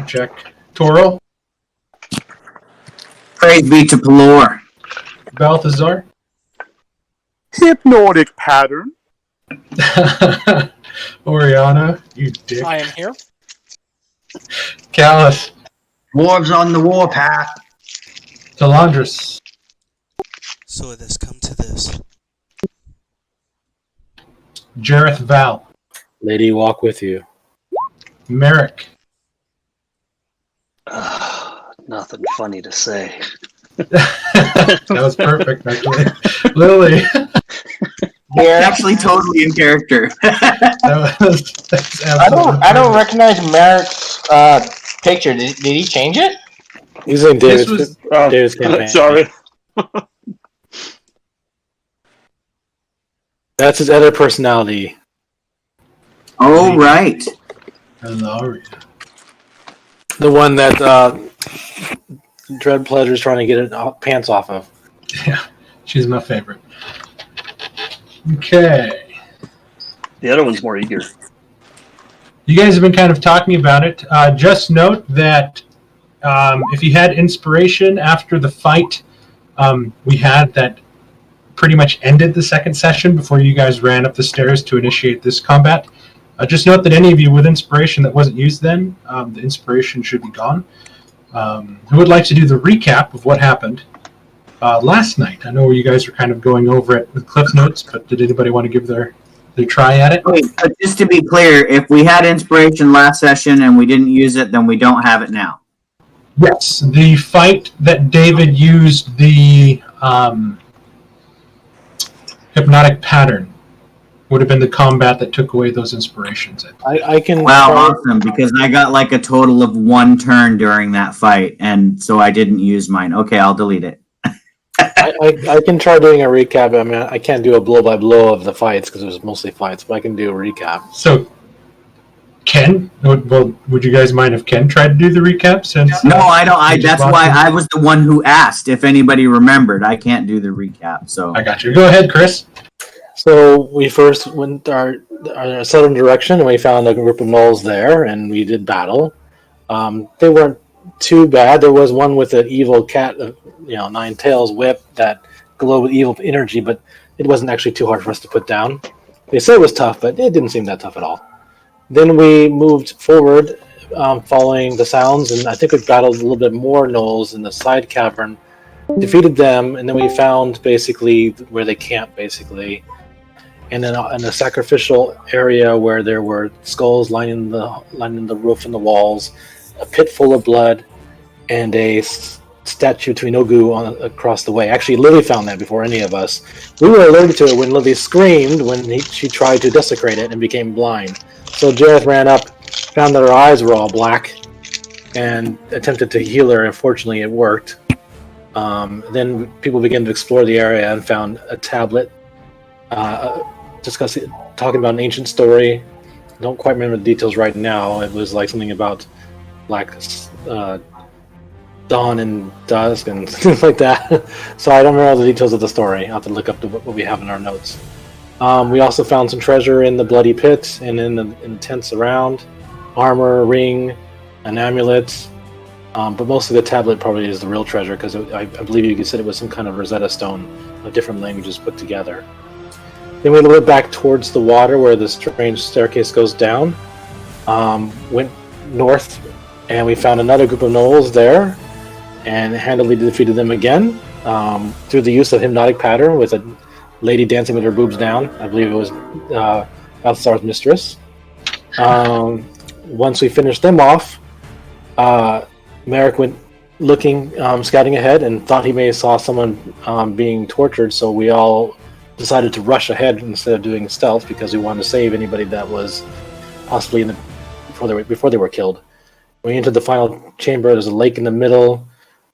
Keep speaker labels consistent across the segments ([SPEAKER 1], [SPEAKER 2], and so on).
[SPEAKER 1] check. Toro?
[SPEAKER 2] Praise be to Pelor.
[SPEAKER 1] Balthazar?
[SPEAKER 3] Hypnotic pattern.
[SPEAKER 1] Oriana, you dick.
[SPEAKER 4] I am here.
[SPEAKER 1] Callus?
[SPEAKER 2] Dwarves on the warpath.
[SPEAKER 1] Talandris?
[SPEAKER 5] So it has come to this.
[SPEAKER 1] Jareth Val?
[SPEAKER 6] Lady, walk with you.
[SPEAKER 1] Merrick?
[SPEAKER 7] Nothing funny to say.
[SPEAKER 1] That was perfect, actually. Lily?
[SPEAKER 2] You're actually totally in character.
[SPEAKER 1] That's
[SPEAKER 8] I don't recognize Merrick's picture. Did he change it?
[SPEAKER 6] He's in David's,
[SPEAKER 1] was-
[SPEAKER 6] David's campaign.
[SPEAKER 3] Sorry.
[SPEAKER 6] That's his other personality.
[SPEAKER 2] Oh, right.
[SPEAKER 1] Hello.
[SPEAKER 6] The one that Dread Pleasure's trying to get his pants off of.
[SPEAKER 1] Yeah, she's my favorite. Okay.
[SPEAKER 7] The other one's more eager.
[SPEAKER 1] You guys have been kind of talking about it. Just note that if you had inspiration after the fight we had that pretty much ended the second session before you guys ran up the stairs to initiate this combat, just note that any of you with inspiration that wasn't used then, the inspiration should be gone. Who would like to do the recap of what happened last night? I know you guys are kind of going over it with Cliff Notes, but did anybody want to give their try at it?
[SPEAKER 2] Wait, but just to be clear, if we had inspiration last session and we didn't use it, then we don't have it now.
[SPEAKER 1] Yes, the fight that David used the hypnotic pattern would have been the combat that took away those inspirations.
[SPEAKER 6] I can.
[SPEAKER 2] Wow, awesome, because I got like a total of 1 turn during that fight, and so I didn't use mine. Okay, I'll delete it.
[SPEAKER 6] I can try doing a recap. I mean, I can't do a blow by blow of the fights because it was mostly fights, but I can do a recap.
[SPEAKER 1] So, Ken, well, would you guys mind if Ken tried to do the recap? Since
[SPEAKER 2] No, I don't.
[SPEAKER 1] you just
[SPEAKER 2] That's
[SPEAKER 1] lost
[SPEAKER 2] why
[SPEAKER 1] him?
[SPEAKER 2] I was the one who asked if anybody remembered. I can't do the recap, so.
[SPEAKER 1] I got you. Go ahead, Chris.
[SPEAKER 6] So we first went our southern direction, and we found a group of gnolls there, and we did battle. They weren't too bad. There was one with an evil cat, 9 tails whip that glowed with evil energy, but it wasn't actually too hard for us to put down. They said it was tough, but it didn't seem that tough at all. Then we moved forward, following the sounds, and I think we battled a little bit more gnolls in the side cavern, defeated them, and then we found basically where they camped, basically. And then in a sacrificial area where there were skulls lining the roof and the walls, a pit full of blood, and a statue to Inogu across the way. Actually, Lily found that before any of us. We were alerted to it when Lily screamed when she tried to desecrate it and became blind. So Jareth ran up, found that her eyes were all black, and attempted to heal her. Unfortunately, it worked. Then people began to explore the area and found a tablet talking about an ancient story. I don't quite remember the details right now. It was like something about dawn and dusk and things like that. So I don't remember all the details of the story. I'll have to look up what we have in our notes. We also found some treasure in the bloody pit and in the tents around. Armor, ring, an amulet. But mostly the tablet probably is the real treasure because I believe you said it was some kind of Rosetta Stone of different languages put together. Then we went back towards the water where the strange staircase goes down. Went north, and we found another group of gnolls there, and handily defeated them again through the use of hypnotic pattern with a lady dancing with her boobs down. I believe it was Balthazar's mistress. Once we finished them off, Merrick went looking, scouting ahead, and thought he may have saw someone being tortured, so we all decided to rush ahead instead of doing stealth because we wanted to save anybody that was possibly before they were killed. We entered the final chamber. There's a lake in the middle.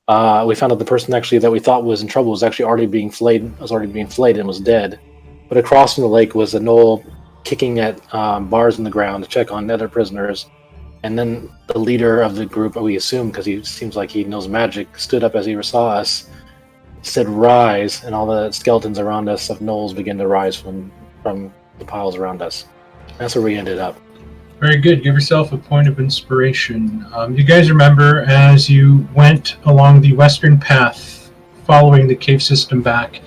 [SPEAKER 6] We found out the person actually that we thought was in trouble was actually already being flayed and was dead. But across from the lake was a gnoll kicking at bars in the ground to check on other prisoners. And then the leader of the group, we assume because he seems like he knows magic, stood up as he saw us, said rise, and all the skeletons around us of gnolls began to rise from the piles around us. That's where we ended up.
[SPEAKER 1] Very good. Give yourself a point of inspiration. You guys remember as you went along the western path, following the cave system back,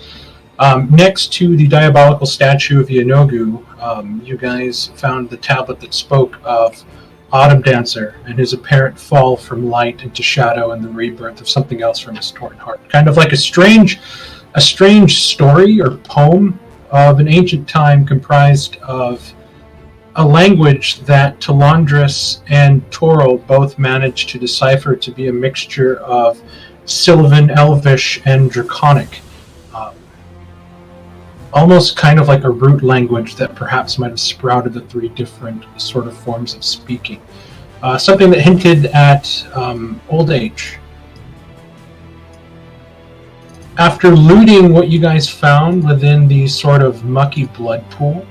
[SPEAKER 1] next to the diabolical statue of Yanogu, you guys found the tablet that spoke of Autumn Dancer and his apparent fall from light into shadow and the rebirth of something else from his torn heart. Kind of like a strange story or poem of an ancient time comprised of a language that Talandris and Toril both managed to decipher to be a mixture of Sylvan, Elvish, and Draconic. Almost kind of like a root language that perhaps might have sprouted the three different sort of forms of speaking. Something that hinted at old age. After looting what you guys found within the sort of mucky blood pool,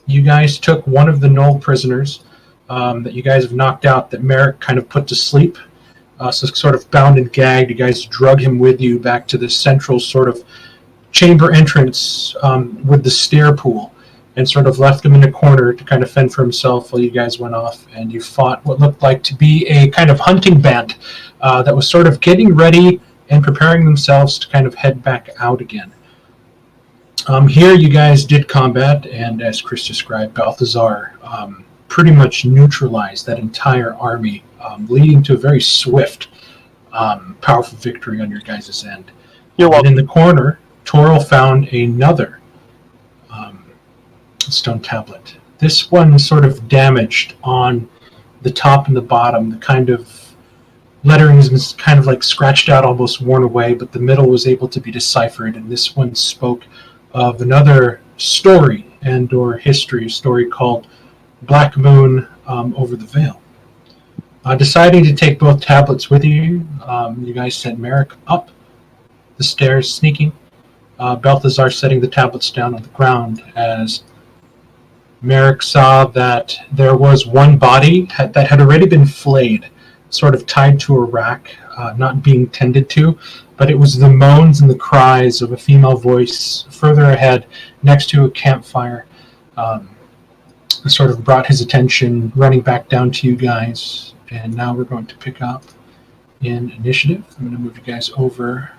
[SPEAKER 1] you guys took one of the Knoll prisoners that you guys have knocked out, that Merrick kind of put to sleep. So sort of bound and gagged, you guys drug him with you back to this central sort of chamber entrance with the stair pool, and sort of left him in a corner to kind of fend for himself while you guys went off and you fought what looked like to be a kind of hunting band that was sort of getting ready and preparing themselves to kind of head back out again. Here you guys did combat, and as Chris described, Balthazar pretty much neutralized that entire army, leading to a very swift, powerful victory on your guys' end.
[SPEAKER 3] You're welcome.
[SPEAKER 1] And in the corner, Toril found another stone tablet. This one sort of damaged on the top and the bottom. The kind of lettering is kind of like scratched out, almost worn away, but the middle was able to be deciphered, and this one spoke of another story and or history, a story called Black Moon over the Veil. Deciding to take both tablets with you, you guys sent Merrick up the stairs, sneaking. Balthazar setting the tablets down on the ground as Merrick saw that there was one body that had already been flayed, sort of tied to a rack, not being tended to, but it was the moans and the cries of a female voice further ahead next to a campfire. Sort of brought his attention, running back down to you guys, and now we're going to pick up in initiative. I'm going to move you guys over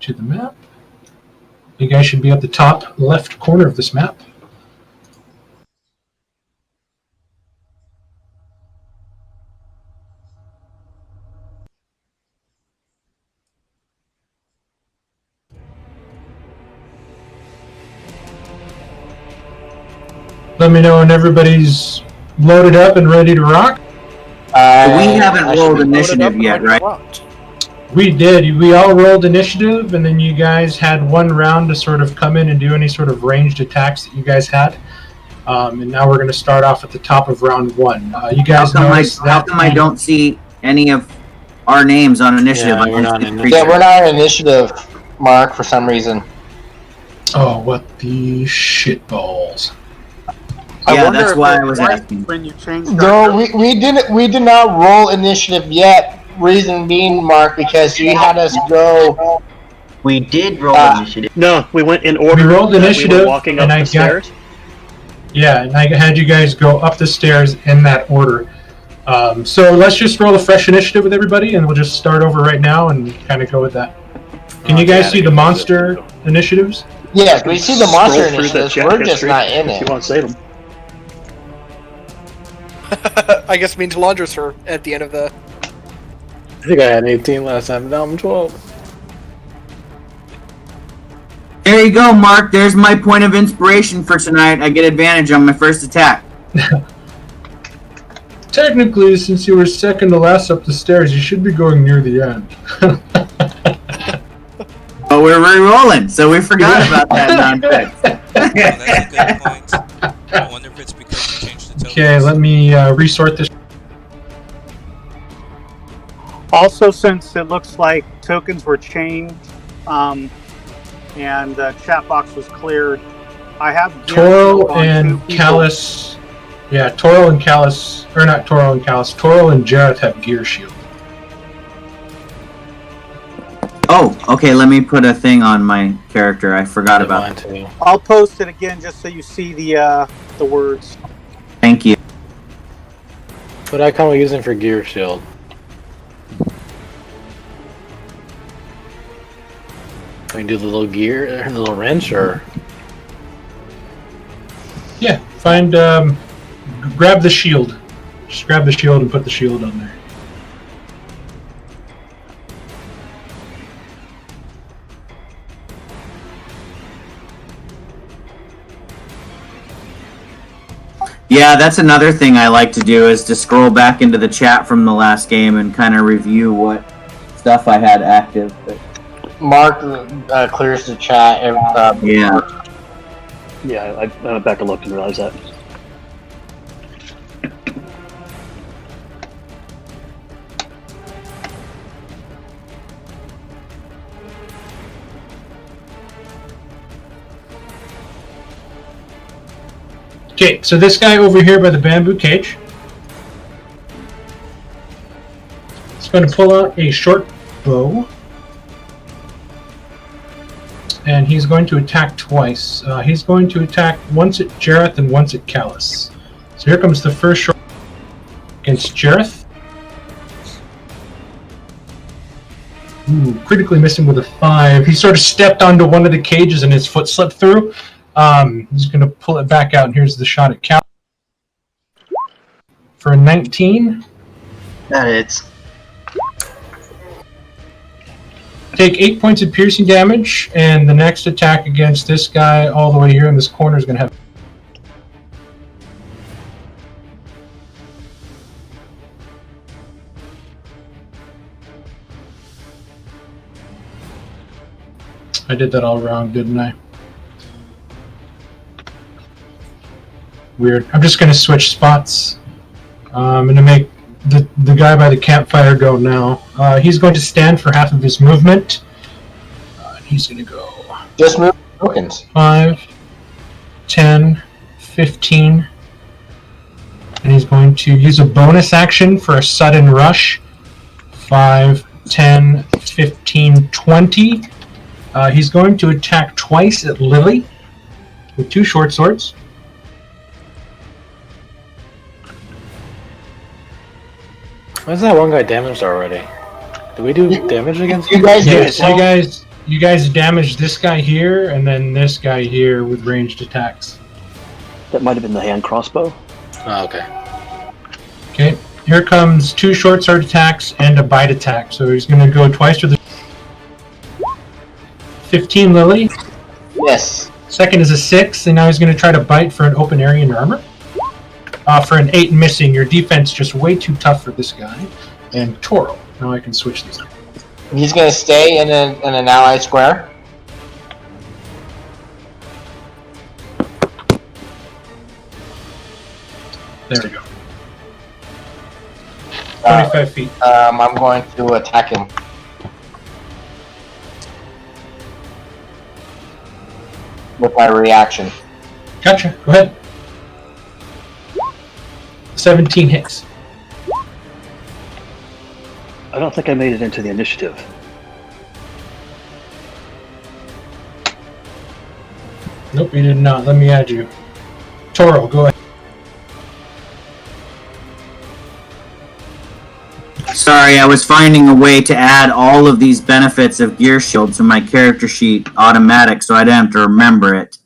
[SPEAKER 1] to the map. You guys should be at the top left corner of this map. Let me know when everybody's loaded up and ready to rock.
[SPEAKER 2] We haven't rolled initiative yet, right?
[SPEAKER 1] We did. We all rolled initiative, and then you guys had one round to sort of come in and do any sort of ranged attacks that you guys had. And now we're going to start off at the top of round one. You guys
[SPEAKER 2] how come I don't see any of our names on initiative?
[SPEAKER 6] Yeah, we're not in initiative.
[SPEAKER 8] Yeah, we're not on initiative, Mark, for some reason.
[SPEAKER 1] Oh, what the shitballs.
[SPEAKER 2] Yeah, that's why I was asking.
[SPEAKER 3] When you changed
[SPEAKER 8] No, we did not roll initiative yet. Reason being, Mark, because you had us go.
[SPEAKER 4] We did roll initiative.
[SPEAKER 7] No, we went in order.
[SPEAKER 1] We rolled initiative,
[SPEAKER 7] We were walking up
[SPEAKER 1] and
[SPEAKER 7] the
[SPEAKER 1] I got-
[SPEAKER 7] stairs.
[SPEAKER 1] Yeah, and I had you guys go up the stairs in that order. So let's just roll a fresh initiative with everybody, and we'll just start over right now and kind of go with that. Can you guys see the monster initiatives?
[SPEAKER 8] Yes, we see the monster
[SPEAKER 7] Scroll through the
[SPEAKER 8] initiatives.
[SPEAKER 7] chat
[SPEAKER 8] We're just
[SPEAKER 7] history
[SPEAKER 8] not in
[SPEAKER 7] If you
[SPEAKER 8] it.
[SPEAKER 7] want to save them.
[SPEAKER 3] I guess me and Talandris are at the end of the.
[SPEAKER 6] I think I had 18 last time. Now I'm 12.
[SPEAKER 2] There you go, Mark. There's my point of inspiration for tonight. I get advantage on my first attack.
[SPEAKER 1] Technically, since you were second to last up the stairs, you should be going near the end.
[SPEAKER 2] But we're re-rolling, so we forgot about that nonsense.
[SPEAKER 5] Well, that's a good point. I wonder if it's because you changed the tokens.
[SPEAKER 1] Okay, let me resort this.
[SPEAKER 9] Also, since it looks like tokens were changed, and the chat box was cleared, I have
[SPEAKER 1] Toril
[SPEAKER 9] on
[SPEAKER 1] and
[SPEAKER 9] two people.
[SPEAKER 1] Callus. Yeah, Toril and Callus. Or not Toril and Callus. Toril and Jareth have gear shield.
[SPEAKER 2] Oh, okay, let me put a thing on my character. I forgot about
[SPEAKER 6] Mine too.
[SPEAKER 9] I'll post it again just so you see the words.
[SPEAKER 2] Thank you.
[SPEAKER 6] What icon are we using for gear shield? We can do the little gear, the little wrench, or
[SPEAKER 1] Yeah, find, grab the shield. Just grab the shield and put the shield on there.
[SPEAKER 2] Yeah, that's another thing I like to do is to scroll back into the chat from the last game and kind of review what stuff I had active. But,
[SPEAKER 8] Mark clears the chat.
[SPEAKER 2] yeah.
[SPEAKER 7] Yeah, I went back and looked and realized that.
[SPEAKER 1] Okay, so this guy over here by the bamboo cage is going to pull out a short bow, and he's going to attack twice. He's going to attack once at Jareth and once at Callus. So here comes the first short against Jareth. Ooh, critically missing with a 5. He sort of stepped onto one of the cages and his foot slipped through. He's going to pull it back out, and here's the shot at Cal. For a 19.
[SPEAKER 4] That is.
[SPEAKER 1] Take 8 points of piercing damage, and the next attack against this guy all the way here in this corner is going to have... I did that all wrong, didn't I? Weird. I'm just going to switch spots. I'm going to make the guy by the campfire go now. He's going to stand for half of his movement. He's going to go
[SPEAKER 8] Just move tokens.
[SPEAKER 1] 5, 10, 15. And he's going to use a bonus action for a sudden rush. 5, 10, 15, 20. He's going to attack twice at Lily with 2 short swords.
[SPEAKER 6] when's that one guy damaged already? Did we do damage against
[SPEAKER 8] You
[SPEAKER 6] him?
[SPEAKER 8] guys
[SPEAKER 1] Yeah,
[SPEAKER 8] do
[SPEAKER 1] so you guys damaged this guy here, and then this guy here with ranged attacks.
[SPEAKER 7] That might have been the hand crossbow.
[SPEAKER 6] Oh, okay.
[SPEAKER 1] Okay, here comes 2 short sword attacks and a bite attack. So he's going to go twice with the 15 Lily.
[SPEAKER 8] Yes.
[SPEAKER 1] Second is a 6, and now he's going to try to bite for an open area in armor. For an 8 missing, your defense just way too tough for this guy. And Toro. Now I can switch these.
[SPEAKER 8] He's going to stay in an ally square.
[SPEAKER 1] There we go. 25 feet.
[SPEAKER 8] I'm going to attack him. With my reaction.
[SPEAKER 1] Gotcha. Go ahead. 17 hits.
[SPEAKER 7] I don't think I made it into the initiative.
[SPEAKER 1] Nope, you did not. Let me add you. Toro, go ahead.
[SPEAKER 2] Sorry, I was finding a way to add all of these benefits of Gear Shield to my character sheet automatic, so I didn't have to remember it.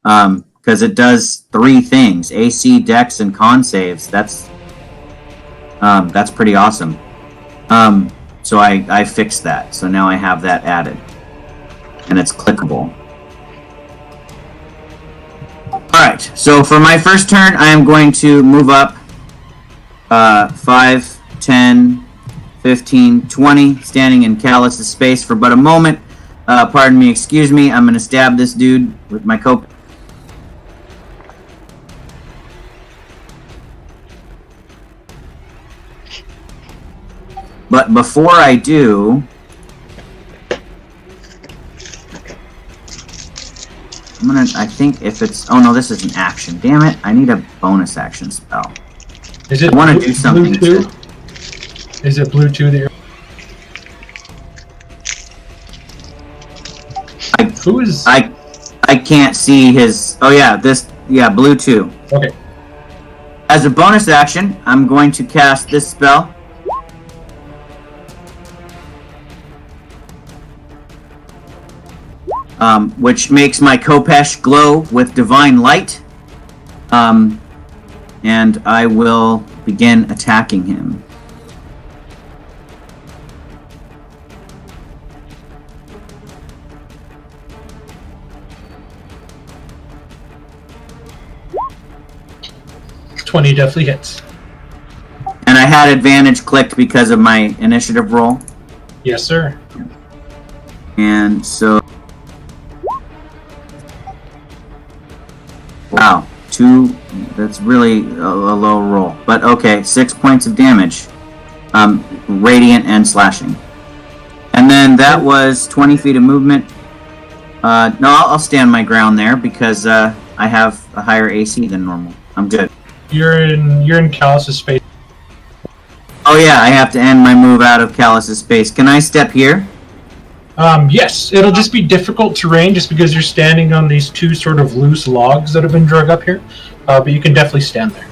[SPEAKER 2] Because it does 3 things: AC, Dex, and Con saves. That's pretty awesome. So I fixed that, so now I have that added, and it's clickable. Alright, so for my first turn, I am going to move up 5, 10, 15, 20, standing in Callus's space for but a moment. Pardon me, excuse me, I'm going to stab this dude with my coke. But before I do, I think if it's, oh no, this is an action. Damn it, I need a bonus action spell.
[SPEAKER 1] Is it
[SPEAKER 2] I want to
[SPEAKER 1] blue-
[SPEAKER 2] do something.
[SPEAKER 1] blue 2? Is it blue 2 that you're... Who is...
[SPEAKER 2] I can't see his, oh yeah, blue 2.
[SPEAKER 1] Okay.
[SPEAKER 2] As a bonus action, I'm going to cast this spell. Which makes my Khopesh glow with divine light. And I will begin attacking him.
[SPEAKER 1] $20 definitely hits.
[SPEAKER 2] And I had advantage clicked because of my initiative roll.
[SPEAKER 1] Yes, sir.
[SPEAKER 2] And so... Wow. 2... That's really a low roll. But okay, 6 points of damage. Radiant and slashing. And then that was 20 feet of movement. No, I'll stand my ground there because I have a higher AC than normal. I'm good.
[SPEAKER 1] You're in Callus's space.
[SPEAKER 2] Oh yeah, I have to end my move out of Callus's space. Can I step here?
[SPEAKER 1] Yes, it'll just be difficult terrain just because you're standing on these two sort of loose logs that have been drug up here. But you can definitely stand there.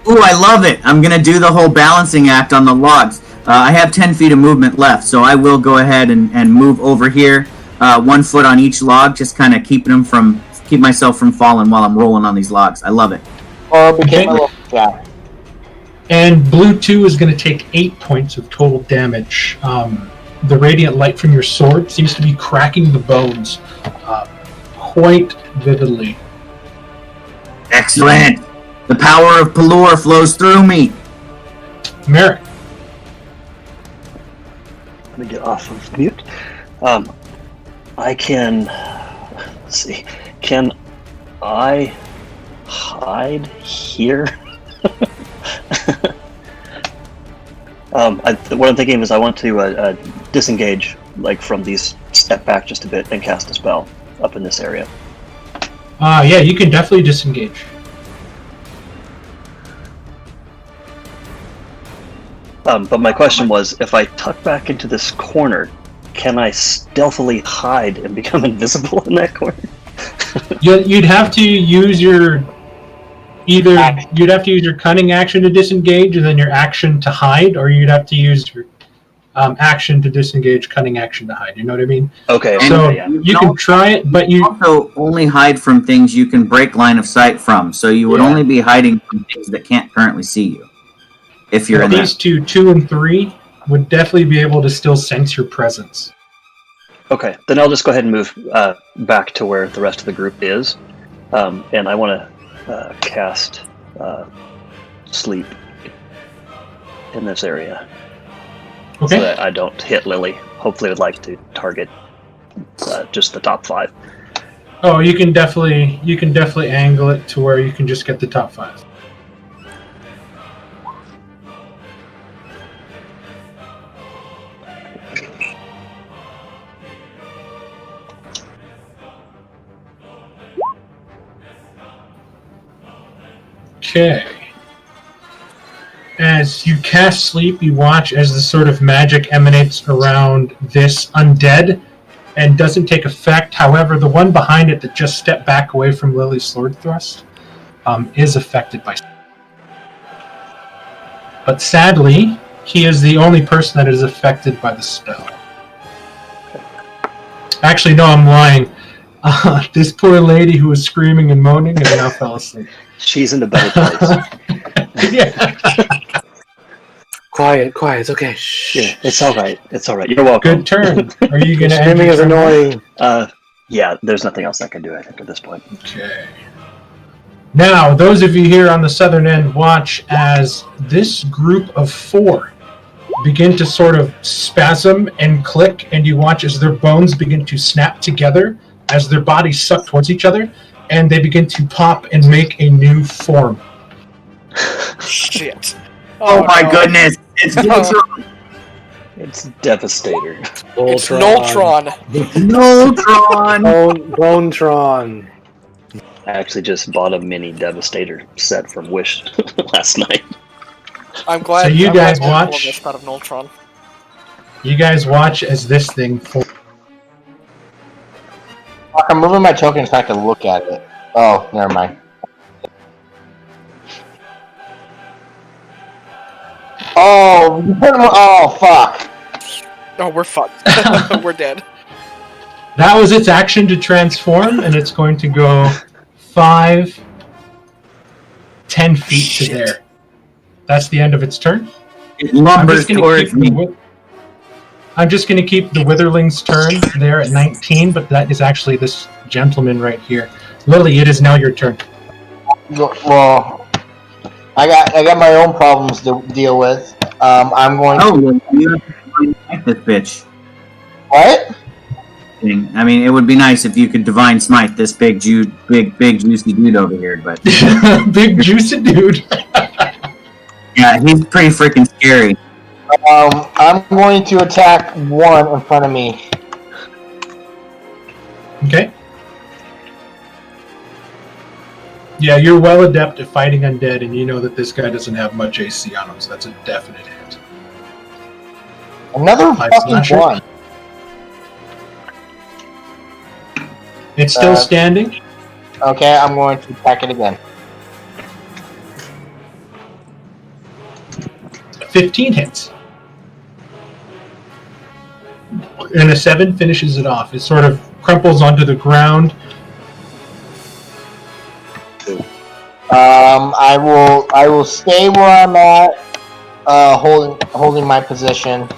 [SPEAKER 2] Ooh, I love it. I'm going to do the whole balancing act on the logs. I have 10 feet of movement left, so I will go ahead and move over here. 1 foot on each log, just kind of keep myself from falling while I'm rolling on these logs. I love it.
[SPEAKER 8] Or became a little flat.
[SPEAKER 1] And Blue 2 is going to take 8 points of total damage. The radiant light from your sword seems to be cracking the bones quite vividly.
[SPEAKER 2] Excellent. The power of Pelor flows through me.
[SPEAKER 1] Merrick.
[SPEAKER 7] Let me get off of mute. I can... Let's see. Can I hide here? What I'm thinking is I want to disengage, like, from these, step back just a bit and cast a spell up in this area.
[SPEAKER 1] Yeah, you can definitely disengage.
[SPEAKER 7] But my question was, if I tuck back into this corner, can I stealthily hide and become invisible in that corner?
[SPEAKER 1] You'd have to use your cunning action to disengage, and then your action to hide, or you'd have to use your action to disengage, cunning action to hide. You know what I mean?
[SPEAKER 7] Okay.
[SPEAKER 1] So
[SPEAKER 7] yeah.
[SPEAKER 1] you can try it, but you
[SPEAKER 2] also only hide from things you can break line of sight from. So you would only be hiding from things that can't currently see you. If you're in
[SPEAKER 1] these two and 3, would definitely be able to still sense your presence.
[SPEAKER 7] Okay, then I'll just go ahead and move back to where the rest of the group is, and I want to cast Sleep in this area,
[SPEAKER 1] Okay.
[SPEAKER 7] so that I don't hit Lily. Hopefully, I'd like to target just the top 5.
[SPEAKER 1] Oh, you can definitely angle it to where you can just get the top 5. Okay. As you cast Sleep, you watch as the sort of magic emanates around this undead and doesn't take effect. However, the one behind it that just stepped back away from Lily's sword thrust is affected by. But sadly, he is the only person that is affected by the spell. Actually, no, I'm lying. This poor lady who was screaming and moaning and now fell asleep.
[SPEAKER 7] She's in a better place.
[SPEAKER 1] Yeah.
[SPEAKER 6] Quiet, it's okay. Shh.
[SPEAKER 7] Yeah, it's all right. It's all right. You're welcome.
[SPEAKER 1] Good turn. Are you going to end
[SPEAKER 6] Screaming
[SPEAKER 1] your
[SPEAKER 6] is
[SPEAKER 1] turn?
[SPEAKER 6] annoying.
[SPEAKER 7] Yeah, there's nothing else I can do, I think, at this point.
[SPEAKER 1] Okay. Now, those of you here on the southern end watch as this group of 4 begin to sort of spasm and click, and you watch as their bones begin to snap together as their bodies suck towards each other, and they begin to pop and make a new form.
[SPEAKER 3] Shit.
[SPEAKER 2] Oh my
[SPEAKER 3] no.
[SPEAKER 2] goodness! It's Voltron!
[SPEAKER 7] It's Devastator.
[SPEAKER 3] It's Noltron.
[SPEAKER 2] Voltron!
[SPEAKER 6] Bonetron.
[SPEAKER 7] I actually just bought a mini Devastator set from Wish last night.
[SPEAKER 3] I'm glad.
[SPEAKER 1] So you
[SPEAKER 3] I'm
[SPEAKER 1] guys
[SPEAKER 3] glad all of
[SPEAKER 1] watch.
[SPEAKER 3] this out of Noltron.
[SPEAKER 1] You guys watch as this thing forms.
[SPEAKER 8] I'm moving my token so I can look at it. Oh, never mind. Oh, fuck.
[SPEAKER 3] Oh, we're fucked. We're dead.
[SPEAKER 1] That was its action to transform, and it's going to go 5, 10 feet to there. That's the end of its turn.
[SPEAKER 2] It lumbers
[SPEAKER 1] I'm just going to keep the Witherling's turn there at 19, but that is actually this gentleman right here. Lily, it is now your turn.
[SPEAKER 8] Well, I got my own problems to deal with. I'm going to...
[SPEAKER 2] Oh, you have to fight this bitch.
[SPEAKER 8] What?
[SPEAKER 2] I mean, it would be nice if you could divine smite this big juicy dude over here, but
[SPEAKER 1] Big juicy dude.
[SPEAKER 2] yeah, he's pretty freaking scary.
[SPEAKER 8] I'm going to attack one in front of me.
[SPEAKER 1] Okay. Yeah, you're well adept at fighting undead, and you know that this guy doesn't have much AC on him, so that's a definite hit.
[SPEAKER 8] Another
[SPEAKER 1] Five
[SPEAKER 8] fucking
[SPEAKER 1] slasher.
[SPEAKER 8] one.
[SPEAKER 1] It's still standing.
[SPEAKER 8] Okay, I'm going to attack it again.
[SPEAKER 1] 15 hits. And a 7 finishes it off. It sort of crumples onto the ground.
[SPEAKER 8] I will stay where I'm at, holding my position.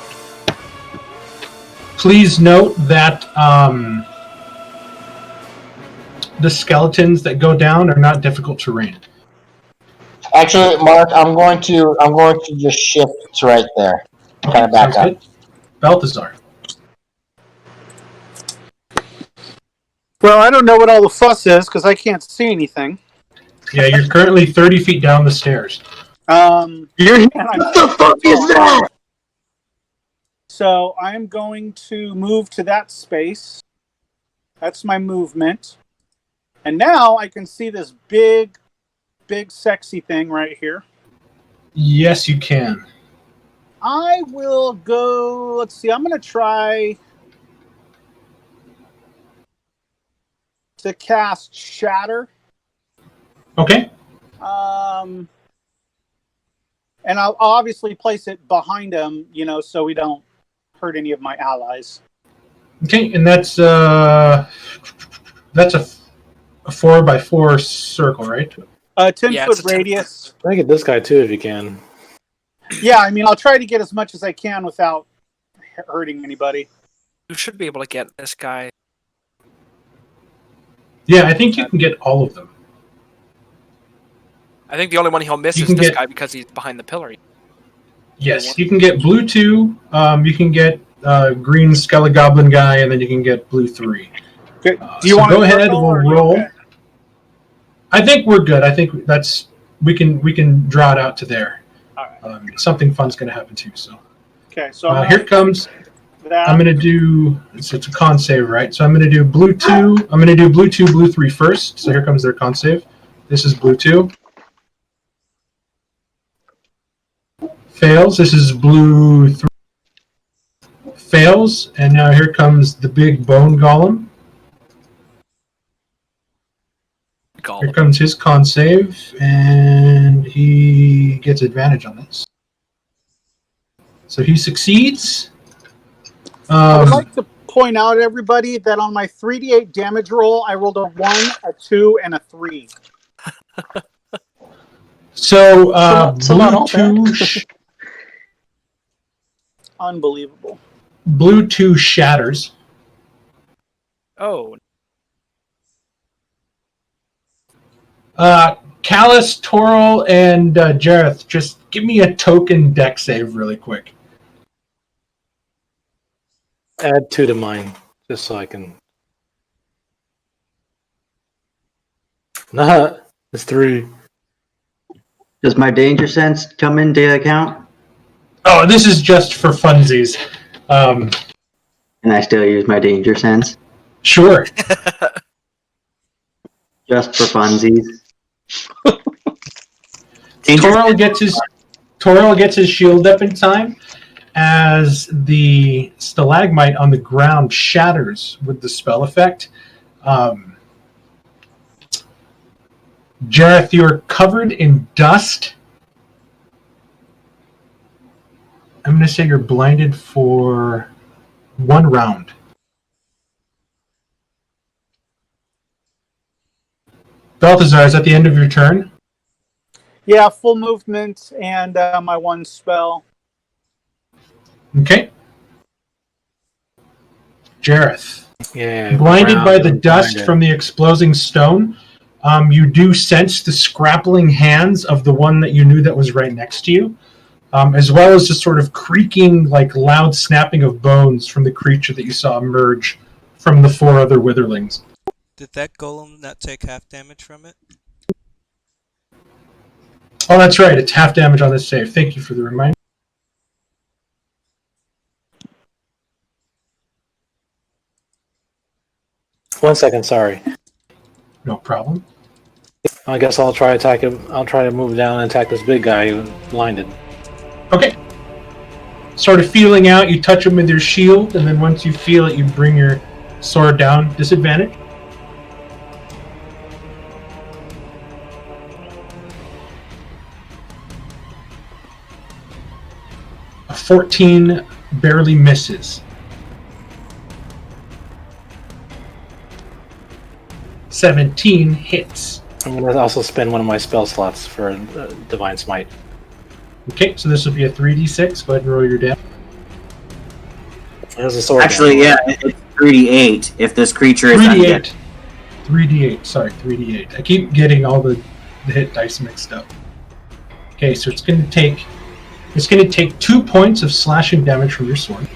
[SPEAKER 1] Please note that the skeletons that go down are not difficult terrain.
[SPEAKER 8] Actually, Mark, I'm going to just shift to right there. Kind of back
[SPEAKER 1] Sounds
[SPEAKER 8] up.
[SPEAKER 1] good. Balthazar.
[SPEAKER 9] Well, I don't know what all the fuss is because I can't see anything.
[SPEAKER 1] Yeah, you're currently 30 feet down the stairs.
[SPEAKER 8] What the fuck is that?
[SPEAKER 9] So I'm going to move to that space. That's my movement. And now I can see this big, sexy thing right here.
[SPEAKER 1] Yes, you can.
[SPEAKER 9] I will go, let's see, I'm going to try to cast Shatter.
[SPEAKER 1] Okay.
[SPEAKER 9] And I'll obviously place it behind him, so we don't hurt any of my allies.
[SPEAKER 1] Okay, and that's a 4x4 circle, right?
[SPEAKER 9] 10-foot
[SPEAKER 3] it's a 10
[SPEAKER 9] radius.
[SPEAKER 6] Try to get this guy too if you can.
[SPEAKER 9] Yeah, I mean, I'll try to get as much as I can without hurting anybody.
[SPEAKER 3] You should be able to get this guy.
[SPEAKER 1] Yeah, I think you can get all of them.
[SPEAKER 3] I think the only one he'll miss
[SPEAKER 1] You
[SPEAKER 3] is
[SPEAKER 1] can
[SPEAKER 3] this
[SPEAKER 1] get-
[SPEAKER 3] guy because he's behind the pillar.
[SPEAKER 1] Yes, you can get blue 2, you can get green Skelegoblin guy, and then you can get blue 3.
[SPEAKER 9] Okay. Do you
[SPEAKER 1] So
[SPEAKER 9] want
[SPEAKER 1] go
[SPEAKER 9] to
[SPEAKER 1] ahead,
[SPEAKER 9] circle,
[SPEAKER 1] we'll
[SPEAKER 9] or are you
[SPEAKER 1] roll.
[SPEAKER 9] okay?
[SPEAKER 1] I think we're good. I think we can draw it out to there.
[SPEAKER 9] All right.
[SPEAKER 1] Something fun's going to happen too. So
[SPEAKER 9] Okay, so I'm
[SPEAKER 1] here comes.
[SPEAKER 9] that.
[SPEAKER 1] I'm going to do. It's a con save, right? So I'm going to do blue 2. I'm going to do blue 2, blue 3 first. So here comes their con save. This is blue 2. Fails. This is blue 3. Fails. And now here comes the big bone golem. Here comes his con save, and he gets advantage on this. So he succeeds.
[SPEAKER 9] I would like to point out, everybody, that on my 3d8 damage roll, I rolled a 1, a 2, and a 3.
[SPEAKER 1] So
[SPEAKER 7] So not all
[SPEAKER 1] blue
[SPEAKER 7] bad.
[SPEAKER 1] 2
[SPEAKER 9] Unbelievable.
[SPEAKER 1] blue 2 shatters.
[SPEAKER 3] Oh,
[SPEAKER 1] Callus, Toril, and Jareth, just give me a token deck save really quick.
[SPEAKER 6] Add 2 to mine, just so I can. Nah, it's 3.
[SPEAKER 4] Does my danger sense come into account?
[SPEAKER 1] Oh, this is just for funsies.
[SPEAKER 4] Can I still use my danger sense?
[SPEAKER 1] Sure.
[SPEAKER 4] Just for funsies?
[SPEAKER 1] Toril gets his shield up in time as the stalagmite on the ground shatters with the spell effect. Jareth, you're covered in dust. I'm going to say you're blinded for 1 round. Balthazar, is that the end of your turn?
[SPEAKER 9] Yeah, full movement and my 1 spell.
[SPEAKER 1] Okay. Jareth.
[SPEAKER 6] Yeah.
[SPEAKER 1] Blinded by the
[SPEAKER 6] blinded.
[SPEAKER 1] dust from the exploding stone, you do sense the scrappling hands of the one that you knew that was right next to you, as well as just sort of creaking, like loud snapping of bones from the creature that you saw emerge from the 4 other witherlings.
[SPEAKER 5] Did that golem not take half damage from it?
[SPEAKER 1] Oh, that's right. It's half damage on this save. Thank you for the reminder.
[SPEAKER 6] One second, sorry.
[SPEAKER 1] No problem.
[SPEAKER 6] I guess I'll try attack him. I'll try to move down and attack this big guy who's blinded.
[SPEAKER 1] Okay. Sort of feeling out, you touch him with your shield, and then once you feel it, you bring your sword down. Disadvantage. A 14 barely misses. 17 hits.
[SPEAKER 6] I'm going to also spend one of my spell slots for Divine Smite.
[SPEAKER 1] Okay, so this will be a 3d6. Go ahead and roll your damage.
[SPEAKER 6] There's a sword.
[SPEAKER 2] Actually, yeah, it's 3d8 if this creature is
[SPEAKER 1] 3d8. 3d8. Sorry, 3d8. I keep getting all the hit dice mixed up. Okay, so it's going to take 2 points of slashing damage from your sword,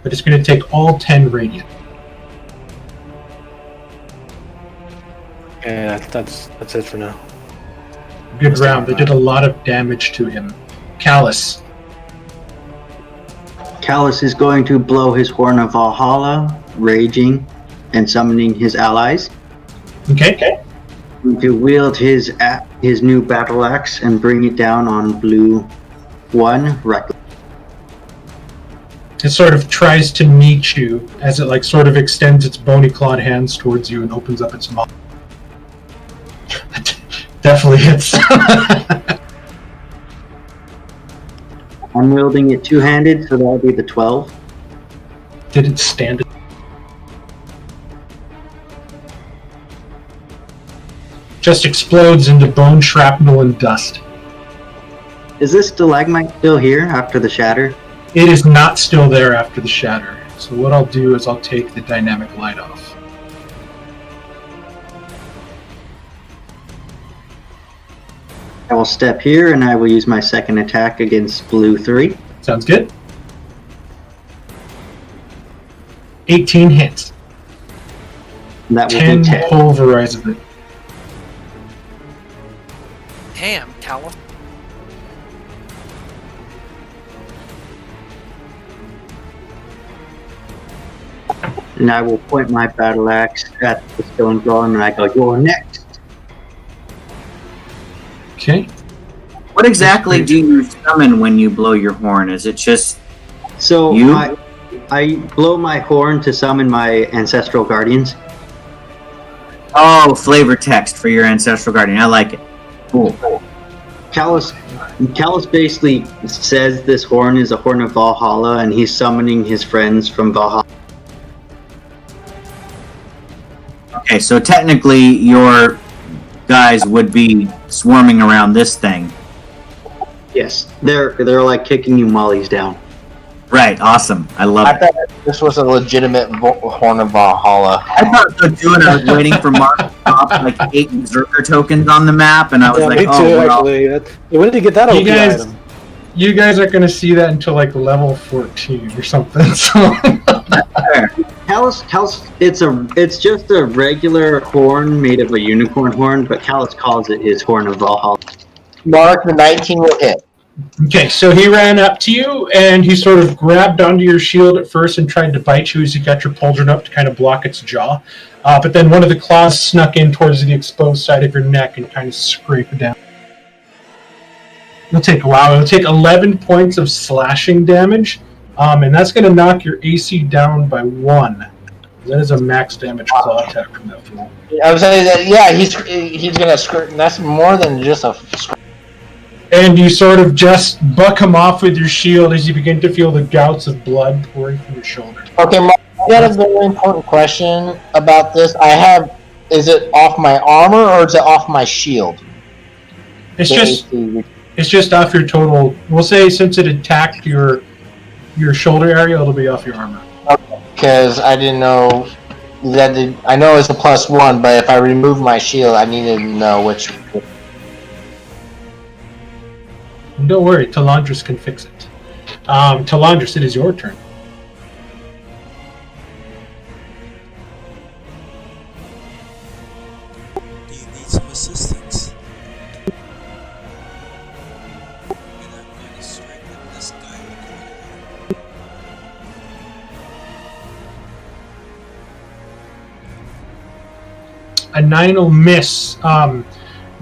[SPEAKER 1] but it's going to take all 10 radiant.
[SPEAKER 6] Yeah, that's it for now.
[SPEAKER 1] Good round. They did a lot of damage to him. Callus.
[SPEAKER 4] Callus is going to blow his Horn of Valhalla, raging and summoning his allies.
[SPEAKER 1] Okay.
[SPEAKER 4] To wield his new battle axe and bring it down on blue 1 Reckless.
[SPEAKER 1] It sort of tries to meet you as it like sort of extends its bony clawed hands towards you and opens up its mouth. Definitely hits.
[SPEAKER 4] I'm wielding it two-handed, so that'll be the 12.
[SPEAKER 1] Did it stand it? Just explodes into bone shrapnel and dust.
[SPEAKER 4] Is this stalagmite still here after the shatter?
[SPEAKER 1] It is not still there after the shatter. So what I'll do is I'll take the dynamic light off.
[SPEAKER 4] I will step here and I will use my second attack against blue 3.
[SPEAKER 1] Sounds good. 18 hits.
[SPEAKER 4] That will
[SPEAKER 1] 10
[SPEAKER 4] be 10.
[SPEAKER 1] pulverizes it.
[SPEAKER 3] Damn, Callus.
[SPEAKER 4] And I will point my battle axe at the stone golem and I go, "You're next."
[SPEAKER 1] Okay.
[SPEAKER 2] What exactly do you summon when you blow your horn? Is it just
[SPEAKER 4] So
[SPEAKER 2] You?
[SPEAKER 4] I blow my horn to summon my ancestral guardians.
[SPEAKER 2] flavor text for your ancestral guardian? I like it. Cool.
[SPEAKER 4] Callus basically says this horn is a horn of Valhalla and he's summoning his friends from Valhalla.
[SPEAKER 2] Okay, so technically your guys would be swarming around this thing.
[SPEAKER 4] Yes, they're like kicking you mollies down.
[SPEAKER 2] Right, awesome. I love
[SPEAKER 8] I
[SPEAKER 2] it.
[SPEAKER 8] thought this was a legitimate Horn of Valhalla.
[SPEAKER 2] I thought so too, and I was waiting for Mark to drop like 8 Berserker tokens on the map, and I was
[SPEAKER 6] Yeah,
[SPEAKER 2] like,
[SPEAKER 6] me too,
[SPEAKER 2] well.
[SPEAKER 6] actually. When did you get that OP item?
[SPEAKER 1] You guys aren't going to see that until like level 14 or something. So
[SPEAKER 4] Callus, it's just a regular horn made of a unicorn horn, but Callus calls it his Horn of Valhalla.
[SPEAKER 8] Mark, the 19 will hit.
[SPEAKER 1] okay, so he ran up to you and he sort of grabbed onto your shield at first and tried to bite you as you got your pauldron up to kind of block its jaw. But then one of the claws snuck in towards the exposed side of your neck and kind of scraped it down. It'll take 11 points of slashing damage, and that's going to knock your AC down by 1. That is a max damage claw attack from that fool.
[SPEAKER 8] I was saying that, yeah, he's gonna screw. That's more than just a.
[SPEAKER 1] And you sort of just buck him off with your shield as you begin to feel the gouts of blood pouring from your shoulder.
[SPEAKER 8] Okay, Mark, I got a very important question about this. Is it off my armor or is it off my shield?
[SPEAKER 1] It's just off your total. We'll say since it attacked your shoulder area, it'll be off your armor.
[SPEAKER 8] Because I didn't know that. I know it's a +1, but if I remove my shield, I need to know which.
[SPEAKER 1] Don't worry, Talandris can fix it. Talandris, it is your turn.
[SPEAKER 5] Do you need some assistance? And I'm going to strike at this guy in the corner.
[SPEAKER 1] A 9 will miss.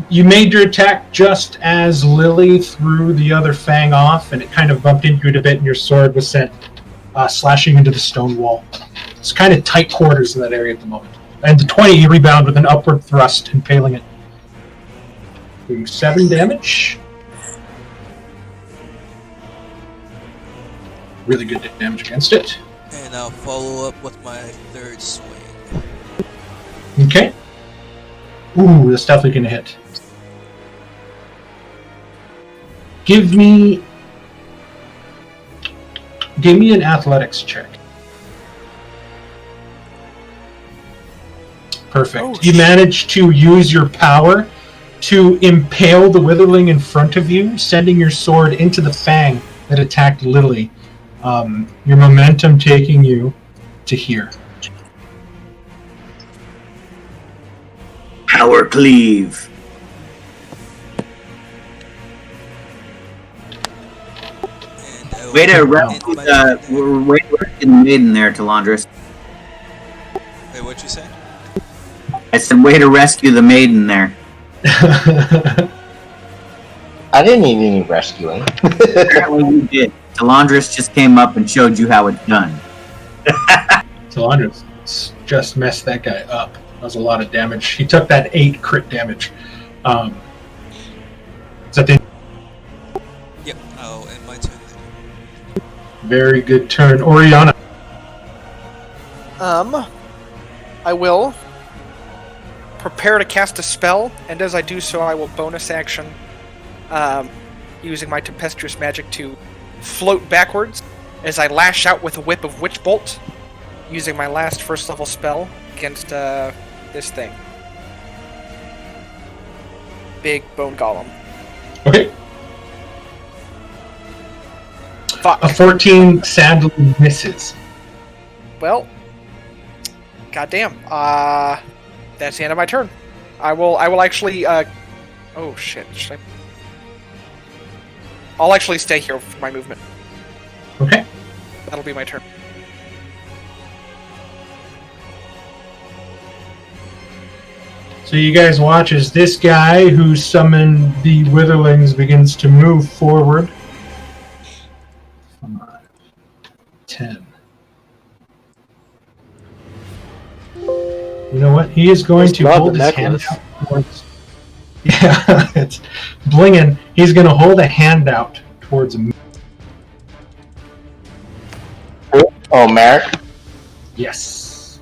[SPEAKER 1] You made your attack just as Lily threw the other fang off, and it kind of bumped into it a bit, and your sword was sent slashing into the stone wall. It's kind of tight quarters in that area at the moment. And the 20, you rebound with an upward thrust, impaling it. Doing 7 damage. Really good damage against it.
[SPEAKER 5] And I'll follow up with my third swing.
[SPEAKER 1] Okay. Ooh, that's definitely going to hit. Give me an athletics check. Perfect.
[SPEAKER 3] Oh,
[SPEAKER 1] you manage to use your power to impale the witherling in front of you, sending your sword into the fang that attacked Lily. Your momentum taking you to here.
[SPEAKER 2] Power cleave. Way to rescue the maiden there, Talandris.
[SPEAKER 5] Wait, what'd you say?
[SPEAKER 2] I said, way to rescue the maiden there.
[SPEAKER 8] I didn't need any rescuing.
[SPEAKER 2] Apparently you did. Talandris just came up and showed you how it's done.
[SPEAKER 1] Talandris just messed that guy up. That was a lot of damage. He took that 8 crit damage. Is that the
[SPEAKER 5] Yep, I'll end my turn there.
[SPEAKER 1] very good turn. Oriana.
[SPEAKER 3] I will prepare to cast a spell, and as I do so, I will bonus action, using my tempestuous magic to float backwards as I lash out with a whip of Witch Bolt, using my last first level spell against this thing. Big bone golem.
[SPEAKER 1] Okay.
[SPEAKER 3] Fuck.
[SPEAKER 1] A 14 sadly misses.
[SPEAKER 3] Well, goddamn. That's the end of my turn. I will actually. Oh shit! Should I? I'll actually stay here for my movement.
[SPEAKER 1] Okay.
[SPEAKER 3] That'll be my turn.
[SPEAKER 1] So you guys watch as this guy who summoned the Witherlings begins to move forward. 5, 10. You know what? He is going to hold his hand out towards... Yeah, it's blinging. He's going to hold a hand out towards me.
[SPEAKER 8] Oh, Merrick?
[SPEAKER 1] Yes.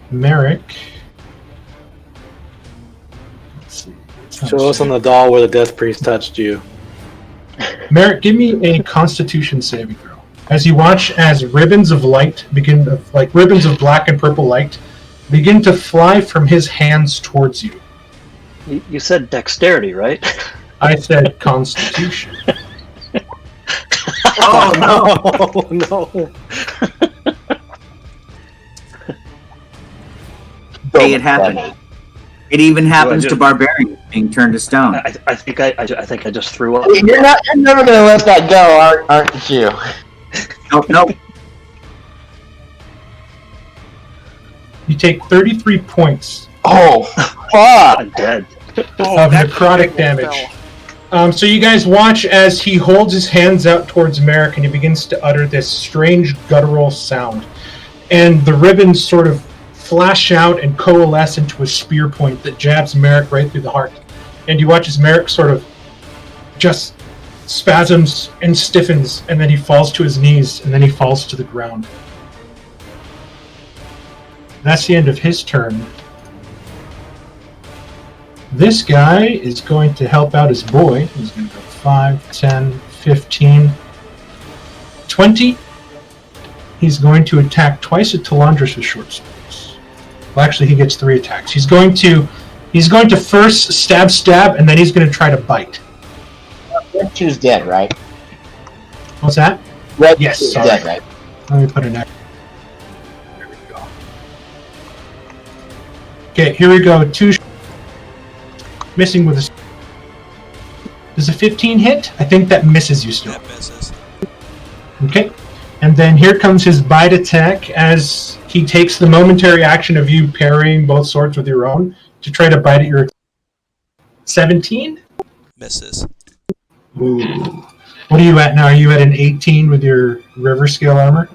[SPEAKER 1] Merrick. Let's see.
[SPEAKER 6] Show us on the doll where the Death Priest touched you.
[SPEAKER 1] Merrick, give me a Constitution saving throw. As you watch as ribbons of light begin to, like ribbons of black and purple light, begin to fly from his hands towards you.
[SPEAKER 7] You said dexterity, right?
[SPEAKER 1] I said Constitution.
[SPEAKER 2] Oh, no!
[SPEAKER 6] No.
[SPEAKER 2] Hey, it happened. It even happens to barbarians being turned to stone.
[SPEAKER 7] I think I just threw up.
[SPEAKER 8] You're never gonna let that go, aren't you?
[SPEAKER 2] Nope.
[SPEAKER 1] You take 33 points
[SPEAKER 8] Oh, fuck!
[SPEAKER 7] I'm dead.
[SPEAKER 1] of necrotic damage. So you guys watch as he holds his hands out towards Merrick and he begins to utter this strange guttural sound. And the ribbons sort of flash out and coalesce into a spear point that jabs Merrick right through the heart. And you watch as Merrick sort of just spasms and stiffens, and then he falls to his knees, and then he falls to the ground. That's the end of his turn. This guy is going to help out his boy. He's going to go 5, 10, 15, 20. He's going to attack twice at Talandris with short swords. Well, actually, he gets 3 attacks. He's going to first stab, and then he's going to try to bite.
[SPEAKER 8] Red 2's dead, right?
[SPEAKER 1] What's that?
[SPEAKER 8] Red
[SPEAKER 1] Yes,
[SPEAKER 8] 2's
[SPEAKER 1] sorry.
[SPEAKER 8] dead, right?
[SPEAKER 1] Let me put an X. There we go. Okay, here we go. 2 missing with a... Does a 15 hit? I think that misses you still.
[SPEAKER 5] That misses.
[SPEAKER 1] Okay. And then here comes his bite attack as he takes the momentary action of you parrying both swords with your own to try to bite at your 17?
[SPEAKER 5] Misses.
[SPEAKER 1] Ooh. What are you at now? Are you at an 18 with your river scale armor?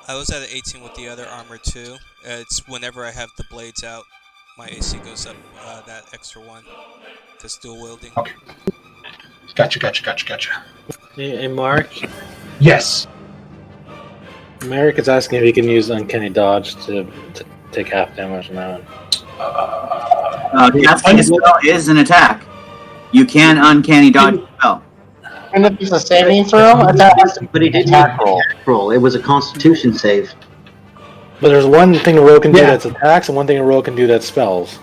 [SPEAKER 5] I was at an 18 with the other armor too. It's whenever I have the blades out, my AC goes up that extra 1 to dual wielding.
[SPEAKER 1] Okay. Gotcha.
[SPEAKER 6] Hey, Mark.
[SPEAKER 1] Yes.
[SPEAKER 6] Merrick is asking if he can use Uncanny Dodge to take half damage on that one.
[SPEAKER 2] Casting a spell is an attack. You can uncanny dodge a spell.
[SPEAKER 8] And if it's a saving throw,
[SPEAKER 4] But he didn't
[SPEAKER 8] attack roll.
[SPEAKER 4] roll. It was a Constitution save.
[SPEAKER 6] But there's one thing a rogue can do
[SPEAKER 1] Yeah.
[SPEAKER 6] that's attacks, and one thing a rogue can do that's spells.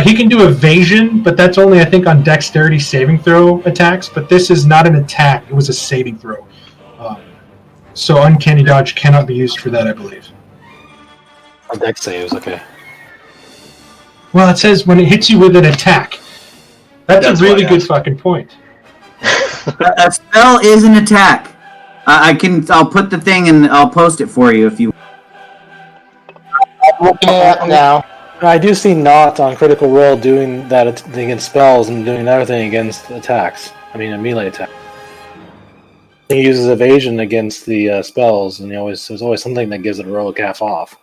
[SPEAKER 1] He can do evasion, but that's only, I think, on dexterity saving throw attacks. But this is not an attack. It was a saving throw. So Uncanny Dodge cannot be used for that, I believe.
[SPEAKER 6] On dex saves, okay.
[SPEAKER 1] Well, it says when it hits you with an attack. That's
[SPEAKER 7] That's
[SPEAKER 1] a really
[SPEAKER 7] why I
[SPEAKER 1] good
[SPEAKER 7] asked.
[SPEAKER 1] fucking point.
[SPEAKER 2] A spell is an attack. I'll put the thing and I'll post it for you if you.
[SPEAKER 8] I'm looking at it now.
[SPEAKER 6] I do see Not on Critical Role doing that thing against spells and doing another thing against attacks. I mean, a melee attack. He uses evasion against the spells, and there's always something that gives it a rogue half off.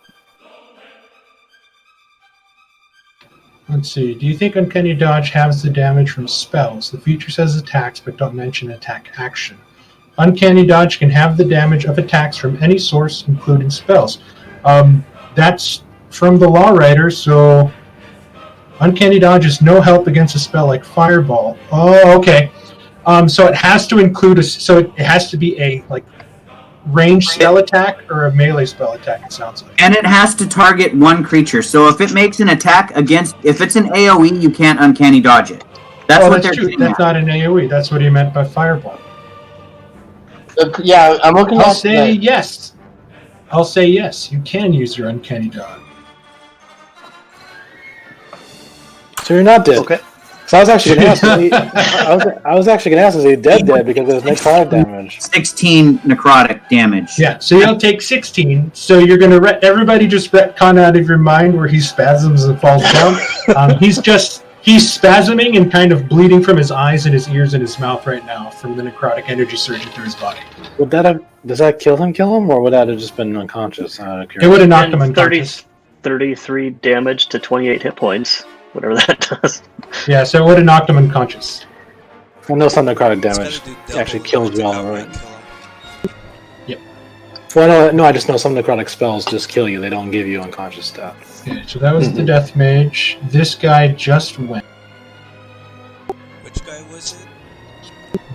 [SPEAKER 1] Let's see. Do you think Uncanny Dodge has the damage from spells? The feature says attacks, but don't mention attack action. Uncanny Dodge can have the damage of attacks from any source, including spells. That's from the Law Writer, so Uncanny Dodge is no help against a spell like Fireball. Oh, okay. So it has to include it has to be a ranged spell attack or a melee spell attack. It sounds like.
[SPEAKER 2] And it has to target one creature. So if it makes an attack if it's an AoE, you can't uncanny dodge it. That's what they're
[SPEAKER 1] true.
[SPEAKER 2] getting
[SPEAKER 1] That's
[SPEAKER 2] at.
[SPEAKER 1] not an AoE. That's what he meant by Fireball.
[SPEAKER 8] Yeah, I'm looking
[SPEAKER 1] I'll
[SPEAKER 8] at
[SPEAKER 1] say
[SPEAKER 8] the,
[SPEAKER 1] yes. I'll say yes. You can use your Uncanny Dodge.
[SPEAKER 6] So you're not dead.
[SPEAKER 7] Okay.
[SPEAKER 6] So I was actually going to ask. I was actually going to ask, is he dead because it was necrotic damage?
[SPEAKER 2] 16 necrotic damage.
[SPEAKER 1] Yeah, so you'll take 16. So you're going to everybody just retcon out of your mind where he spasms and falls down. He's spasming and kind of bleeding from his eyes and his ears and his mouth right now from the necrotic energy surging through his body.
[SPEAKER 6] Does that kill him, or would that have just been unconscious?
[SPEAKER 1] It would have knocked him
[SPEAKER 7] And
[SPEAKER 1] unconscious.
[SPEAKER 7] 33 damage to 28 hit points, whatever that does.
[SPEAKER 1] Yeah, so it would have knocked him unconscious.
[SPEAKER 6] I know some necrotic
[SPEAKER 5] It's
[SPEAKER 6] damage
[SPEAKER 5] gotta do double
[SPEAKER 6] actually kills
[SPEAKER 5] to
[SPEAKER 6] you all
[SPEAKER 5] outright
[SPEAKER 6] right.
[SPEAKER 5] kill him.
[SPEAKER 6] Well, no, I just know some necrotic spells just kill you. They don't give you unconscious stat.
[SPEAKER 1] Okay, so that was the Death Mage. This guy just went.
[SPEAKER 5] Which guy was it?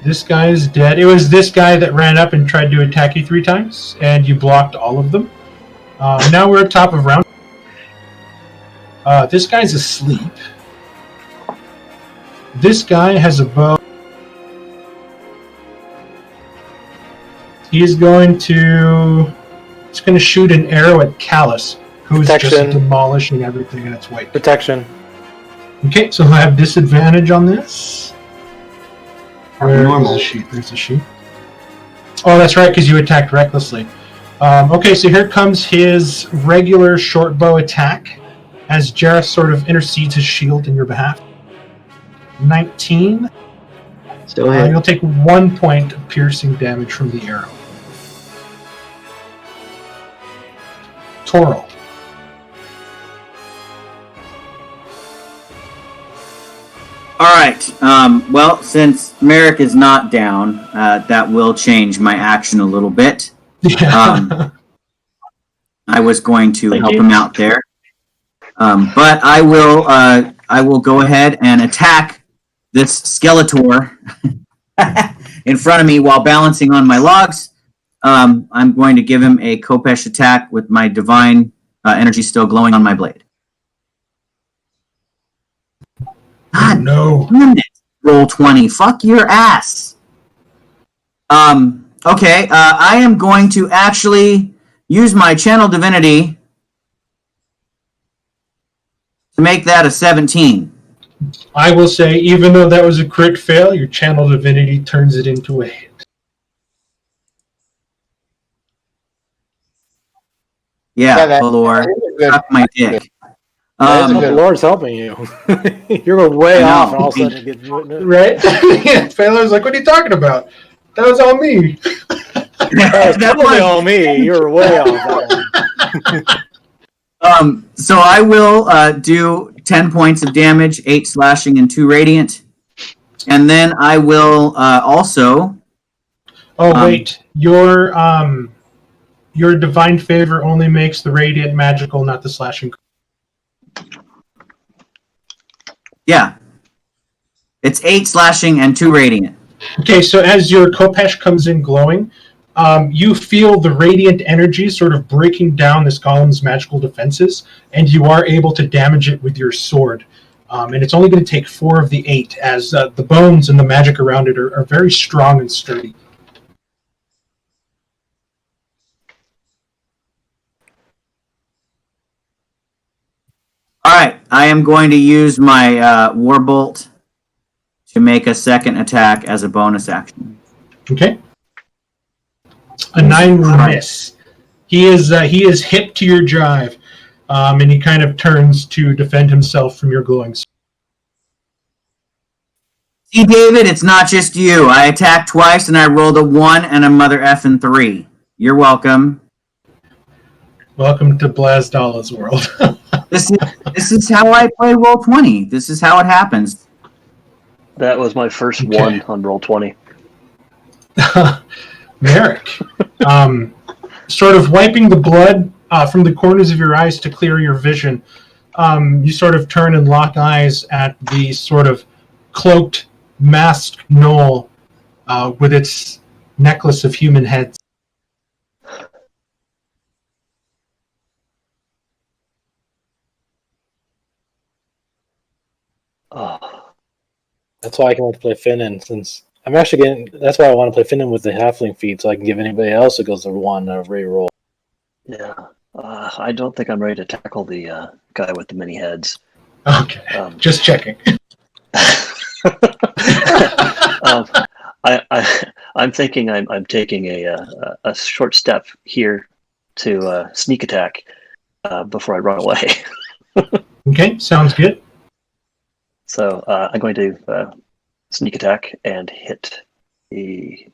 [SPEAKER 1] This guy is dead. It was this guy that ran up and tried to attack you 3 times, and you blocked all of them. Now we're at top of round. This guy's asleep. This guy has a bow. He's going to shoot an arrow at Callus, who's just
[SPEAKER 6] Protection.
[SPEAKER 1] demolishing everything in its wake.
[SPEAKER 6] Protection.
[SPEAKER 1] Okay, so he'll have disadvantage on this. Where
[SPEAKER 4] Normal.
[SPEAKER 1] is the sheet? There's the sheet. Oh, that's right, because you attacked recklessly. Okay, so here comes his regular short bow attack as Jareth sort of intercedes his shield in your behalf. 19.
[SPEAKER 4] Still hit.
[SPEAKER 1] You'll take 1 point of piercing damage from the arrow. Toro.
[SPEAKER 2] All right. Well, since Merrick is not down, that will change my action a little bit. I was going to help him out there, but I will go ahead and attack this Skeletor in front of me while balancing on my logs. I'm going to give him a Kopesh attack with my divine energy still glowing on my blade. God,
[SPEAKER 1] No.
[SPEAKER 2] Roll 20. Fuck your ass. Okay, I am going to actually use my channel divinity to make that a 17.
[SPEAKER 1] I will say, even though that was a crit fail, your channel divinity turns it into a hit.
[SPEAKER 2] Yeah,
[SPEAKER 8] that
[SPEAKER 2] Valor,
[SPEAKER 8] is good.
[SPEAKER 2] suck my dick.
[SPEAKER 8] That is
[SPEAKER 6] The
[SPEAKER 8] good.
[SPEAKER 6] Lord's helping you. You're way
[SPEAKER 2] I know.
[SPEAKER 6] off, and all of a sudden it gets
[SPEAKER 1] Right? Yeah, Phalar's like, what are you talking about? That was all me.
[SPEAKER 6] That's
[SPEAKER 2] That
[SPEAKER 6] totally
[SPEAKER 2] was-
[SPEAKER 6] all me. You're way off.
[SPEAKER 2] So I will do 10 points of damage, 8 slashing, and 2 radiant. And then I will also...
[SPEAKER 1] Oh, wait. Your divine favor only makes the radiant magical, not the slashing.
[SPEAKER 2] Yeah. It's 8 slashing and 2 radiant.
[SPEAKER 1] Okay, so as your Kopesh comes in glowing, you feel the radiant energy sort of breaking down this golem's magical defenses, and you are able to damage it with your sword. And it's only going to take 4 of the 8, as the bones and the magic around it are very strong and sturdy.
[SPEAKER 2] All right, I am going to use my Warbolt to make a second attack as a bonus action.
[SPEAKER 1] Okay. A 9 will miss. He is hip to your jive, and he kind of turns to defend himself from your glowing sword.
[SPEAKER 2] See, David, it's not just you. I attacked twice, and I rolled a 1 and a mother effing 3. You're welcome.
[SPEAKER 1] Welcome to Blazdala's world.
[SPEAKER 2] This is how I play Roll20. This is how it happens.
[SPEAKER 7] That was my first
[SPEAKER 1] Okay.
[SPEAKER 7] one on roll 20.
[SPEAKER 1] Merrick, sort of wiping the blood from the corners of your eyes to clear your vision, you sort of turn and lock eyes at the sort of cloaked, masked knoll with its necklace of human heads.
[SPEAKER 7] Oh,
[SPEAKER 6] That's why I can want to play Finnan, since I'm actually getting. That's why I want to play Finnan with the halfling feat, so I can give anybody else that goes to 1 a re-roll.
[SPEAKER 7] yeah. I don't think I'm ready to tackle the guy with the many heads.
[SPEAKER 1] Okay, just checking.
[SPEAKER 7] I'm thinking I'm taking a short step here to sneak attack before I run away.
[SPEAKER 1] Okay, sounds good.
[SPEAKER 7] So I'm going to sneak attack and hit the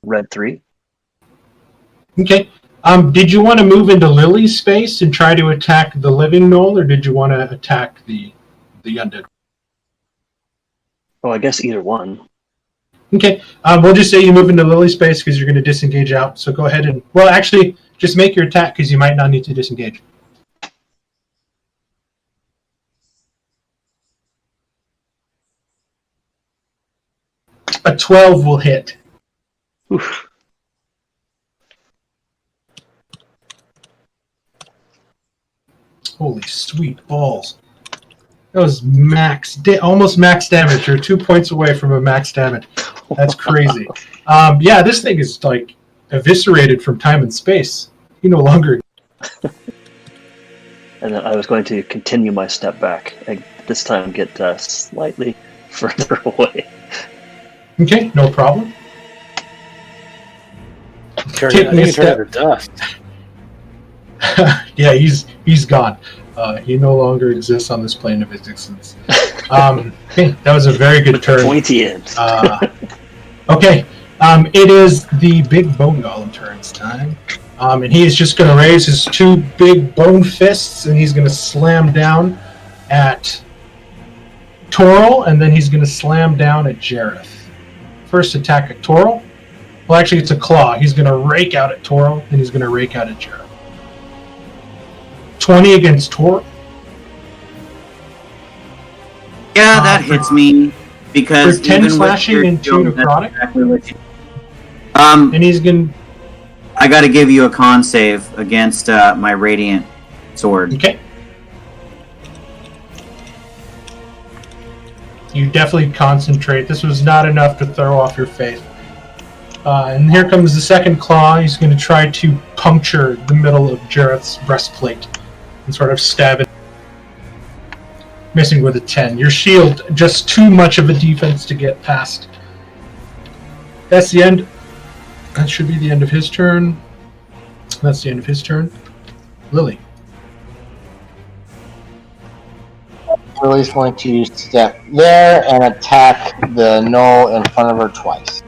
[SPEAKER 7] red 3.
[SPEAKER 1] Okay. Did you want to move into Lily's space and try to attack the living knoll, or did you want to attack the undead?
[SPEAKER 7] Oh, I guess either one.
[SPEAKER 1] Okay. We'll just say you move into Lily's space because you're going to disengage out. So go ahead and... Well, actually, just make your attack because you might not need to disengage. A 12 will hit.
[SPEAKER 7] Oof.
[SPEAKER 1] Holy sweet balls. That was almost max damage. You're 2 points away from a max damage. That's crazy. Yeah, this thing is like eviscerated from time and space. You no longer...
[SPEAKER 7] And then I was going to continue my step back. And this time get slightly further away.
[SPEAKER 1] Okay, no problem.
[SPEAKER 6] Turn
[SPEAKER 1] Take
[SPEAKER 6] it, I
[SPEAKER 1] me a
[SPEAKER 6] think you turn
[SPEAKER 1] step.
[SPEAKER 6] it to dust.
[SPEAKER 1] Yeah, he's gone. He no longer exists on this plane of existence. Okay, that was a very good turn.
[SPEAKER 7] Pointy end.
[SPEAKER 1] Okay, it is the big bone golem turn's time. And he is just going to raise his 2 big bone fists, and he's going to slam down at Toril, and then he's going to slam down at Jareth. First attack at Toril. Well, actually, it's a claw. He's going to rake out at Toril, and he's going to rake out at Jareth. 20 against Toril.
[SPEAKER 2] Yeah, that hits me because
[SPEAKER 1] For 10
[SPEAKER 2] even
[SPEAKER 1] slashing
[SPEAKER 2] with
[SPEAKER 1] and 2
[SPEAKER 2] shield, that's
[SPEAKER 1] necrotic.
[SPEAKER 2] exactly what you-
[SPEAKER 1] And he's going to...
[SPEAKER 2] I got to give you a con save against my radiant sword.
[SPEAKER 1] Okay. You definitely concentrate. This was not enough to throw off your faith. And here comes the second claw. He's going to try to puncture the middle of Jareth's breastplate and sort of stab it. Missing with a 10. Your shield, just too much of a defense to get past. That's the end. That should be the end of his turn. That's the end of his turn. Lily.
[SPEAKER 8] Lily's going to step there and attack the gnoll in front of her twice.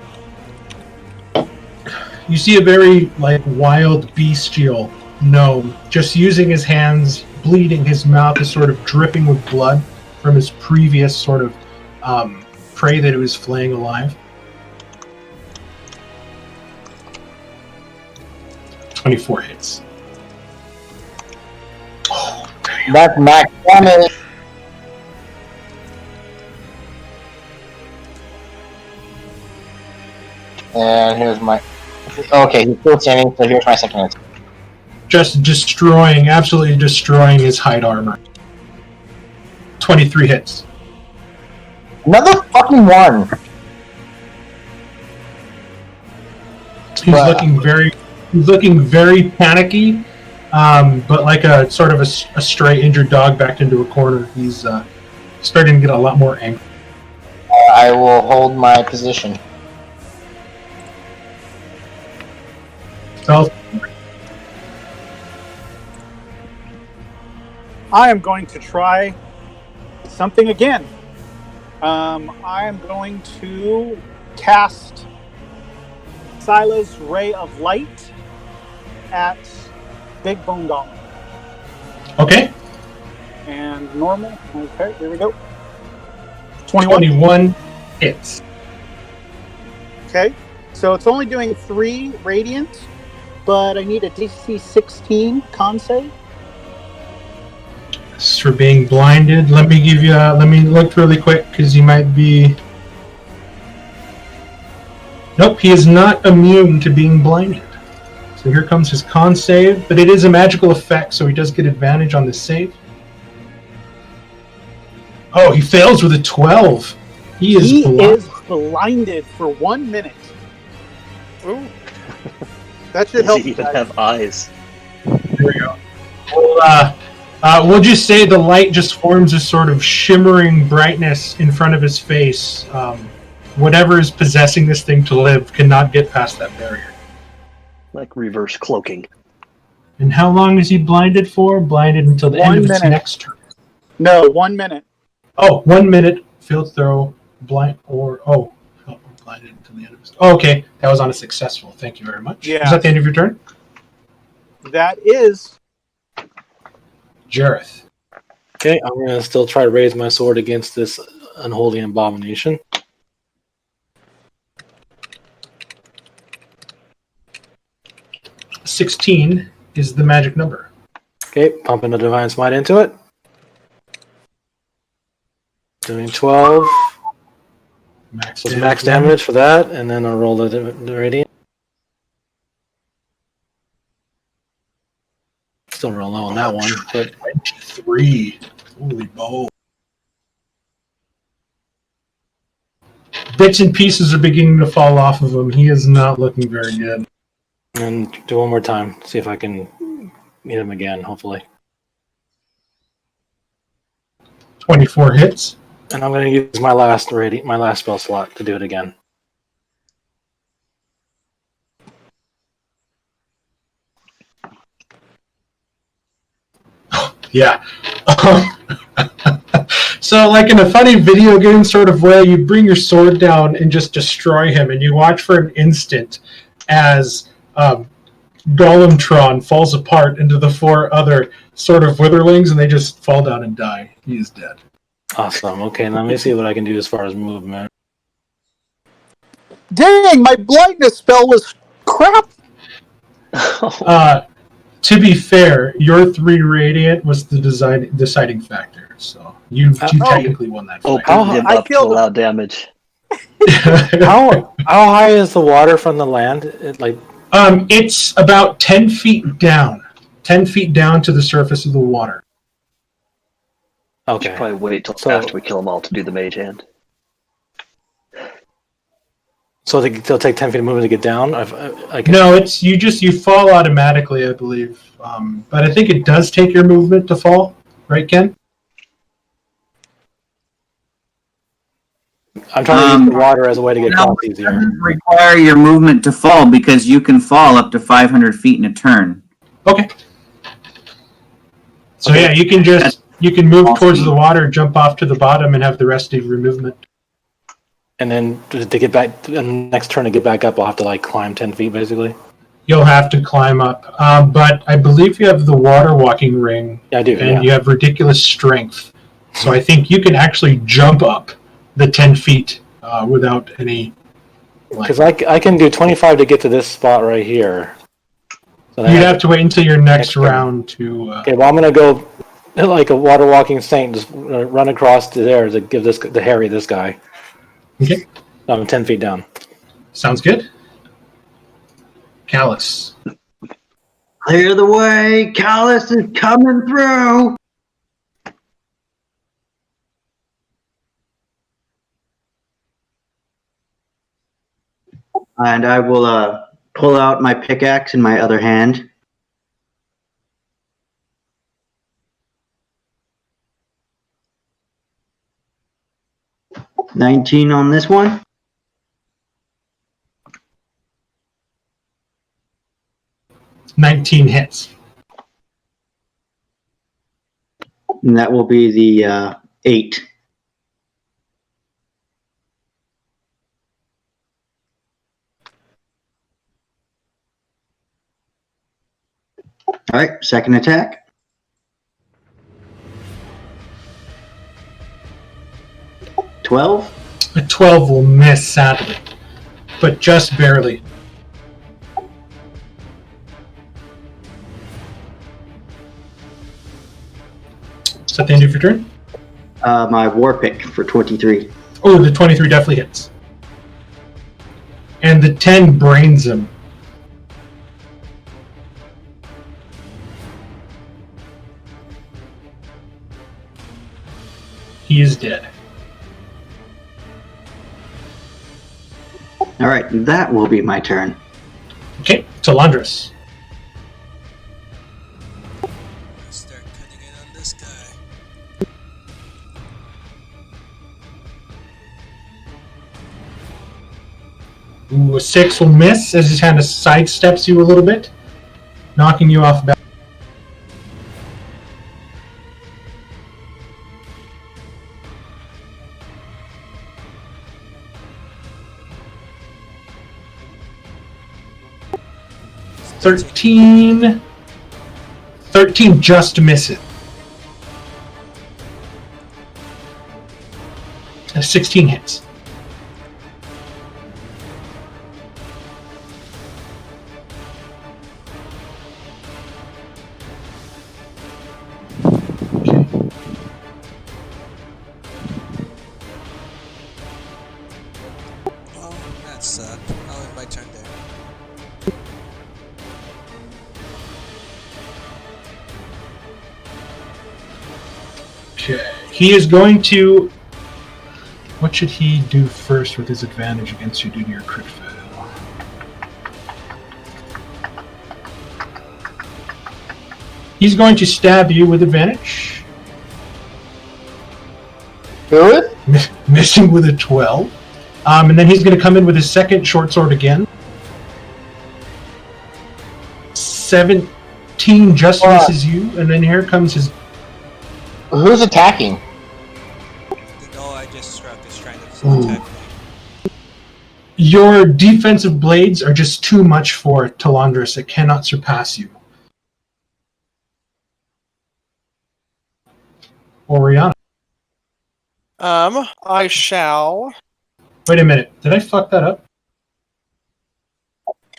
[SPEAKER 1] You see a very wild bestial gnome just using his hands, bleeding. His mouth is sort of dripping with blood from his previous sort of prey that he was flaying alive. 24 hits. Oh, damn.
[SPEAKER 8] That's max damage. And here's my... Okay, he's still standing, so here's my second attack.
[SPEAKER 1] Just destroying, absolutely destroying his hide armor. 23 hits.
[SPEAKER 8] Another fucking one!
[SPEAKER 1] He's looking very panicky, but like a sort of a stray injured dog backed into a corner. He's starting to get a lot more angry.
[SPEAKER 8] I will hold my position.
[SPEAKER 1] Stealth.
[SPEAKER 9] I am going to try something again. I am going to cast Sila's Ray of Light at Big Bone Golem.
[SPEAKER 1] Okay.
[SPEAKER 9] And normal. Okay, here we go. 21.
[SPEAKER 1] 21 hits.
[SPEAKER 9] Okay, so it's only doing 3 radiant, but I need a DC 16 con save.
[SPEAKER 1] This is for being blinded. Let me give you. Let me look really quick because he might be. Nope, he is not immune to being blinded. So here comes his con save, but it is a magical effect, so he does get advantage on this save. Oh, he fails with a 12. He is
[SPEAKER 9] blinded for 1 minute.
[SPEAKER 3] Ooh.
[SPEAKER 9] That should
[SPEAKER 7] Does
[SPEAKER 9] help
[SPEAKER 7] he
[SPEAKER 9] you
[SPEAKER 7] even
[SPEAKER 9] guys.
[SPEAKER 7] have eyes?
[SPEAKER 1] Here we go. We'll just say the light just forms a sort of shimmering brightness in front of his face. Whatever is possessing this thing to live cannot get past that barrier.
[SPEAKER 7] Like reverse cloaking.
[SPEAKER 1] And how long is he blinded for? Blinded until the
[SPEAKER 9] 1
[SPEAKER 1] end of its
[SPEAKER 9] minute.
[SPEAKER 1] next turn.
[SPEAKER 9] No, 1 minute.
[SPEAKER 1] Oh, 1 minute. Field throw. Blinded until the end of its... Oh, okay. That was on a successful. Thank you very much.
[SPEAKER 9] Yeah.
[SPEAKER 1] Is that the end of your turn?
[SPEAKER 9] That is.
[SPEAKER 1] Jareth.
[SPEAKER 6] Okay, I'm going to still try to raise my sword against this unholy abomination.
[SPEAKER 1] $16 is the magic number.
[SPEAKER 6] Okay, pumping the Divine Smite into it. Doing 12. Max damage for that, and then I'll roll the Radiant. Still real low on that one, but
[SPEAKER 1] 23. Holy bow. Bits and pieces are beginning to fall off of him. He is not looking very good.
[SPEAKER 6] and do one more time. See if I can hit him again, hopefully.
[SPEAKER 1] 24 hits.
[SPEAKER 6] And I'm going to use my last spell slot to do it again.
[SPEAKER 1] Yeah. So, like in a funny video game sort of way, you bring your sword down and just destroy him, and you watch for an instant as Golemtron falls apart into the four other sort of witherlings, and they just fall down and die. He is dead.
[SPEAKER 6] Awesome. Okay, let me see what I can do as far as movement.
[SPEAKER 9] Dang, my blindness spell was crap.
[SPEAKER 1] To be fair, your 3 radiant was the deciding factor, so you technically won that fight.
[SPEAKER 7] Open him
[SPEAKER 9] I
[SPEAKER 7] up to
[SPEAKER 9] feel the-
[SPEAKER 7] allow damage.
[SPEAKER 6] How high is the water from the land?
[SPEAKER 1] It's about 10 feet down. 10 feet down to the surface of the water.
[SPEAKER 7] Should
[SPEAKER 6] Okay.
[SPEAKER 7] probably wait till
[SPEAKER 6] So-
[SPEAKER 7] after we kill them all to do the mage hand.
[SPEAKER 6] So they'll take 10 feet of movement to get down?
[SPEAKER 1] No, it's you fall automatically, I believe. But I think it does take your movement to fall, right, Ken?
[SPEAKER 6] I'm trying to use the water as a way to get
[SPEAKER 2] No,
[SPEAKER 6] across
[SPEAKER 2] it
[SPEAKER 6] easier.
[SPEAKER 2] doesn't require your movement to fall because you can fall up to 500 feet in a turn.
[SPEAKER 1] Okay. So yeah, you can move towards the water, jump off to the bottom, and have the rest of your movement.
[SPEAKER 6] And then to get back, the next turn to get back up, I'll have to climb 10 feet basically.
[SPEAKER 1] You'll have to climb up, but I believe you have the water walking ring,
[SPEAKER 6] Yeah, I do.
[SPEAKER 1] and you have ridiculous strength. So I think you can actually jump up the 10 feet without any.
[SPEAKER 6] Because I can do 25 to get to this spot right here. So
[SPEAKER 1] You'd have to wait until your next
[SPEAKER 6] turn.
[SPEAKER 1] round to.
[SPEAKER 6] Okay, well I'm gonna go like a water walking saint, just run across to there to give the Harry this guy.
[SPEAKER 1] Okay.
[SPEAKER 6] I'm 10 feet down.
[SPEAKER 1] Sounds good. Callus.
[SPEAKER 4] Clear the way! Callus is coming through! And I will pull out my pickaxe in my other hand. $19 on this one.
[SPEAKER 1] $19 hits.
[SPEAKER 4] And that will be the 8. All right, second attack. $12.
[SPEAKER 1] A 12 will miss, sadly, but just barely. Is that the end of your turn?
[SPEAKER 4] My war pick for 23.
[SPEAKER 1] Oh, the 23 definitely hits. And the 10 brains him. He is dead.
[SPEAKER 4] All right, that will be my turn.
[SPEAKER 1] Okay, Talandris.
[SPEAKER 5] Start cutting in on this guy.
[SPEAKER 1] Ooh, a 6 will miss as he kind of sidesteps you a little bit, knocking you off balance. $13 just misses. 16 hits.
[SPEAKER 5] Oh, that sucked. I'll end my turn there.
[SPEAKER 1] Okay. He is going to. What should he do first with his advantage against you due to your crit fail? He's going to stab you with advantage.
[SPEAKER 8] Do it.
[SPEAKER 1] Missing with a 12. And then he's going to come in with his second short sword again. 17 just misses you, and then here comes his.
[SPEAKER 8] Who's attacking?
[SPEAKER 5] No, I just struck. Is trying to
[SPEAKER 1] Ooh.
[SPEAKER 5] attack me.
[SPEAKER 1] Your defensive blades are just too much for Talandris. It cannot surpass you. Oriana.
[SPEAKER 3] I shall.
[SPEAKER 1] Wait a minute. Did I fuck that up?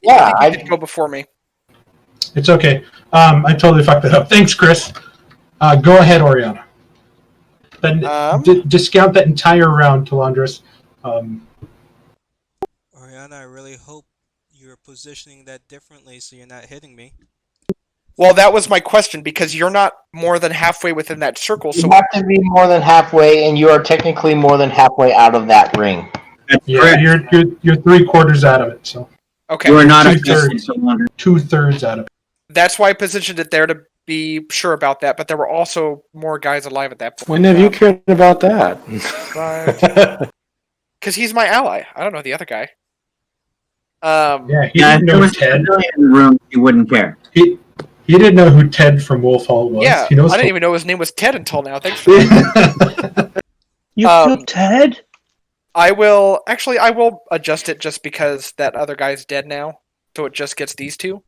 [SPEAKER 8] Yeah,
[SPEAKER 3] I think you did go before me.
[SPEAKER 1] It's okay. I totally fucked that up. Thanks, Chris. Go ahead, Oriana. Then discount that entire round, Talandris.
[SPEAKER 5] Oriana, I really hope you're positioning that differently so you're not hitting me.
[SPEAKER 3] Well, that was my question, because you're not more than halfway within that circle, so
[SPEAKER 8] You have to be more than halfway, and you are technically more than halfway out of that ring.
[SPEAKER 1] Yeah, you're 3/4 out of it. So
[SPEAKER 3] okay.
[SPEAKER 2] You are not
[SPEAKER 1] Two-thirds.
[SPEAKER 2] affected, Talandris.
[SPEAKER 1] 2/3 out of it.
[SPEAKER 3] That's why I positioned it there to be sure about that, but there were also more guys alive at that point.
[SPEAKER 6] When have you cared about that?
[SPEAKER 3] Because he's my ally. I don't know the other guy.
[SPEAKER 1] Yeah, he
[SPEAKER 2] Yeah,
[SPEAKER 1] didn't
[SPEAKER 2] if there
[SPEAKER 1] know
[SPEAKER 2] was
[SPEAKER 1] Ted.
[SPEAKER 2] in the room, you wouldn't care.
[SPEAKER 1] He didn't know who Ted from Wolf Hall was.
[SPEAKER 3] Yeah,
[SPEAKER 1] He knows
[SPEAKER 3] I didn't even know his name was Ted until now. Thanks for that.
[SPEAKER 7] You killed Ted?
[SPEAKER 3] I will adjust it just because that other guy's dead now, so it just gets these two.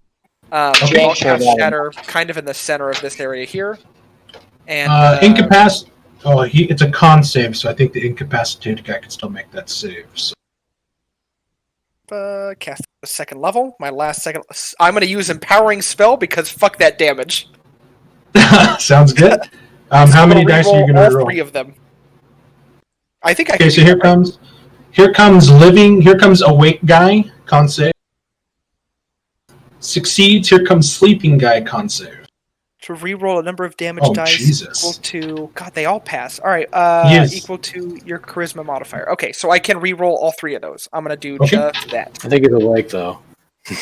[SPEAKER 3] I'll
[SPEAKER 8] Sure,
[SPEAKER 3] cast
[SPEAKER 8] that
[SPEAKER 3] Shatter kind of in the center of this area here, and
[SPEAKER 1] it's a con save, so I think the incapacitated guy can still make that save. So.
[SPEAKER 3] Cast the second level. My last second. I'm going to use Empowering Spell because fuck that damage.
[SPEAKER 1] Sounds good. How many dice are you going to
[SPEAKER 3] all
[SPEAKER 1] roll?
[SPEAKER 3] 3 of them. I think I.
[SPEAKER 1] Okay,
[SPEAKER 3] can
[SPEAKER 1] so
[SPEAKER 3] do
[SPEAKER 1] here
[SPEAKER 3] that.
[SPEAKER 1] comes Awake Guy, con save. Succeeds, here comes Sleeping Guy, con save.
[SPEAKER 3] To reroll a number of damage
[SPEAKER 1] Oh,
[SPEAKER 3] dice
[SPEAKER 1] Jesus.
[SPEAKER 3] equal to. God, they all pass. All right.
[SPEAKER 1] Yes.
[SPEAKER 3] Equal to your Charisma modifier. Okay, so I can reroll all 3 of those. I'm going to do
[SPEAKER 1] Okay.
[SPEAKER 3] just that.
[SPEAKER 6] I think it's awake though.
[SPEAKER 1] He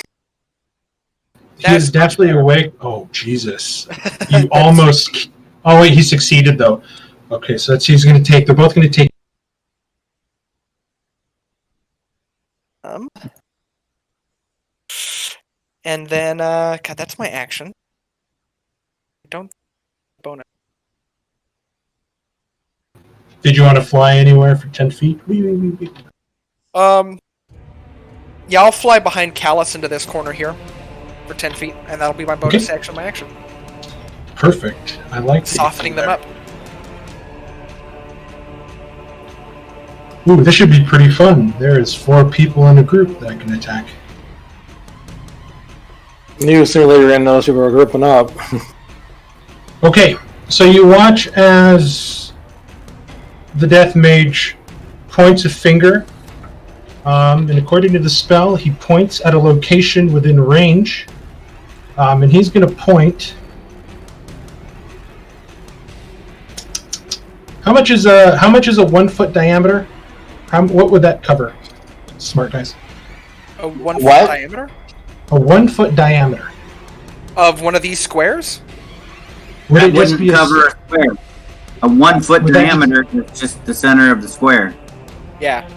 [SPEAKER 3] That's
[SPEAKER 1] is definitely
[SPEAKER 3] much better.
[SPEAKER 1] awake. Oh, Jesus. You almost... Oh, wait, he succeeded, though. Okay, so they're both going to take...
[SPEAKER 3] And then, God, that's my action. Don't bonus.
[SPEAKER 1] Did you want to fly anywhere for 10 feet?
[SPEAKER 3] Yeah, I'll fly behind Callus into this corner here for 10 feet, and that'll be my bonus
[SPEAKER 1] Okay.
[SPEAKER 3] action, my action.
[SPEAKER 1] Perfect. I like that.
[SPEAKER 3] Softening them up.
[SPEAKER 1] Ooh, this should be pretty fun. There is 4 people in a group that can attack.
[SPEAKER 6] You sooner or later you're gonna notice people are grouping up.
[SPEAKER 1] Okay, so you watch as the Death Mage points a finger, and according to the spell, he points at a location within range, and he's going to point. How much is a 1 foot diameter? What would that cover? Smart guys.
[SPEAKER 3] A 1 foot
[SPEAKER 8] What?
[SPEAKER 3] diameter?
[SPEAKER 1] A 1 foot diameter.
[SPEAKER 3] Of one of these squares?
[SPEAKER 1] Would
[SPEAKER 2] That
[SPEAKER 1] it just
[SPEAKER 2] wouldn't
[SPEAKER 1] be
[SPEAKER 2] cover a square. A 1 foot
[SPEAKER 1] Would that
[SPEAKER 2] diameter is just the center of the square.
[SPEAKER 3] Yeah.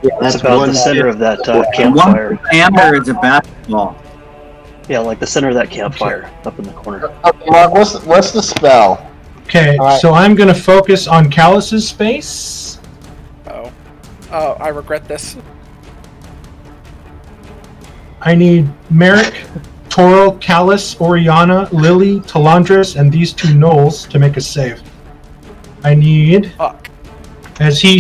[SPEAKER 8] Yeah,
[SPEAKER 7] That's about the center of that
[SPEAKER 2] A 1
[SPEAKER 7] campfire.
[SPEAKER 2] foot diameter is a basketball.
[SPEAKER 7] Yeah, like the center of that campfire up in the corner.
[SPEAKER 8] Okay, Mark, what's the spell?
[SPEAKER 1] Okay,
[SPEAKER 8] All right.
[SPEAKER 1] so I'm going to focus on Callus's space.
[SPEAKER 3] Oh. Oh, I regret this.
[SPEAKER 1] I need Merrick, Toral, Callus, Oriana, Lily, Talandris, and these 2 gnolls to make a save. I need,
[SPEAKER 3] Fuck.
[SPEAKER 1] as he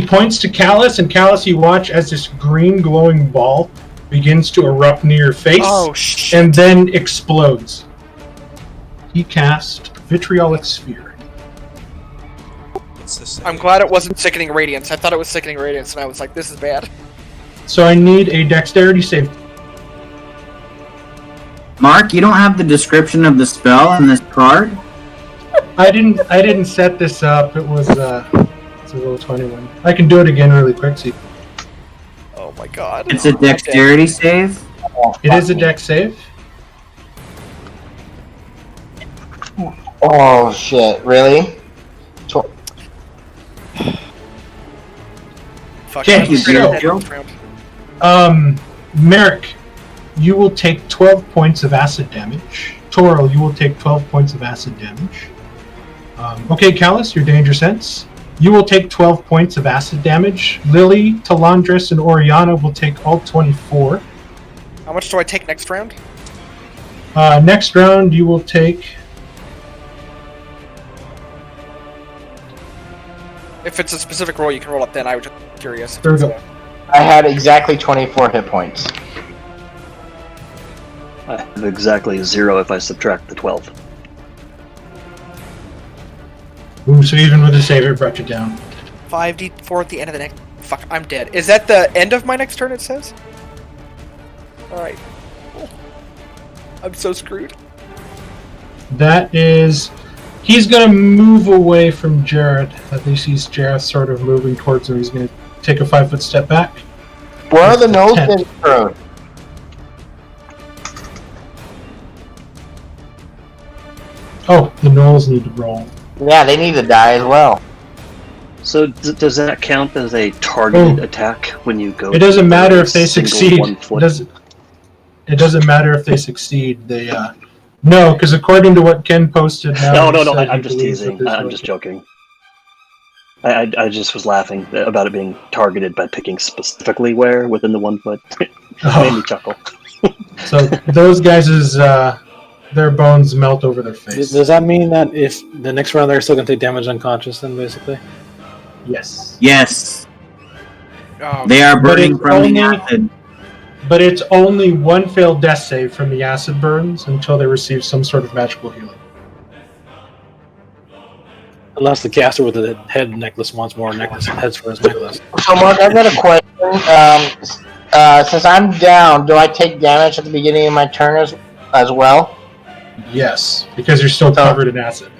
[SPEAKER 1] points to Callus, and Callus, you watch as this green glowing ball begins to erupt near your face,
[SPEAKER 3] Oh, shit.
[SPEAKER 1] and then explodes. He cast Vitriolic Sphere.
[SPEAKER 5] What's this?
[SPEAKER 3] I'm glad it wasn't Sickening Radiance. I thought it was Sickening Radiance, and I was like, this is bad.
[SPEAKER 1] So I need a Dexterity save.
[SPEAKER 2] Mark, you don't have the description of the spell in this card?
[SPEAKER 1] I didn't set this up. It was it's a roll 21. I can do it again really quick. See,
[SPEAKER 3] Oh my god.
[SPEAKER 2] It's a dexterity save?
[SPEAKER 1] it is a Dex save.
[SPEAKER 8] Oh shit! Really?
[SPEAKER 3] Fuck.
[SPEAKER 1] Okay,
[SPEAKER 3] I'm straight
[SPEAKER 1] so-
[SPEAKER 3] ahead next round.
[SPEAKER 1] Merrick, you will take 12 points of acid damage. Toral, you will take 12 points of acid damage. Okay, Callus, your danger sense. You will take 12 points of acid damage. Lily, Talandris, and Oriana will take all 24.
[SPEAKER 3] How much do I take next round?
[SPEAKER 1] Next round, you will take...
[SPEAKER 3] If it's a specific roll, you can roll it then. I was just curious.
[SPEAKER 1] There we go.
[SPEAKER 8] I had exactly 24 hit points.
[SPEAKER 7] I have exactly 0 if I subtract the 12.
[SPEAKER 1] Ooh, so even with the save, it brought you down.
[SPEAKER 3] 5d4 at the end of the next. Fuck, I'm dead. Is that the end of my next turn? It says. All right. Oh. I'm so screwed.
[SPEAKER 1] That is... He's going to move away from Jareth. At least he's Jareth sort of moving towards him. He's going to take a 5-foot step back.
[SPEAKER 8] Where are the
[SPEAKER 1] That's
[SPEAKER 8] nose
[SPEAKER 1] 10.
[SPEAKER 8] been thrown?
[SPEAKER 1] Oh, the gnolls need to roll.
[SPEAKER 8] Yeah, they need to die as well.
[SPEAKER 7] So does that count as a targeted
[SPEAKER 1] Oh.
[SPEAKER 7] attack when you go?
[SPEAKER 1] It doesn't
[SPEAKER 7] for
[SPEAKER 1] matter
[SPEAKER 7] a
[SPEAKER 1] if they
[SPEAKER 7] single
[SPEAKER 1] succeed.
[SPEAKER 7] 1
[SPEAKER 1] It
[SPEAKER 7] foot?
[SPEAKER 1] doesn't matter if they succeed. They no, because according to what Ken posted now...
[SPEAKER 7] No.
[SPEAKER 1] he said
[SPEAKER 7] I'm
[SPEAKER 1] he
[SPEAKER 7] just
[SPEAKER 1] believes that
[SPEAKER 7] teasing.
[SPEAKER 1] this
[SPEAKER 7] I'm
[SPEAKER 1] was-
[SPEAKER 7] just joking. I just was laughing about it being targeted by picking specifically where within the 1 foot. It made me chuckle.
[SPEAKER 1] So those guys' their bones melt over their face.
[SPEAKER 6] Does that mean that if the next round they're still going to take damage unconscious, then basically?
[SPEAKER 1] Yes.
[SPEAKER 2] Yes,
[SPEAKER 3] Oh,
[SPEAKER 2] they are
[SPEAKER 1] But
[SPEAKER 2] burning
[SPEAKER 1] it's
[SPEAKER 2] from the
[SPEAKER 1] only-
[SPEAKER 2] acid.
[SPEAKER 1] But it's only one failed death save from the acid burns until they receive some sort of magical healing.
[SPEAKER 6] Unless the caster with the head necklace wants more heads for his necklace.
[SPEAKER 8] So, Mark, I've got a question. Since I'm down, do I take damage at the beginning of my turn as well?
[SPEAKER 1] Yes, because you're still covered in acid.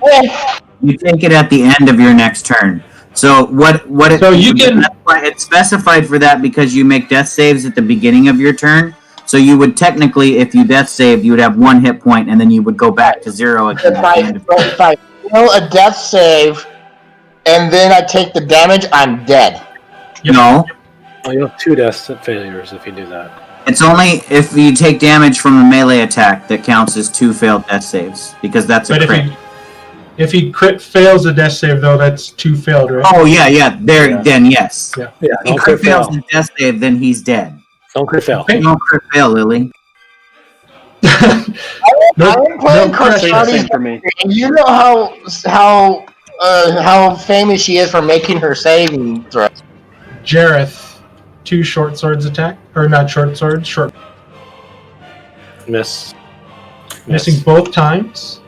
[SPEAKER 8] Yeah.
[SPEAKER 2] You take it at the end of your next turn. So what it
[SPEAKER 1] So you can-
[SPEAKER 2] that's why it's specified for that because you make death saves at the beginning of your turn. So you would technically, if you death saved, you would have 1 hit point, and then you would go back to 0 again. At the end of
[SPEAKER 8] If I fail a death save and then I take the damage, I'm dead.
[SPEAKER 2] No,
[SPEAKER 6] Oh, you have 2 death failures if you do that.
[SPEAKER 2] it's only if you take damage from a melee attack that counts as 2 failed death saves because that's a
[SPEAKER 1] But
[SPEAKER 2] crit.
[SPEAKER 1] if he crit fails a death save, though, that's 2 failed, right?
[SPEAKER 2] Oh yeah. There,
[SPEAKER 6] Yeah.
[SPEAKER 2] then yes.
[SPEAKER 1] Yeah.
[SPEAKER 6] Yeah,
[SPEAKER 2] If he
[SPEAKER 6] don't
[SPEAKER 2] crit
[SPEAKER 6] crit
[SPEAKER 2] fails
[SPEAKER 6] fail.
[SPEAKER 2] the death save, then he's dead.
[SPEAKER 6] Don't crit fail.
[SPEAKER 1] Okay.
[SPEAKER 2] Don't crit fail, Lily.
[SPEAKER 8] I am playing
[SPEAKER 1] no pressure.
[SPEAKER 7] Same
[SPEAKER 8] Corsaris,
[SPEAKER 7] for me.
[SPEAKER 8] and you know how famous she is for making her saving throws.
[SPEAKER 1] Jareth, 2 short swords attack, or not short swords, short
[SPEAKER 6] Miss.
[SPEAKER 1] missing both times.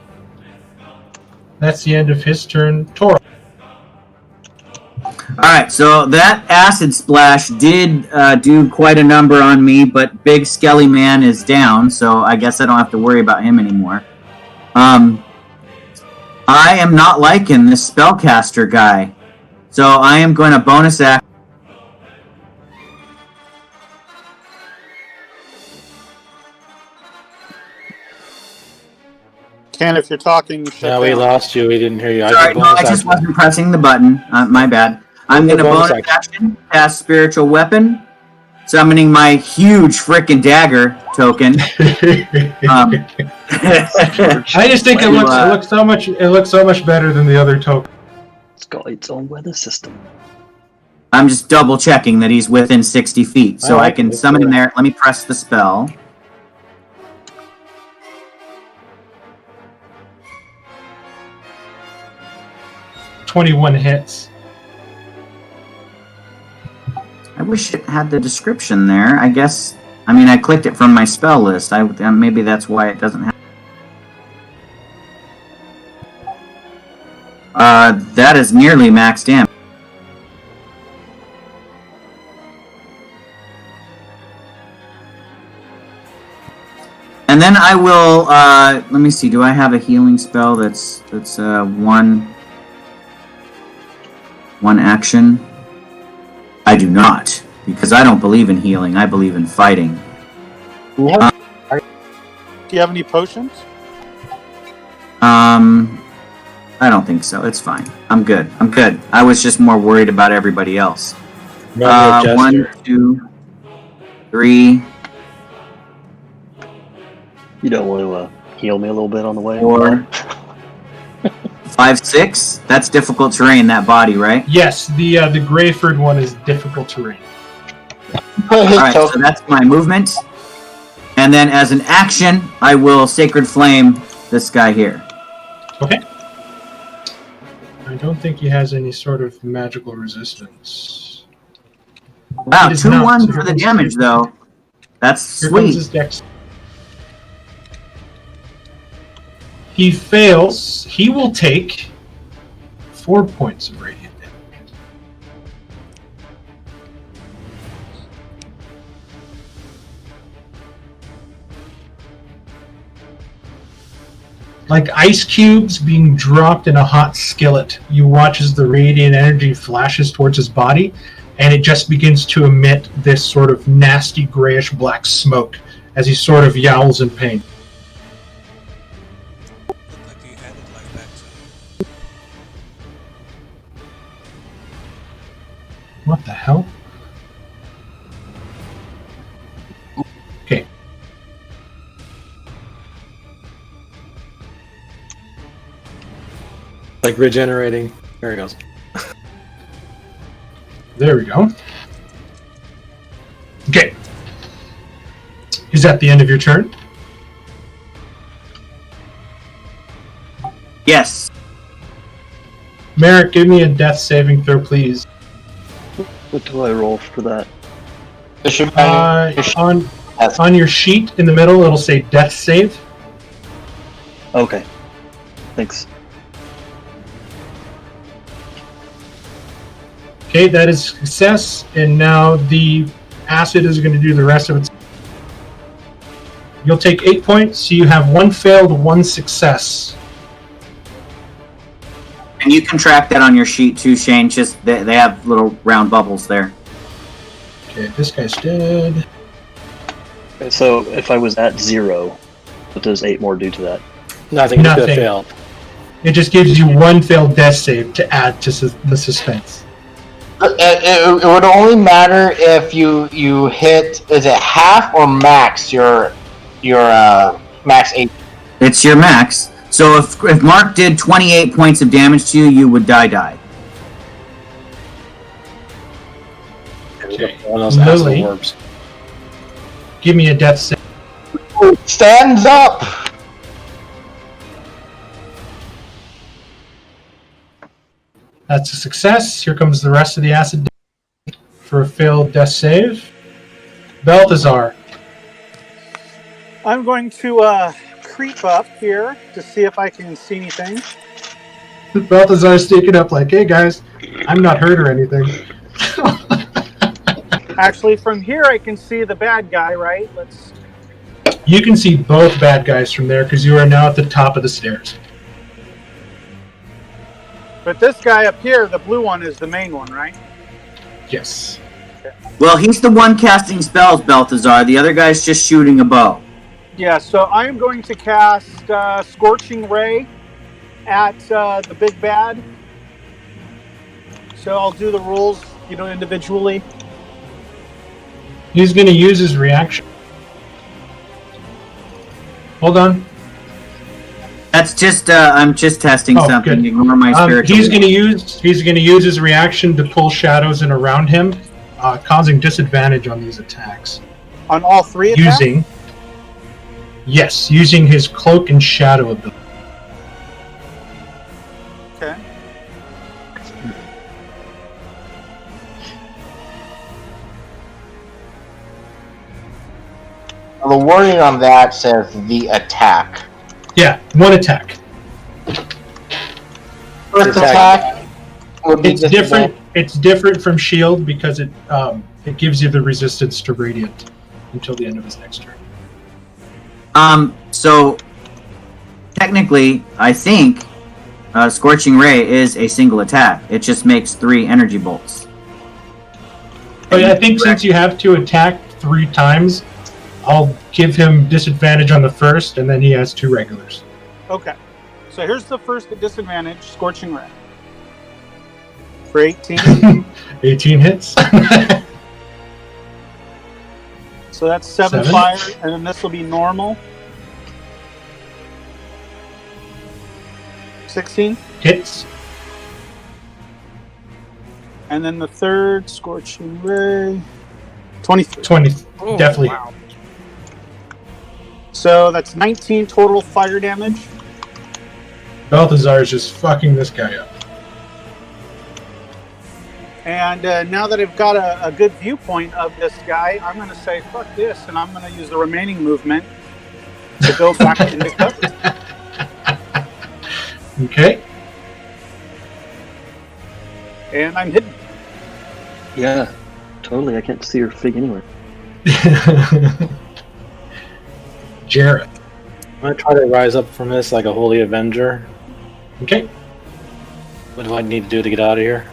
[SPEAKER 1] That's the end of his turn. Tora.
[SPEAKER 2] Alright, so that acid splash did do quite a number on me, but Big Skelly Man is down, so I guess I don't have to worry about him anymore. I am not liking this spellcaster guy, so I am going to bonus act.
[SPEAKER 9] Ken, if you're talking, shut
[SPEAKER 6] Yeah, we
[SPEAKER 9] down.
[SPEAKER 6] lost you. We didn't hear you.
[SPEAKER 2] Sorry, no, I just wasn't pressing the button. My bad. I'm going to
[SPEAKER 6] Bonus
[SPEAKER 2] bonus action, cast Spiritual Weapon, summoning my huge frickin' dagger token.
[SPEAKER 1] I just think it looks so much better than the other token.
[SPEAKER 7] It's got its own weather system.
[SPEAKER 2] I'm just double checking that he's within 60 feet, so I
[SPEAKER 6] like
[SPEAKER 2] can
[SPEAKER 6] it.
[SPEAKER 2] summon him there. Let me press the spell.
[SPEAKER 1] "21 hits."
[SPEAKER 2] I wish it had the description there. I guess. I mean, I clicked it from my spell list. Maybe that's why it doesn't have. That is nearly max damage. And then I will. Let me see. Do I have a healing spell that's one action? I do not, because I don't believe in healing. I believe in fighting.
[SPEAKER 9] Do you have any potions?
[SPEAKER 2] I don't think so. It's fine. I'm good. I was just more worried about everybody else.
[SPEAKER 6] Jester.
[SPEAKER 2] 1, 2, 3,
[SPEAKER 7] You don't want to heal me a little bit on the way?
[SPEAKER 2] 4, 5, 6. That's difficult terrain. That body, right?
[SPEAKER 1] Yes, the Greyford one is difficult terrain.
[SPEAKER 8] Put his
[SPEAKER 2] All right. So
[SPEAKER 8] token.
[SPEAKER 2] that's my movement. And then, as an action, I will Sacred Flame this guy here.
[SPEAKER 1] Okay. I don't think he has any sort of magical resistance.
[SPEAKER 2] Wow,
[SPEAKER 1] It is
[SPEAKER 2] 2-1
[SPEAKER 1] not, so
[SPEAKER 2] for
[SPEAKER 1] here
[SPEAKER 2] the
[SPEAKER 1] comes-
[SPEAKER 2] damage, though. That's
[SPEAKER 1] Here comes
[SPEAKER 2] sweet.
[SPEAKER 1] his dex. He fails. He will take 4 points of radiant damage. Like ice cubes being dropped in a hot skillet, you watch as the radiant energy flashes towards his body, and it just begins to emit this sort of nasty grayish black smoke as he sort of yowls in pain.
[SPEAKER 5] Looked like you had it like that too.
[SPEAKER 1] What the hell? Okay.
[SPEAKER 6] Like regenerating. There he goes.
[SPEAKER 1] There we go. Okay. Is that the end of your turn?
[SPEAKER 2] Yes.
[SPEAKER 1] Merrick, give me a death saving throw, please.
[SPEAKER 7] What do I roll for that?
[SPEAKER 8] There should be
[SPEAKER 1] On your sheet in the middle, it'll say death save.
[SPEAKER 7] Okay. Thanks.
[SPEAKER 1] Okay, that is success, and now the acid is going to do the rest of its. You'll take 8 points, so you have 1 failed, 1 success.
[SPEAKER 2] And you can track that on your sheet too, Shane. Just they have little round bubbles there.
[SPEAKER 1] Okay, this guy's dead.
[SPEAKER 7] So if I was at 0, what does 8 more do to that?
[SPEAKER 6] Nothing. He's gonna
[SPEAKER 1] Nothing.
[SPEAKER 6] fail.
[SPEAKER 1] It just gives you 1 failed death save to add to the suspense.
[SPEAKER 8] It would only matter if you hit. Is it half or max your max 8?
[SPEAKER 2] It's your max. So if Mark did 28 points of damage to you, you would die.
[SPEAKER 1] Okay.
[SPEAKER 6] One of those acid
[SPEAKER 1] Lily.
[SPEAKER 6] orbs.
[SPEAKER 1] Give me a death save.
[SPEAKER 8] Stands up.
[SPEAKER 1] That's a success. Here comes the rest of the acid for a failed death save. Balthazar.
[SPEAKER 9] I'm going to creep up here to see if I can see anything.
[SPEAKER 1] Balthazar's sneaking up like, hey guys, I'm not hurt or anything.
[SPEAKER 9] Actually, from here I can see the bad guy, right?
[SPEAKER 1] You can see both bad guys from there because you are now at the top of the stairs.
[SPEAKER 9] But this guy up here, the blue one, is the main one, right?
[SPEAKER 1] Yes.
[SPEAKER 2] Well, he's the one casting spells, Balthazar. The other guy's just shooting a bow.
[SPEAKER 9] Yeah, so I am going to cast Scorching Ray at the big bad. So I'll do the rules, individually.
[SPEAKER 1] He's going to use his reaction. Hold on.
[SPEAKER 2] That's just I'm just testing
[SPEAKER 1] Oh,
[SPEAKER 2] something.
[SPEAKER 1] good.
[SPEAKER 2] Ignore my spiritual.
[SPEAKER 1] He's going to use his reaction to pull shadows in around him, causing disadvantage on these attacks.
[SPEAKER 9] On all 3 attacks?
[SPEAKER 1] Using his cloak and shadow ability.
[SPEAKER 9] Okay.
[SPEAKER 8] The wording on that says the attack.
[SPEAKER 1] Yeah, 1 attack.
[SPEAKER 8] First attack would be
[SPEAKER 1] It's different. It's different from shield because it gives you the resistance to radiant until the end of his next turn.
[SPEAKER 2] So technically, I think Scorching Ray is a single attack. It just makes 3 energy bolts.
[SPEAKER 1] But I think since you have to attack 3 times, I'll give him disadvantage on the first, and then he has 2 regulars.
[SPEAKER 9] Okay. So here's the first disadvantage, Scorching Ray. For 18.
[SPEAKER 1] 18 hits.
[SPEAKER 9] So that's 7
[SPEAKER 1] 7.
[SPEAKER 9] fire, and then this will be normal. 16.
[SPEAKER 1] Hits.
[SPEAKER 9] And then the third, Scorching Ray. 23.
[SPEAKER 1] 20.
[SPEAKER 3] Oh,
[SPEAKER 1] Definitely.
[SPEAKER 3] wow.
[SPEAKER 9] So that's 19 total fire damage.
[SPEAKER 1] Balthazar is just fucking this guy up.
[SPEAKER 9] And now that I've got a good viewpoint of this guy, I'm going to say, fuck this, and I'm going to use the remaining movement to go back into cover.
[SPEAKER 1] Okay.
[SPEAKER 9] And I'm hidden.
[SPEAKER 7] Yeah, totally. I can't see your fig anywhere.
[SPEAKER 1] Jareth.
[SPEAKER 6] I'm gonna try to rise up from this like a holy avenger.
[SPEAKER 1] Okay.
[SPEAKER 6] What do I need to do to get out of here?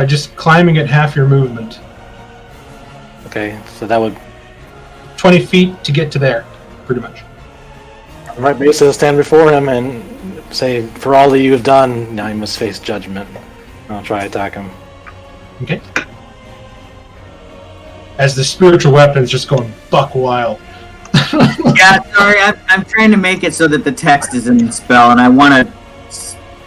[SPEAKER 1] Just climbing at half your movement.
[SPEAKER 6] Okay, so that would
[SPEAKER 1] 20 feet to get to there, pretty much.
[SPEAKER 6] I might basically stand before him and say, "For all that you have done, now you must face judgment." And I'll try to attack him.
[SPEAKER 1] Okay. As the spiritual weapon's just going buck wild.
[SPEAKER 2] Yeah, sorry, I'm trying to make it so that the text is in the spell, and I want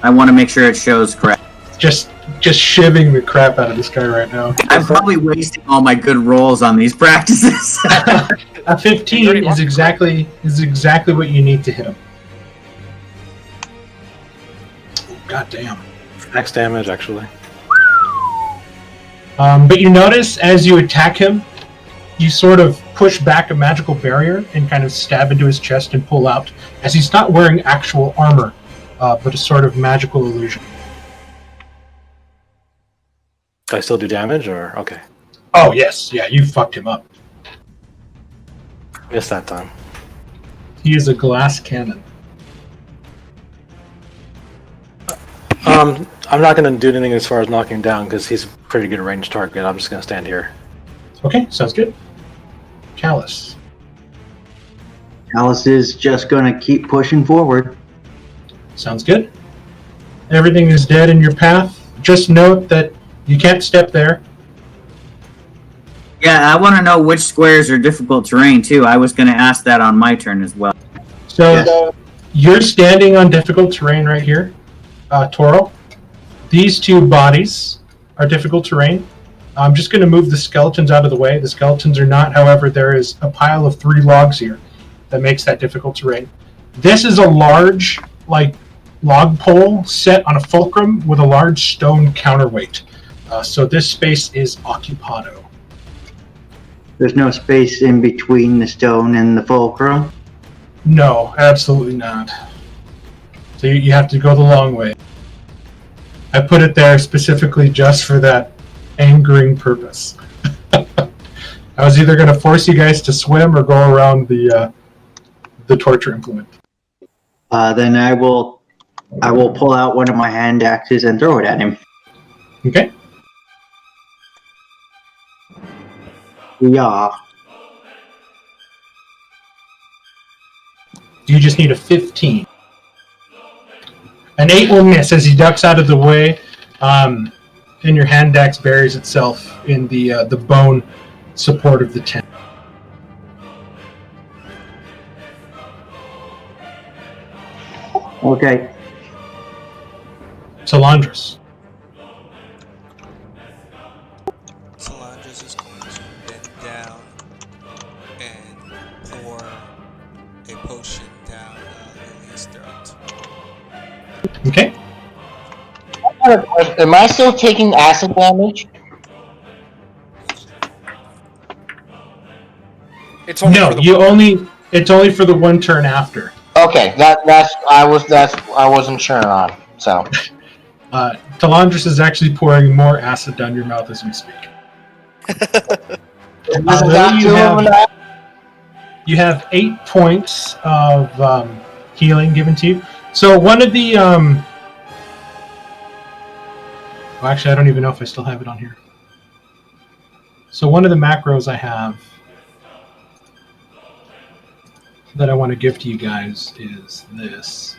[SPEAKER 2] to make sure it shows correct.
[SPEAKER 1] Just shivving the crap out of this guy right now.
[SPEAKER 2] I'm probably wasting all my good rolls on these practices.
[SPEAKER 1] A 15 is exactly what you need to hit him. God damn.
[SPEAKER 6] Max damage, actually.
[SPEAKER 1] But you notice as you attack him, you sort of push back a magical barrier and kind of stab into his chest and pull out, as he's not wearing actual armor, but a sort of magical illusion.
[SPEAKER 6] Do I still do damage, or okay?
[SPEAKER 1] Oh yes, yeah, you fucked him up.
[SPEAKER 6] Missed that time.
[SPEAKER 1] He is a glass cannon.
[SPEAKER 6] I'm not going to do anything as far as knocking him down because he's a pretty good range target. I'm just going to stand here.
[SPEAKER 1] Okay, sounds good. Callus.
[SPEAKER 4] Alice is just going to keep pushing forward.
[SPEAKER 1] Sounds good. Everything is dead in your path. Just note that you can't step there.
[SPEAKER 2] Yeah, I want to know which squares are difficult terrain, too. I was going to ask that on my turn as well.
[SPEAKER 1] So you're standing on difficult terrain right here, Toro. These two bodies are difficult terrain. I'm just going to move the skeletons out of the way. The skeletons are not, however, there is a pile of 3 logs here that makes that difficult terrain. This is a large, log pole set on a fulcrum with a large stone counterweight. So this space is occupado.
[SPEAKER 4] There's no space in between the stone and the fulcrum.
[SPEAKER 1] No, absolutely not. So you have to go the long way. I put it there specifically just for that angering purpose. I was either going to force you guys to swim or go around the torture implement.
[SPEAKER 4] Then I will pull out one of my hand axes and throw it at him.
[SPEAKER 1] Okay.
[SPEAKER 4] Yeah.
[SPEAKER 1] You just need a 15. An 8 will miss as he ducks out of the way, and your hand axe buries itself in the bone support of the tent.
[SPEAKER 4] Okay.
[SPEAKER 1] Salandras.
[SPEAKER 5] Salandras is going to bend down and pour a potion down Lily's throat.
[SPEAKER 1] Okay.
[SPEAKER 8] Am I still taking acid damage?
[SPEAKER 3] It's only
[SPEAKER 1] No,
[SPEAKER 3] for the
[SPEAKER 1] it's only for the one turn after.
[SPEAKER 8] Okay, I wasn't sure on. So
[SPEAKER 1] Talandris is actually pouring more acid down your mouth as we speak. You have 8 points of healing given to you. So one of the well, actually, I don't even know if I still have it on here. So one of the macros I have that I want to give to you guys is this.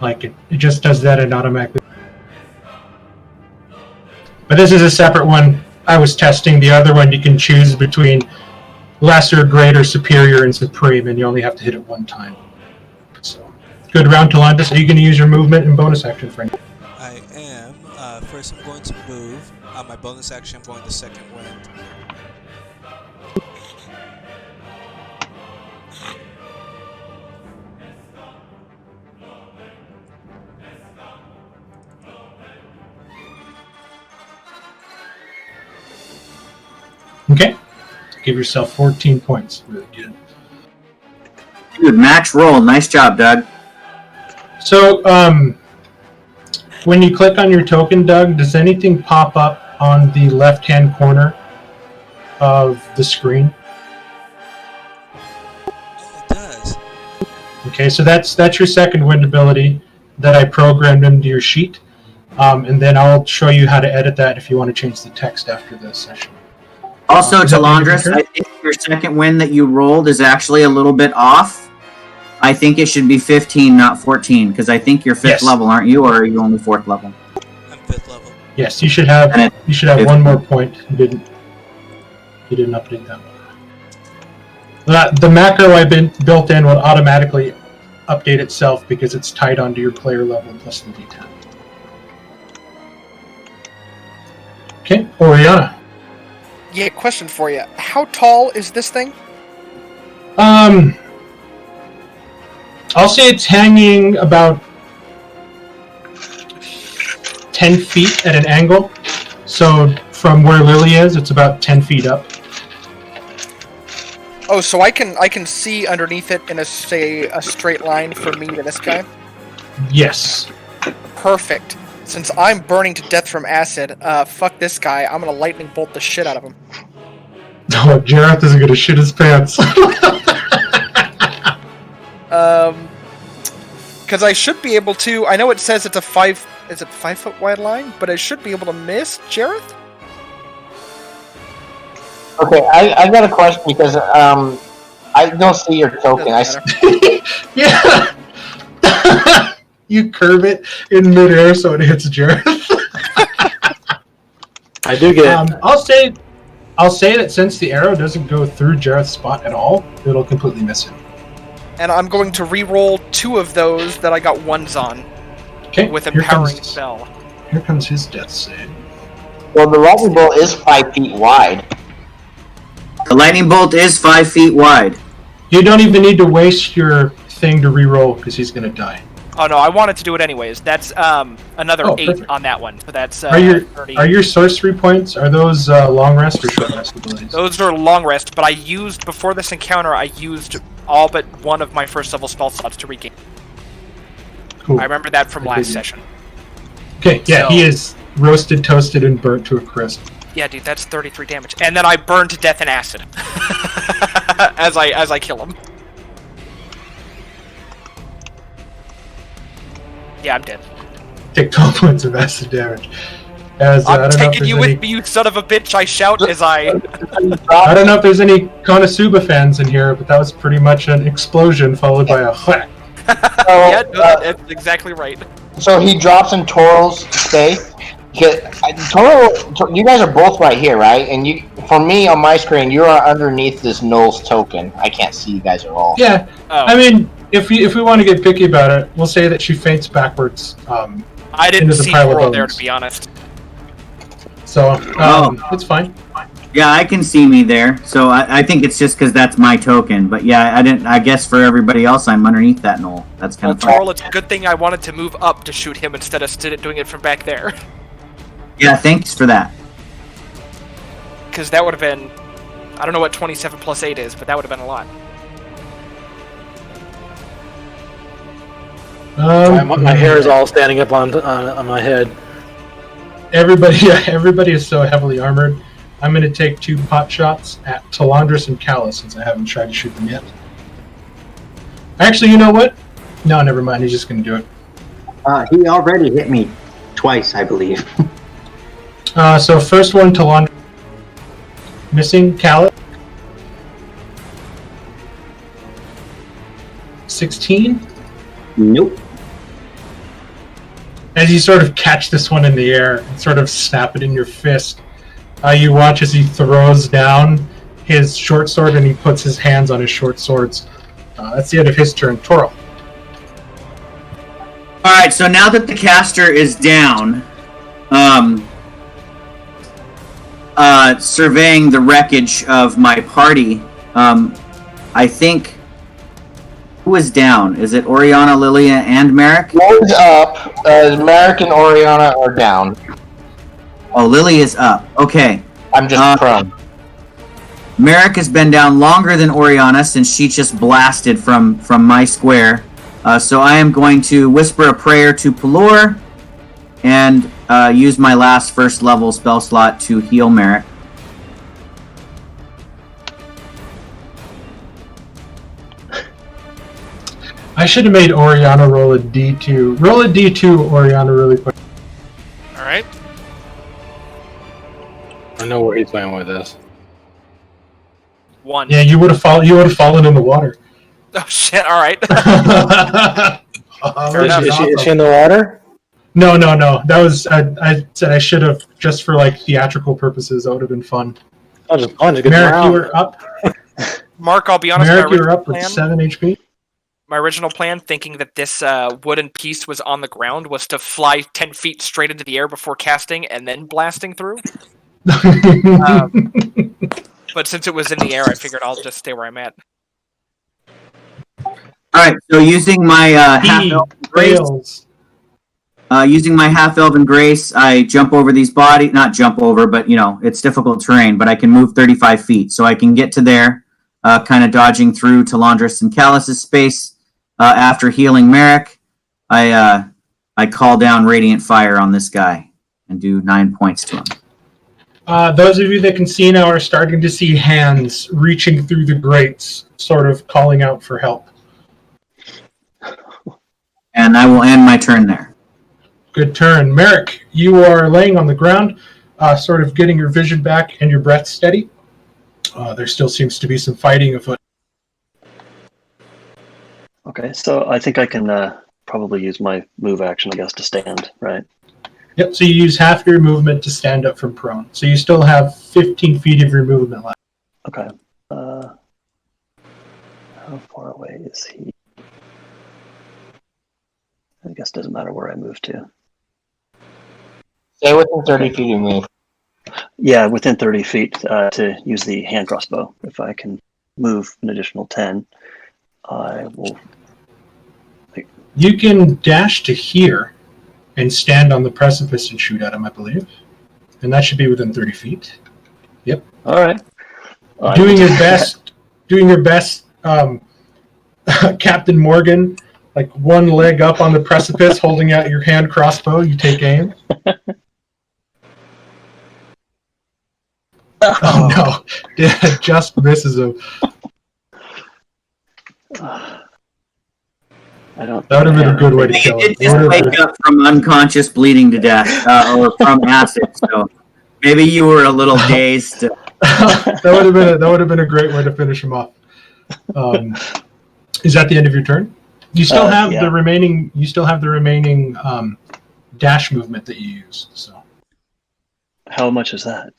[SPEAKER 1] It just does that and automatically. But this is a separate one. I was testing the other one. You can choose between lesser, greater, superior, and supreme, and you only have to hit it one time. So, good round to Landis. Are you going to use your movement and bonus action, Frank?
[SPEAKER 5] I am. First, I'm going to move. My bonus action, I'm going to second wind.
[SPEAKER 1] Okay. Give yourself 14 points. Really good.
[SPEAKER 2] Dude, max roll. Nice job, Doug.
[SPEAKER 1] So, when you click on your token, Doug, does anything pop up on the left-hand corner of the screen?
[SPEAKER 5] Oh, it does.
[SPEAKER 1] Okay, so that's your second wind ability that I programmed into your sheet. And then I'll show you how to edit that if you want to change the text after this session.
[SPEAKER 2] Also,
[SPEAKER 1] Is that what you're
[SPEAKER 2] Talandris,
[SPEAKER 1] doing?
[SPEAKER 2] I think your second win that you rolled is actually a little bit off. I think it should be 15, not 14, because I think you're 5th
[SPEAKER 1] Yes.
[SPEAKER 2] level, aren't you? Or are you only 4th level?
[SPEAKER 5] I'm 5th level.
[SPEAKER 1] Yes, you should have
[SPEAKER 2] And
[SPEAKER 1] one more point. You didn't update that one. The macro I built in will automatically update itself because it's tied onto your player level plus the D10. Okay, Oriana.
[SPEAKER 3] Yeah, question for you. How tall is this thing?
[SPEAKER 1] I'll say it's hanging about 10 feet at an angle. So from where Lily is, it's about 10 feet up.
[SPEAKER 3] Oh, so I can see underneath it in a straight line from me to this guy?
[SPEAKER 1] Yes.
[SPEAKER 3] Perfect. Since I'm burning to death from acid, fuck this guy. I'm gonna lightning bolt the shit out of him.
[SPEAKER 1] Oh, Jareth is gonna shit his pants.
[SPEAKER 3] Because I should be able to. I know it says it's a 5 foot wide line, but I should be able to miss Jareth.
[SPEAKER 8] Okay, I got a question because I don't see your token.
[SPEAKER 1] Yeah. You curve it in midair so it hits Jareth.
[SPEAKER 6] I do get.
[SPEAKER 1] I'll say that since the arrow doesn't go through Jareth's spot at all, it'll completely miss it.
[SPEAKER 3] And I'm going to re-roll 2 of those that I got 1s on
[SPEAKER 1] Okay.
[SPEAKER 3] with
[SPEAKER 1] here
[SPEAKER 3] empowering
[SPEAKER 1] comes-
[SPEAKER 3] spell.
[SPEAKER 1] Here comes his death save.
[SPEAKER 8] Well, the lightning bolt is 5 feet wide.
[SPEAKER 2] The lightning bolt is 5 feet wide.
[SPEAKER 1] You don't even need to waste your thing to re-roll because he's gonna die.
[SPEAKER 3] Oh no, I wanted to do it anyways. That's another
[SPEAKER 1] Oh,
[SPEAKER 3] 8
[SPEAKER 1] perfect.
[SPEAKER 3] on that one. So that's
[SPEAKER 1] Are your
[SPEAKER 3] 30.
[SPEAKER 1] are your sorcery points? Are those long rest or short rest abilities?
[SPEAKER 3] Those are long rest, but I used before this encounter. I used all but one of my first level spell slots to regain.
[SPEAKER 1] Cool.
[SPEAKER 3] I remember that from
[SPEAKER 1] I
[SPEAKER 3] last
[SPEAKER 1] did.
[SPEAKER 3] session.
[SPEAKER 1] Okay, yeah,
[SPEAKER 3] So-
[SPEAKER 1] he is roasted, toasted, and burnt to a crisp.
[SPEAKER 3] Yeah, dude, that's 33 damage, and then I burn to death in acid as I kill him. Yeah, I'm dead.
[SPEAKER 1] Take 12 points of acid damage. As I
[SPEAKER 3] I'm
[SPEAKER 1] don't know if
[SPEAKER 3] taking
[SPEAKER 1] there's
[SPEAKER 3] you
[SPEAKER 1] any,
[SPEAKER 3] with me, you son of a bitch! I shout as I.
[SPEAKER 1] I don't know if there's any Konosuba fans in here, but that was pretty much an explosion followed by a whack.
[SPEAKER 3] Yeah, no, that's exactly right.
[SPEAKER 8] So he drops in Toro's stay. Toro, you guys are both right here, right? And you, for me on my screen, you are underneath this Null's token. I can't see you guys at all.
[SPEAKER 1] Yeah,
[SPEAKER 3] Oh.
[SPEAKER 1] I mean, if we want to get picky about it, we'll say that she faints backwards.
[SPEAKER 3] I didn't
[SPEAKER 1] into the
[SPEAKER 3] see
[SPEAKER 1] pile of
[SPEAKER 3] Coral there,
[SPEAKER 1] bones.
[SPEAKER 3] to be honest.
[SPEAKER 1] So it's fine.
[SPEAKER 2] Yeah, I can see me there. So I think it's just because that's my token. But yeah, I guess for everybody else, I'm underneath that knoll. That's kind
[SPEAKER 3] Well,
[SPEAKER 2] of fun.
[SPEAKER 3] Coral, it's a good thing I wanted to move up to shoot him instead of doing it from back there.
[SPEAKER 2] Yeah, thanks for that.
[SPEAKER 3] Because that would have been... I don't know what 27 plus 8 is, but that would have been a lot.
[SPEAKER 6] My hair is all standing up on my head.
[SPEAKER 1] Everybody is so heavily armored. I'm going to take 2 pot shots at Talandris and Callus since I haven't tried to shoot them yet. Actually, you know what? No, never mind. He's just going to do it.
[SPEAKER 4] He already hit me twice, I believe.
[SPEAKER 1] So first one, Talandris. Missing Callus. 16.
[SPEAKER 4] Nope.
[SPEAKER 1] As you sort of catch this one in the air and sort of snap it in your fist, you watch as he throws down his short sword and he puts his hands on his short swords. That's the end of his turn. Toro.
[SPEAKER 2] All right, so now that the caster is down, surveying the wreckage of my party, I think... Who is down? Is it Oriana, Lilia, and Merrick?
[SPEAKER 8] Lord's up. Merrick and Oriana are down.
[SPEAKER 2] Oh, Lily is up. Okay.
[SPEAKER 8] I'm just prone.
[SPEAKER 2] Merrick has been down longer than Oriana since she just blasted from my square. So I am going to whisper a prayer to Pelor and use my last first level spell slot to heal Merrick.
[SPEAKER 1] I should have made Oriana roll a D2. Roll a D2, Oriana, really quick.
[SPEAKER 3] All right.
[SPEAKER 6] I know where he's going with this.
[SPEAKER 3] 1.
[SPEAKER 1] Yeah, you would have fallen in the water.
[SPEAKER 3] Oh shit! All right.
[SPEAKER 1] Fair enough.
[SPEAKER 6] Is she in the water?
[SPEAKER 1] No. That was I said I should have, just for like theatrical purposes. That would have been fun.
[SPEAKER 6] I'll just plunge it.
[SPEAKER 1] Merrick, you were up.
[SPEAKER 3] Mark, I'll be honest.
[SPEAKER 1] Merrick, you were up with 7 HP.
[SPEAKER 3] My original plan, thinking that this wooden piece was on the ground, was to fly 10 feet straight into the air before casting and then blasting through. But since it was in the air, I figured I'll just stay where I'm at.
[SPEAKER 2] All right. So using my half-elven grace, I jump over these bodies. Not jump over, but it's difficult terrain. But I can move 35 feet, so I can get to there, kind of dodging through Talandris and Callus's space. After healing Merrick, I call down Radiant Fire on this guy and do 9 points to him.
[SPEAKER 1] Those of you that can see now are starting to see hands reaching through the grates, sort of calling out for help.
[SPEAKER 2] And I will end my turn there.
[SPEAKER 1] Good turn. Merrick, you are laying on the ground, sort of getting your vision back and your breath steady. There still seems to be some fighting afoot.
[SPEAKER 7] Okay, so I think I can probably use my move action, I guess, to stand, right?
[SPEAKER 1] Yep, so you use half your movement to stand up from prone. So you still have 15 feet of your movement left.
[SPEAKER 7] Okay. How far away is he? I guess it doesn't matter where I move to.
[SPEAKER 8] Stay within 30 feet of me.
[SPEAKER 7] Yeah, within 30 feet to use the hand crossbow. If I can move an additional 10, I will...
[SPEAKER 1] You can dash to here and stand on the precipice and shoot at him, I believe. And that should be within 30 feet. Yep.
[SPEAKER 7] All right.
[SPEAKER 1] Doing your best, Captain Morgan, like one leg up on the precipice, holding out your hand crossbow, you take aim. Oh no, it just misses him.
[SPEAKER 7] I don't.
[SPEAKER 1] That would have been a good way to kill him.
[SPEAKER 2] He did just wake up from unconscious, bleeding to death, or from acid. So maybe you were a little dazed.
[SPEAKER 1] That would have been a great way to finish him off. Is that the end of your turn? You still have the remaining. You still have the remaining dash movement that you use. So
[SPEAKER 7] how much is that?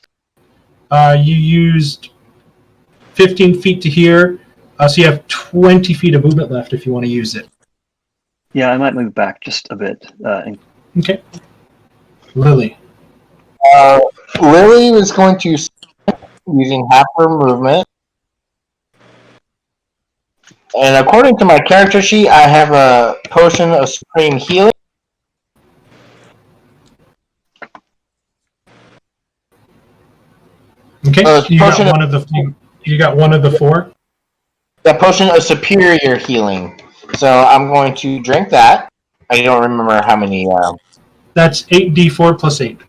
[SPEAKER 1] You used 15 feet to here, so you have 20 feet of movement left if you want to use it.
[SPEAKER 7] Yeah, I might move back just a bit.
[SPEAKER 1] Okay. Lily.
[SPEAKER 8] Lily is going to, using half her movement. And according to my character sheet, I have a potion of supreme healing.
[SPEAKER 1] Okay, you got one of the 4?
[SPEAKER 8] The potion of superior healing. So I'm going to drink that. I don't remember how many.
[SPEAKER 1] That's 8d4 plus 8.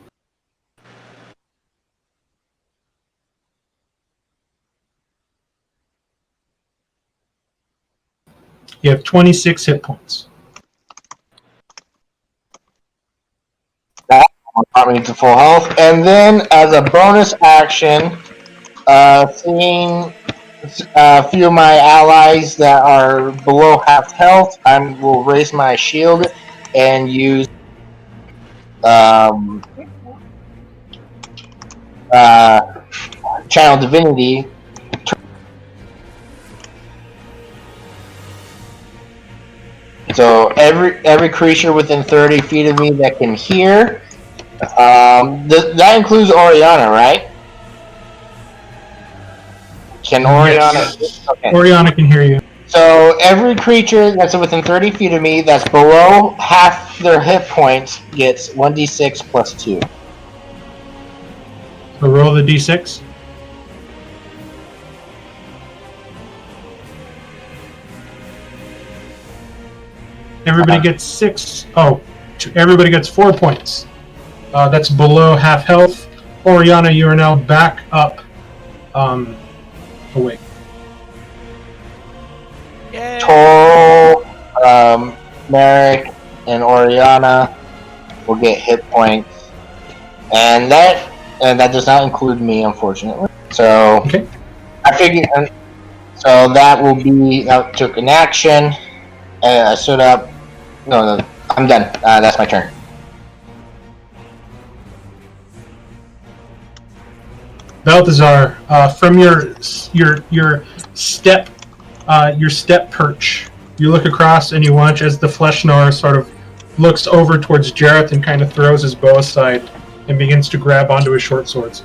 [SPEAKER 1] You have 26 hit points.
[SPEAKER 8] That brought me to full health. And then, as a bonus action, seeing a few of my allies that are below half health, I will raise my shield and use Channel Divinity. So every creature within 30 feet of me that can hear, that includes Oriana, right? Can Oriana?
[SPEAKER 1] Yes.
[SPEAKER 8] Okay.
[SPEAKER 1] Oriana can hear you.
[SPEAKER 8] So every creature that's within 30 feet of me that's below half their hit points gets 1d6 plus 2.
[SPEAKER 1] So roll the d6. Everybody gets 6. Oh, everybody gets 4 points. That's below half health. Oriana, you are now back up, awake.
[SPEAKER 3] Yay!
[SPEAKER 8] Total, Merrick, and Oriana will get hit points, and that does not include me, unfortunately. So
[SPEAKER 1] Okay.
[SPEAKER 8] I figured. So that will be. I took an action. And I stood up. No, I'm done. That's my turn.
[SPEAKER 1] Balthazar, from your step perch, you look across and you watch as the Fleshnar sort of looks over towards Jareth and kind of throws his bow aside and begins to grab onto his short swords.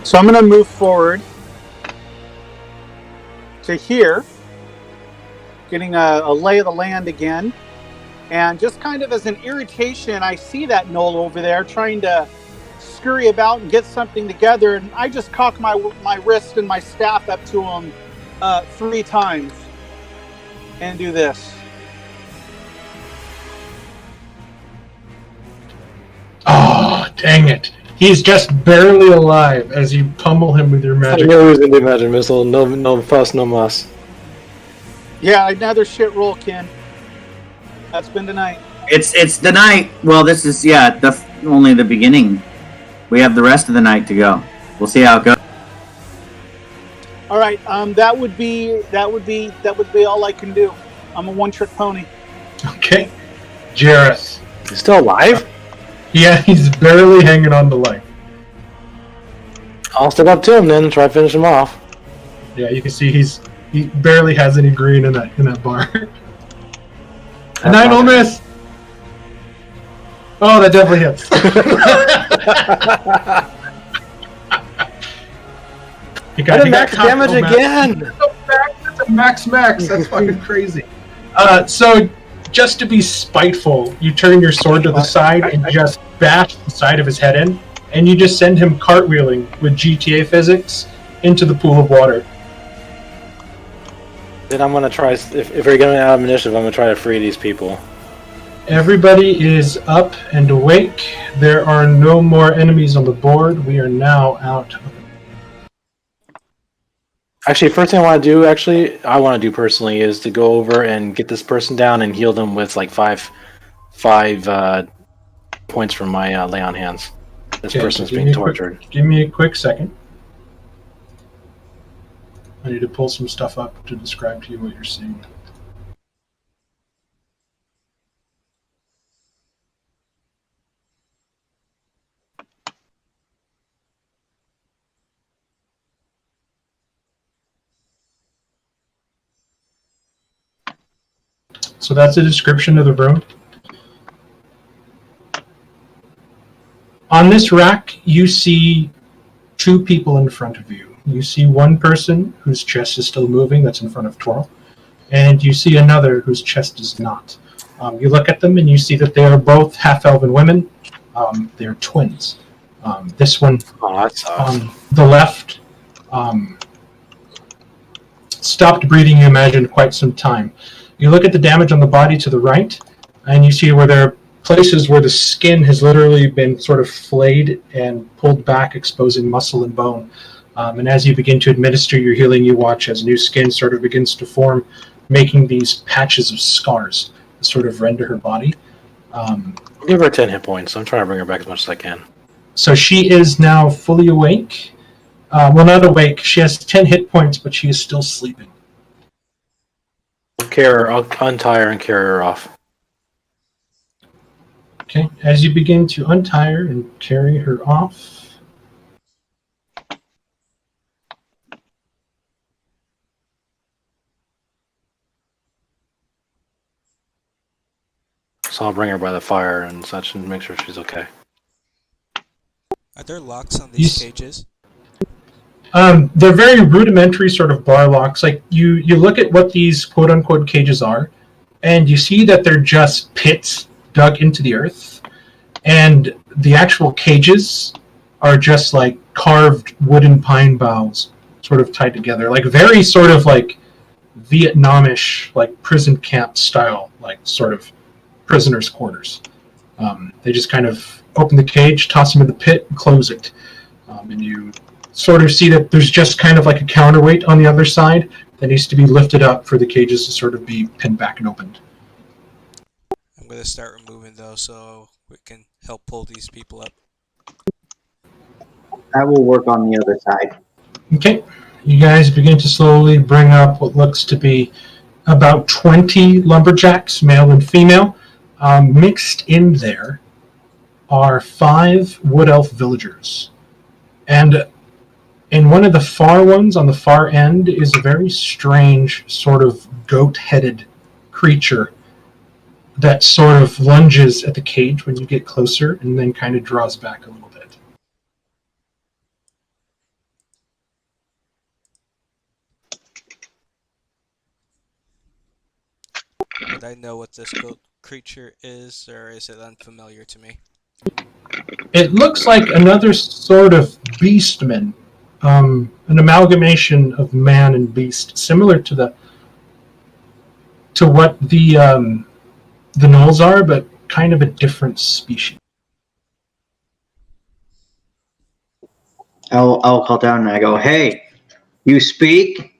[SPEAKER 9] So I'm going to move forward to here, getting a lay of the land again. And just kind of as an irritation, I see that Knoll over there trying to scurry about and get something together. And I just cock my wrist and my staff up to him 3 times and do this.
[SPEAKER 1] Oh, dang it. He's just barely alive as you pummel him with your
[SPEAKER 6] I
[SPEAKER 1] magic.
[SPEAKER 6] knew he was gonna do magic missile. No fuss, no muss.
[SPEAKER 9] Yeah, another shit roll, Ken. That's been tonight.
[SPEAKER 2] It's the night. Well, this is only the beginning. We have the rest of the night to go. We'll see how it goes.
[SPEAKER 9] All right, that would be all I can do. I'm a one-trick pony.
[SPEAKER 1] Okay. Jareth.
[SPEAKER 6] He's still alive?
[SPEAKER 1] Yeah, he's barely hanging on to life.
[SPEAKER 6] I'll step up to him then and try to finish him off.
[SPEAKER 1] Yeah, you can see he barely has any green in that bar. A 9 will miss. Oh, that definitely hits. He
[SPEAKER 6] I
[SPEAKER 1] got
[SPEAKER 6] did max
[SPEAKER 1] cocked.
[SPEAKER 6] damage
[SPEAKER 1] Oh, max.
[SPEAKER 6] again!
[SPEAKER 1] That's a max. That's fucking crazy. So, just to be spiteful, you turn your sword to the side and just bash the side of his head in, and you just send him cartwheeling with GTA physics into the pool of water.
[SPEAKER 6] Then I'm gonna try, if we're going out of initiative, I'm gonna try to free these people.
[SPEAKER 1] Everybody is up and awake. There are no more enemies on the board. We are now out.
[SPEAKER 6] Actually, first thing I want to do personally is to go over and get this person down and heal them with like five points from my lay on hands. This
[SPEAKER 1] Okay,
[SPEAKER 6] person's
[SPEAKER 1] give
[SPEAKER 6] being
[SPEAKER 1] me a quick-
[SPEAKER 6] tortured.
[SPEAKER 1] Give me a quick second. I need to pull some stuff up to describe to you what you're seeing. So that's a description of the room. On this rack, you see 2 people in front of you. You see one person whose chest is still moving, that's in front of Torl, and you see another whose chest is not. You look at them and you see that they are both half-elven women. They're twins. This one on the left stopped breathing, you imagine, quite some time. You look at the damage on the body to the right, and you see where there are places where the skin has literally been sort of flayed and pulled back, exposing muscle and bone. And as you begin to administer your healing, you watch as new skin sort of begins to form, making these patches of scars that sort of render her body.
[SPEAKER 6] I'll give her 10 hit points. I'm trying to bring her back as much as I can.
[SPEAKER 1] So she is now fully awake. Well, not awake. She has 10 hit points, but she is still sleeping.
[SPEAKER 6] I'll untie her and carry her off.
[SPEAKER 1] Okay, as you begin to untie her and carry her off,
[SPEAKER 6] So I'll bring her by the fire and such and make sure she's okay.
[SPEAKER 5] Are there locks on these
[SPEAKER 1] You s-
[SPEAKER 5] cages?
[SPEAKER 1] they're very rudimentary sort of bar locks. Like you look at what these quote unquote cages are, and you see that they're just pits dug into the earth, and the actual cages are just like carved wooden pine boughs sort of tied together, like very sort of like Vietnamish, like prison camp style, like sort of prisoners' quarters. They just kind of open the cage, toss him in the pit, and close it. And you sort of see that there's just kind of like a counterweight on the other side that needs to be lifted up for the cages to sort of be pinned back and opened.
[SPEAKER 5] I'm gonna start removing those so we can help pull these people up.
[SPEAKER 4] I will work on the other side.
[SPEAKER 1] Okay, you guys begin to slowly bring up what looks to be about 20 lumberjacks, male and female. Mixed in there are 5 wood elf villagers. And in one of the far ones on the far end is a very strange sort of goat-headed creature that sort of lunges at the cage when you get closer and then kind of draws back a little bit.
[SPEAKER 5] Would I know what this goat creature is, or is it unfamiliar to me?
[SPEAKER 1] It looks like another sort of beastman, an amalgamation of man and beast, similar to what the gnolls are, but kind of a different species.
[SPEAKER 4] I'll call down and I go, "Hey, you speak?"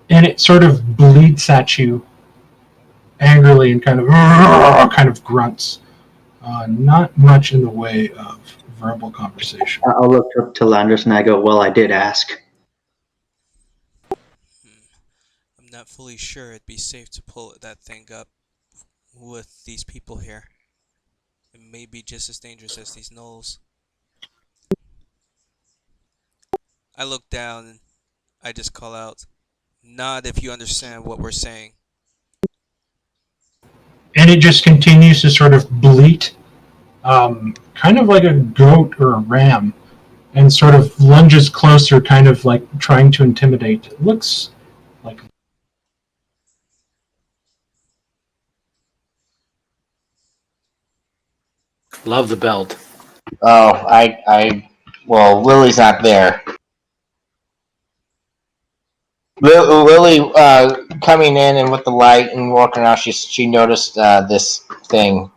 [SPEAKER 1] And it sort of bleats at you angrily and kind of grunts. Not much in the way of verbal conversation.
[SPEAKER 4] I'll look up to Landris and I go, "Well, I did ask."
[SPEAKER 5] I'm not fully sure it'd be safe to pull that thing up with these people here. It may be just as dangerous as these gnolls. I look down and I just call out, "Nod if you understand what we're saying."
[SPEAKER 1] And it just continues to sort of bleat, kind of like a goat or a ram, and sort of lunges closer, kind of like trying to intimidate. It looks like...
[SPEAKER 6] Love the belt.
[SPEAKER 8] Oh, well, Lily's not there. Lily, coming in and with the light and walking around, she noticed this thing.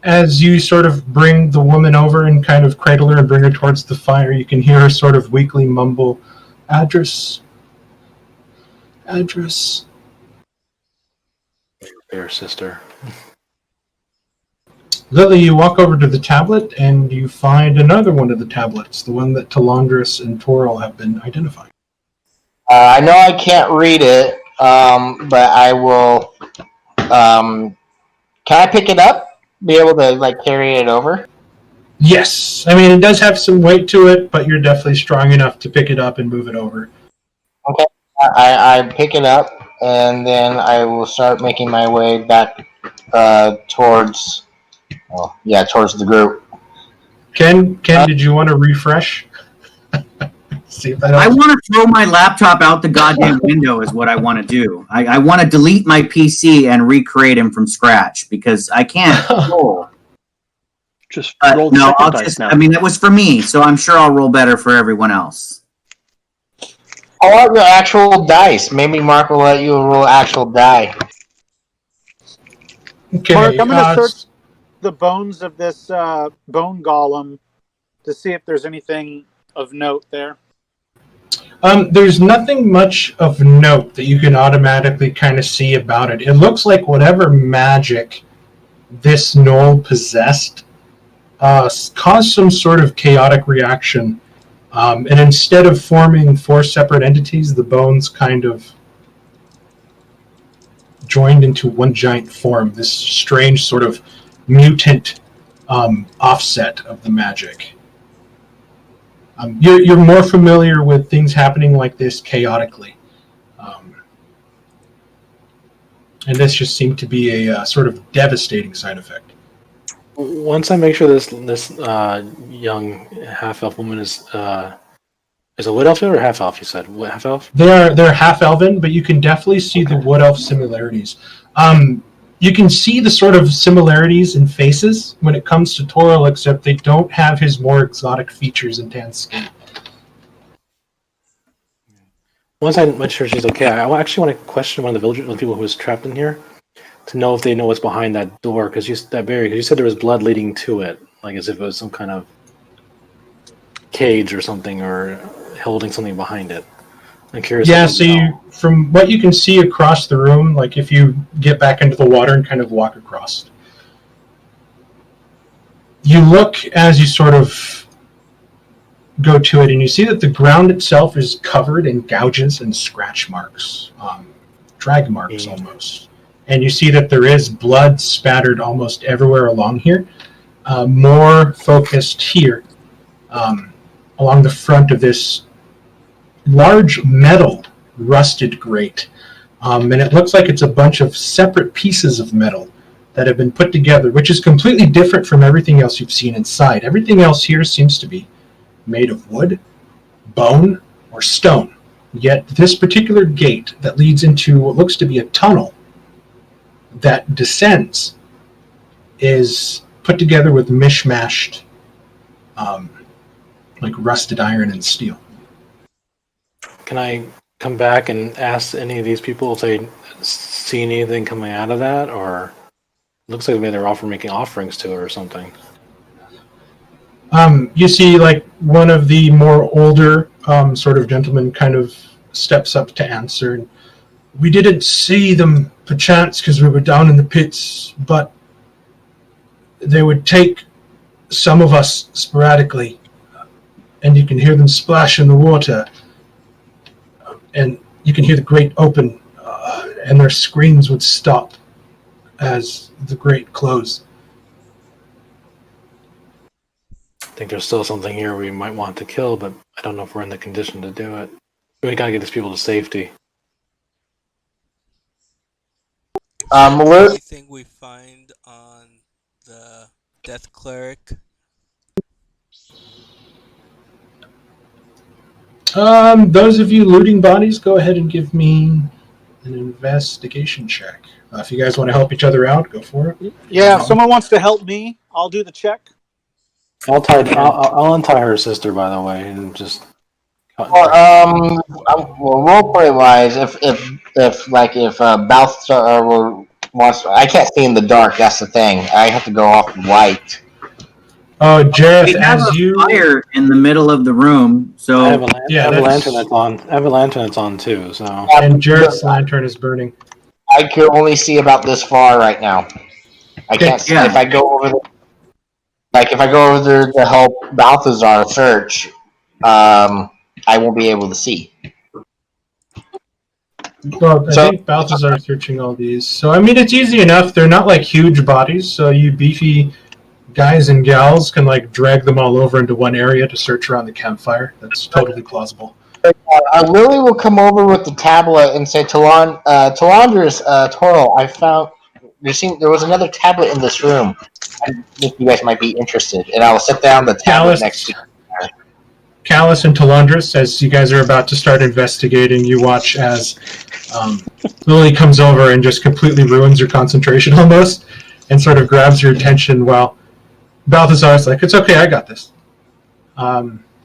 [SPEAKER 1] As you sort of bring the woman over and kind of cradle her and bring her towards the fire, you can hear her sort of weakly mumble, "Address. Address."
[SPEAKER 6] Fair sister.
[SPEAKER 1] Lily, you walk over to the tablet and you find another one of the tablets, the one that Talandris and Toril have been identifying.
[SPEAKER 8] I know I can't read it, but I will. Can I pick it up? Be able to carry it over?
[SPEAKER 1] Yes. I mean, it does have some weight to it, but you're definitely strong enough to pick it up and move it over.
[SPEAKER 8] Okay. I pick it up, and then I will start making my way back towards the group.
[SPEAKER 1] Ken, did you want to refresh? See if that
[SPEAKER 2] I
[SPEAKER 1] helps.
[SPEAKER 2] want to throw my laptop out the goddamn window is what I want to do. I want to delete my PC and recreate him from scratch because I can't roll.
[SPEAKER 7] Just roll the
[SPEAKER 2] No,
[SPEAKER 7] second
[SPEAKER 2] I'll
[SPEAKER 7] dice
[SPEAKER 2] just,
[SPEAKER 7] now.
[SPEAKER 2] I mean, that was for me, so I'm sure I'll roll better for everyone else.
[SPEAKER 8] I want your actual dice. Maybe Mark will let you roll actual die.
[SPEAKER 1] Okay,
[SPEAKER 9] Mark, I'm going to search the bones of this bone golem to see if there's anything of note there.
[SPEAKER 1] There's nothing much of note that you can automatically kind of see about it. It looks like whatever magic this gnoll possessed caused some sort of chaotic reaction. And instead of forming 4 separate entities, the bones kind of joined into one giant form, this strange sort of mutant offset of the magic. You're more familiar with things happening like this chaotically. And this just seemed to be a sort of devastating side effect.
[SPEAKER 6] Once I make sure this young half-elf woman is a wood elf or half elf? You said half elf.
[SPEAKER 1] They're half elven, but you can definitely see the wood elf similarities. You can see the sort of similarities in faces when it comes to Toril, except they don't have his more exotic features and tan skin.
[SPEAKER 6] once I make sure she's okay, I actually want to question one of the villagers, the people who was trapped in here, to know if they know what's behind that door, because you said there was blood leading to it, like as if it was some kind of cage or something, or holding something behind it. I'm curious.
[SPEAKER 1] Yeah, so from what you can see across the room, like if you get back into the water and kind of walk across, you look as you sort of go to it, and you see that the ground itself is covered in gouges and scratch marks, drag marks almost. And you see that there is blood spattered almost everywhere along here, more focused here, along the front of this large metal rusted grate. And it looks like it's a bunch of separate pieces of metal that have been put together, which is completely different from everything else you've seen inside. Everything else here seems to be made of wood, bone, or stone. Yet this particular gate that leads into what looks to be a tunnel that descends is put together with mishmashed, like rusted iron and steel.
[SPEAKER 6] Can I come back and ask any of these people if they see anything coming out of that, or it looks like maybe they're making offerings to it or something?
[SPEAKER 1] You see, like, one of the more older sort of gentlemen kind of steps up to answer. We didn't see them perchance because we were down in the pits, but they would take some of us sporadically, and you can hear them splash in the water, and you can hear the grate open, and their screams would stop as the grate closed.
[SPEAKER 6] I think there's still something here we might want to kill, but I don't know if we're in the condition to do it. We gotta get these people to safety.
[SPEAKER 5] Anything we find on the Death Cleric?
[SPEAKER 1] Those of you looting bodies, go ahead and give me an investigation check. If you guys want to help each other out, go for it.
[SPEAKER 9] Yeah, if someone wants to help me, I'll do the check.
[SPEAKER 6] I'll untie her sister, by the way, and just.
[SPEAKER 8] Well, roleplay wise, if Balthazar wants, I can't see in the dark. That's the thing. I have to go off light.
[SPEAKER 1] Oh, Jareth,
[SPEAKER 2] We have a fire in the middle of the room, so
[SPEAKER 6] I have a lantern that's on. I have a lantern that's on too. So.
[SPEAKER 1] And Jareth's lantern is burning.
[SPEAKER 8] I can only see about this far right now. I can't see if I go over there. Like if I go over there to help Balthazar search, I won't be able to see.
[SPEAKER 1] Well, I think Balthazar is searching all these. So, I mean, it's easy enough. They're not like huge bodies, so you beefy guys and gals can like drag them all over into one area to search around the campfire. That's totally plausible.
[SPEAKER 8] Lily will come over with the tablet and say, Talandris, Toral, I found there was another tablet in this room. I think you guys might be interested. And I will set down the tablet next to you.
[SPEAKER 1] Callus and Talandris, as you guys are about to start investigating, you watch as Lily comes over and just completely ruins your concentration almost, and sort of grabs your attention while Balthazar's like, it's okay, I got this.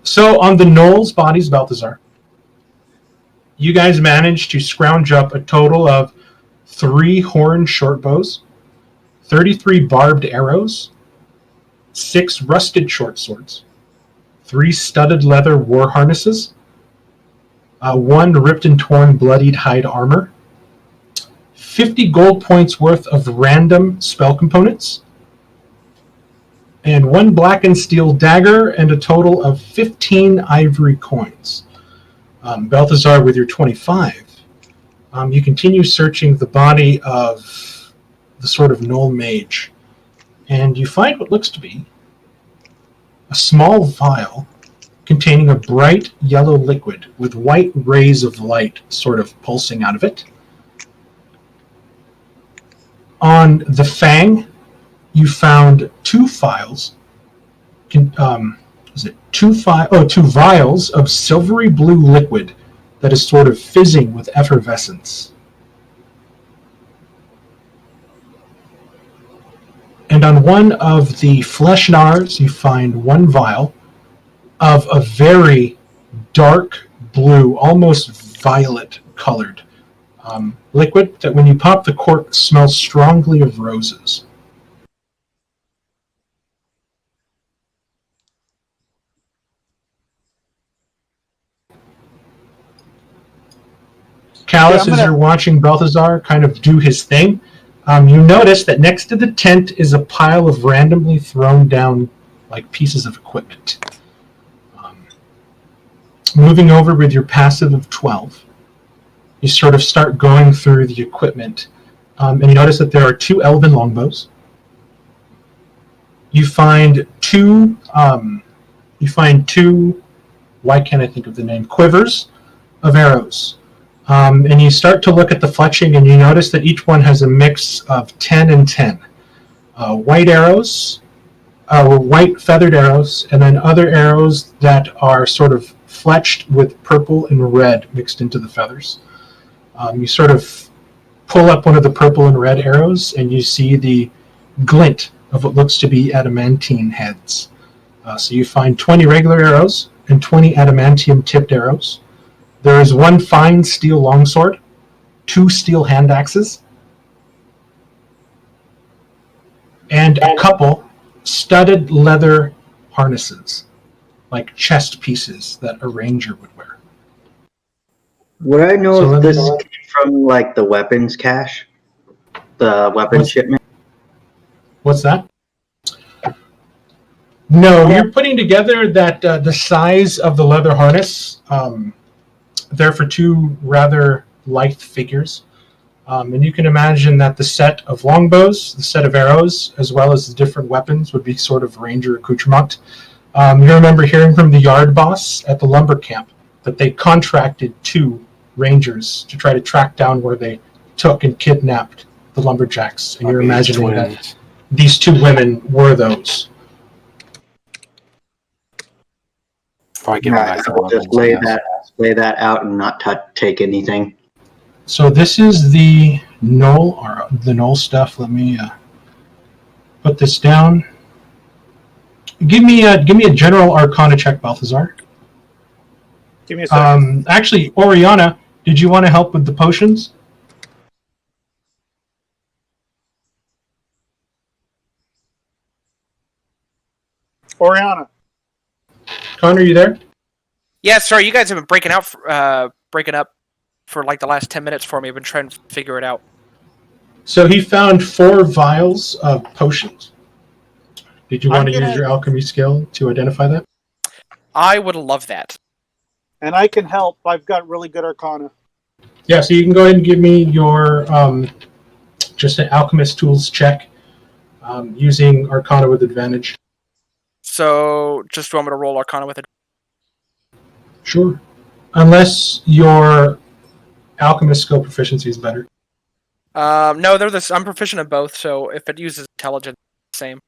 [SPEAKER 1] So on the Knowles bodies, Balthazar, you guys managed to scrounge up a total of 3 horn short bows, 33 barbed arrows, 6 rusted short swords, 3 studded leather war harnesses, 1 ripped and torn bloodied hide armor, 50 gold points worth of random spell components, and 1 blackened steel dagger, and a total of 15 ivory coins. Balthazar, with your 25, you continue searching the body of the sort of Knoll mage, and you find what looks to be a small vial containing a bright yellow liquid with white rays of light sort of pulsing out of it. On the Fang, you found 2 vials. Two vials of silvery blue liquid that is sort of fizzing with effervescence. And on one of the flesh nars, you find 1 vial of a very dark blue, almost violet colored liquid that when you pop the cork smells strongly of roses. Callus, as you're watching Balthazar kind of do his thing, you notice that next to the tent is a pile of randomly thrown down like pieces of equipment. Moving over with your passive of 12, you sort of start going through the equipment, and you notice that there are 2 elven longbows. You find two. Why can't I think of the name? Quivers of arrows. And you start to look at the fletching, and you notice that each one has a mix of 10 and 10. White arrows, white feathered arrows, and then other arrows that are sort of fletched with purple and red mixed into the feathers. You sort of pull up one of the purple and red arrows, and you see the glint of what looks to be adamantine heads. So you find 20 regular arrows and 20 adamantium-tipped arrows. There is 1 fine steel longsword, 2 steel hand axes, and a couple studded leather harnesses, like chest pieces that a ranger would wear.
[SPEAKER 4] Would I know if this came from like the weapons cache? The weapons shipment?
[SPEAKER 1] What's that? No, you're putting together that the size of the leather harness. They're for 2 rather lithe figures. And you can imagine that the set of longbows, the set of arrows, as well as the different weapons would be sort of ranger accoutrement. You remember hearing from the yard boss at the lumber camp that they contracted 2 rangers to try to track down where they took and kidnapped the lumberjacks. And you're imagining that these 2 women were those.
[SPEAKER 6] Probably give
[SPEAKER 4] Right, I'll just lay that out and not take anything.
[SPEAKER 1] So this is the knoll stuff. Let me put this down. Give me a general Arcana check, Balthazar.
[SPEAKER 9] Give me a second.
[SPEAKER 1] Actually, Oriana, did you want to help with the potions?
[SPEAKER 9] Oriana.
[SPEAKER 1] Connor, are you there?
[SPEAKER 3] Yeah, sorry, you guys have been breaking up for like the last 10 minutes for me. I've been trying to figure it out.
[SPEAKER 1] So he found 4 vials of potions. Did you want to use your alchemy skill to identify that?
[SPEAKER 3] I would love that.
[SPEAKER 9] And I can help. I've got really good Arcana.
[SPEAKER 1] Yeah, so you can go ahead and give me your just an alchemist tools check using Arcana with advantage.
[SPEAKER 3] So, just want me to roll Arcana with it?
[SPEAKER 1] Sure. Unless your alchemist skill proficiency is better.
[SPEAKER 3] No, I'm proficient in both, so if it uses intelligence, same.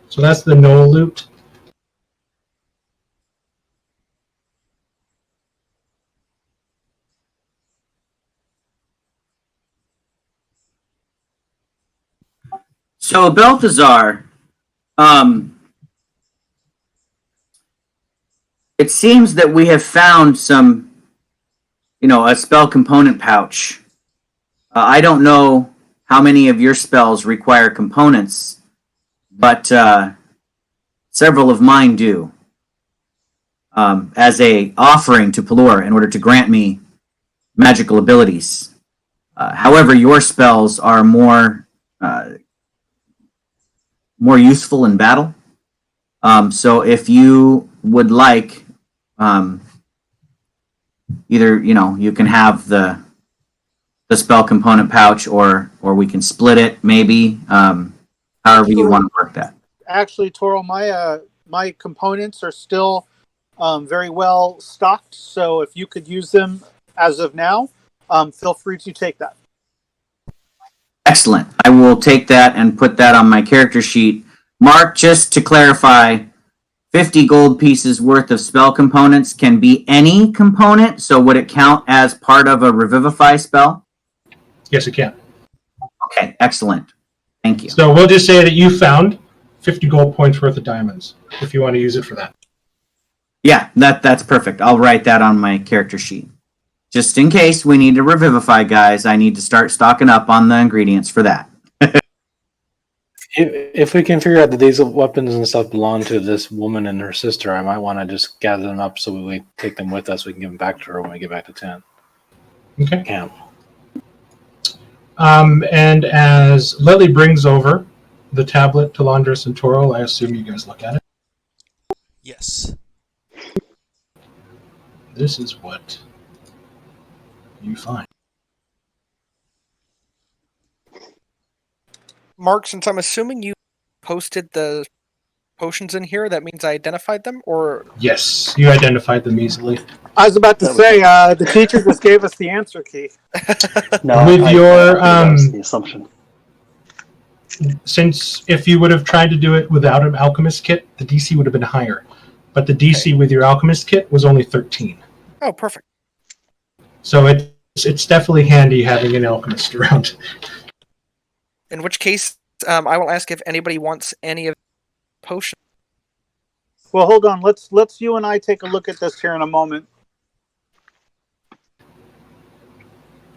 [SPEAKER 1] So that's the knoll loot.
[SPEAKER 2] So Balthazar, it seems that we have found some, a spell component pouch. I don't know how many of your spells require components, but several of mine do. As a offering to Pelor in order to grant me magical abilities. However, your spells are more useful in battle. So if you would like, either you can have the spell component pouch, or we can split it, maybe. However you want to work that.
[SPEAKER 9] Actually, Toro, my components are still very well stocked. So if you could use them as of now, feel free to take that.
[SPEAKER 2] Excellent. I will take that and put that on my character sheet. Mark, just to clarify, 50 gold pieces worth of spell components can be any component, so would it count as part of a Revivify spell?
[SPEAKER 1] Yes, it can.
[SPEAKER 2] Okay, excellent. Thank you.
[SPEAKER 1] So we'll just say that you found 50 gold points worth of diamonds, if you want to use it for that.
[SPEAKER 2] Yeah, that's perfect. I'll write that on my character sheet. Just in case we need to revivify, guys, I need to start stocking up on the ingredients for that.
[SPEAKER 6] If we can figure out that these weapons and stuff belong to this woman and her sister, I might want to just gather them up so we take them with us. We can give them back to her when we get back to tent.
[SPEAKER 1] Okay.
[SPEAKER 6] Camp.
[SPEAKER 1] And as Lily brings over the tablet to Laundress and Toro, I assume you guys look at it.
[SPEAKER 5] Yes.
[SPEAKER 1] This is what you find.
[SPEAKER 3] Mark, since I'm assuming you posted the potions in here, that means I identified them, or
[SPEAKER 1] Yes, you identified them easily.
[SPEAKER 9] I was about to say, the teacher just gave us the answer key.
[SPEAKER 7] No,
[SPEAKER 1] With your,
[SPEAKER 7] that was the assumption.
[SPEAKER 1] Since if you would have tried to do it without an alchemist kit, the DC would have been higher. But the DC with your alchemist kit was only 13.
[SPEAKER 3] Oh, perfect.
[SPEAKER 1] So it's definitely handy having an alchemist around.
[SPEAKER 3] In which case, I will ask if anybody wants any of the potions.
[SPEAKER 9] Well, hold on. Let's you and I take a look at this here in a moment.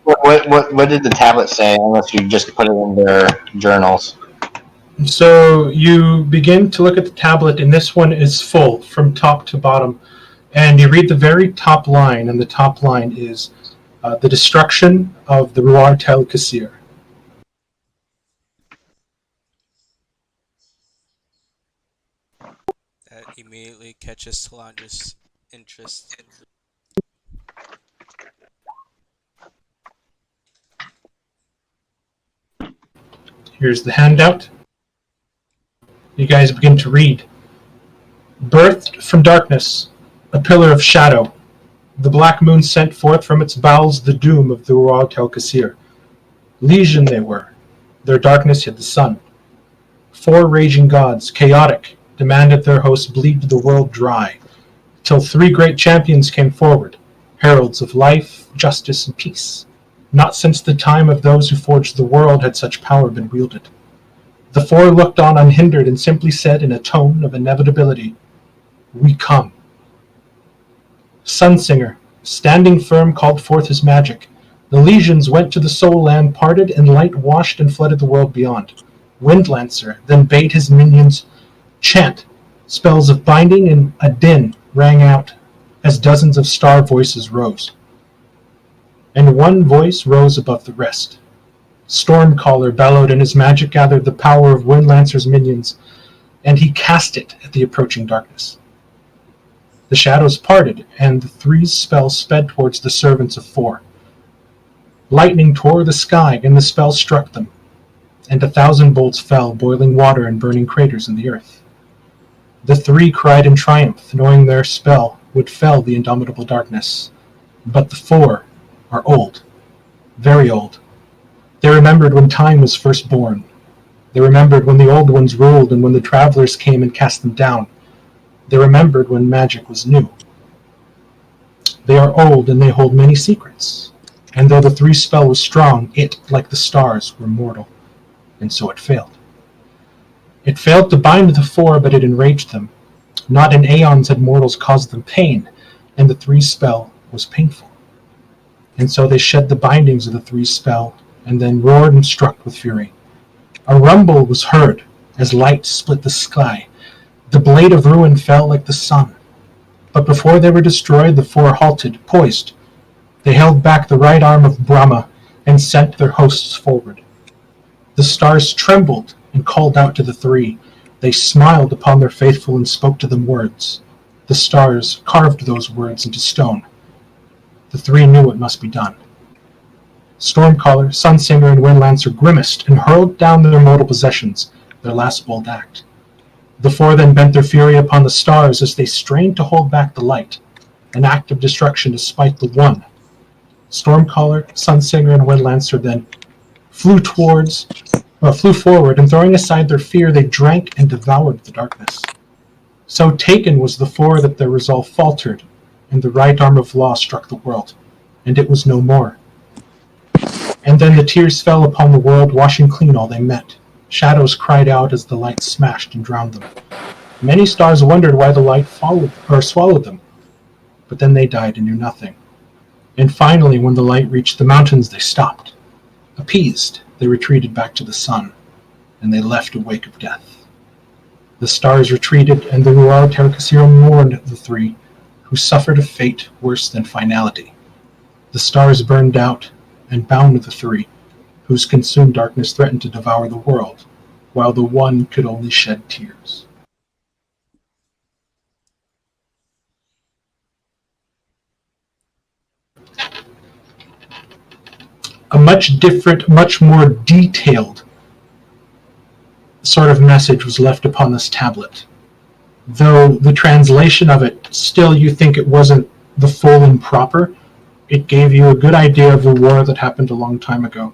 [SPEAKER 8] What did the tablet say? Unless you just put it in their journals.
[SPEAKER 1] So you begin to look at the tablet, and this one is full from top to bottom. And you read the very top line, and the top line is the destruction of the Ruar Tel Kasir.
[SPEAKER 5] That immediately catches Talandra's interest.
[SPEAKER 1] Here's the handout. You guys begin to read. Birthed from darkness, a pillar of shadow, the black moon sent forth from its bowels the doom of the Ruar Tel Kasir. Legion they were, their darkness hid the sun. 4 raging gods, chaotic, demanded their hosts bleed the world dry, till 3 great champions came forward, heralds of life, justice, and peace. Not since the time of those who forged the world had such power been wielded. The 4 looked on unhindered and simply said in a tone of inevitability, "We come." Sunsinger, standing firm, called forth his magic. The legions went to the soul land, parted, and light washed and flooded the world beyond. Windlancer then bade his minions chant. Spells of binding, and a din rang out as dozens of star voices rose. And one voice rose above the rest. Stormcaller bellowed, and his magic gathered the power of Windlancer's minions, and he cast it at the approaching darkness. The shadows parted, and the 3's spell sped towards the servants of 4. Lightning tore the sky, and the spell struck them, and 1,000 bolts fell, boiling water and burning craters in the earth. The 3 cried in triumph, knowing their spell would fell the indomitable darkness. But the 4 are old, very old. They remembered when time was first born. They remembered when the old ones ruled and when the travelers came and cast them down. They remembered when magic was new. They are old and they hold many secrets. And though the 3 spell was strong, it, like the stars, were mortal. And so it failed. It failed to bind the 4, but it enraged them. Not in aeons had mortals caused them pain, and the 3 spell was painful. And so they shed the bindings of the 3 spell, and then roared and struck with fury. A rumble was heard as light split the sky. The blade of ruin fell like the sun. But before they were destroyed, the 4 halted, poised. They held back the right arm of Brahma and sent their hosts forward. The stars trembled and called out to the 3. They smiled upon their faithful and spoke to them words. The stars carved those words into stone. The 3 knew what must be done. Stormcaller, Sunsinger, and Windlancer grimaced and hurled down their mortal possessions, their last bold act. The 4 then bent their fury upon the stars as they strained to hold back the light, an act of destruction to spite the 1. Stormcaller, Sunsinger, and Windlancer then flew forward, and throwing aside their fear, they drank and devoured the darkness. So taken was the 4 that their resolve faltered, and the right arm of law struck the world, and it was no more. And then the tears fell upon the world, washing clean all they met. Shadows cried out as the light smashed and drowned them. Many stars wondered why the light followed or swallowed them, but then they died and knew nothing. And finally, when the light reached the mountains, they stopped. Appeased, they retreated back to the sun, and they left a wake of death. The stars retreated, and the Ruar Tercasiro mourned the three, who suffered a fate worse than finality. The stars burned out and bound the three, whose consumed darkness threatened to devour the world, while the one could only shed tears. A much different, much more detailed sort of message was left upon this tablet. Though the translation of it, still you think it wasn't the full and proper, it gave you a good idea of the war that happened a long time ago,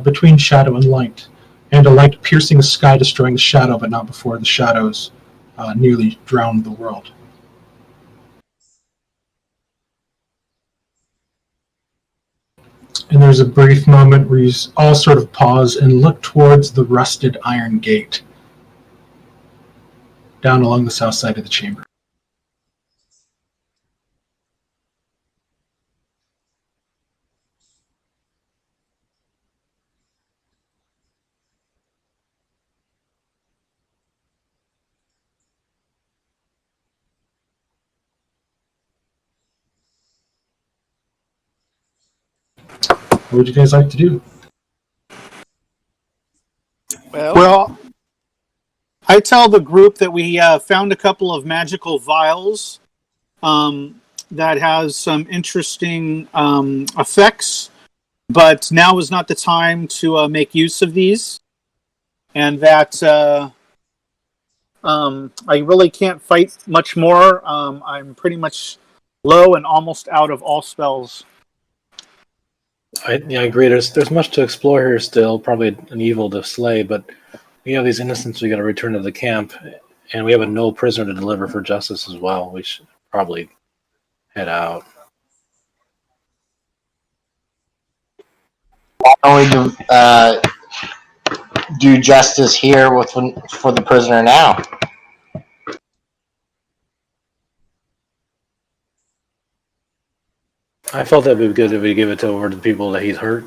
[SPEAKER 1] between shadow and light, and a light piercing the sky, destroying the shadow, but not before the shadows nearly drowned the world. And there's a brief moment where you all sort of pause and look towards the rusted iron gate down along the south side of the chamber. What would you guys like to do?
[SPEAKER 9] Well, I tell the group that we found a couple of magical vials that has some interesting effects, but now is not the time to make use of these, and that I really can't fight much more. I'm pretty much low and almost out of all spells.
[SPEAKER 6] I agree. There's much to explore here still. Probably an evil to slay, but we have these innocents we got to return to the camp, and we have a no prisoner to deliver for justice as well. We should probably head out.
[SPEAKER 8] Why don't we do justice here for the prisoner now?
[SPEAKER 6] I felt that would be good if we give it over to the people that he's hurt.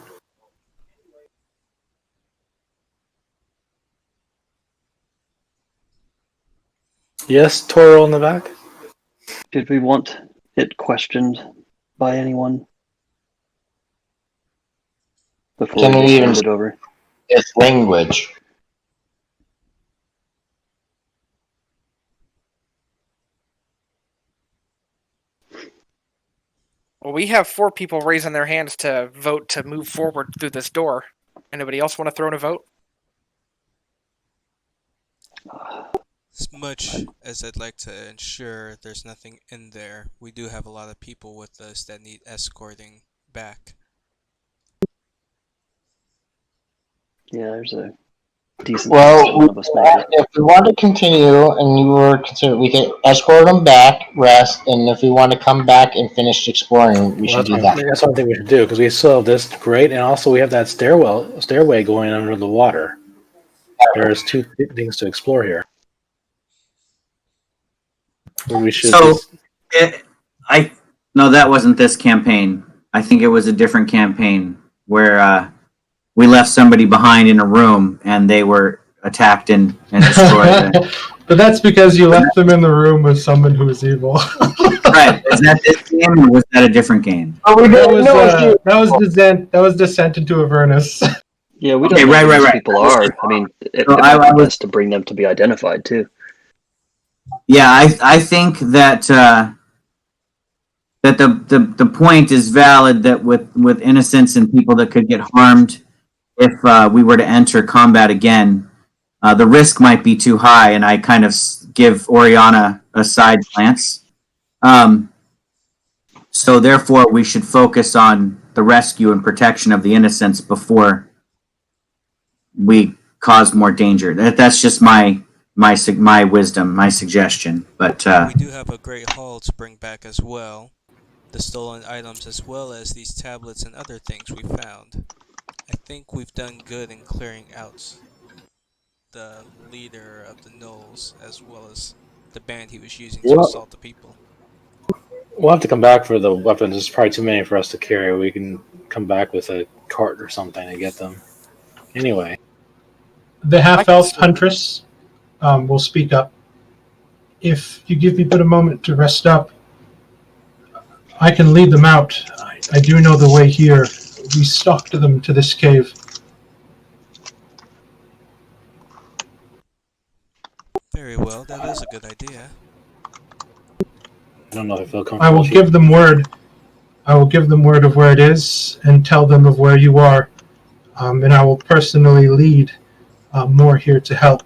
[SPEAKER 6] Yes, Toro in the back?
[SPEAKER 7] Did we want it questioned by anyone before
[SPEAKER 8] Can we even
[SPEAKER 7] hand it over?
[SPEAKER 8] Its language.
[SPEAKER 3] Well, we have 4 people raising their hands to vote to move forward through this door. Anybody else want to throw in a vote?
[SPEAKER 5] As much as I'd like to ensure there's nothing in there, we do have a lot of people with us that need escorting back.
[SPEAKER 7] Yeah, there's a decent
[SPEAKER 8] Well,
[SPEAKER 7] one of us make it.
[SPEAKER 8] if we want to continue and you were considered, we can escort them back, rest, and if we want to come back and finish exploring, we should do that.
[SPEAKER 6] That's one thing we should do, because we still have this great, and also we have that stairway going under the water. There's 2 things to explore here. We should
[SPEAKER 2] No, that wasn't this campaign. I think it was a different campaign where we left somebody behind in a room and they were attacked and destroyed.
[SPEAKER 1] But that's because you left them in the room with someone who was evil.
[SPEAKER 2] Right. Is that this game or was that a different game?
[SPEAKER 8] Oh, we
[SPEAKER 1] That
[SPEAKER 8] didn't know
[SPEAKER 1] was Descent into Avernus.
[SPEAKER 7] Yeah, we don't
[SPEAKER 2] Okay,
[SPEAKER 7] know
[SPEAKER 2] right,
[SPEAKER 7] who these
[SPEAKER 2] right.
[SPEAKER 7] people are. I mean, it
[SPEAKER 2] So
[SPEAKER 7] might
[SPEAKER 2] I
[SPEAKER 7] be
[SPEAKER 2] was-
[SPEAKER 7] best to bring them to be identified, too.
[SPEAKER 2] Yeah, I think that that the point is valid that with innocents and people that could get harmed if we were to enter combat again, the risk might be too high, and I kind of give Oriana a side glance. So therefore, we should focus on the rescue and protection of the innocents before we cause more danger. That's just my wisdom, my suggestion. But
[SPEAKER 5] We do have a great haul to bring back as well. The stolen items as well as these tablets and other things we found. I think we've done good in clearing out the leader of the Knolls as well as the band he was using to
[SPEAKER 6] Well-
[SPEAKER 5] assault the people.
[SPEAKER 6] We'll have to come back for the weapons. It's probably too many for us to carry. We can come back with a cart or something to get them. Anyway,
[SPEAKER 1] The half-elf huntress will speak up. If you give me but a moment to rest up, I can lead them out. I do know the way here. We stalked them to this cave.
[SPEAKER 5] Very well, that is a good idea.
[SPEAKER 6] I don't know if I feel comfortable.
[SPEAKER 1] I will give them word. I will give them word of where it is and tell them of where you are. And I will personally lead more here to help.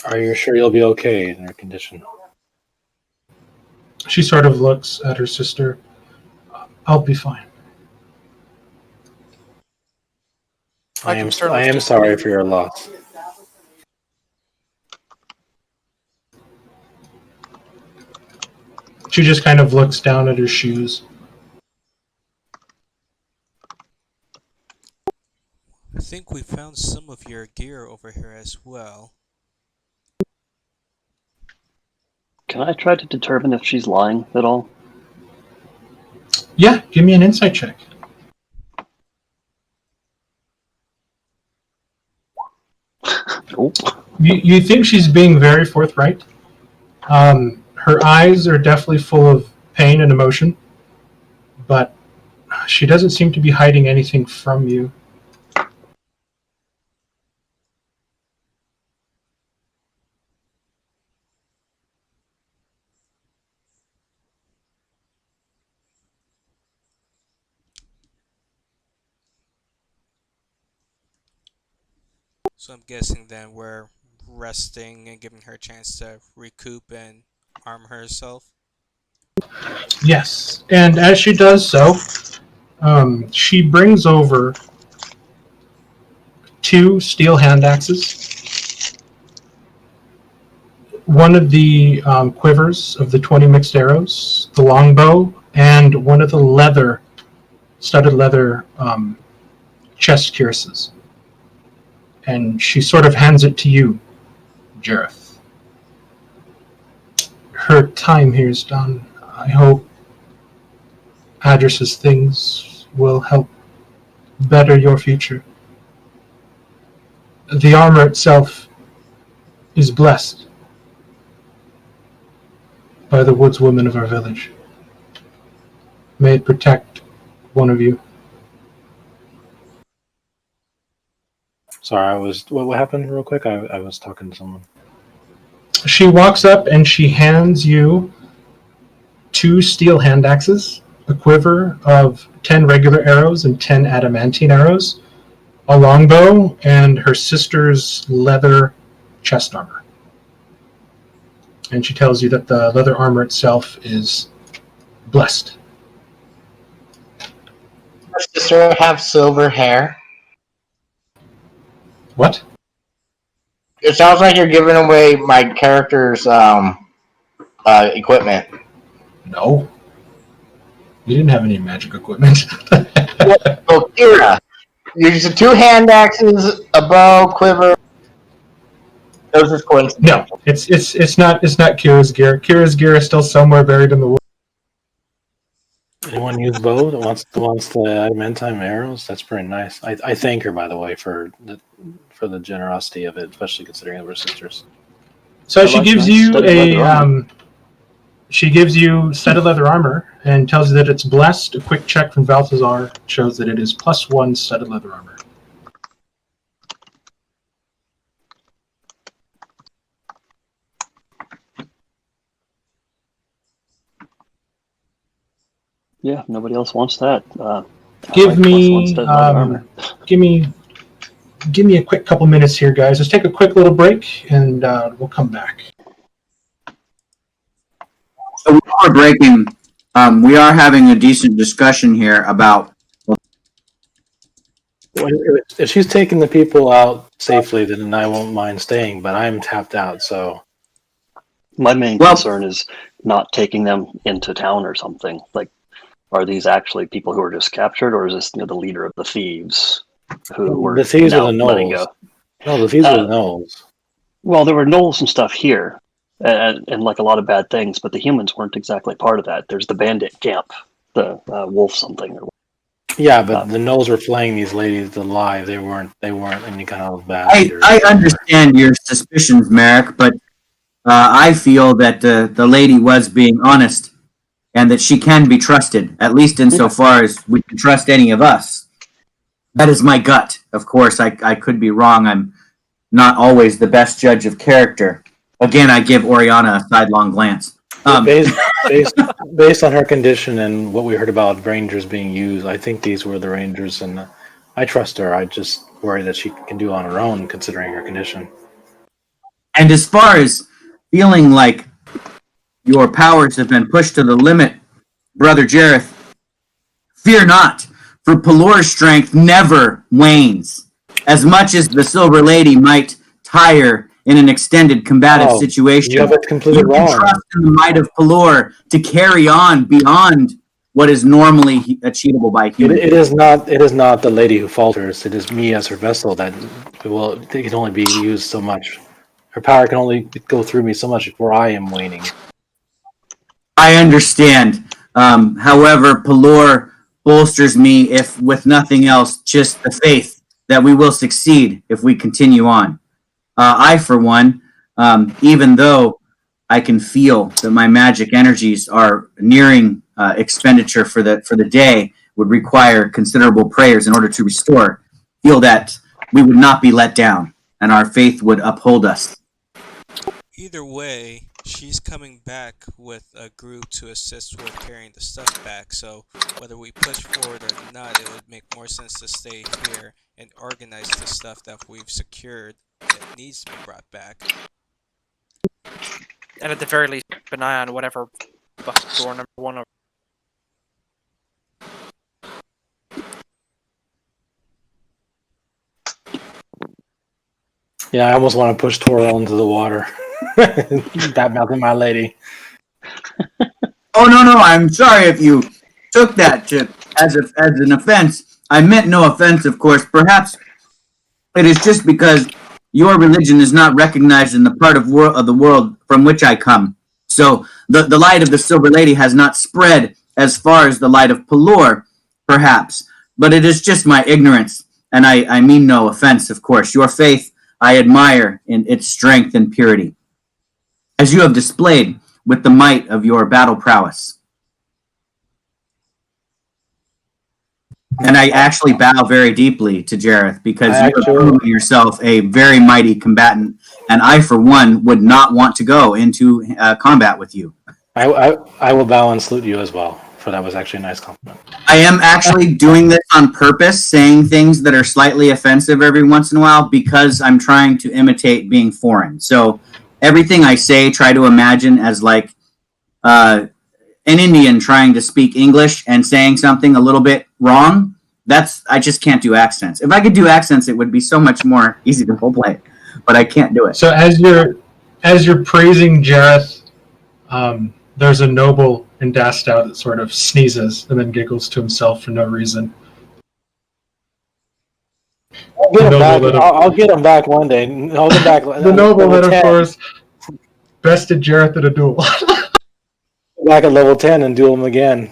[SPEAKER 6] Are you sure you'll be okay in her condition?
[SPEAKER 1] She sort of looks at her sister. I'll be fine.
[SPEAKER 6] I am sorry for your loss.
[SPEAKER 1] She just kind of looks down at her shoes.
[SPEAKER 5] I think we found some of your gear over here as well.
[SPEAKER 7] Can I try to determine if she's lying at all?
[SPEAKER 1] Yeah, give me an insight check.
[SPEAKER 7] Nope.
[SPEAKER 1] You think she's being very forthright. Her eyes are definitely full of pain and emotion, but she doesn't seem to be hiding anything from you.
[SPEAKER 5] So I'm guessing then we're resting and giving her a chance to recoup and arm herself.
[SPEAKER 1] Yes, and as she does so, she brings over 2 steel hand axes, one of the quivers of the 20 mixed arrows, the longbow, and one of the studded leather chest cuirasses. And she sort of hands it to you, Jareth. Her time here is done. I hope Adris's things will help better your future. The armor itself is blessed by the woodswoman of our village. May it protect one of you.
[SPEAKER 6] Sorry, what happened real quick? I was talking to someone.
[SPEAKER 1] She walks up and she hands you 2 steel hand axes, a quiver of 10 regular arrows and 10 adamantine arrows, a longbow, and her sister's leather chest armor. And she tells you that the leather armor itself is blessed.
[SPEAKER 8] Does sister have silver hair?
[SPEAKER 1] What?
[SPEAKER 8] It sounds like you're giving away my character's equipment.
[SPEAKER 1] No. You didn't have any magic equipment.
[SPEAKER 8] So Kira, you use 2 hand axes, a bow, quiver. Those are coincidental.
[SPEAKER 1] No, it's not Kira's gear. Kira's gear is still somewhere buried in the woods.
[SPEAKER 6] Anyone use bow that wants the adamantine arrows? That's pretty nice. I thank her, by the way, for the generosity of it, especially considering that we're sisters.
[SPEAKER 1] So she
[SPEAKER 7] like
[SPEAKER 1] gives
[SPEAKER 7] nice
[SPEAKER 1] you
[SPEAKER 7] studded leather armor.
[SPEAKER 1] she gives you studded leather armor and tells you that it's blessed. A quick check from Balthazar shows that it is +1 studded leather armor.
[SPEAKER 7] Yeah, nobody else wants that.
[SPEAKER 1] Give
[SPEAKER 7] I like
[SPEAKER 1] me,
[SPEAKER 7] +1 studded leather armor.
[SPEAKER 1] give me a quick couple minutes here, guys. Let's take a quick little break, and we'll come back.
[SPEAKER 2] So while we're breaking, we are having a decent discussion here about.
[SPEAKER 6] If she's taking the people out safely, then I won't mind staying. But I'm tapped out, so
[SPEAKER 7] My main
[SPEAKER 2] Well-
[SPEAKER 7] concern is not taking them into town or something. Like, are these actually people who were just captured, or is this the leader of the thieves who were
[SPEAKER 6] the thieves
[SPEAKER 7] now
[SPEAKER 6] are the
[SPEAKER 7] letting
[SPEAKER 6] gnolls.
[SPEAKER 7] go?
[SPEAKER 6] No, the thieves are the gnolls.
[SPEAKER 7] Well, there were gnolls and stuff here, and like a lot of bad things, but the humans weren't exactly part of that. There's the bandit camp, the wolf something. Or
[SPEAKER 6] Yeah, but the gnolls were flaying these ladies alive. They weren't any kind of bad.
[SPEAKER 2] I understand your suspicions, Merrick, but I feel that the lady was being honest and that she can be trusted, at least insofar as we can trust any of us. That is my gut. Of course, I could be wrong. I'm not always the best judge of character. Again, I give Oriana a sidelong glance.
[SPEAKER 6] Based on her condition and what we heard about rangers being used, I think these were the rangers, and I trust her. I just worry that she can do on her own, considering her condition.
[SPEAKER 2] And as far as feeling like your powers have been pushed to the limit, Brother Jareth, fear not, for Pelor's strength never wanes. As much as the Silver Lady might tire in an extended combative situation,
[SPEAKER 6] you have it completely
[SPEAKER 2] you can
[SPEAKER 6] wrong.
[SPEAKER 2] trust in the might of Pelor to carry on beyond what is normally achievable by humans.
[SPEAKER 6] It is not the lady who falters. It is me as her vessel that it can only be used so much. Her power can only go through me so much before I am waning.
[SPEAKER 2] I understand. However, Pelor bolsters me, if with nothing else, just the faith that we will succeed if we continue on. I, for one, even though I can feel that my magic energies are nearing expenditure for the day, would require considerable prayers in order to restore, feel that we would not be let down and our faith would uphold us.
[SPEAKER 5] Either way, she's coming back with a group to assist with carrying the stuff back, so whether we push forward or not, it would make more sense to stay here and organize the stuff that we've secured that needs to be brought back.
[SPEAKER 3] And at the very least, keep an eye on whatever busted door number 1 over.
[SPEAKER 6] Yeah, I almost want to push Toril into the water. That melted my lady.
[SPEAKER 2] Oh, no, I'm sorry if you took that as an offense. I meant no offense, of course. Perhaps it is just because your religion is not recognized in the part of the world from which I come. So the light of the Silver Lady has not spread as far as the light of Pelor, perhaps. But it is just my ignorance, and I mean no offense, of course. Your faith I admire in its strength and purity, as you have displayed with the might of your battle prowess. And I actually bow very deeply to Jareth, because you have proven yourself a very mighty combatant, and I, for one, would not want to go into combat with you.
[SPEAKER 6] I will bow and salute you as well, for that was actually a nice compliment.
[SPEAKER 2] I am actually doing this on purpose, saying things that are slightly offensive every once in a while, because I'm trying to imitate being foreign. So everything I say, try to imagine as like an Indian trying to speak English and saying something a little bit wrong. I just can't do accents. If I could do accents, it would be so much more easy to roleplay, but I can't do it.
[SPEAKER 1] So as you're praising Jareth, there's a noble in Dastow that sort of sneezes and then giggles to himself for no reason.
[SPEAKER 6] I'll get him back. I'll get him back one day. I'll get back.
[SPEAKER 1] The noble that, of course, bested Jareth at a duel.
[SPEAKER 6] Back at level 10 and duel him again.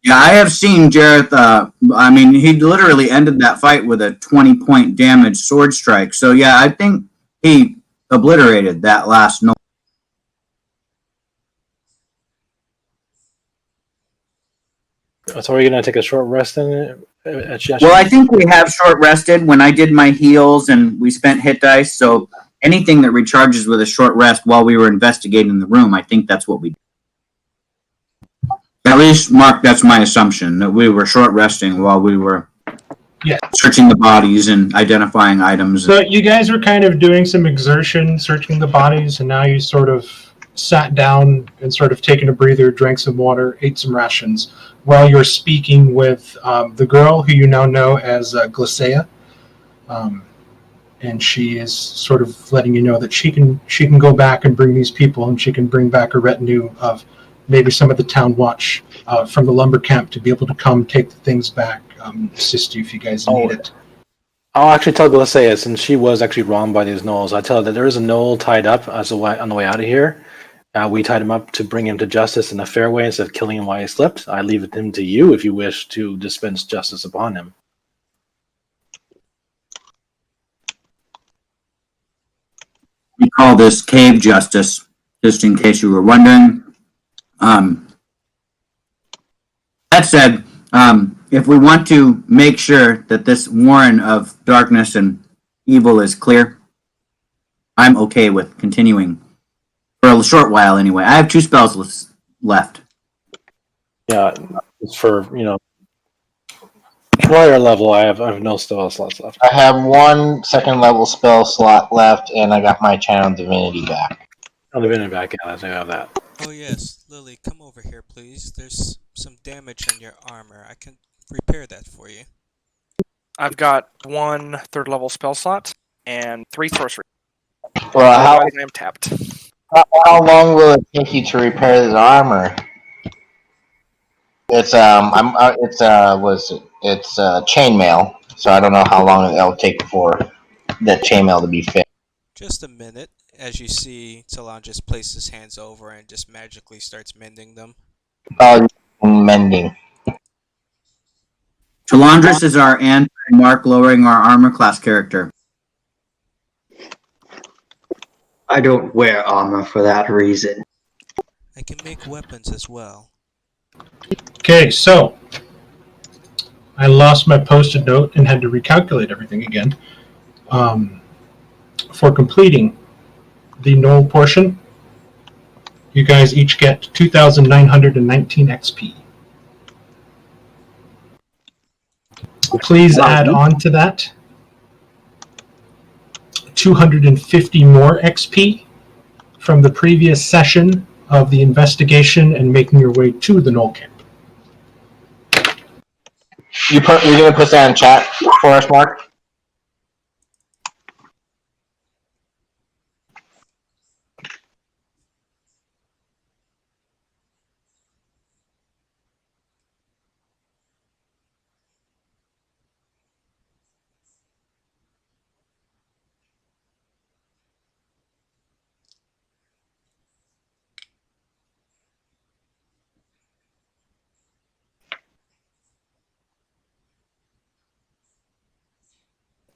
[SPEAKER 2] Yeah, I have seen Jareth. I mean, he literally ended that fight with a 20-point damage sword strike. So yeah, I think he obliterated that last note.
[SPEAKER 6] So are you going to take a short rest in it?
[SPEAKER 2] Well, I think we have short rested when I did my heals and we spent hit dice. So anything that recharges with a short rest while we were investigating the room, I think that's what we did. At least, Mark, that's my assumption, that we were short resting while we were searching the bodies and identifying items.
[SPEAKER 1] So you guys were kind of doing some exertion, searching the bodies, and now you sort of sat down and sort of taken a breather, drank some water, ate some rations, while you're speaking with the girl who you now know as Glacea. And she is sort of letting you know that she can go back and bring these people, and she can bring back a retinue of maybe some of the town watch from the lumber camp to be able to come take the things back, assist you if you guys need it.
[SPEAKER 6] I'll actually tell Glycia, since she was actually wrong by these gnolls, I tell her that there is a gnoll tied up on the way out of here. We tied him up to bring him to justice in a fair way instead of killing him while he slipped. I leave him to you if you wish to dispense justice upon him.
[SPEAKER 2] We call this cave justice, just in case you were wondering. That said, if we want to make sure that this warren of darkness and evil is clear, I'm okay with continuing. For a short while, anyway. I have 2 spells left.
[SPEAKER 6] Yeah, it's for, warrior level, I have no spell slots left.
[SPEAKER 8] I have 1 second level spell slot left, and I got my Channel Divinity back.
[SPEAKER 6] I'll divinity back, yeah, I think I have that.
[SPEAKER 5] Oh yes, Lily, come over here, please. There's some damage on your armor. I can repair that for you.
[SPEAKER 3] I've got 1 third level spell slot and 3 sorcery.
[SPEAKER 8] Well,
[SPEAKER 3] Otherwise, I am tapped.
[SPEAKER 8] how long will it take you to repair this armor? It's chainmail, so I don't know how long it'll take for that chainmail to be fixed.
[SPEAKER 5] Just a minute. As you see, Talon just places his hands over and just magically starts mending them.
[SPEAKER 8] Oh, mending.
[SPEAKER 2] Talandris is our anti-mark lowering our armor class character.
[SPEAKER 4] I don't wear armor for that reason.
[SPEAKER 5] I can make weapons as well.
[SPEAKER 1] Okay, so I lost my post-it note and had to recalculate everything again. For completing the gnoll portion, you guys each get 2,919 XP. Please add on to that 250 more XP from the previous session of the investigation and making your way to the gnoll camp.
[SPEAKER 8] You're going to put that in chat for us, Mark?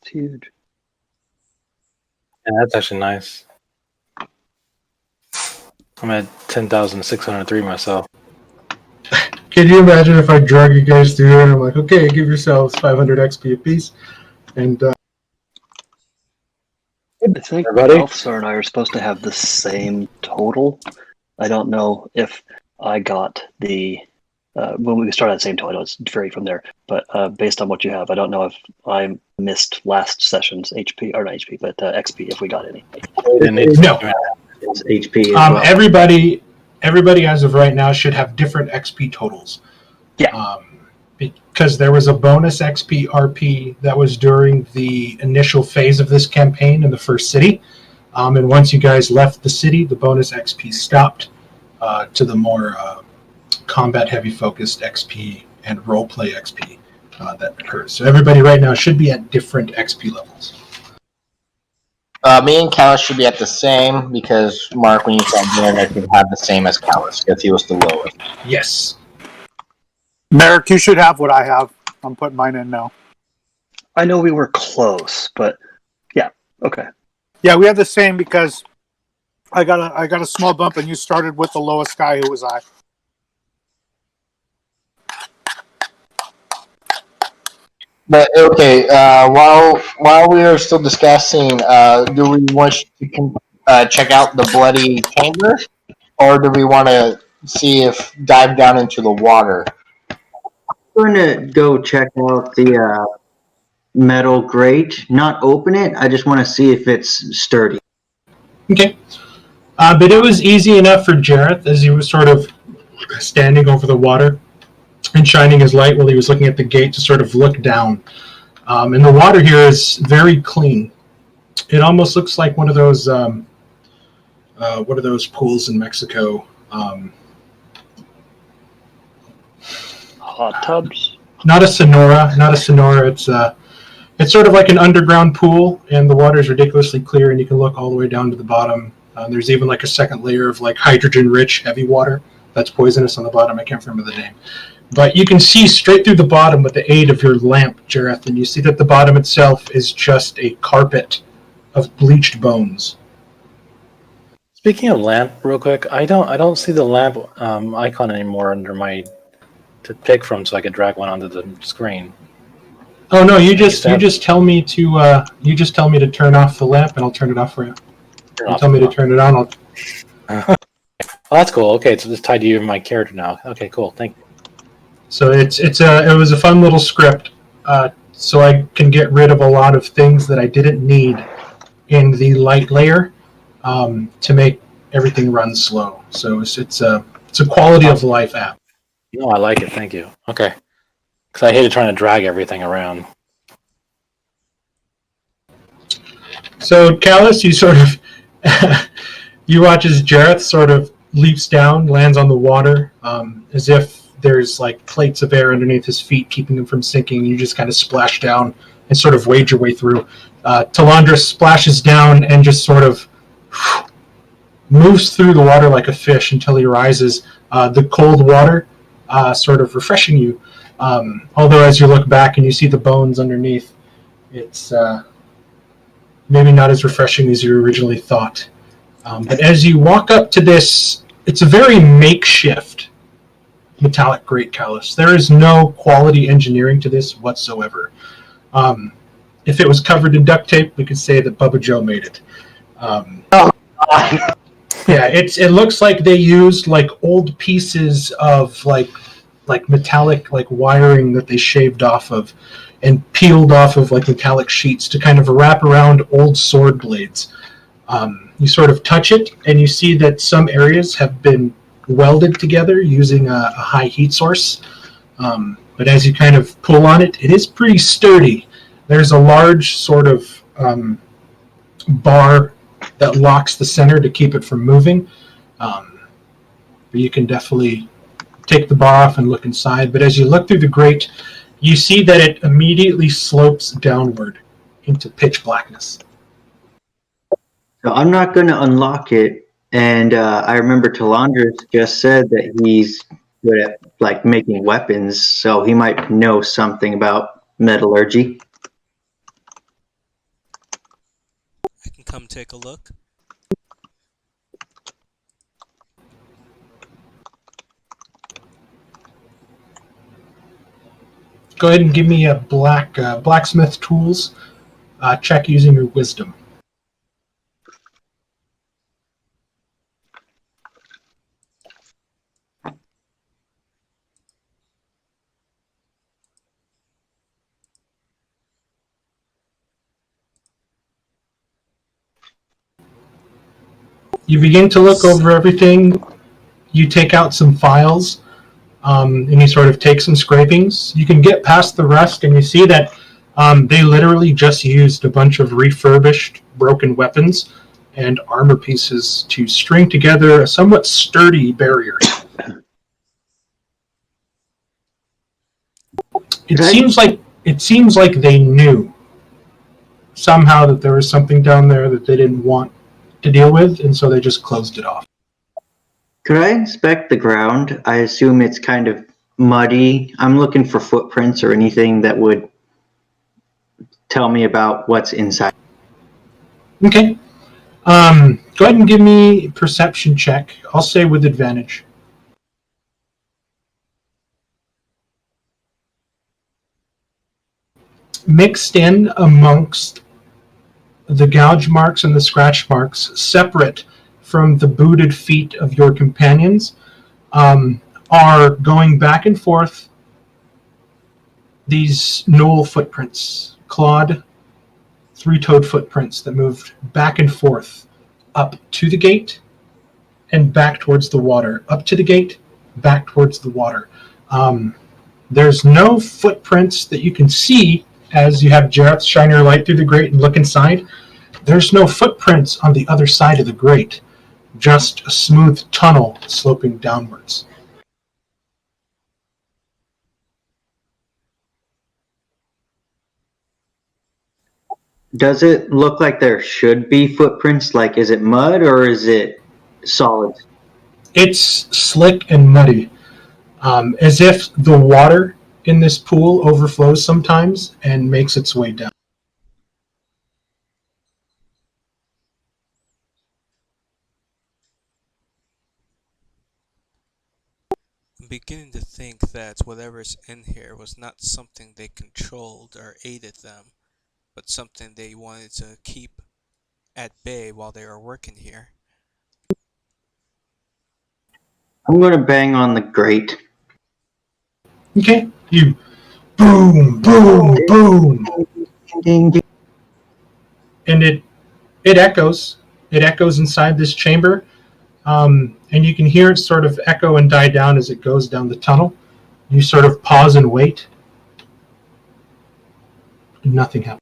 [SPEAKER 7] It's huge.
[SPEAKER 6] Yeah, that's actually nice. I'm at 10,603 myself.
[SPEAKER 1] Can you imagine if I drug you guys through it and I'm like, okay, give yourselves 500 XP apiece? And
[SPEAKER 7] I think
[SPEAKER 6] Everybody?
[SPEAKER 7] Elfsar and I are supposed to have the same total. I don't know if I got the when we started at the same total. I know it's varied from there, but based on what you have, I don't know if I missed last session's HP or not HP, but XP if we got any.
[SPEAKER 1] no.
[SPEAKER 4] It's HP as well.
[SPEAKER 1] Everybody as of right now should have different XP totals.
[SPEAKER 7] Yeah.
[SPEAKER 1] Because there was a bonus XP RP that was during the initial phase of this campaign in the first city. And once you guys left the city, the bonus XP stopped to the more combat-heavy focused XP and roleplay XP that occurs. So everybody right now should be at different XP levels.
[SPEAKER 8] Me and Callus should be at the same, because Mark, when you said dinner, I could have the same as Callus, because he was the lowest.
[SPEAKER 1] Yes.
[SPEAKER 9] Merrick, you should have what I have. I'm putting mine in now.
[SPEAKER 7] I know we were close, but yeah, okay.
[SPEAKER 9] Yeah, we have the same because I got a small bump, and you started with the lowest guy, who was I.
[SPEAKER 8] But okay, while we are still discussing, do we wish to check out the bloody chamber, or do we want to see if dive down into the water?
[SPEAKER 4] I'm going to go check out the metal grate. Not open it. I just want to see if it's sturdy.
[SPEAKER 1] Okay. But it was easy enough for Jareth as he was sort of standing over the water and shining his light while he was looking at the gate to sort of look down. And the water here is very clean. It almost looks like one of those what are those pools in Mexico?
[SPEAKER 7] Hot tubs.
[SPEAKER 1] Not a Sonora. It's It's sort of like an underground pool, and the water is ridiculously clear, and you can look all the way down to the bottom. There's even like a second layer of like hydrogen-rich heavy water that's poisonous on the bottom. I can't remember the name. But you can see straight through the bottom with the aid of your lamp, Jareth, and you see that the bottom itself is just a carpet of bleached bones.
[SPEAKER 6] Speaking of lamp, real quick, I don't see the lamp icon anymore under my to pick from, so I could drag one onto the screen.
[SPEAKER 1] Oh no, you just tell me to turn off the lamp, and I'll turn it off for you. You tell me to turn it on.
[SPEAKER 6] Oh, that's cool. Okay, so it's tied to you and my character now. Okay, cool. Thank you.
[SPEAKER 1] So it was a fun little script, so I can get rid of a lot of things that I didn't need in the light layer to make everything run slow. So it's a quality of life app.
[SPEAKER 6] No, I like it. Thank you. Okay, because I hated trying to drag everything around.
[SPEAKER 1] So Callus, you sort of you watch as Jareth sort of leaps down, lands on the water, as if there's like plates of air underneath his feet keeping him from sinking. You just kind of splash down and sort of wade your way through. Talandra splashes down and just sort of moves through the water like a fish until he rises. The cold water sort of refreshing you. Although as you look back and you see the bones underneath, it's maybe not as refreshing as you originally thought. But as you walk up to this, it's a very makeshift metallic grate, Callus. There is no quality engineering to this whatsoever. If it was covered in duct tape, we could say that Bubba Joe made it. Yeah, it looks like they used like old pieces of like metallic like wiring that they shaved off of and peeled off of like metallic sheets to kind of wrap around old sword blades. You sort of touch it and you see that some areas have been welded together using a high heat source. But as you kind of pull on it, it is pretty sturdy. There's a large sort of bar that locks the center to keep it from moving. But you can definitely take the bar off and look inside. But as you look through the grate, you see that it immediately slopes downward into pitch blackness.
[SPEAKER 4] So I'm not going to unlock it. And I remember Talandra just said that he's good at like making weapons, so he might know something about metallurgy.
[SPEAKER 5] I can come take a look.
[SPEAKER 1] Go ahead and give me a blacksmith tools check using your wisdom. You begin to look over everything. You take out some files, and you sort of take some scrapings. You can get past the rest, and you see that they literally just used a bunch of refurbished broken weapons and armor pieces to string together a somewhat sturdy barrier. It seems like they knew somehow that there was something down there that they didn't want to deal with, and so they just closed it off.
[SPEAKER 4] Could I inspect the ground? I assume it's kind of muddy. I'm looking for footprints or anything that would tell me about what's inside.
[SPEAKER 1] Okay. Go ahead and give me a perception check. I'll say with advantage. Mixed in amongst the gouge marks and the scratch marks, separate from the booted feet of your companions, are going back and forth these knoll footprints, clawed, three-toed footprints that moved back and forth up to the gate and back towards the water, up to the gate, back towards the water. There's no footprints that you can see as you have Jareth shine your light through the grate and look inside. There's no footprints on the other side of the grate, just a smooth tunnel sloping downwards.
[SPEAKER 4] Does it look like there should be footprints? Like, is it mud or is it solid?
[SPEAKER 1] It's slick and muddy, as if the water in this pool overflows sometimes and makes its way down.
[SPEAKER 5] I'm beginning to think that whatever's in here was not something they controlled or aided them, but something they wanted to keep at bay while they were working here.
[SPEAKER 4] I'm going to bang on the grate.
[SPEAKER 1] Okay, you boom, boom, boom,
[SPEAKER 4] Ding, ding.
[SPEAKER 1] and it echoes. It echoes inside this chamber, and you can hear it sort of echo and die down as it goes down the tunnel. You sort of pause and wait. Nothing happens.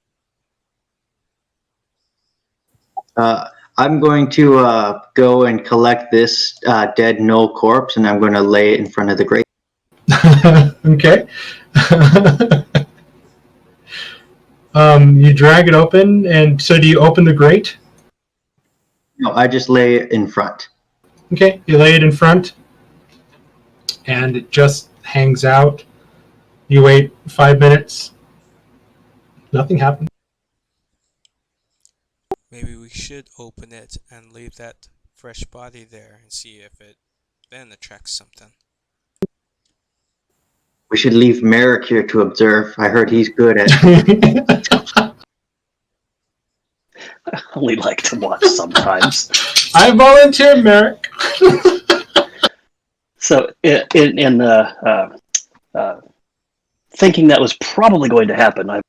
[SPEAKER 4] I'm going to go and collect this dead Knoll corpse, and I'm going to lay it in front of the grate.
[SPEAKER 1] Okay. You drag it open, and so do you open the grate?
[SPEAKER 4] No, I just lay it in front.
[SPEAKER 1] Okay, you lay it in front, and it just hangs out. You wait 5 minutes. Nothing happens.
[SPEAKER 5] Maybe we should open it and leave that fresh body there and see if it then attracts something.
[SPEAKER 4] We should leave Merrick here to observe. I heard he's good at
[SPEAKER 7] I only like to watch sometimes.
[SPEAKER 1] I volunteer, Merrick.
[SPEAKER 7] So, in thinking that was probably going to happen, I've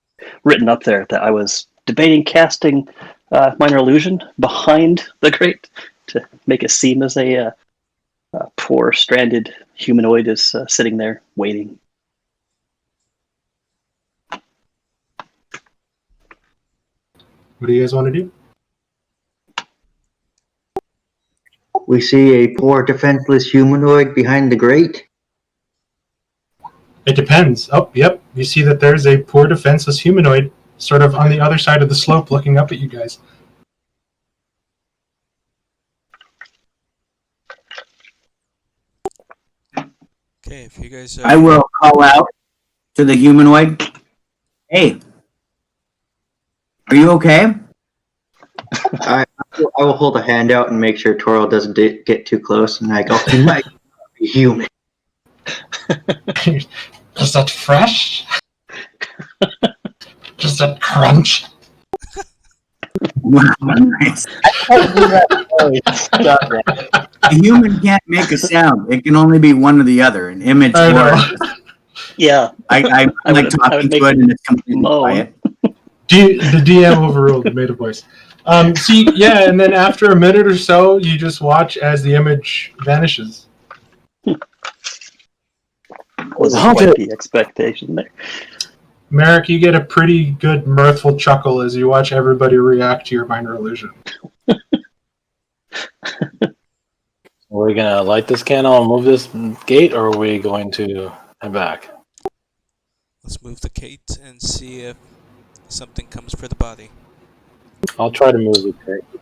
[SPEAKER 7] written up there that I was debating casting Minor Illusion behind the grate to make it seem as a poor stranded humanoid is sitting there waiting.
[SPEAKER 1] What do you guys want to do?
[SPEAKER 4] We see a poor defenseless humanoid behind the grate.
[SPEAKER 1] It depends. Oh, yep. You see that there's a poor defenseless humanoid sort of on the other side of the slope looking up at you guys.
[SPEAKER 5] Okay, if you guys
[SPEAKER 2] I will call out to the humanoid. Hey, are you okay?
[SPEAKER 4] I will hold a hand out and make sure Toro doesn't get too close. And I go, he might be human.
[SPEAKER 1] Is that fresh? Does that crunch?
[SPEAKER 2] Wow, nice. A human can't make a sound. It can only be one or the other. An image
[SPEAKER 1] I know.
[SPEAKER 2] or
[SPEAKER 7] Yeah,
[SPEAKER 2] I
[SPEAKER 7] I
[SPEAKER 2] like
[SPEAKER 7] would
[SPEAKER 2] talking
[SPEAKER 7] make
[SPEAKER 2] to it and it's completely
[SPEAKER 7] moan.
[SPEAKER 2] quiet.
[SPEAKER 1] The DM overruled the made a voice. See, yeah, and then after a minute or so, you just watch as the image vanishes.
[SPEAKER 7] was quite the expectation there.
[SPEAKER 1] Merrick, you get a pretty good mirthful chuckle as you watch everybody react to your minor illusion.
[SPEAKER 6] Are we gonna light this candle and move this gate, or are we going to head back?
[SPEAKER 5] let's move the gate and see if something comes for the body.
[SPEAKER 6] I'll try to move the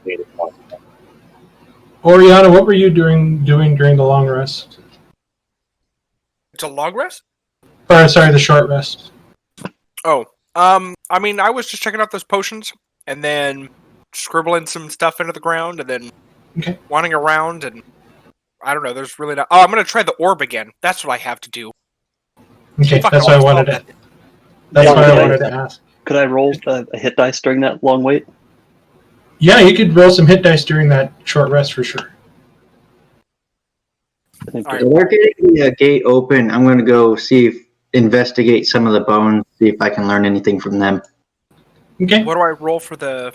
[SPEAKER 6] gate if possible.
[SPEAKER 1] Oriana, what were you doing during the long rest?
[SPEAKER 3] It's a long rest?
[SPEAKER 1] Or sorry, the short rest.
[SPEAKER 3] Oh, I mean, I was just checking out those potions, and then scribbling some stuff into the ground, and then
[SPEAKER 1] Okay.
[SPEAKER 3] wandering around, and I don't know, there's really not... Oh, I'm gonna try the orb again. That's what I have to do.
[SPEAKER 1] Okay,
[SPEAKER 3] Fuck,
[SPEAKER 1] that's why I wanted
[SPEAKER 3] that.
[SPEAKER 1] to. That's
[SPEAKER 7] Yeah,
[SPEAKER 1] why I
[SPEAKER 7] okay.
[SPEAKER 1] wanted to ask.
[SPEAKER 7] Could I roll a hit dice during that long wait?
[SPEAKER 1] Yeah, you could roll some hit dice during that short rest for sure.
[SPEAKER 7] I think
[SPEAKER 3] All right.
[SPEAKER 4] So they're getting the gate open. I'm going to go investigate some of the bones, see if I can learn anything from them.
[SPEAKER 1] Okay,
[SPEAKER 3] What do I roll for the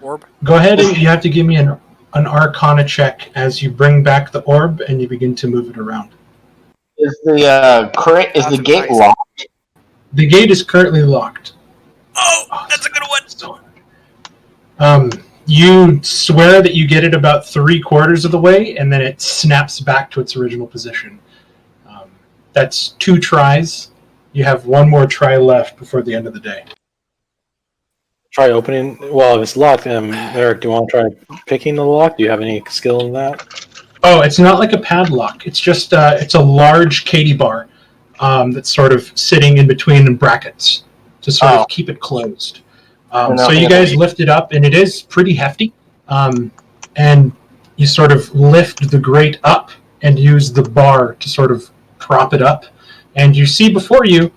[SPEAKER 3] orb?
[SPEAKER 1] go ahead and you have to give me an Arcana check as you bring back the orb and you begin to move it around.
[SPEAKER 8] Is the gate
[SPEAKER 3] Nice.
[SPEAKER 8] locked?
[SPEAKER 1] The gate is currently locked.
[SPEAKER 3] Oh, that's a good one!
[SPEAKER 1] You swear that you get it about 3/4 of the way, and then it snaps back to its original position. That's 2 tries. You have one more try left before the end of the day.
[SPEAKER 6] try opening? Well, if it's locked, Eric, do you want to try picking the lock? Do you have any skill in that?
[SPEAKER 1] Oh, it's not like a padlock. It's just it's a large Katie bar that's sort of sitting in between brackets to sort of keep it closed. So you guys lift it up, and it is pretty hefty. And you sort of lift the grate up and use the bar to sort of prop it up. And you see before you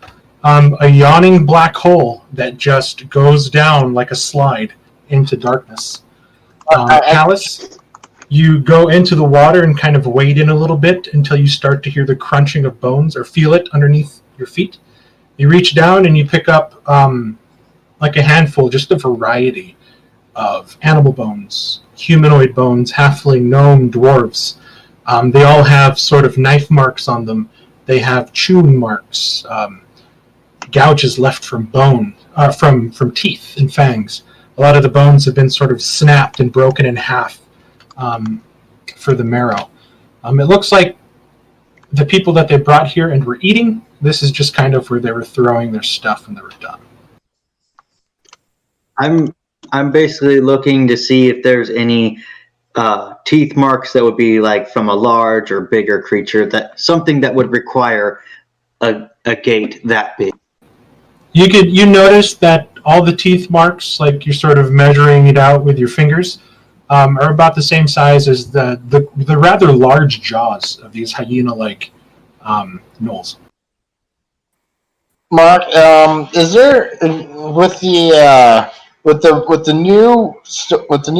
[SPEAKER 1] a yawning black hole that just goes down like a slide into darkness. Callus, you go into the water and kind of wade in a little bit until you start to hear the crunching of bones or feel it underneath your feet. You reach down and you pick up like a handful, just a variety of animal bones, humanoid bones, halfling, gnome, dwarves. They all have sort of knife marks on them. They have chewing marks, gouges left from bone, from teeth and fangs. A lot of the bones have been sort of snapped and broken in half for the marrow. It looks like the people that they brought here and were eating, this is just kind of where they were throwing their stuff when they were done.
[SPEAKER 4] I'm basically looking to see if there's any teeth marks that would be like from a large or bigger creature, that something that would require a gate that big.
[SPEAKER 1] You notice that all the teeth marks, like you're sort of measuring it out with your fingers, are about the same size as the rather large jaws of these hyena-like gnolls.
[SPEAKER 8] Mark, is there with the new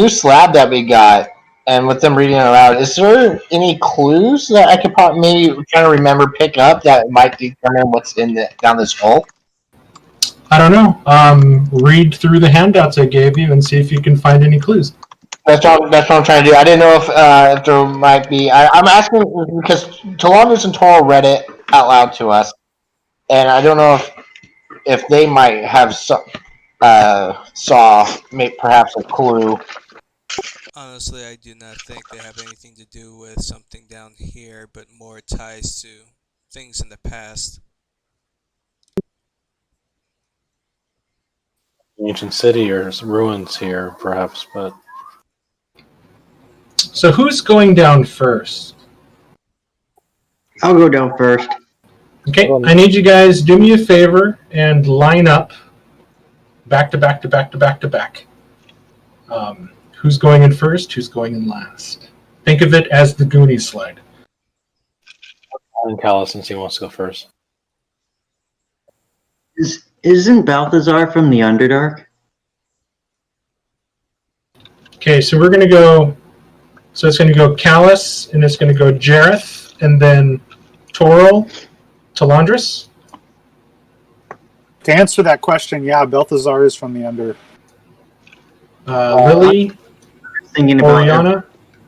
[SPEAKER 8] slab that we got, and with them reading it aloud, is there any clues that I could probably maybe kind of remember pick up that might determine what's down this hole?
[SPEAKER 1] I don't know. Read through the handouts I gave you and see if you can find any clues.
[SPEAKER 8] That's what I'm trying to do. I didn't know if there might be. I'm asking because Talandris and Toro read it out loud to us, and I don't know if they might have saw perhaps a clue.
[SPEAKER 5] Honestly, I do not think they have anything to do with something down here, but more ties to things in the past.
[SPEAKER 6] Ancient city or ruins here, perhaps, but...
[SPEAKER 1] So who's going down first?
[SPEAKER 4] I'll go down first.
[SPEAKER 1] Okay, I need you guys do me a favor and line up back to back to back to back to back. Who's going in first? Who's going in last? Think of it as the Goonies slide.
[SPEAKER 6] And Callus, since he wants to go first.
[SPEAKER 4] Isn't Balthazar from the Underdark?
[SPEAKER 1] Okay, so we're going to go... So it's going to go Callus, and it's going to go Jareth, and then Toro, Talandris.
[SPEAKER 9] To answer that question, yeah, Balthazar is from the Under.
[SPEAKER 1] Lily,
[SPEAKER 4] Thinking about
[SPEAKER 1] Oriana,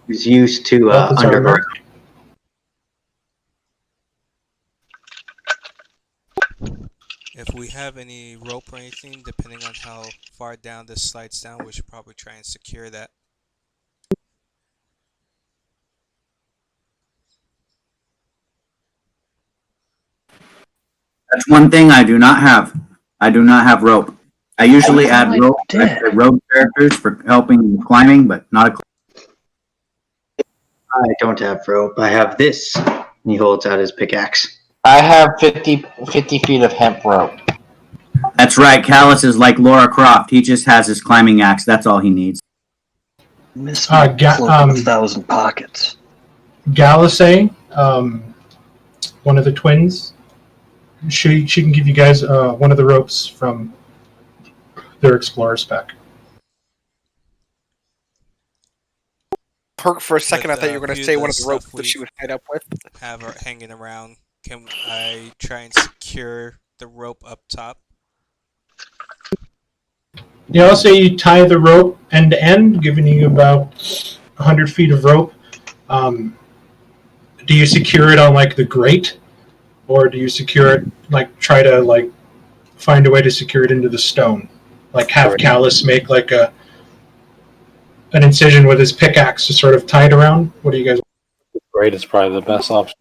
[SPEAKER 4] who's used to
[SPEAKER 1] Balthazar,
[SPEAKER 4] Underdark.
[SPEAKER 5] If we have any rope or anything, depending on how far down this slides down, we should probably try and secure that.
[SPEAKER 2] That's one thing I do not have. I do not have rope. I usually add rope to road characters for helping climbing, but not a.
[SPEAKER 4] I don't have rope. I have this. And he holds out his pickaxe.
[SPEAKER 8] I have 50 feet of hemp rope.
[SPEAKER 2] That's right. Callus is like Laura Croft. He just has his climbing axe. That's all he needs.
[SPEAKER 7] Miss me cloak of 1,000 pockets.
[SPEAKER 1] Galasay, one of the twins, she can give you guys one of the ropes from their explorer's pack.
[SPEAKER 3] Perk for a second, I thought you were going to say one of the ropes
[SPEAKER 5] stuff
[SPEAKER 3] that she was tied up with.
[SPEAKER 5] Have her hanging around. Can I try and secure the rope up top?
[SPEAKER 1] Yeah, I'll say you tie the rope end to end, giving you about 100 feet of rope. Do you secure it on like the grate, or do you secure it like try to like find a way to secure it into the stone, like have Callus make like an incision with his pickaxe to sort of tie it around? What do you guys?
[SPEAKER 6] The grate is probably the best option.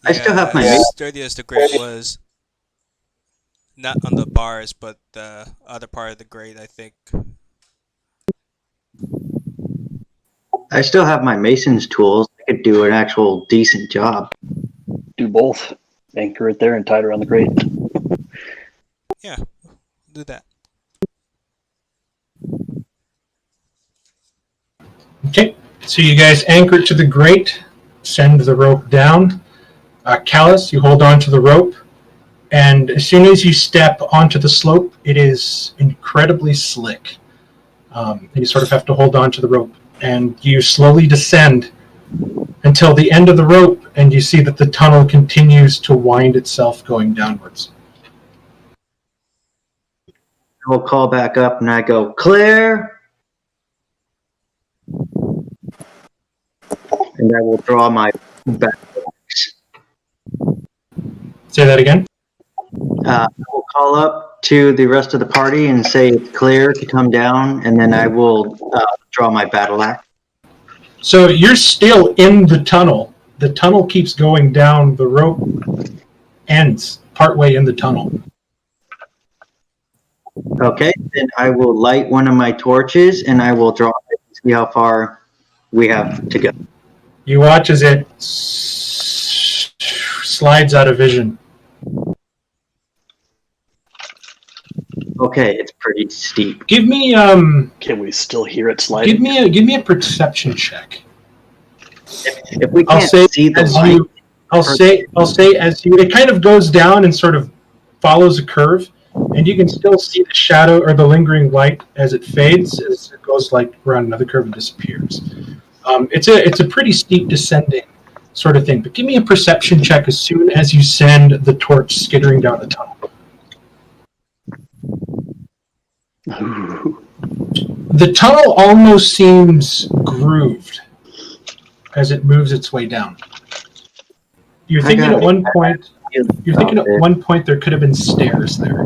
[SPEAKER 4] I still have my
[SPEAKER 5] as
[SPEAKER 4] mace.
[SPEAKER 5] sturdy as the grate was, not on the bars, but the other part of the grate, I think.
[SPEAKER 4] I still have my mason's tools. I could do an actual decent job.
[SPEAKER 7] Do both. Anchor it there and tie it around the grate.
[SPEAKER 5] Yeah, do that.
[SPEAKER 1] Okay, so you guys anchor to the grate, send the rope down. Callus, you hold on to the rope, and as soon as you step onto the slope, it is incredibly slick. And you sort of have to hold on to the rope, and you slowly descend until the end of the rope, and you see that the tunnel continues to wind itself going downwards.
[SPEAKER 4] I will call back up and I go, clear! And I will draw my battle axe.
[SPEAKER 1] Say that again.
[SPEAKER 4] I will call up to the rest of the party and say it's clear to come down, and then I will draw my battle axe.
[SPEAKER 1] So you're still in the tunnel. The tunnel keeps going down. The rope ends partway in the tunnel.
[SPEAKER 4] Okay, then I will light one of my torches and I will draw it and see how far we have to go.
[SPEAKER 1] You watch as it slides out of vision.
[SPEAKER 4] Okay, it's pretty steep.
[SPEAKER 1] Give me
[SPEAKER 7] Can we still hear it sliding?
[SPEAKER 1] give me a perception check.
[SPEAKER 4] If we
[SPEAKER 1] I'll
[SPEAKER 4] can't
[SPEAKER 1] say
[SPEAKER 4] see the
[SPEAKER 1] as
[SPEAKER 4] line,
[SPEAKER 1] you I'll say as you it kind of goes down and sort of follows a curve, and you can still see the shadow or the lingering light as it fades, as it goes like around another curve and disappears. It's a pretty steep descending sort of thing. But give me a perception check as soon as you send the torch skittering down the tunnel. The tunnel almost seems grooved as it moves its way down. You're thinking at one point there could have been stairs there.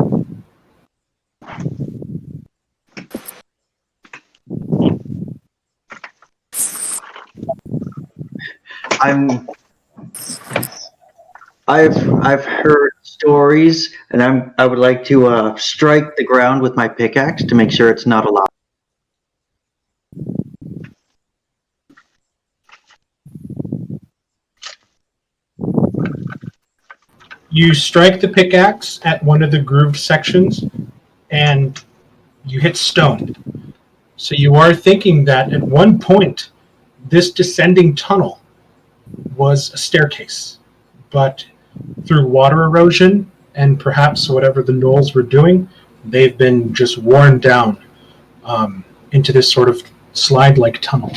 [SPEAKER 4] I've heard stories, and I would like to strike the ground with my pickaxe to make sure it's not allowed.
[SPEAKER 1] You strike the pickaxe at one of the grooved sections, and you hit stone. So you are thinking that at one point, this descending tunnel was a staircase, but through water erosion and perhaps whatever the gnolls were doing, they've been just worn down into this sort of slide-like tunnel.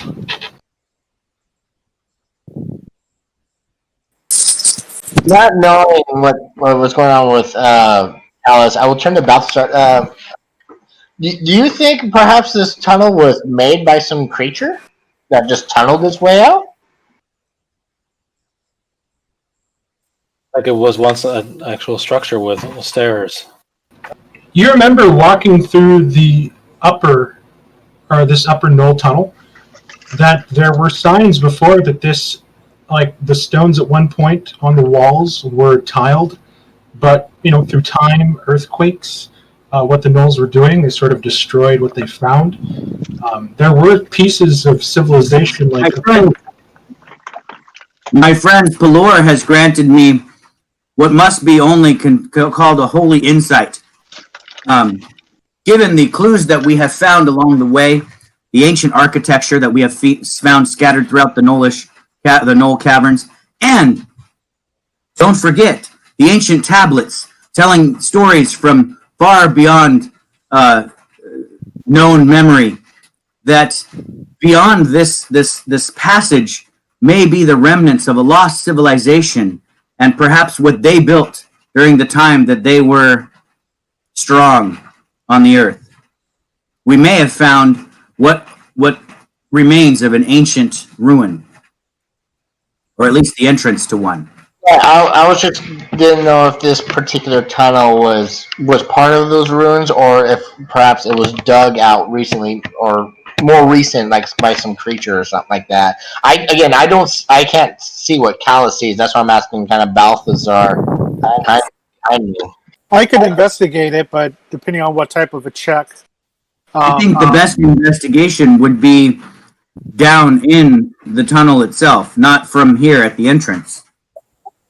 [SPEAKER 8] Not knowing what was going on with Alice, I will turn to Balthasar. Do you think perhaps this tunnel was made by some creature that just tunneled its way out?
[SPEAKER 6] Like it was once an actual structure with stairs.
[SPEAKER 1] You remember walking through this upper knoll tunnel, that there were signs before that this, like the stones at one point on the walls were tiled, but through time, earthquakes, what the gnolls were doing, they sort of destroyed what they found. There were pieces of civilization like
[SPEAKER 2] My friend Pelor has granted me what must be only called a holy insight. Given the clues that we have found along the way, the ancient architecture that we have found scattered throughout the Gnoll caverns, and don't forget the ancient tablets telling stories from far beyond known memory, that beyond this passage may be the remnants of a lost civilization, and perhaps what they built during the time that they were strong on the earth. We may have found what remains of an ancient ruin, or at least the entrance to one.
[SPEAKER 8] Yeah, I was just didn't know if this particular tunnel was part of those ruins, or if perhaps it was dug out recently, or more recent, like by some creature or something like that. I can't see what Callus sees. That's why I'm asking kind of Balthasar. I knew.
[SPEAKER 9] I could investigate it, but depending on what type of a check.
[SPEAKER 2] I think the best investigation would be down in the tunnel itself, not from here at the entrance.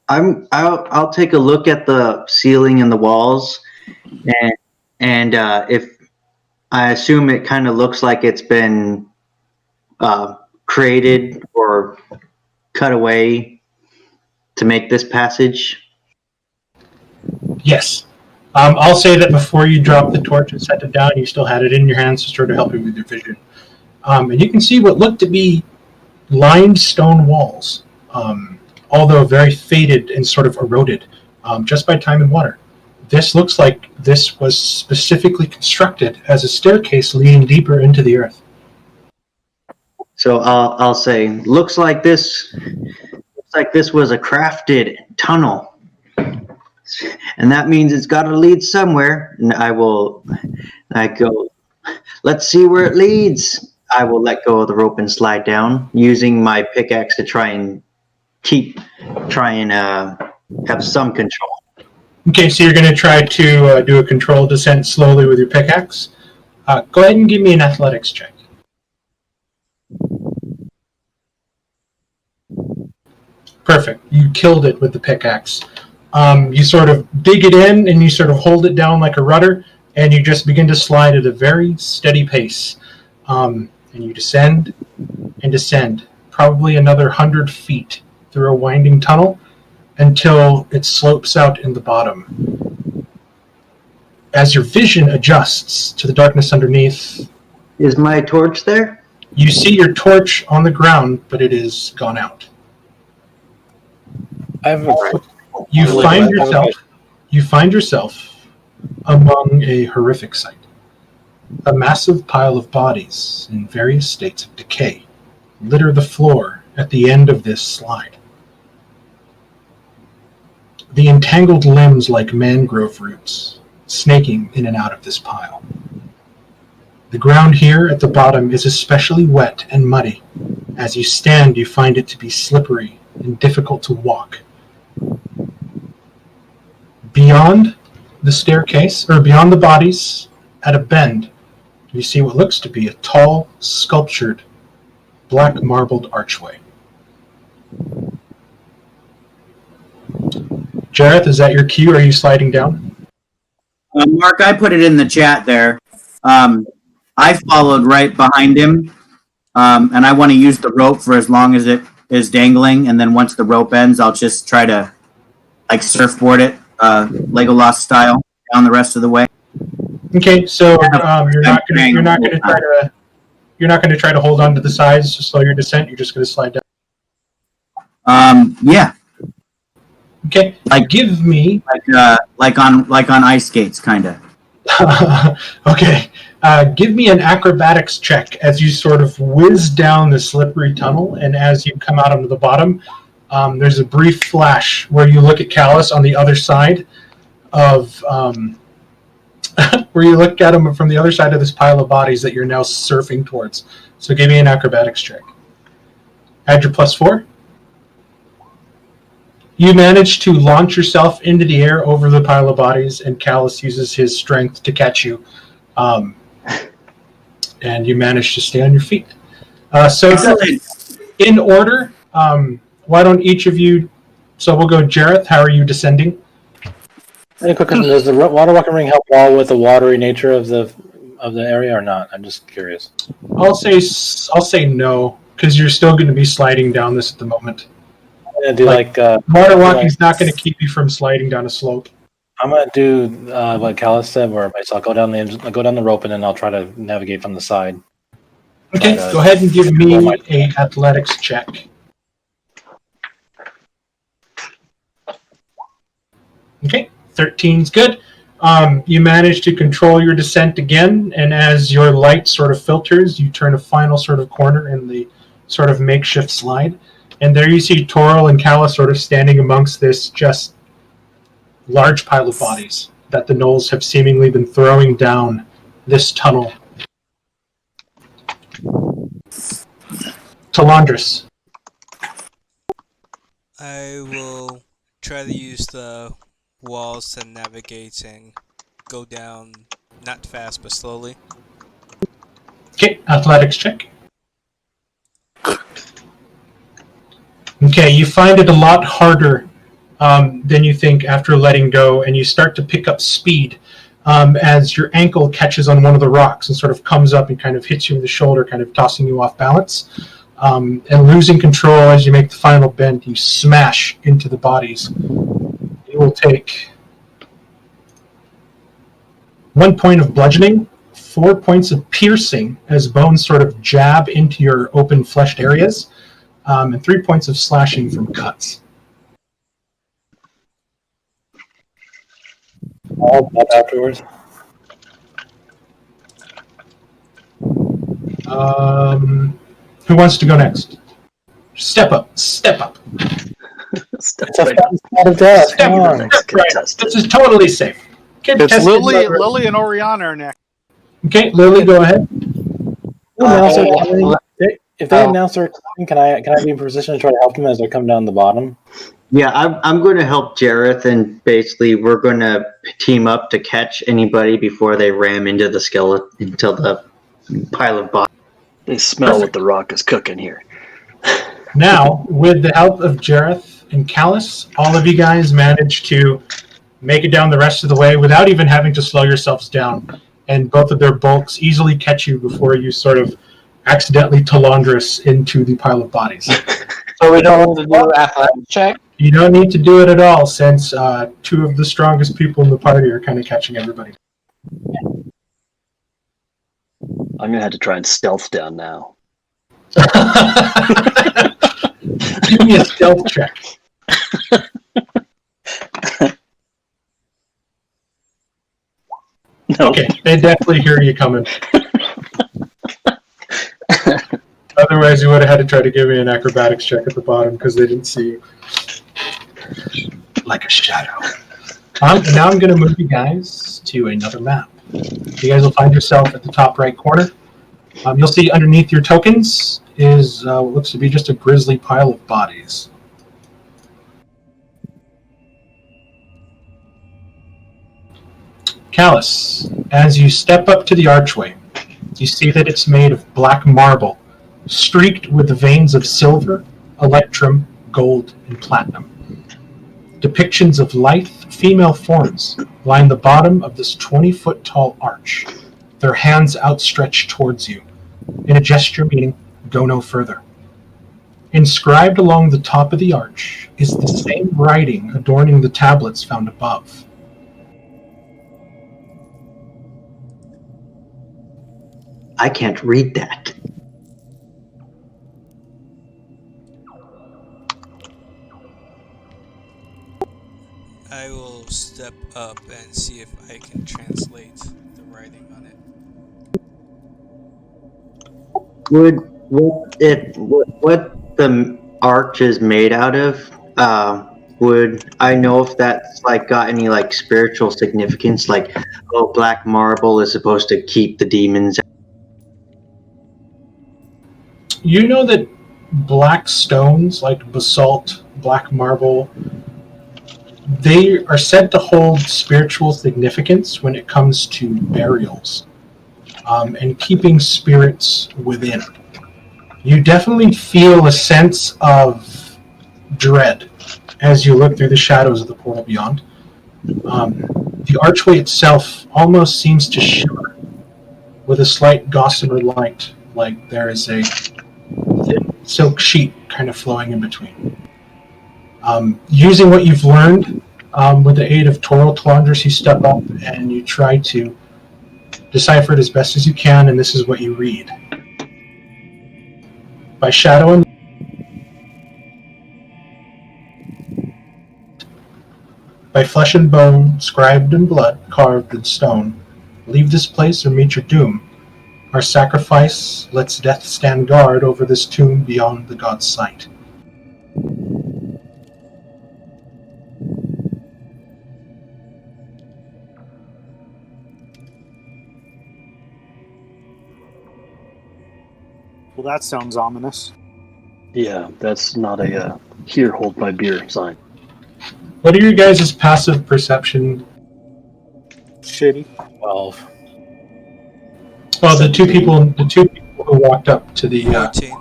[SPEAKER 4] I'll take a look at the ceiling and the walls, and if I assume it kind of looks like it's been created or cut away to make this passage.
[SPEAKER 1] Yes. I'll say that before you dropped the torch and set it down, you still had it in your hands to sort of help you with your vision. And you can see what looked to be lined stone walls, although very faded and sort of eroded just by time and water. This looks like this was specifically constructed as a staircase leading deeper into the earth.
[SPEAKER 4] So I'll say, looks like this was a crafted tunnel, and that means it's got to lead somewhere. And I go, let's see where it leads. I will let go of the rope and slide down, using my pickaxe to try and have some control.
[SPEAKER 1] Okay, so you're going to try to do a controlled descent slowly with your pickaxe. Go ahead and give me an athletics check. Perfect. You killed it with the pickaxe. You sort of dig it in and you sort of hold it down like a rudder, and you just begin to slide at a very steady pace. And you descend and descend, probably another 100 feet through a winding tunnel until it slopes out in the bottom. As your vision adjusts to the darkness underneath,
[SPEAKER 4] is my torch there?
[SPEAKER 1] You see your torch on the ground, but it is gone out. You find yourself among a horrific sight. A massive pile of bodies in various states of decay litter the floor at the end of this slide. The entangled limbs like mangrove roots, snaking in and out of this pile. The ground here at the bottom is especially wet and muddy. As you stand, you find it to be slippery and difficult to walk. Beyond the staircase, or beyond the bodies, at a bend, you see what looks to be a tall, sculptured, black marbled archway. Jareth, is that your cue, or are you sliding down?
[SPEAKER 2] Mark, I put it in the chat there. I followed right behind him, and I want to use the rope for as long as it is dangling, and then once the rope ends, I'll just try to like surfboard it, Legolas style, down the rest of the way.
[SPEAKER 1] Okay, so you're not going to try to hold on to the sides to slow your descent. You're just going to slide down.
[SPEAKER 2] Yeah.
[SPEAKER 1] Okay. Give me
[SPEAKER 2] like on ice skates, kind of.
[SPEAKER 1] Okay. Give me an acrobatics check as you sort of whiz down the slippery tunnel, and as you come out onto the bottom, there's a brief flash where you look at Callus on the other side of where you look at him from the other side of this pile of bodies that you're now surfing towards. So give me an acrobatics check. Add your +4. You manage to launch yourself into the air over the pile of bodies, and Callus uses his strength to catch you. And you manage to stay on your feet. So in order, why don't each of you... So we'll go Jareth, how are you descending?
[SPEAKER 6] Any quick question, does the water walking ring help all with the watery nature of the area or not? I'm just curious.
[SPEAKER 1] I'll say no, because you're still going to be sliding down this at the moment.
[SPEAKER 6] I'm gonna do
[SPEAKER 1] water walking's not going to keep you from sliding down a slope.
[SPEAKER 6] I'm gonna do what Callus said, where I'll go down the rope and then I'll try to navigate from the side.
[SPEAKER 1] Okay, go ahead and give me a athletics check. Okay, 13's good. You manage to control your descent again, and as your light sort of filters, you turn a final sort of corner in the sort of makeshift slide. And there you see Toril and Callus sort of standing amongst this just large pile of bodies that the gnolls have seemingly been throwing down this tunnel. Talandris.
[SPEAKER 5] I will try to use the walls to navigate and go down not fast but slowly.
[SPEAKER 1] Okay, athletics check. Okay, you find it a lot harder than you think after letting go, and you start to pick up speed as your ankle catches on one of the rocks and sort of comes up and kind of hits you in the shoulder, kind of tossing you off balance. And losing control as you make the final bend, you smash into the bodies. You will take 1 point of bludgeoning, 4 points of piercing as bones sort of jab into your open fleshed areas, and 3 points of slashing from cuts.
[SPEAKER 6] All that afterwards.
[SPEAKER 1] Who wants to go next? Step up, step up.
[SPEAKER 7] Step
[SPEAKER 6] It's a
[SPEAKER 7] right
[SPEAKER 6] fun spot of death.
[SPEAKER 1] Step
[SPEAKER 6] Come
[SPEAKER 1] up.
[SPEAKER 6] on.
[SPEAKER 7] next
[SPEAKER 1] Right.
[SPEAKER 7] contestant.
[SPEAKER 1] This is totally safe. Get
[SPEAKER 9] It's
[SPEAKER 1] tested
[SPEAKER 9] Lily,
[SPEAKER 1] by-
[SPEAKER 9] Lily, and Oriana are next.
[SPEAKER 1] Okay, Lily, go ahead.
[SPEAKER 6] Announce they're coming. If they announce they're coming, can I be in position to try to help them as they come down the bottom?
[SPEAKER 4] Yeah, I'm going to help Jareth, and basically we're going to team up to catch anybody before they ram into the skeleton, into the pile of bodies.
[SPEAKER 7] They smell what the rock is cooking here.
[SPEAKER 1] Now, with the help of Jareth and Callus, all of you guys managed to make it down the rest of the way without even having to slow yourselves down. And both of their bulks easily catch you before you sort of accidentally Talandris into the pile of bodies.
[SPEAKER 8] So we don't want to do athletics check.
[SPEAKER 1] You don't need to do it at all, since two of the strongest people in the party are kind of catching everybody.
[SPEAKER 7] I'm gonna have to try and stealth down now.
[SPEAKER 1] Give me a stealth check.
[SPEAKER 7] No.
[SPEAKER 1] Okay, they definitely hear you coming. Otherwise, you would have had to try to give me an acrobatics check at the bottom because they didn't see you. Like a shadow. Now I'm going to move you guys to another map. You guys will find yourself at the top right corner. You'll see underneath your tokens is what looks to be just a grisly pile of bodies. Callus, as you step up to the archway, you see that it's made of black marble, streaked with the veins of silver, electrum, gold, and platinum. Depictions of lithe female forms line the bottom of this 20-foot tall arch, their hands outstretched towards you, in a gesture meaning, go no further. Inscribed along the top of the arch is the same writing adorning the tablets found above.
[SPEAKER 4] I can't read that.
[SPEAKER 5] I will step up and see if I can translate the writing on it.
[SPEAKER 4] What the arch is made out of? Would I know if that's like got any like spiritual significance? Like, oh, black marble is supposed to keep the demons.
[SPEAKER 1] You know that black stones, like basalt, black marble, they are said to hold spiritual significance when it comes to burials and keeping spirits within. You definitely feel a sense of dread as you look through the shadows of the portal beyond. The archway itself almost seems to shimmer with a slight gossamer light, like there is a thin silk sheet kind of flowing in between. Using what you've learned with the aid of Toral Talandris, you step up and you try to decipher it as best as you can, and this is what you read. By shadow and by flesh and bone, scribed in blood, carved in stone, leave this place or meet your doom. Our sacrifice lets death stand guard over this tomb beyond the god's sight.
[SPEAKER 9] Well, that sounds ominous.
[SPEAKER 7] Yeah, that's not a here hold my beer sign.
[SPEAKER 1] What are your guys' passive perception?
[SPEAKER 9] Shitty.
[SPEAKER 6] 12.
[SPEAKER 1] Well, the two people who walked up to the.
[SPEAKER 5] 14.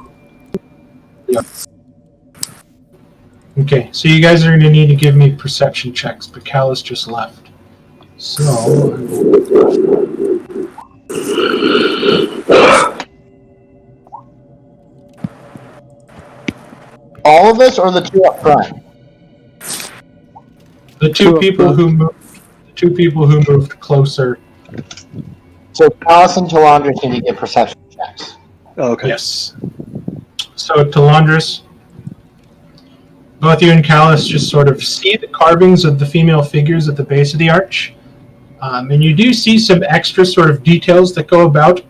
[SPEAKER 1] Okay, so you guys are going to need to give me perception checks, but Callus just left. So.
[SPEAKER 8] All of us or the two up front?
[SPEAKER 1] The two people who moved closer.
[SPEAKER 8] So Callus and Talandris need to get perception checks.
[SPEAKER 7] Oh, okay.
[SPEAKER 1] Yes. So Talandris, both you and Callus just sort of see the carvings of the female figures at the base of the arch. And you do see some extra sort of details that go about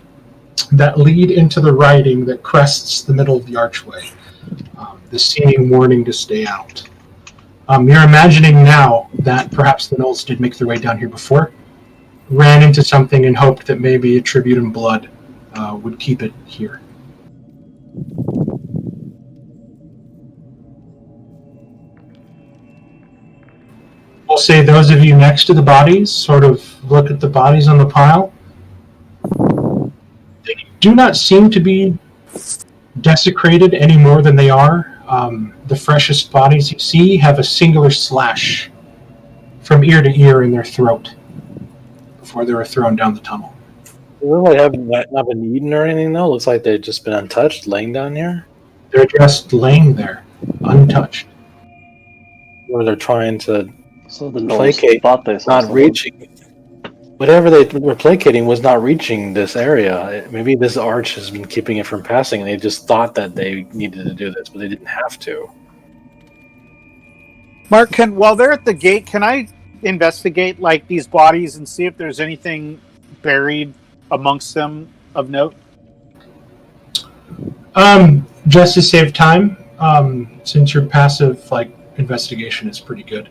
[SPEAKER 1] that lead into the writing that crests the middle of the archway. The seeming warning to stay out. You're imagining now that perhaps the gnolls did make their way down here before, ran into something and hoped that maybe a tribute in blood would keep it here. We'll say those of you next to the bodies sort of look at the bodies on the pile. They do not seem to be desecrated any more than they are. The freshest bodies you see have a singular slash from ear to ear in their throat before they were thrown down the tunnel.
[SPEAKER 6] They really haven't not been eaten or anything, though. Looks like they've just been untouched, laying down here.
[SPEAKER 1] They're just laying there, untouched.
[SPEAKER 6] Or they're trying to
[SPEAKER 7] So the
[SPEAKER 6] placate,
[SPEAKER 7] gnolls thought they saw
[SPEAKER 6] not
[SPEAKER 7] something.
[SPEAKER 6] reaching. Whatever they were placating was not reaching this area. Maybe this arch has been keeping it from passing, and they just thought that they needed to do this, but they didn't have to.
[SPEAKER 9] Mark, while they're at the gate, can I investigate like these bodies and see if there's anything buried amongst them of note?
[SPEAKER 1] Just to save time, since your passive investigation is pretty good,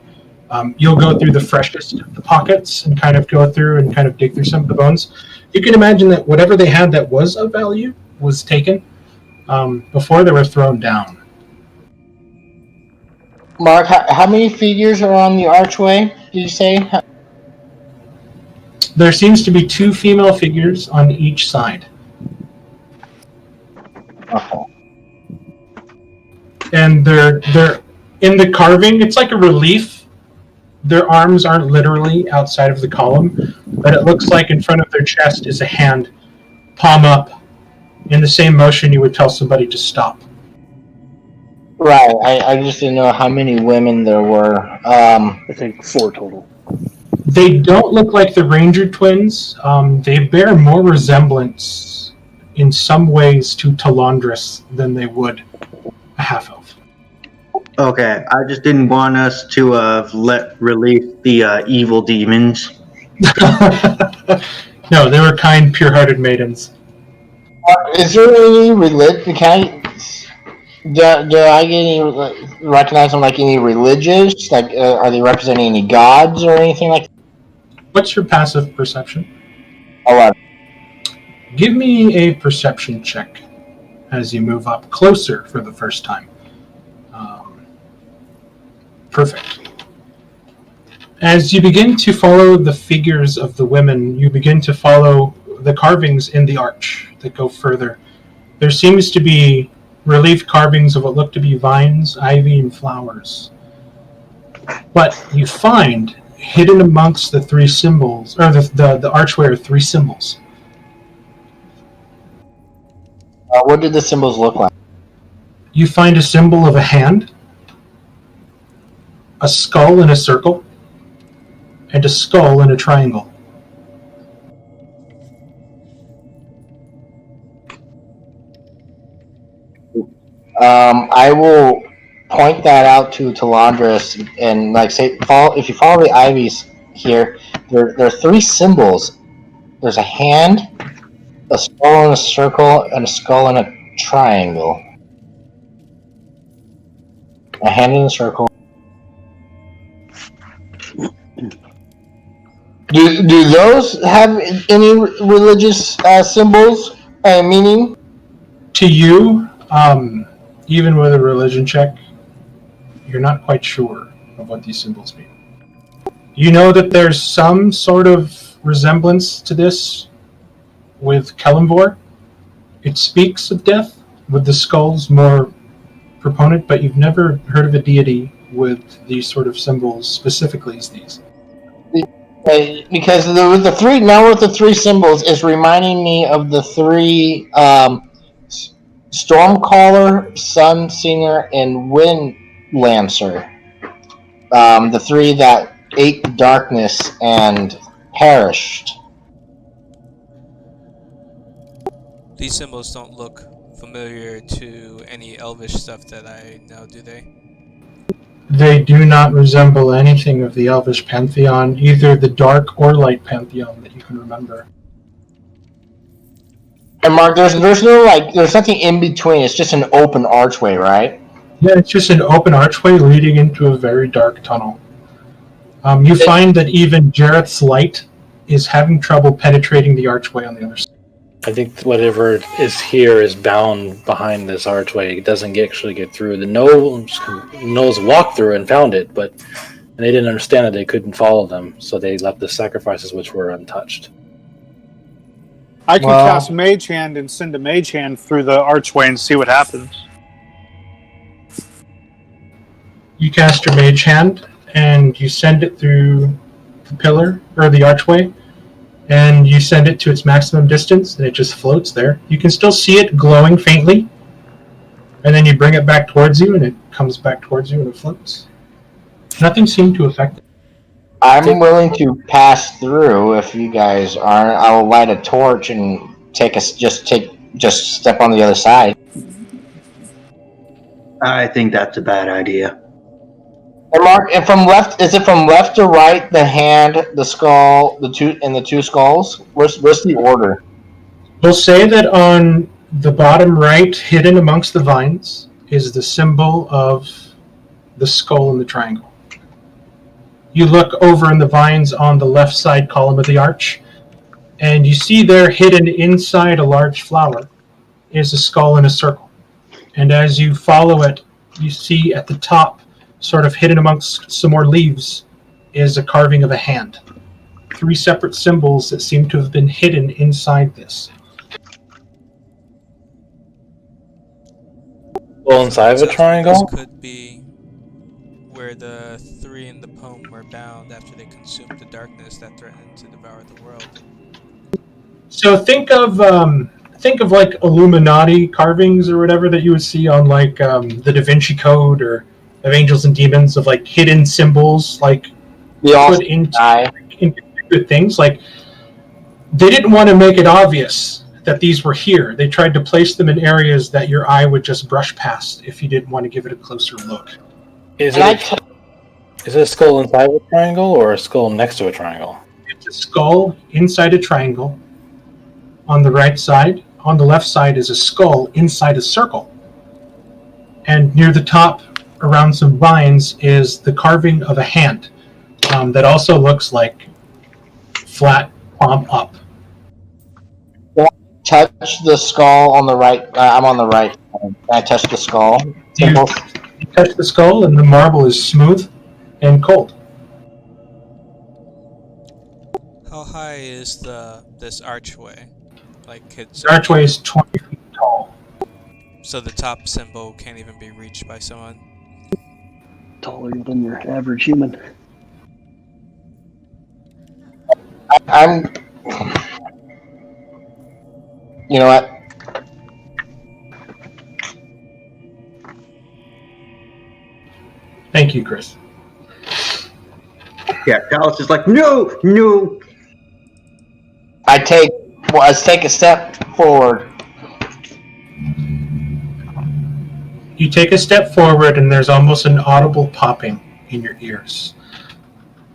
[SPEAKER 1] you'll go through the freshest of the pockets and kind of go through and kind of dig through some of the bones. You can imagine that whatever they had that was of value was taken before they were thrown down.
[SPEAKER 8] Mark, how many figures are on the archway, did you say?
[SPEAKER 1] There seems to be 2 female figures on each side.
[SPEAKER 8] Okay.
[SPEAKER 1] And they're in the carving. It's like a relief. Their arms aren't literally outside of the column, but it looks like in front of their chest is a hand, palm up, in the same motion you would tell somebody to stop.
[SPEAKER 8] Right, I just didn't know how many women there were.
[SPEAKER 7] I think 4 total.
[SPEAKER 1] They don't look like the Ranger twins. They bear more resemblance in some ways to Talandris than they would a half-elf.
[SPEAKER 4] Okay, I just didn't want us to release the evil demons.
[SPEAKER 1] No, they were kind, pure-hearted maidens.
[SPEAKER 8] Is there any religion? Do I get any recognize them like any religious? Like, are they representing any gods or anything like that?
[SPEAKER 1] What's your passive perception?
[SPEAKER 8] 11.
[SPEAKER 1] Give me a perception check as you move up closer for the first time. Perfect. As you begin to follow the figures of the women, you begin to follow the carvings in the arch that go further. There seems to be relief carvings of what look to be vines, ivy, and flowers. But you find, hidden amongst the 3 symbols, or the archway are 3 symbols.
[SPEAKER 8] What did the symbols look like?
[SPEAKER 1] You find a symbol of a hand, a skull in a circle, and a skull in a triangle.
[SPEAKER 8] I will point that out to Talandris and say, if you follow the ivies here, there are 3 symbols. There's a hand, a skull in a circle, and a skull in a triangle. A hand in a circle. Do those have any religious symbols meaning?
[SPEAKER 1] To you, even with a religion check, you're not quite sure. of what these symbols mean. You know that there's some sort of resemblance to this with Kellamvor. It speaks of death, with the skulls more proponent, but you've never heard of a deity with these sort of symbols specifically as these.
[SPEAKER 8] Because the three now with the three symbols is reminding me of the three Stormcaller, Sun Singer, and Wind Lancer. The three that ate the darkness and perished.
[SPEAKER 5] These symbols don't look familiar to any elvish stuff that I know, do they?
[SPEAKER 1] They do not resemble anything of the Elvish pantheon, either the dark or light pantheon that you can remember.
[SPEAKER 8] And Mark, there's nothing in between. It's just an open archway, right?
[SPEAKER 1] Yeah, it's just an open archway leading into a very dark tunnel. You find that even Jareth's light is having trouble penetrating the archway on the other side.
[SPEAKER 6] I think whatever is here is bound behind this archway. It doesn't actually get through. The Gnolls walked through and found it, but they didn't understand that they couldn't follow them, so they left the sacrifices which were untouched.
[SPEAKER 9] I can cast Mage Hand and send a Mage Hand through the archway and see what happens.
[SPEAKER 1] You cast your Mage Hand, and you send it through the pillar, or the archway, and you send it to its maximum distance, and it just floats there. You can still see it glowing faintly, and then you bring it back towards you, and it comes back towards you, and it floats. Nothing seemed to affect it.
[SPEAKER 8] I'm willing to pass through if you guys aren't. I will light a torch and just step on the other side.
[SPEAKER 4] I think that's a bad idea.
[SPEAKER 8] And Mark, is it from left to right? The hand, the skull, the two skulls. What's the order?
[SPEAKER 1] We'll say that on the bottom right, hidden amongst the vines, is the symbol of the skull in the triangle. You look over in the vines on the left side column of the arch, and you see there, hidden inside a large flower, is a skull in a circle. And as you follow it, you see at the top, sort of hidden amongst some more leaves, is a carving of a hand. 3 separate symbols that seem to have been hidden inside this.
[SPEAKER 6] Well, inside of a triangle?
[SPEAKER 5] This could be where the 3 in the poem were bound after they consumed the darkness that threatened to devour the world.
[SPEAKER 1] So think of like Illuminati carvings or whatever that you would see on like the Da Vinci Code or of Angels and Demons, of like hidden symbols, like put into good things. Like they didn't want to make it obvious that these were here. They tried to place them in areas that your eye would just brush past if you didn't want to give it a closer look.
[SPEAKER 6] Is it a skull inside of a triangle or a skull next to a triangle?
[SPEAKER 1] It's a skull inside a triangle on the right side. On the left side is a skull inside a circle. And near the top, around some vines, is the carving of a hand that also looks like flat palm up.
[SPEAKER 8] Touch the skull on the right. I'm on the right. I touch the skull.
[SPEAKER 1] You touch the skull, and the marble is smooth and cold.
[SPEAKER 5] How high is this archway?
[SPEAKER 1] The archway is 20 feet tall.
[SPEAKER 5] So the top symbol can't even be reached by someone?
[SPEAKER 7] Taller than your average human.
[SPEAKER 8] I'm. You know what?
[SPEAKER 1] Thank you, Chris.
[SPEAKER 4] Yeah, Dallas is like, no.
[SPEAKER 8] Let's take a step forward.
[SPEAKER 1] You take a step forward, and there's almost an audible popping in your ears.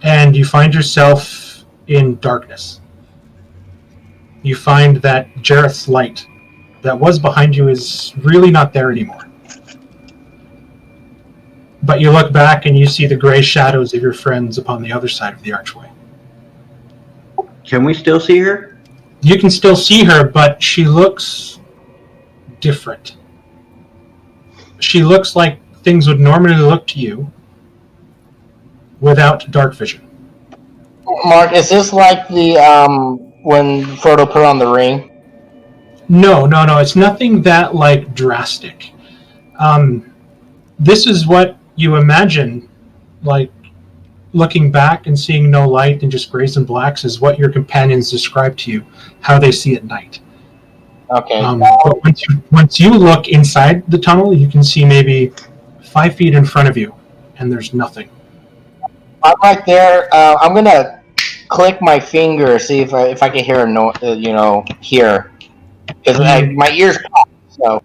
[SPEAKER 1] And you find yourself in darkness. You find that Jareth's light that was behind you is really not there anymore. But you look back and you see the gray shadows of your friends upon the other side of the archway.
[SPEAKER 4] Can we still see her?
[SPEAKER 1] You can still see her, but she looks different. She looks like things would normally look to you, without dark vision.
[SPEAKER 8] Mark, is this like the when Frodo put on the ring?
[SPEAKER 1] No. It's nothing that like drastic. This is what you imagine, like looking back and seeing no light and just grays and blacks is what your companions describe to you, how they see at night.
[SPEAKER 8] Okay.
[SPEAKER 1] But once you look inside the tunnel, you can see maybe 5 feet in front of you, and there's nothing.
[SPEAKER 8] I'm right there. I'm gonna click my finger, see if I can hear hear, because my ears pop. So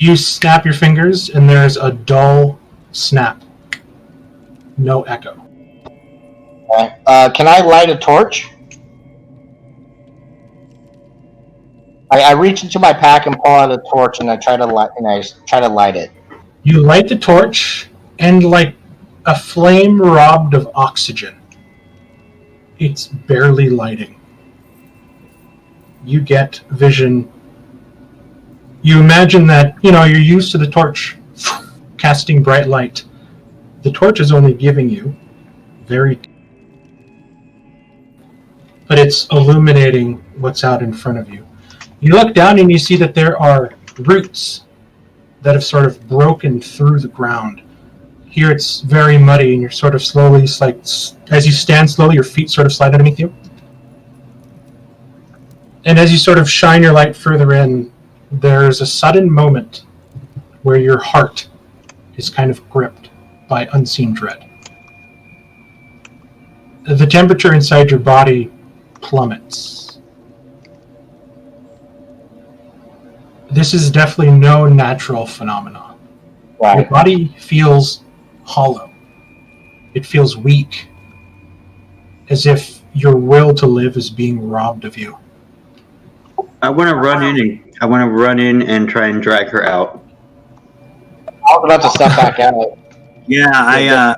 [SPEAKER 1] You snap your fingers, and there's a dull snap. No echo.
[SPEAKER 8] can I light a torch? I reach into my pack and pull out a torch, and I try to light it.
[SPEAKER 1] You light the torch, and like a flame robbed of oxygen, it's barely lighting. You get vision. You imagine that, you're used to the torch casting bright light. The torch is only giving you but it's illuminating what's out in front of you. You look down and you see that there are roots that have sort of broken through the ground. Here it's very muddy, and you're sort of slowly, as you stand slowly, your feet sort of slide underneath you. And as you sort of shine your light further in, there's a sudden moment where your heart is kind of gripped by unseen dread. The temperature inside your body plummets. This is definitely no natural phenomenon.
[SPEAKER 8] Right.
[SPEAKER 1] Your body feels hollow. It feels weak, as if your will to live is being robbed of you.
[SPEAKER 4] I want to run in and try and drag her out.
[SPEAKER 8] I was about to step back out.
[SPEAKER 2] Yeah,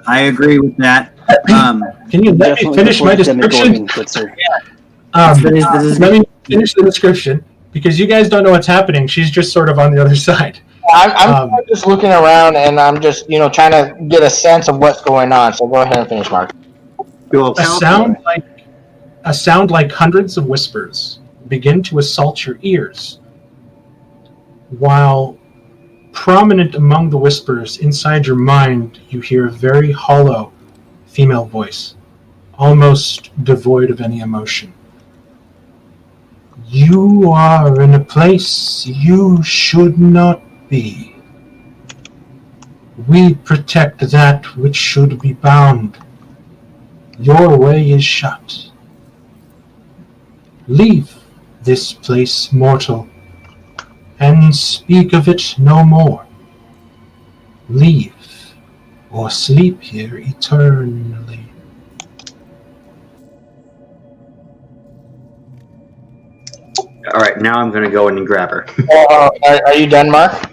[SPEAKER 2] I agree with that.
[SPEAKER 1] Can you let me finish my description? Let me finish the description, because you guys don't know what's happening. She's just sort of on the other side.
[SPEAKER 8] I'm just looking around, and I'm just trying to get a sense of what's going on. So go ahead and finish, Mark.
[SPEAKER 1] A sound like hundreds of whispers begin to assault your ears, while prominent among the whispers inside your mind, you hear a very hollow female voice, almost devoid of any emotion. You are in a place you should not be. We protect that which should be bound. Your way is shut. Leave this place, mortal, and speak of it no more. Leave, or sleep here eternally.
[SPEAKER 4] All right, now I'm going to go in and grab her.
[SPEAKER 8] Are you done, Mark?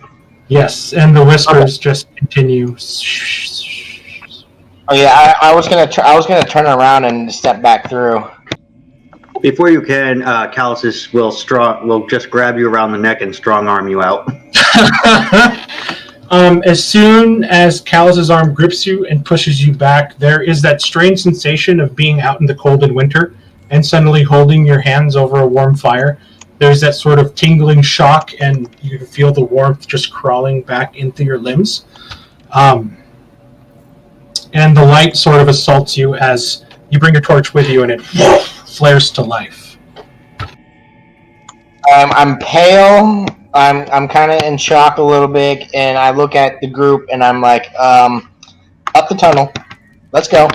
[SPEAKER 1] Yes, and the whispers just continue.
[SPEAKER 8] Oh yeah, I was gonna turn around and step back through.
[SPEAKER 4] Before you can, Calluses will just grab you around the neck and strong arm you out.
[SPEAKER 1] As soon as Callus's arm grips you and pushes you back, there is that strange sensation of being out in the cold in winter and suddenly holding your hands over a warm fire. There's that sort of tingling shock, and you feel the warmth just crawling back into your limbs. And the light sort of assaults you as you bring your torch with you, and it flares to life.
[SPEAKER 8] I'm pale. I'm kind of in shock a little bit, and I look at the group, and I'm like, up the tunnel. Let's go.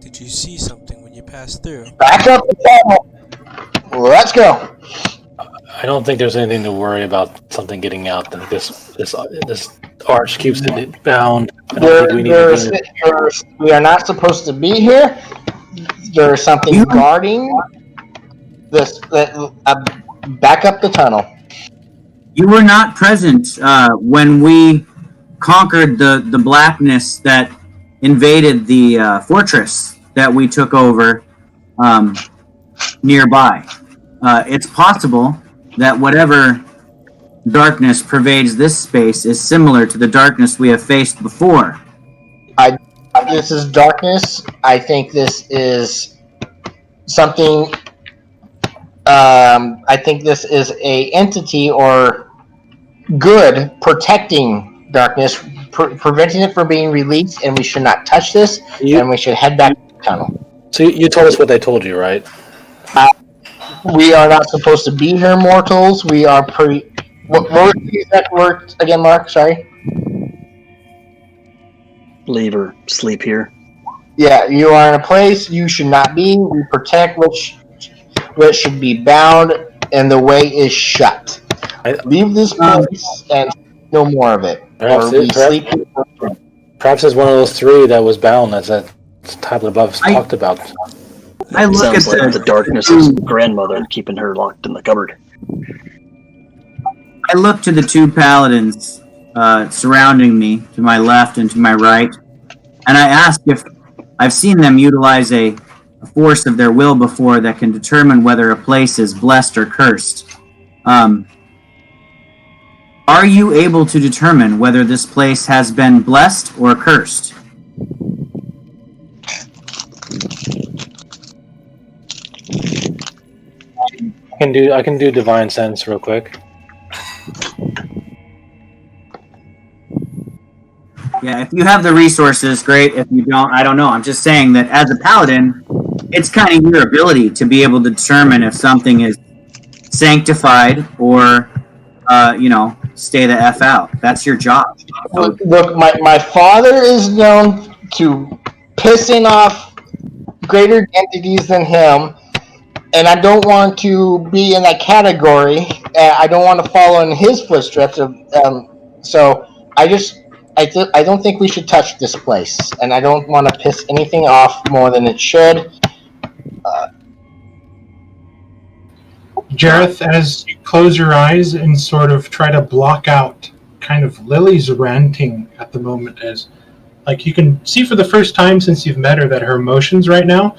[SPEAKER 5] Did you see something when you passed through?
[SPEAKER 8] Back up the tunnel. Let's go.
[SPEAKER 6] I don't think there's anything to worry about something getting out. This arch keeps it bound. I don't think
[SPEAKER 8] we are not supposed to be here. There's something guarding this. Back up the tunnel.
[SPEAKER 2] You were not present when we conquered the blackness that invaded the fortress that we took over nearby. It's possible that whatever darkness pervades this space is similar to the darkness we have faced before.
[SPEAKER 8] This is darkness. I think this is something. I think this is a entity or good protecting darkness, preventing it from being released, and we should not touch this. And we should head back to the tunnel.
[SPEAKER 6] So you told us what they told you, right?
[SPEAKER 8] We are not supposed to be here, mortals. We are What were the exact words again, Mark? Sorry.
[SPEAKER 7] Leave or sleep here.
[SPEAKER 8] Yeah, you are in a place you should not be. We protect what should be bound, and the way is shut. Leave this place and no more of it.
[SPEAKER 6] Perhaps it's one of those three that was bound, as that tablet above talked about.
[SPEAKER 2] I look
[SPEAKER 7] Sounds
[SPEAKER 2] at
[SPEAKER 7] like the darkness's grandmother keeping her locked in the cupboard.
[SPEAKER 2] I look to the two paladins surrounding me, to my left and to my right, and I ask if I've seen them utilize a force of their will before that can determine whether a place is blessed or cursed. Are you able to determine whether this place has been blessed or cursed?
[SPEAKER 6] I can do divine sense real quick.
[SPEAKER 2] Yeah, if you have the resources, great. If you don't, I don't know. I'm just saying that as a paladin, it's kind of your ability to be able to determine if something is sanctified or, stay the F out. That's your job. So,
[SPEAKER 8] Look, my father is known to pissing off greater entities than him, and I don't want to be in that category. I don't want to follow in his footsteps. So I don't think we should touch this place, and I don't want to piss anything off more than it should.
[SPEAKER 1] Jareth, as you close your eyes and sort of try to block out kind of Lily's ranting at the moment, as like you can see for the first time since you've met her that her emotions right now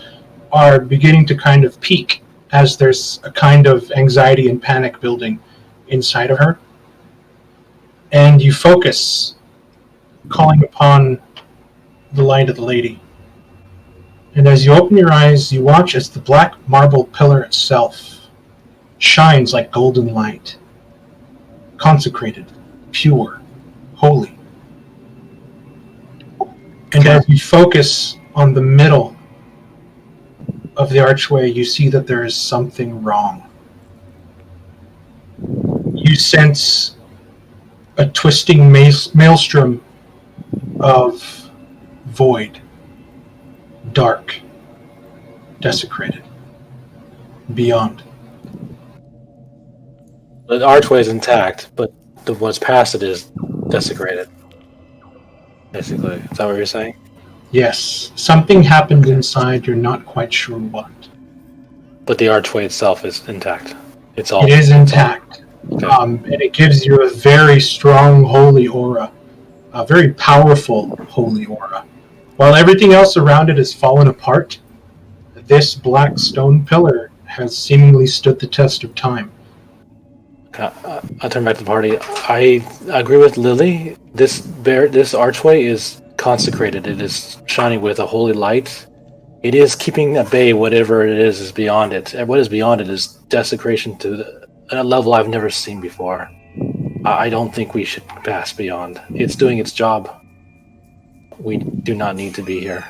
[SPEAKER 1] are beginning to kind of peak as there's a kind of anxiety and panic building inside of her. And you focus, calling upon the light of the lady. And as you open your eyes, you watch as the black marble pillar itself shines like golden light, consecrated, pure, holy. And as you focus on the middle of the archway, you see that there is something wrong. You sense a twisting maelstrom of void, dark, desecrated, beyond.
[SPEAKER 6] The archway is intact, but what's past it is desecrated. Basically, is that what you're saying?
[SPEAKER 1] Yes, something happened inside, you're not quite sure what.
[SPEAKER 6] But the archway itself is intact. It
[SPEAKER 1] is intact.
[SPEAKER 6] Okay.
[SPEAKER 1] And it gives you a very strong holy aura, a very powerful holy aura. While everything else around it has fallen apart, this black stone pillar has seemingly stood the test of time.
[SPEAKER 6] I'll turn back to the party. I agree with Lily. This archway is consecrated. It is shining with a holy light. It is keeping at bay whatever it is beyond it. And what is beyond it is desecration to a level I've never seen before. I don't think we should pass beyond. It's doing its job. We do not need to be here.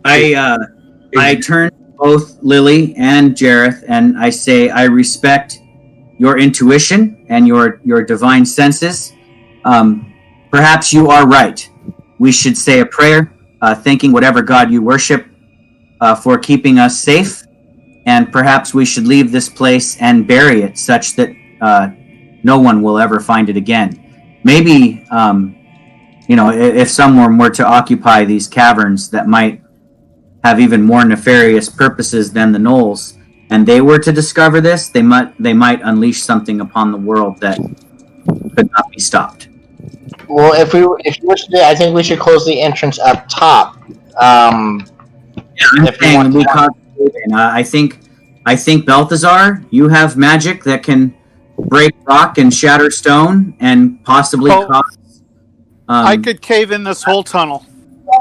[SPEAKER 2] I turn to both Lily and Jareth, and I say I respect your intuition and your divine senses. Perhaps you are right. We should say a prayer, thanking whatever God you worship for keeping us safe, and perhaps we should leave this place and bury it such that no one will ever find it again. Maybe, if someone were to occupy these caverns that might have even more nefarious purposes than the Gnolls, and they were to discover this, they might unleash something upon the world that could not be stopped.
[SPEAKER 8] Well, if you wish to, I think we should close the entrance up top.
[SPEAKER 2] I'm saying we concentrate, and I think Balthazar, you have magic that can break rock and shatter stone and possibly
[SPEAKER 9] Oh,
[SPEAKER 2] cause.
[SPEAKER 9] I could cave in this whole tunnel.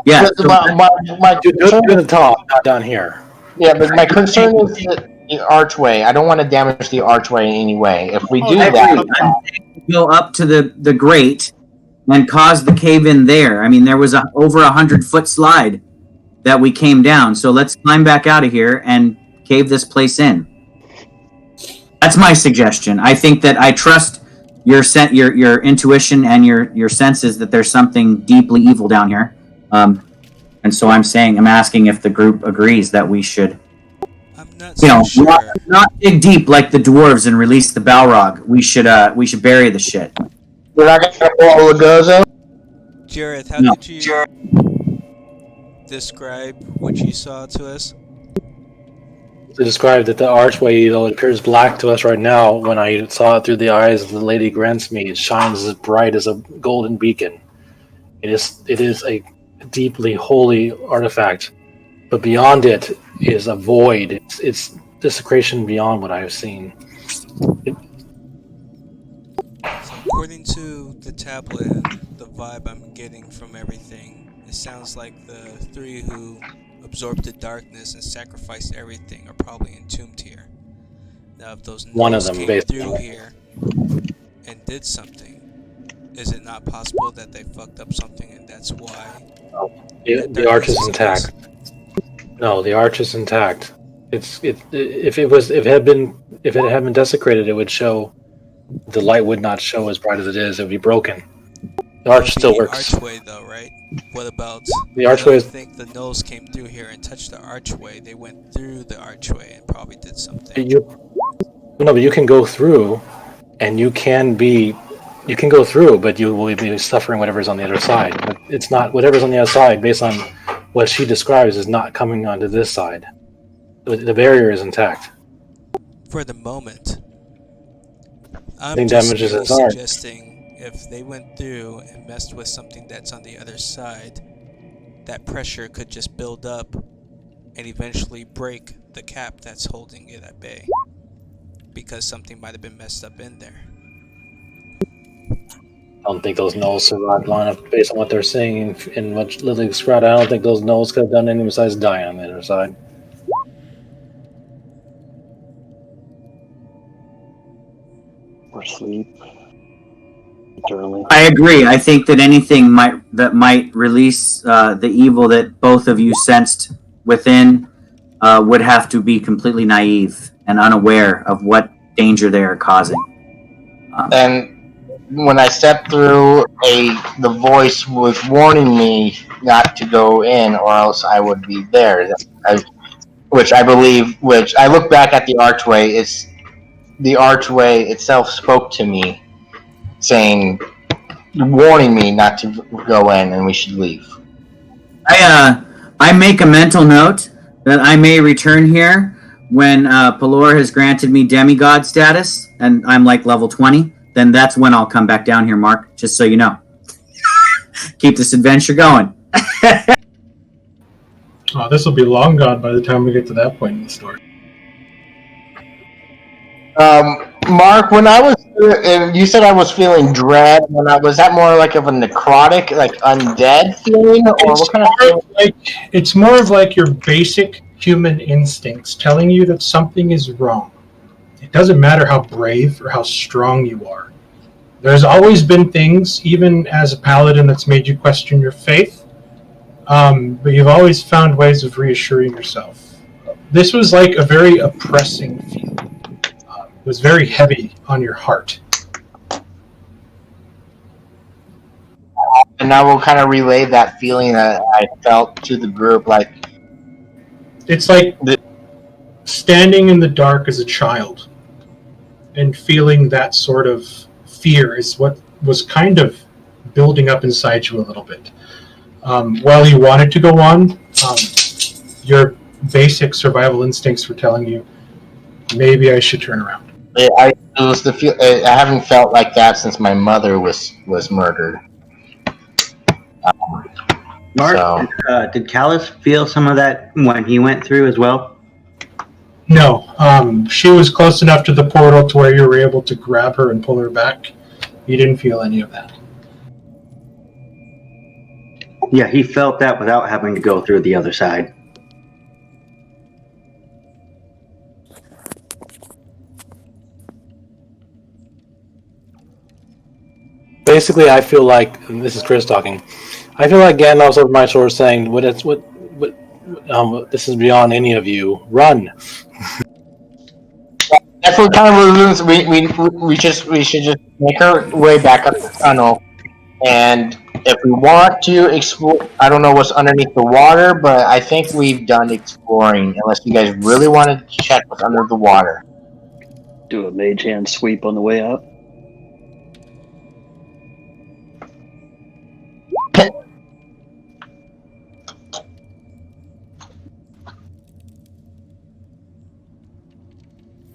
[SPEAKER 2] Yeah.
[SPEAKER 8] But my
[SPEAKER 6] Do it at the top, not down here.
[SPEAKER 8] Yeah, but my concern is the archway. I don't want to damage the archway in any way. If we do
[SPEAKER 2] I
[SPEAKER 8] that,
[SPEAKER 2] agree. I'm saying go up to the grate and cause the cave in there. I mean, there was over 100-foot slide that we came down. So let's climb back out of here and cave this place in. That's my suggestion. I think that I trust your intuition and your senses that there's something deeply evil down here. And so I'm asking if the group agrees that we should,
[SPEAKER 5] I'm not so sure.
[SPEAKER 2] not dig deep like the dwarves and release the Balrog. We should bury the shit.
[SPEAKER 8] we're not going to pull Lugozo.
[SPEAKER 5] Jareth, how
[SPEAKER 2] No.
[SPEAKER 5] did you describe what you saw to us?
[SPEAKER 6] To describe that the archway, though it appears black to us right now, when I saw it through the eyes of the Lady grants me, it shines as bright as a golden beacon. It is a deeply holy artifact, but beyond it is a void. It's desecration beyond what I have seen.
[SPEAKER 5] So according to the tablet and the vibe I'm getting from everything, it sounds like the three who absorbed the darkness and sacrificed everything are probably entombed here. Now, if those
[SPEAKER 6] One of
[SPEAKER 5] gnolls
[SPEAKER 6] them,
[SPEAKER 5] came
[SPEAKER 6] basically.
[SPEAKER 5] through here and did something, is it not possible that they fucked up something and that's why?
[SPEAKER 6] The arch is intact. No, the arch is intact. If it had been desecrated, it would show. The light would not show as bright as it is. It would be broken. The arch still works.
[SPEAKER 5] Archway, though, right? What about
[SPEAKER 6] The archway
[SPEAKER 5] I
[SPEAKER 6] is-
[SPEAKER 5] think the gnolls came through here and touched the archway. They went through the archway and probably did something.
[SPEAKER 6] But you can go through, and you can go through, but you will be suffering whatever's on the other side. But it's not whatever's on the other side. Based on what she describes, is not coming onto this side. The barrier is intact.
[SPEAKER 5] For the moment, I'm
[SPEAKER 6] Nothing
[SPEAKER 5] just
[SPEAKER 6] damages
[SPEAKER 5] merely
[SPEAKER 6] his art.
[SPEAKER 5] suggesting if they went through and messed with something that's on the other side, that pressure could just build up and eventually break the cap that's holding it at bay, because something might have been messed up in there.
[SPEAKER 6] I don't think those gnolls survived long enough based on what they're saying in what Lily described. I don't think those gnolls could have done anything besides die on the other side.
[SPEAKER 7] Or sleep. Eternally.
[SPEAKER 2] I agree. I think that anything that might release the evil that both of you sensed within would have to be completely naive and unaware of what danger they are causing.
[SPEAKER 8] And when I stepped through, the voice was warning me not to go in, or else I would be there. Which I look back at the archway. The archway itself spoke to me, warning me not to go in, and we should leave.
[SPEAKER 2] I make a mental note that I may return here when Pelor has granted me demigod status, and I'm like level 20. Then that's when I'll come back down here, Mark. Just so you know. Keep this adventure going.
[SPEAKER 1] Oh, this will be long gone by the time we get to that point in the story.
[SPEAKER 8] Mark, when I was, you said I was feeling dread. Was that more like of a necrotic, like undead feeling, or what kind of feeling?
[SPEAKER 1] It's more of like your basic human instincts telling you that something is wrong. It doesn't matter how brave or how strong you are. There's always been things, even as a paladin, that's made you question your faith. But you've always found ways of reassuring yourself. This was like a very oppressing feeling. It was very heavy on your heart.
[SPEAKER 8] And I will kind of relay that feeling that I felt to the group,
[SPEAKER 1] It's like standing in the dark as a child and feeling that sort of fear is what was kind of building up inside you a little bit. While you wanted to go on, your basic survival instincts were telling you, maybe I should turn around.
[SPEAKER 8] I haven't felt like that since my mother was murdered.
[SPEAKER 4] Mark,
[SPEAKER 8] So-
[SPEAKER 4] did Callus feel some of that when he went through as well?
[SPEAKER 1] No, she was close enough to the portal to where you were able to grab her and pull her back. You didn't feel any of that.
[SPEAKER 4] Yeah, he felt that without having to go through the other side.
[SPEAKER 6] Basically, I feel like, and this is Chris talking, I feel like Gandalf's over my shoulder saying, this is beyond any of you. Run.
[SPEAKER 8] That's what kind of we should just make our way back up the tunnel, and if we want to explore, I don't know what's underneath the water, but I think we've done exploring. Unless you guys really want to check what's under the water.
[SPEAKER 7] Do a mage hand sweep on the way out.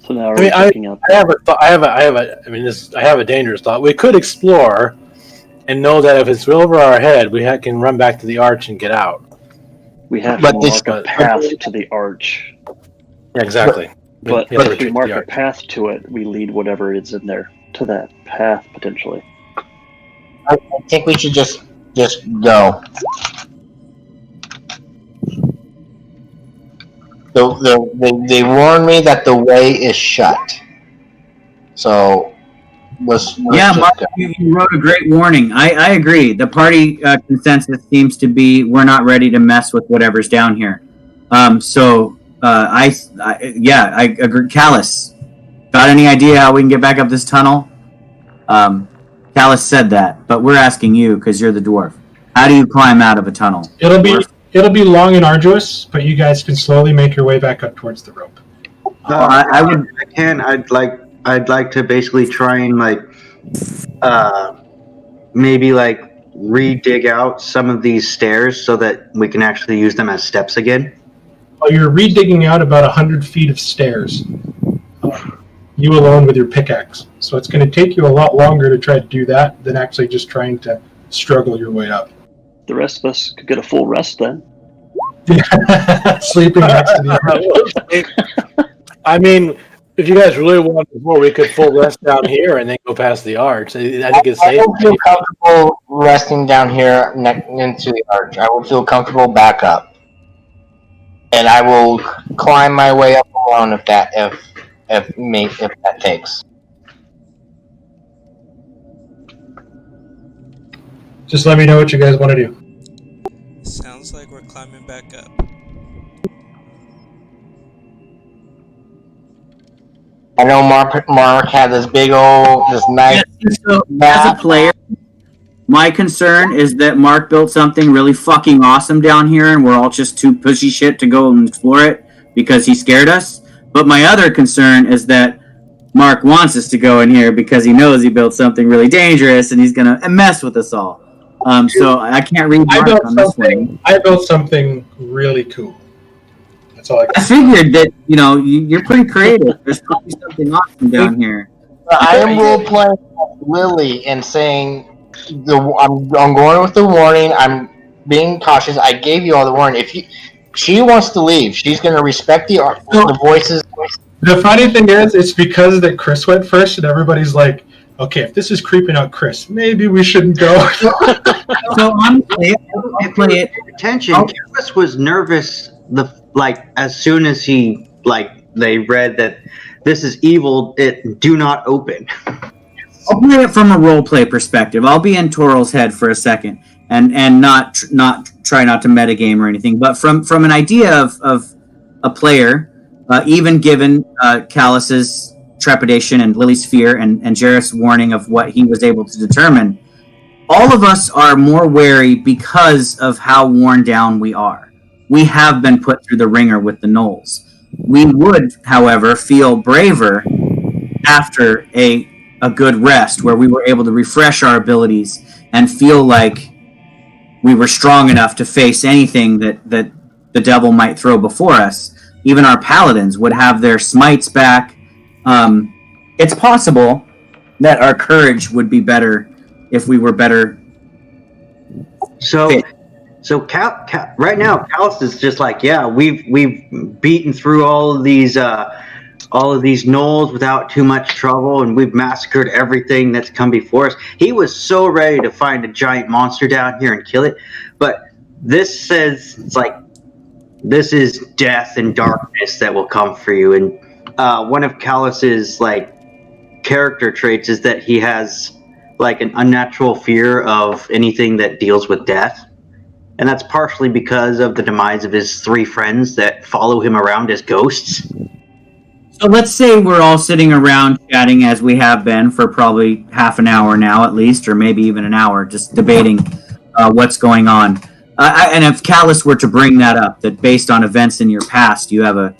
[SPEAKER 7] So now we're checking out.
[SPEAKER 6] I have a dangerous thought. We could explore and know that if it's over our head, we can run back to the arch and get out.
[SPEAKER 7] We have to mark a path to the arch.
[SPEAKER 6] Yeah, exactly.
[SPEAKER 7] But if we mark a path to it, we lead whatever is in there to that path potentially.
[SPEAKER 8] I think we should just go. They warned me that the way is shut. So let's
[SPEAKER 2] Mark, you wrote a great warning. I agree. The party consensus seems to be we're not ready to mess with whatever's down here. I agree. Callus, got any idea how we can get back up this tunnel? Callus said that, but we're asking you because you're the dwarf. How do you climb out of a tunnel?
[SPEAKER 1] It'll be long and arduous, but you guys can slowly make your way back up towards the rope.
[SPEAKER 4] I'd like to basically try and maybe re-dig out some of these stairs so that we can actually use them as steps again.
[SPEAKER 1] Well, you're re-digging out about 100 feet of stairs. You alone with your pickaxe. So it's going to take you a lot longer to try to do that than actually just trying to struggle your way up.
[SPEAKER 7] The rest of us could get a full rest then.
[SPEAKER 1] Sleeping next to the arch.
[SPEAKER 6] I mean, if you guys really want more, we could full rest down here and then go past the arch. I think it's safe.
[SPEAKER 8] I don't feel comfortable resting down here into the arch. I would feel comfortable back up, and I will climb my way up alone if that takes.
[SPEAKER 1] Just let me know what you guys want to do.
[SPEAKER 5] Sounds like we're climbing back up.
[SPEAKER 8] I know Mark had this nice.
[SPEAKER 2] So, as a player, my concern is that Mark built something really fucking awesome down here, and we're all just too pushy shit to go and explore it because he scared us. But my other concern is that Mark wants us to go in here because he knows he built something really dangerous, and he's gonna mess with us all. So I can't read Mark on this one.
[SPEAKER 1] I built something really cool. That's all
[SPEAKER 2] I figured that, you're pretty creative. There's probably something awesome down here.
[SPEAKER 8] I am role playing Lily and saying I'm going with the warning. I'm being cautious. I gave you all the warning. If she wants to leave, she's going to respect the voices.
[SPEAKER 1] The funny thing is, it's because that Chris went first, and everybody's like, okay, if this is creeping out Chris, maybe we shouldn't go.
[SPEAKER 2] So I'm play it.
[SPEAKER 4] Attention, Callus was nervous. As soon as they read that this is evil, do not open.
[SPEAKER 2] I'll play it from a role play perspective. I'll be in Toral's head for a second, and not try not to metagame or anything, but from an idea of a player, even given Callus's trepidation and Lily's fear and Jareth's warning of what he was able to determine, all of us are more wary because of how worn down we are. We have been put through the ringer with the gnolls. We would, however, feel braver after a good rest where we were able to refresh our abilities and feel like we were strong enough to face anything that the devil might throw before us. Even our paladins would have their smites back. It's possible that our courage would be better if we were better.
[SPEAKER 4] So So right now, Callus is just like, yeah, we've beaten through all of these gnolls without too much trouble, and we've massacred everything that's come before us. He was so ready to find a giant monster down here and kill it, but this says it's like this is death and darkness that will come for you. And one of Callus's like character traits is that he has like an unnatural fear of anything that deals with death. And that's partially because of the demise of his 3 friends that follow him around as ghosts.
[SPEAKER 2] So let's say we're all sitting around chatting as we have been for probably half an hour now at least, or maybe even an hour, just debating what's going on. And if Callus were to bring that up, that based on events in your past, you have an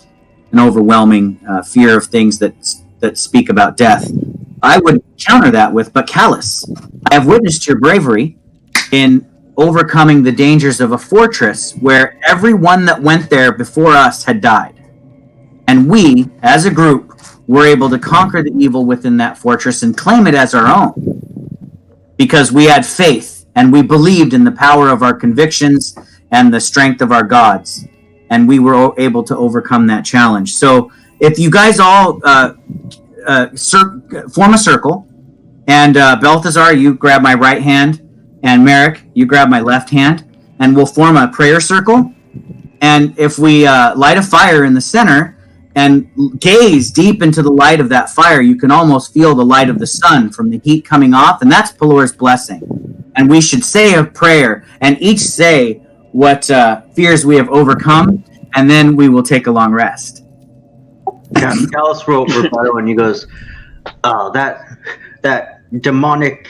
[SPEAKER 2] overwhelming fear of things that speak about death, I would counter that with, but Callus, I have witnessed your bravery in overcoming the dangers of a fortress where everyone that went there before us had died. And we, as a group, were able to conquer the evil within that fortress and claim it as our own. Because we had faith, and we believed in the power of our convictions and the strength of our gods. And we were able to overcome that challenge. So if you guys all form a circle, and Balthazar, you grab my right hand, and Merrick, you grab my left hand, and we'll form a prayer circle. And if we light a fire in the center and gaze deep into the light of that fire, you can almost feel the light of the sun from the heat coming off, and that's Pelor's blessing. And we should say a prayer and each say what fears we have overcome, and then we will take a long rest.
[SPEAKER 4] Yeah, Callus wrote rebuttal, and he goes, that demonic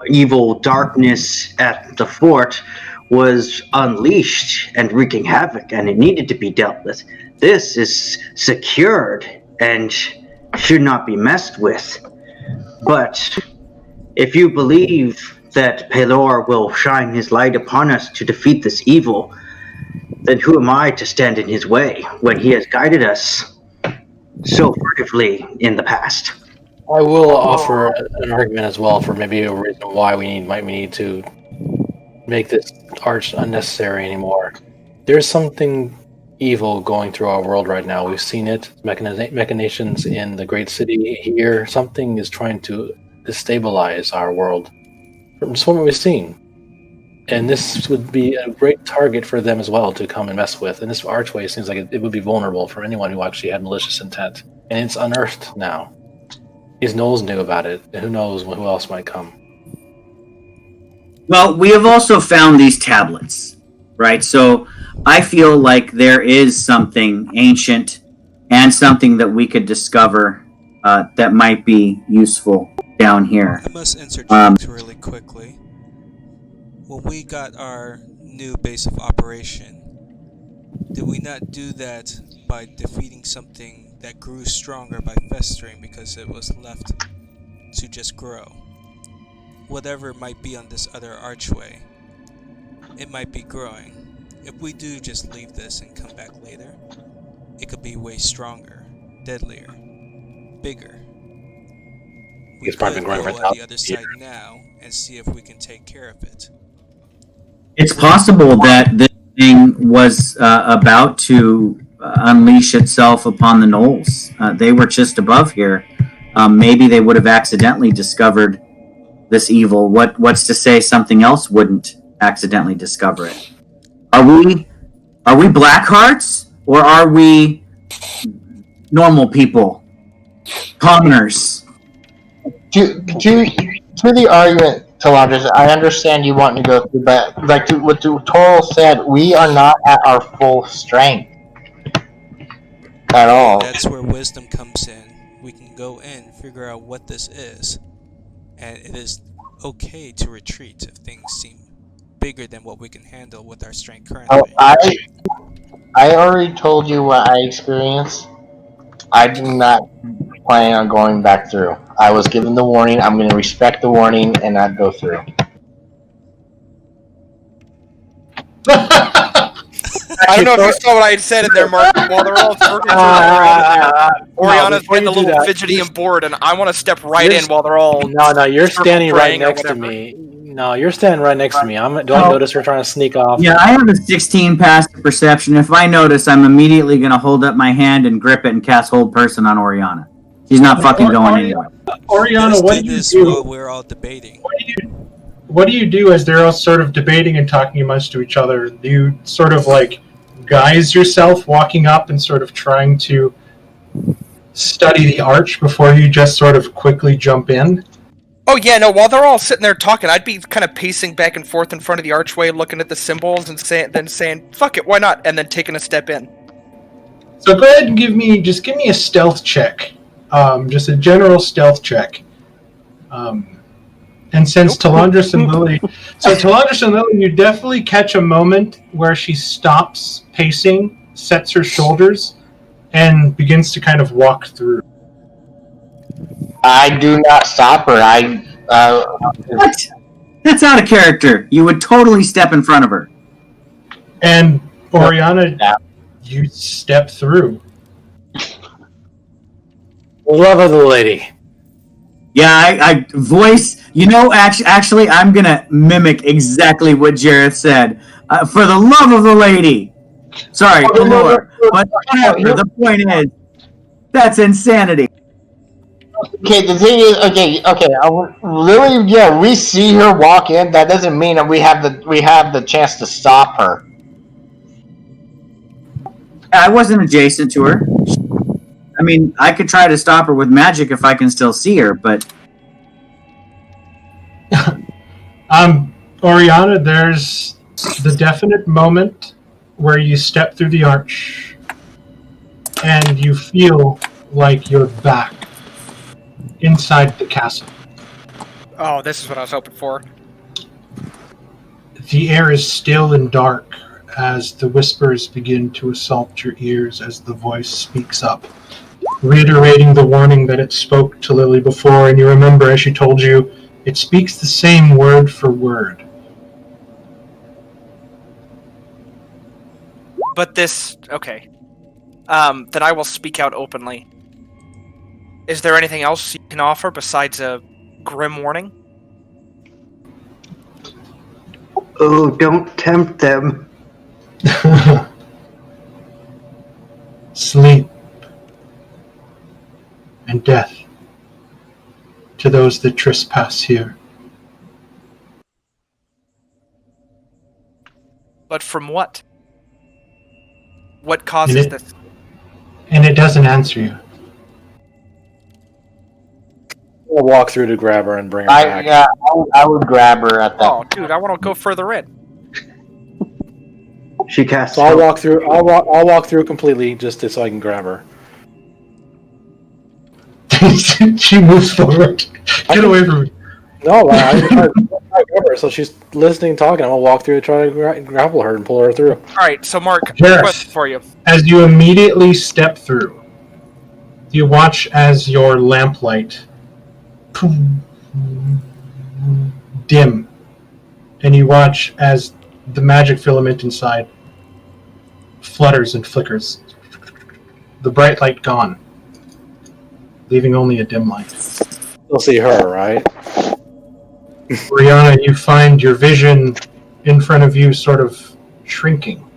[SPEAKER 4] evil darkness at the fort was unleashed and wreaking havoc, and it needed to be dealt with. This is secured and should not be messed with. But if you believe that Pelor will shine his light upon us to defeat this evil, then who am I to stand in his way when he has guided us so furtively in the past?
[SPEAKER 6] I will offer an argument as well for maybe a reason why we need to make this arch unnecessary anymore. There's something evil going through our world right now. We've seen it, machinations in the great city here. Something is trying to destabilize our world from just what we've seen. And this would be a great target for them as well to come and mess with. And this archway seems like it would be vulnerable for anyone who actually had malicious intent. And it's unearthed now. These gnolls knew about it, and who knows who else might come.
[SPEAKER 2] Well, we have also found these tablets, right? So I feel like there is something ancient and something that we could discover that might be useful down here.
[SPEAKER 5] I must interject really quickly. When we got our new base of operation, did we not do that by defeating something that grew stronger by festering because it was left to just grow? Whatever might be on this other archway, it might be growing. If we do just leave this and come back later, it could be way stronger, deadlier, bigger. We
[SPEAKER 6] It's probably
[SPEAKER 5] could
[SPEAKER 6] been
[SPEAKER 5] go
[SPEAKER 6] growing for
[SPEAKER 5] on the
[SPEAKER 6] 1,000
[SPEAKER 5] other side now and see if we can take care of it.
[SPEAKER 2] It's possible that this thing was about to unleash itself upon the gnolls. They were just above here. Maybe they would have accidentally discovered this evil. What's to say something else wouldn't accidentally discover it? Are we Blackhearts, or are we normal people, commoners?
[SPEAKER 8] To the argument, Talandris, I understand you want to go through, but like what Toral said, we are not at our full strength at all.
[SPEAKER 5] That's where wisdom comes in. We can go in, figure out what this is, and it is okay to retreat if things seem bigger than what we can handle with our strength currently.
[SPEAKER 8] I already told you what I experienced. I do not plan on going back through. I was given the warning. I'm going to respect the warning and not go through.
[SPEAKER 3] I don't know if you saw what I had said in there, Mark. While they're all circling Oriana's getting a little fidgety and bored, and I want to step right in while they're all.
[SPEAKER 6] No, you're standing right
[SPEAKER 3] praying or
[SPEAKER 6] next to
[SPEAKER 3] whatever.
[SPEAKER 6] me. No, you're standing right next to me. Do I notice we're trying to sneak off?
[SPEAKER 2] Yeah, I have a 16 passive perception. If I notice, I'm immediately going to hold up my hand and grip it and cast Hold Person on Oriana. She's not fucking going anywhere.
[SPEAKER 1] Oriana,
[SPEAKER 5] Let's
[SPEAKER 1] what
[SPEAKER 5] do
[SPEAKER 1] do you
[SPEAKER 5] this
[SPEAKER 1] do?
[SPEAKER 5] while we're all debating.
[SPEAKER 1] What do you do as they're all sort of debating and talking amongst to each other? Do you sort of like guise yourself walking up and sort of trying to study the arch before you just sort of quickly jump in?
[SPEAKER 3] Oh yeah, no. While they're all sitting there talking, I'd be kind of pacing back and forth in front of the archway, looking at the symbols, and saying, "Fuck it, why not?" And then taking a step in.
[SPEAKER 1] So go ahead and give me a stealth check, just a general stealth check. And since Talandris and Lily, you definitely catch a moment where she stops pacing, sets her shoulders, and begins to kind of walk through.
[SPEAKER 8] I do not stop her.
[SPEAKER 2] What? That's out of character. You would totally step in front of her.
[SPEAKER 1] And Oriana, you step through.
[SPEAKER 6] Love of the lady.
[SPEAKER 2] Yeah, I voice. You know, actually, I'm gonna mimic exactly what Jareth said. For the love of the lady. Sorry, Allure. But whatever. The point is, that's insanity.
[SPEAKER 8] Okay, the thing is, okay. Lily, yeah, we see her walk in. That doesn't mean that we have the chance to stop her.
[SPEAKER 2] I wasn't adjacent to her. I mean, I could try to stop her with magic if I can still see her, but...
[SPEAKER 1] Oriana, there's the definite moment where you step through the arch and you feel like you're back inside the castle.
[SPEAKER 3] Oh, this is what I was hoping for.
[SPEAKER 1] The air is still and dark as the whispers begin to assault your ears as the voice speaks up, reiterating the warning that it spoke to Lily before, and you remember, as she told you, it speaks the same word for word.
[SPEAKER 3] But this... Okay. Then I will speak out openly. Is there anything else you can offer besides a grim warning?
[SPEAKER 4] Oh, don't tempt them.
[SPEAKER 1] Sleep and death to those that trespass here.
[SPEAKER 3] But from what? What causes this?
[SPEAKER 1] And it doesn't answer you.
[SPEAKER 6] I'll walk through to grab her and bring her back.
[SPEAKER 8] I would grab her at that.
[SPEAKER 3] Oh, dude, I want to go further in.
[SPEAKER 4] She casts.
[SPEAKER 6] So I'll walk through. I'll walk through completely just so I can grab her.
[SPEAKER 1] She moves forward. Get away from me.
[SPEAKER 6] No, I grab her. So she's listening, talking. I'm gonna walk through to try to grapple her and pull her through.
[SPEAKER 3] All right, so Mark,
[SPEAKER 1] Yes.
[SPEAKER 3] question for you.
[SPEAKER 1] As you immediately step through, you watch as your lamplight dim, and you watch as the magic filament inside flutters and flickers. The bright light gone, leaving only a dim light.
[SPEAKER 6] You'll see her, right?
[SPEAKER 1] Brianna, you find your vision in front of you sort of shrinking.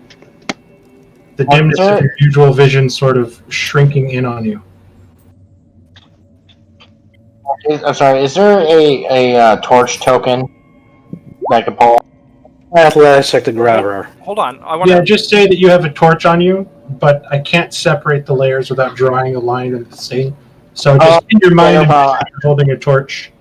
[SPEAKER 1] The dimness of your usual vision sort of shrinking in on you.
[SPEAKER 8] I'm sorry. Is there a torch token that I can pull?
[SPEAKER 6] Athletics check to grab her.
[SPEAKER 3] Hold on, I want
[SPEAKER 1] Yeah,
[SPEAKER 3] to.
[SPEAKER 1] just say that you have a torch on you, but I can't separate the layers without drawing a line in the thing. So just in your mind, you're holding a torch.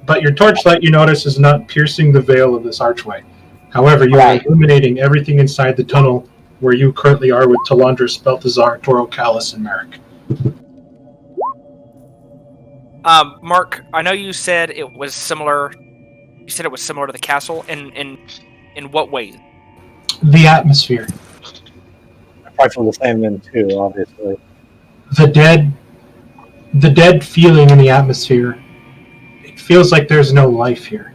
[SPEAKER 1] But your torchlight, you notice, is not piercing the veil of this archway. However, you are illuminating everything inside the tunnel where you currently are with Talandris, Balthazar, Toro, Callus, and Merrick.
[SPEAKER 3] Mark, I know you said it was similar. You said it was similar to the castle. In what way?
[SPEAKER 1] The atmosphere.
[SPEAKER 6] Probably from the same end too, obviously.
[SPEAKER 1] The dead feeling in the atmosphere. It feels like there's no life here.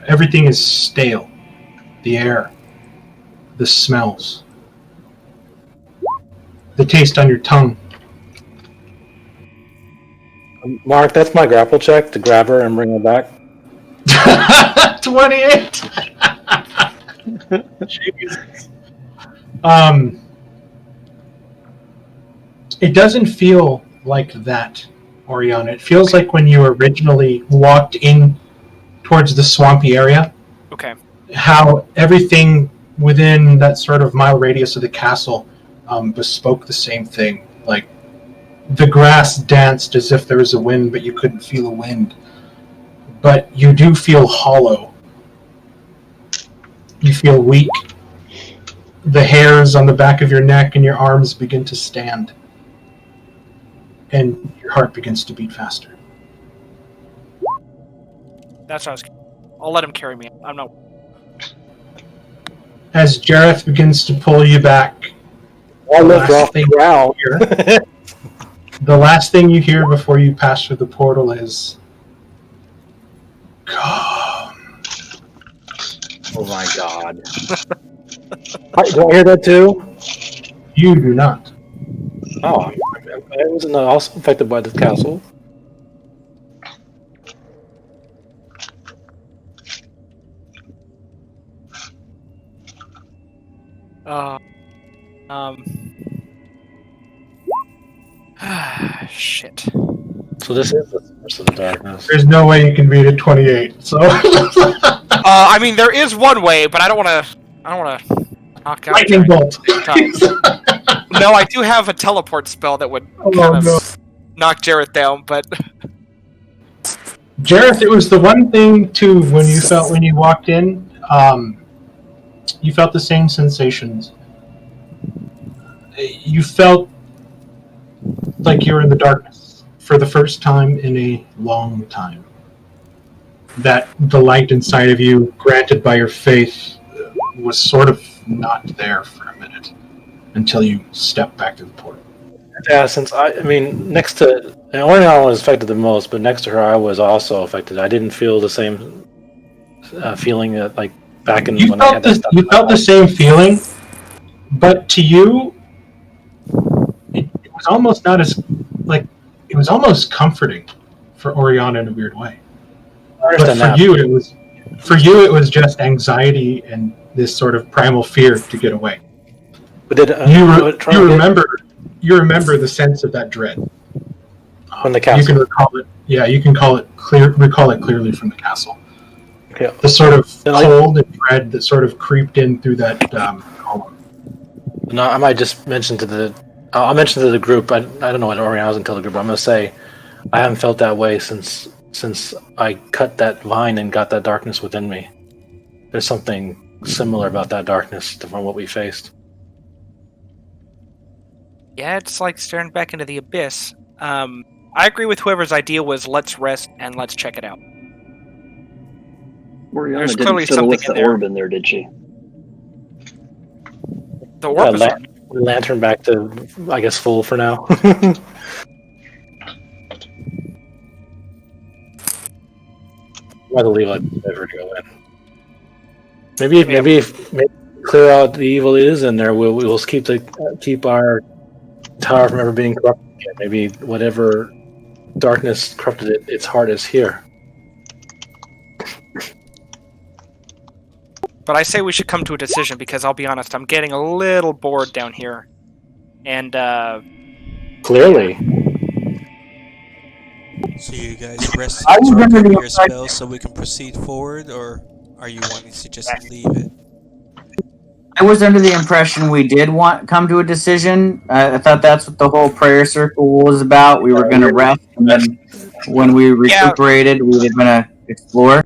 [SPEAKER 1] Everything is stale. The air, the smells, the taste on your tongue.
[SPEAKER 6] Mark, that's my grapple check to grab her and bring her back.
[SPEAKER 1] 28. Jesus. It doesn't feel like that, Oriana. It feels like when you originally walked in towards the swampy area,
[SPEAKER 3] Okay.
[SPEAKER 1] how everything within that sort of mile radius of the castle bespoke the same thing. Like, the grass danced as if there was a wind, but you couldn't feel a wind. But you do feel hollow. You feel weak. The hairs on the back of your neck and your arms begin to stand. And your heart begins to beat faster.
[SPEAKER 3] That's what I was. I'll let him carry me. I'm not.
[SPEAKER 1] As Jareth begins to pull you back,
[SPEAKER 6] I
[SPEAKER 1] the
[SPEAKER 6] lift
[SPEAKER 1] last
[SPEAKER 6] off the
[SPEAKER 1] thing
[SPEAKER 6] ground.
[SPEAKER 1] you hear- the last thing you hear before you pass through the portal is, "Come."
[SPEAKER 6] Oh my god. Do I hear that too?
[SPEAKER 1] You do not.
[SPEAKER 6] Oh, I wasn't also affected by the castle.
[SPEAKER 3] Shit.
[SPEAKER 6] So this is the source of the darkness.
[SPEAKER 1] There's no way you can beat a 28. So
[SPEAKER 3] I mean, there is one way, but I don't want to knock out.
[SPEAKER 1] lightning bolt.
[SPEAKER 3] Times. No, I do have a teleport spell that would kind of knock Jareth down, but
[SPEAKER 1] Jareth, it was the one thing too when you walked in, you felt the same sensations. You felt like you were in the darkness for the first time in a long time. That the light inside of you, granted by your faith, was sort of not there for a minute until you stepped back to the portal.
[SPEAKER 6] Yeah, since I mean, next to Oriana was affected the most, but next to her, I was also affected. I didn't feel the same feeling that, like, back in when I had that stuff.
[SPEAKER 1] You felt the same feeling, but to you, it was almost not as like it was almost comforting for Oriana in a weird way. But for you, it was just anxiety and this sort of primal fear to get away.
[SPEAKER 6] But did
[SPEAKER 1] you remember the sense of that dread
[SPEAKER 6] from the castle?
[SPEAKER 1] You can recall it. Yeah, you can recall it clearly from the castle.
[SPEAKER 6] Okay.
[SPEAKER 1] The sort of cold and dread that sort of creeped in through that column.
[SPEAKER 6] No, I might just mention to the. I'll mention to the group. I don't know what Oriana's until the group. But I'm gonna say, I haven't felt that way since I cut that vine and got that darkness within me. There's something similar about that darkness from what we faced.
[SPEAKER 3] yeah, it's like staring back into the abyss. I agree with whoever's idea was let's rest and let's check it out.
[SPEAKER 7] Oriana
[SPEAKER 3] There's
[SPEAKER 7] didn't
[SPEAKER 3] clearly
[SPEAKER 7] fiddle with
[SPEAKER 3] something
[SPEAKER 7] the
[SPEAKER 3] in there.
[SPEAKER 7] orb in there, did she?
[SPEAKER 3] The orb is
[SPEAKER 6] Lantern back to, I guess, full for now. I'd leave it never to go in. Maybe clear out the evil that is in there. We'll keep our tower from ever being corrupted again. Maybe whatever darkness corrupted it, its heart is here.
[SPEAKER 3] But I say we should come to a decision because I'll be honest, I'm getting a little bored down here. And
[SPEAKER 6] Clearly.
[SPEAKER 5] So you guys rest and recover your spells so we can proceed forward, or are you wanting to just leave it?
[SPEAKER 2] I was under the impression we did come to a decision. I thought that's what the whole prayer circle was about. We were going to rest, and then when we recuperated, we were going to explore.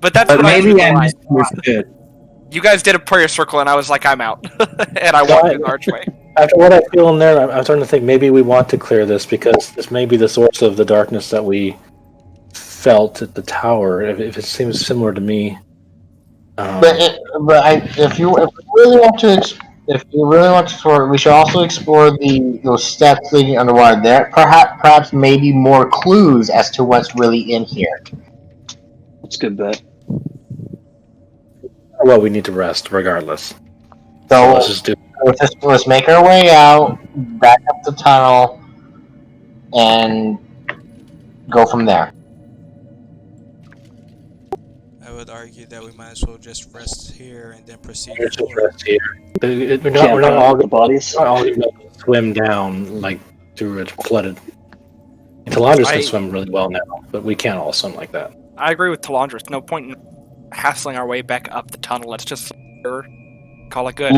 [SPEAKER 3] But that's
[SPEAKER 2] But
[SPEAKER 3] what
[SPEAKER 2] maybe
[SPEAKER 3] I
[SPEAKER 2] I
[SPEAKER 3] realized.
[SPEAKER 2] misunderstood.
[SPEAKER 3] You guys did a prayer circle, and I was like, I'm out. And I walked through the archway.
[SPEAKER 6] After what I feel in there, I'm starting to think maybe we want to clear this because this may be the source of the darkness that we felt at the tower. If it seems similar to me.
[SPEAKER 8] If you really want to explore, we should also explore those steps leading underwater. There, perhaps maybe more clues as to what's really in here.
[SPEAKER 7] That's a good bet.
[SPEAKER 6] Well, we need to rest regardless.
[SPEAKER 8] So
[SPEAKER 6] let's just do.
[SPEAKER 8] Let's make our way out, back up the tunnel, and go from there.
[SPEAKER 5] argue that we might as well just rest here and then proceed
[SPEAKER 6] Let's just
[SPEAKER 5] forward.
[SPEAKER 6] rest here. We're
[SPEAKER 7] Camp
[SPEAKER 6] not
[SPEAKER 7] out
[SPEAKER 6] all
[SPEAKER 7] with the bodies.
[SPEAKER 6] going to swim down like through a flooded. Talandra's can
[SPEAKER 3] I-
[SPEAKER 6] swim really well now, but we can't all swim like that.
[SPEAKER 3] I agree with Talandris. No point in hassling our way back up the tunnel. Let's just call it good.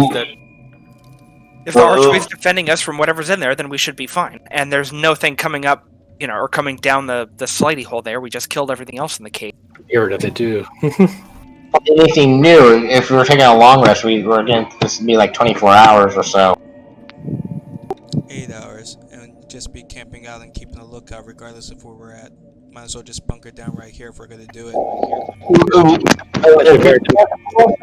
[SPEAKER 3] If the archway's defending us from whatever's in there, then we should be fine. And there's no thing coming up, or coming down the slidey hole there. We just killed everything else in the cave.
[SPEAKER 6] Hear what they do.
[SPEAKER 8] Anything new? If we were taking a long rest, this would be like 24 hours or so.
[SPEAKER 5] 8 hours, and just be camping out and keeping a lookout regardless of where we're at. Might as well just bunker down right here if we're gonna do it.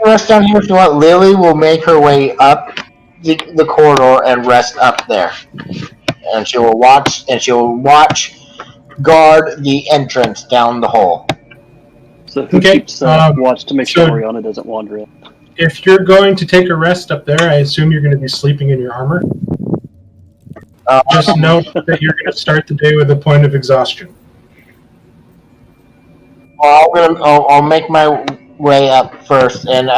[SPEAKER 8] Rest down here. If you want, Lily will make her way up the corridor and rest up there, and she will watch guard the entrance down the hole.
[SPEAKER 7] So who
[SPEAKER 1] Okay,
[SPEAKER 7] keeps watch to make sure Oriana doesn't wander in?
[SPEAKER 1] If you're going to take a rest up there, I assume you're going to be sleeping in your armor. Just note that you're going to start the day with a point of exhaustion.
[SPEAKER 8] Well, I'll make my way up first, and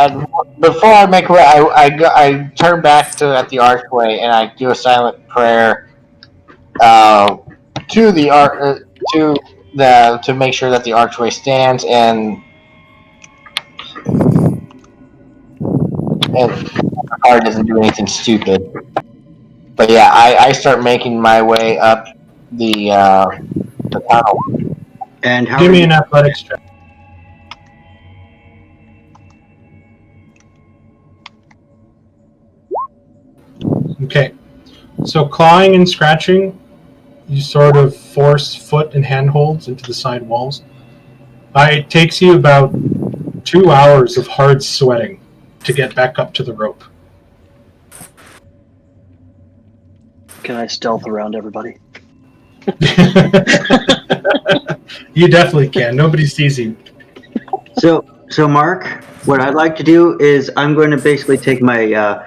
[SPEAKER 8] before I make way, I turn back at the archway and I do a silent prayer to make sure that the archway stands and the guard doesn't do anything stupid. But yeah, I start making my way up the tunnel.
[SPEAKER 4] And how
[SPEAKER 1] Give
[SPEAKER 4] are
[SPEAKER 1] me
[SPEAKER 4] you-
[SPEAKER 1] an athletics check. Okay. So clawing and scratching, you sort of force foot and handholds into the side walls. It takes you about 2 hours of hard sweating to get back up to the rope.
[SPEAKER 7] Can I stealth around everybody?
[SPEAKER 1] You definitely can. Nobody sees you.
[SPEAKER 4] So Mark, what I'd like to do is I'm going to basically take my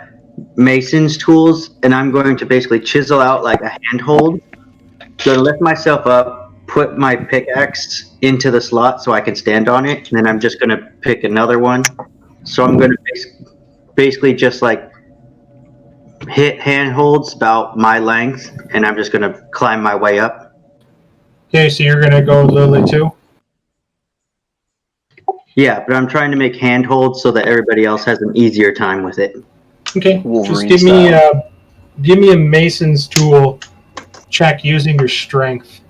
[SPEAKER 4] mason's tools and I'm going to basically chisel out like a handhold. Going to lift myself up, put my pickaxe into the slot so I can stand on it, and then I'm just going to pick another one. So I'm going to basically just like hit handholds about my length, and I'm just going to climb my way up.
[SPEAKER 1] Okay, so you're going to go Lily too?
[SPEAKER 4] Yeah, but I'm trying to make handholds so that everybody else has an easier time with it.
[SPEAKER 1] Okay,
[SPEAKER 7] Wolverine
[SPEAKER 1] just give me a mason's tool check using your strength.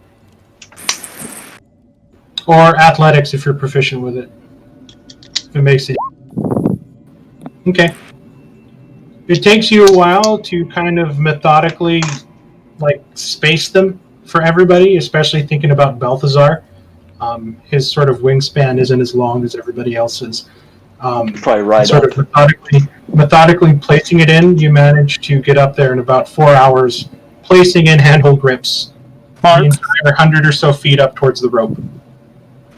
[SPEAKER 1] Or athletics if you're proficient with it. If it makes it. Okay. It takes you a while to kind of methodically space them for everybody, especially thinking about Balthazar. His sort of wingspan isn't as long as everybody else's.
[SPEAKER 7] Probably right
[SPEAKER 1] Sort
[SPEAKER 7] up.
[SPEAKER 1] of methodically placing it in, you manage to get up there in about 4 hours, placing in handhold grips the entire 100 or so feet up towards the rope.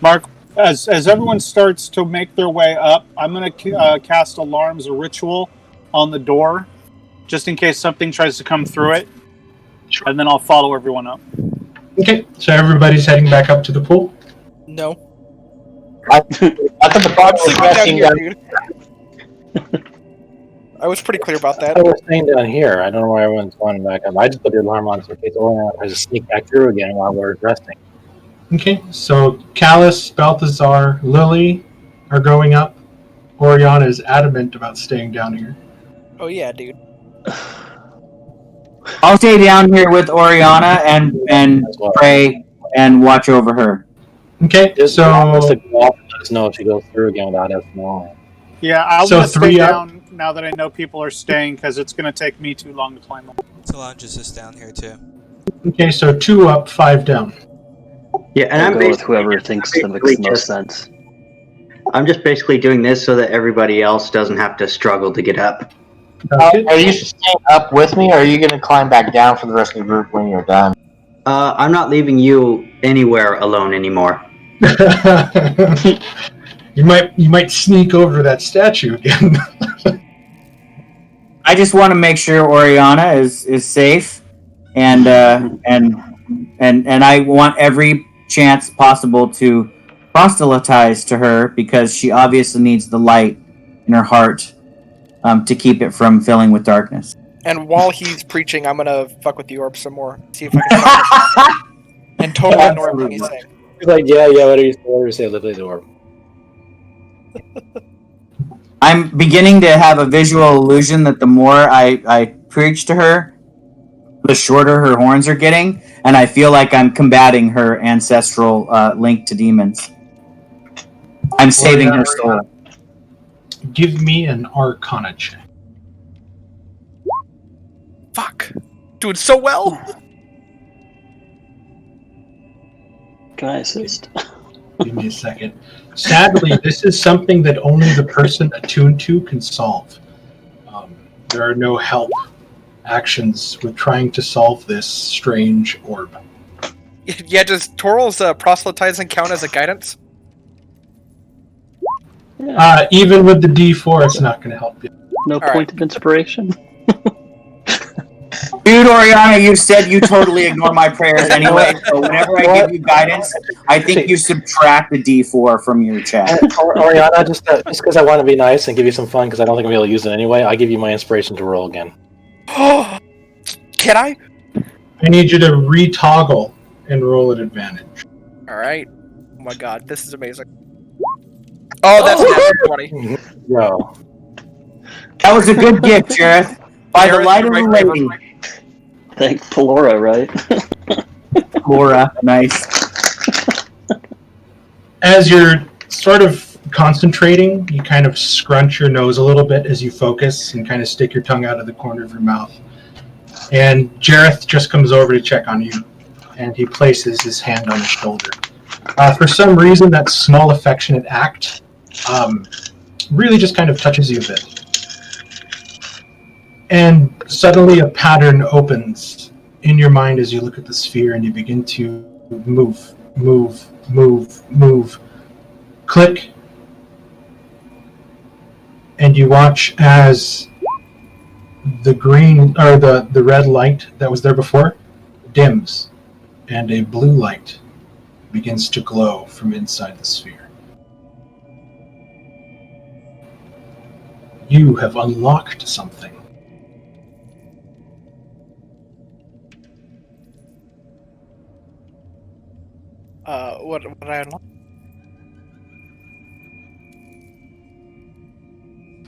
[SPEAKER 9] Mark, as everyone starts to make their way up, I'm going to cast Alarms, a ritual, on the door, just in case something tries to come through it, and then I'll follow everyone up.
[SPEAKER 1] Okay, so everybody's heading back up to the pool.
[SPEAKER 3] No.
[SPEAKER 8] I thought the body was
[SPEAKER 3] Down
[SPEAKER 8] resting
[SPEAKER 3] here,
[SPEAKER 8] down.
[SPEAKER 3] dude. I was pretty clear about that.
[SPEAKER 6] I was staying down here. I don't know why everyone's going back up. I just put the alarm on so in case Oriana tries to sneak back through again while we're resting.
[SPEAKER 1] Okay, so Callus, Balthazar, Lily are going up. Oriana is adamant about staying down here.
[SPEAKER 3] Oh yeah, dude.
[SPEAKER 2] I'll stay down here with Oriana and
[SPEAKER 6] As well.
[SPEAKER 2] pray and watch over her.
[SPEAKER 1] Okay,
[SPEAKER 6] Just want us to
[SPEAKER 1] so
[SPEAKER 6] go off and let us know if she goes through again without us knowing.
[SPEAKER 9] Yeah, I'll
[SPEAKER 1] So
[SPEAKER 9] just stay
[SPEAKER 1] 3 up.
[SPEAKER 9] down now that I know people are staying, because it's going to take me too long to climb up.
[SPEAKER 5] Talandris is down here too.
[SPEAKER 1] okay, so 2 up, 5 down.
[SPEAKER 4] Yeah, and
[SPEAKER 7] I'll
[SPEAKER 4] I'm
[SPEAKER 7] go with
[SPEAKER 4] basically,
[SPEAKER 7] whoever thinks that makes the most sense.
[SPEAKER 4] I'm just basically doing this so that everybody else doesn't have to struggle to get up.
[SPEAKER 1] Sounds good.
[SPEAKER 8] Are you staying up with me, or are you going to climb back down for the rest of the group when you're done?
[SPEAKER 4] I'm not leaving you anywhere alone anymore.
[SPEAKER 1] You might sneak over that statue again.
[SPEAKER 2] I just want to make sure Oriana is safe, and I want every chance possible to proselytize to her because she obviously needs the light in her heart to keep it from filling with darkness.
[SPEAKER 3] And while he's preaching, I'm gonna fuck with the orb some more. See if I can and totally ignore everything he's saying.
[SPEAKER 6] He's like, yeah, what do you say, literally the orb?
[SPEAKER 2] I'm beginning to have a visual illusion that the more I preach to her, the shorter her horns are getting, and I feel like I'm combating her ancestral link to demons. I'm saving her soul.
[SPEAKER 1] Give me an Arcana check.
[SPEAKER 3] Fuck. Doing so well.
[SPEAKER 7] Can I assist?
[SPEAKER 1] Give me a second. Sadly, this is something that only the person attuned to can solve. There are no help actions with trying to solve this strange orb.
[SPEAKER 3] Yeah, does Toral's proselytizing count as a guidance?
[SPEAKER 1] Even with the D4, it's not going to help you.
[SPEAKER 7] No point of inspiration?
[SPEAKER 2] Dude, Oriana, you said you totally ignore my prayers anyway, so whenever I give you guidance, I think you subtract the D4 from your chat.
[SPEAKER 6] Oriana, just because I want to be nice and give you some fun, because I don't think I'm going to be able to use it anyway, I give you my inspiration to roll again.
[SPEAKER 3] Can I?
[SPEAKER 1] I need you to re-toggle and roll at advantage.
[SPEAKER 3] Alright. Oh my god, this is amazing. Oh, that's natural 20.
[SPEAKER 6] No.
[SPEAKER 2] That was a good gift, Jareth. By the light of the lady.
[SPEAKER 7] Thank Pelora, right?
[SPEAKER 2] Pelora, nice.
[SPEAKER 1] As you're sort of concentrating, you kind of scrunch your nose a little bit as you focus and kind of stick your tongue out of the corner of your mouth. And Jareth just comes over to check on you, and he places his hand on your shoulder. For some reason, that small affectionate act really just kind of touches you a bit. And suddenly a pattern opens in your mind as you look at the sphere and you begin to move. Click. And you watch as the green, or the red light that was there before dims, and a blue light begins to glow from inside the sphere. You have unlocked something.
[SPEAKER 3] What did I unlock?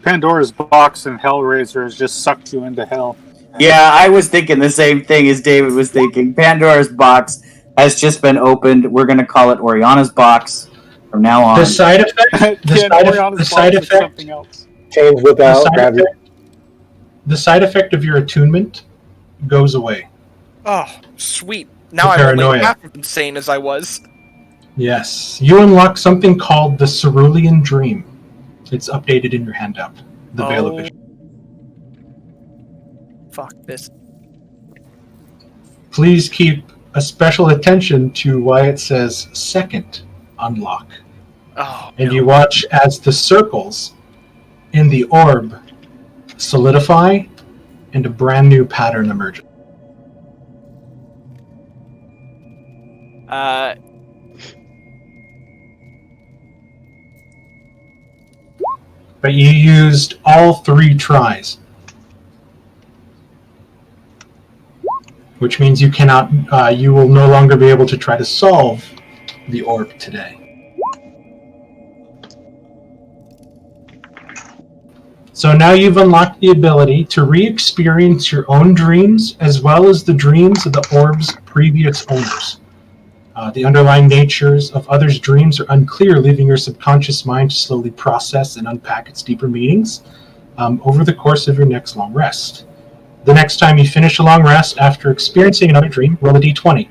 [SPEAKER 9] Pandora's box and Hellraiser has just sucked you into hell.
[SPEAKER 2] Yeah, I was thinking the same thing as David was thinking. Pandora's box has just been opened. We're going to call it Oriana's box from now on.
[SPEAKER 1] The side effect. The side effect.
[SPEAKER 6] Change whip out.
[SPEAKER 1] The side effect of your attunement goes away.
[SPEAKER 3] Oh, sweet. Now I'm only half as insane as I was.
[SPEAKER 1] Yes. You unlock something called the Cerulean Dream. It's updated in your handout. The Veil of Vision.
[SPEAKER 3] Fuck this.
[SPEAKER 1] Please keep a special attention to why it says second unlock.
[SPEAKER 3] Oh,
[SPEAKER 1] and you watch as the circles in the orb solidify and a brand new pattern emerges. But you used all 3 tries, which means you cannot. You will no longer be able to try to solve the orb today. So now you've unlocked the ability to re-experience your own dreams as well as the dreams of the orb's previous owners. The underlying natures of others' dreams are unclear, leaving your subconscious mind to slowly process and unpack its deeper meanings over the course of your next long rest. The next time you finish a long rest after experiencing another dream, roll a d20.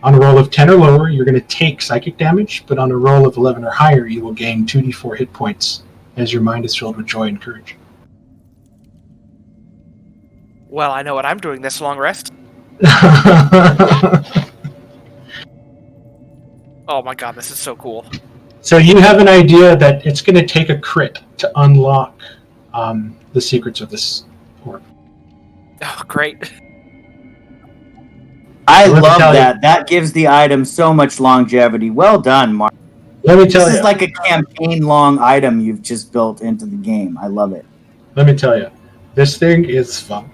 [SPEAKER 1] On a roll of 10 or lower, you're going to take psychic damage, but on a roll of 11 or higher, you will gain 2d4 hit points as your mind is filled with joy and courage.
[SPEAKER 3] Well, I know what I'm doing this long rest. Oh my god, this is so cool.
[SPEAKER 1] So you have an idea that it's going to take a crit to unlock the secrets of this orb.
[SPEAKER 3] Oh, great.
[SPEAKER 2] I love that. That gives the item so much longevity. Well done, Mark.
[SPEAKER 1] Let me tell
[SPEAKER 2] This
[SPEAKER 1] you.
[SPEAKER 2] is like a campaign-long item you've just built into the game. I love it.
[SPEAKER 1] Let me tell you. This thing is fun.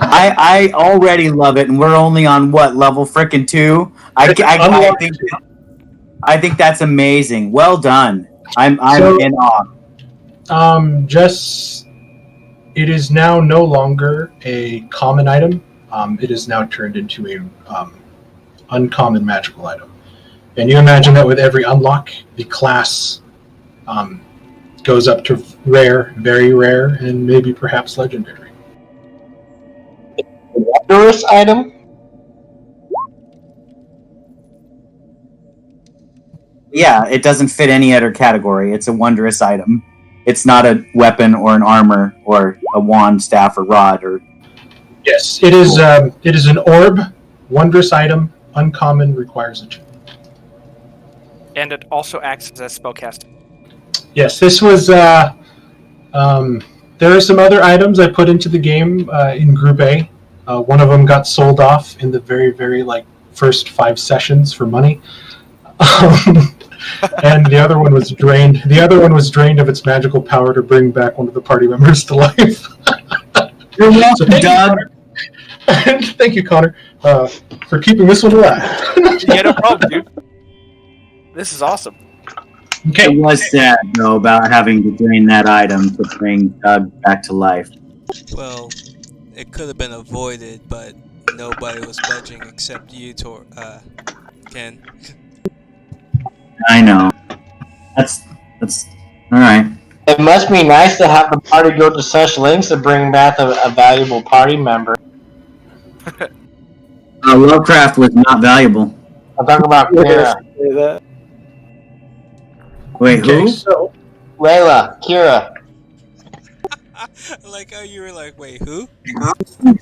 [SPEAKER 2] I already love it, and we're only on what level frickin' 2. I think that's amazing. Well done. I'm in awe.
[SPEAKER 1] It is now no longer a common item. It is now turned into a uncommon magical item. And you imagine that with every unlock, the class goes up to rare, very rare, and maybe perhaps legendary.
[SPEAKER 8] Wondrous item?
[SPEAKER 2] Yeah, it doesn't fit any other category. It's a wondrous item. It's not a weapon or an armor or a wand, staff, or rod. Or
[SPEAKER 1] Yes, it is. It is an orb, wondrous item, uncommon, requires a check.
[SPEAKER 3] And it also acts as a spellcaster.
[SPEAKER 1] Yes, this was. There are some other items I put into the game in Group A. One of them got sold off in the very, very first 5 sessions for money, and the other one was drained. The other one was drained of its magical power to bring back one of the party members to life.
[SPEAKER 2] You're welcome,
[SPEAKER 1] So thank you,
[SPEAKER 2] Doug.
[SPEAKER 1] Connor. Thank you, Connor, for keeping this one alive.
[SPEAKER 3] Yeah, no problem, dude. This is awesome.
[SPEAKER 1] Okay.
[SPEAKER 2] It was sad, though, about having to drain that item to bring Doug back to life.
[SPEAKER 5] Well, it could have been avoided, but nobody was budging except you, Ken.
[SPEAKER 2] I know. That's all right.
[SPEAKER 8] It must be nice to have the party go to such lengths to bring back a valuable party member.
[SPEAKER 2] Lovecraft was not valuable.
[SPEAKER 8] I'm talking about Kira.
[SPEAKER 2] Wait,
[SPEAKER 1] Okay,
[SPEAKER 2] who?
[SPEAKER 1] so
[SPEAKER 8] Layla, Kira.
[SPEAKER 5] I like how you were like, wait, who?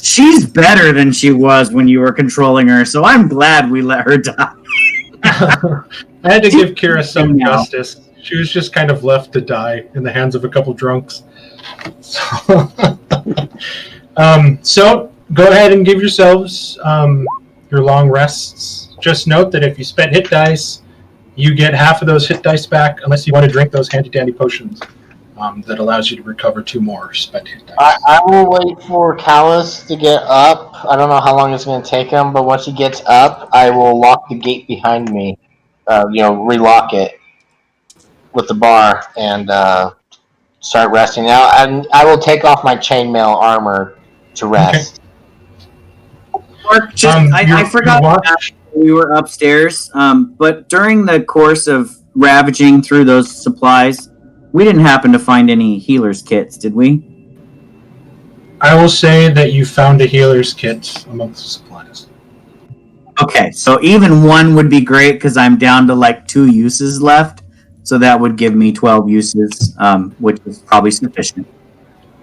[SPEAKER 2] She's better than she was when you were controlling her, so I'm glad we let her die.
[SPEAKER 1] I had to give Kira some
[SPEAKER 2] No.
[SPEAKER 1] justice. She was just kind of left to die in the hands of a couple drunks. So, so go ahead and give yourselves your long rests. Just note that if you spent hit dice, you get half of those hit dice back, unless you want to drink those handy-dandy potions that allows you to recover 2 more spent hit dice.
[SPEAKER 8] I will wait for Callus to get up. I don't know how long it's going to take him, but once he gets up, I will lock the gate behind me. Relock it with the bar and start resting. Now, and I will take off my chainmail armor to rest.
[SPEAKER 2] Mark, I forgot to ask when we were upstairs, but during the course of ravaging through those supplies, we didn't happen to find any healer's kits, did we?
[SPEAKER 1] I will say that you found a healer's kit amongst the supplies.
[SPEAKER 2] Okay, so even 1 would be great because I'm down to 2 uses left, so that would give me 12 uses, which is probably sufficient.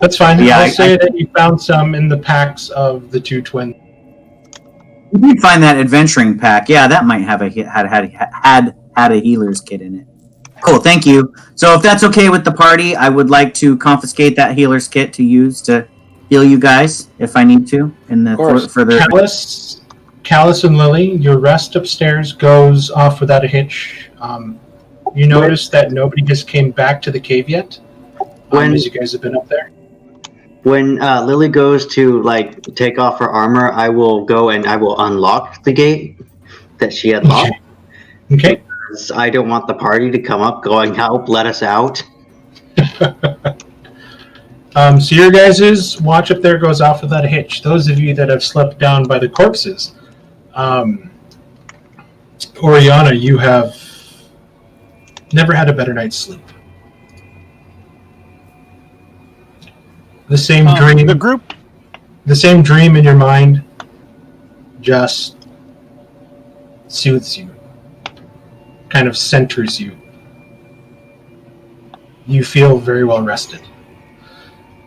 [SPEAKER 1] That's fine.
[SPEAKER 2] Yeah,
[SPEAKER 1] I'll say that you found some in the packs of the 2 twins.
[SPEAKER 2] You did find that adventuring pack. Yeah, that might have had a healer's kit in it. Cool, thank you. So if that's okay with the party, I would like to confiscate that healer's kit to use to heal you guys if I need to in the further.
[SPEAKER 1] Callus and Lily, your rest upstairs goes off without a hitch. You notice that nobody has came back to the cave yet. As you guys have been up there.
[SPEAKER 4] When Lily goes to take off her armor, I will go and I will unlock the gate that she had locked.
[SPEAKER 1] Okay.
[SPEAKER 4] Because I don't want the party to come up going, "Help, let us out."
[SPEAKER 1] So your guys' watch up there goes off without a hitch. Those of you that have slept down by the corpses, Oriana, you have never had a better night's sleep. The same dream. The same dream in your mind just soothes you, kind of centers you. You feel very well rested.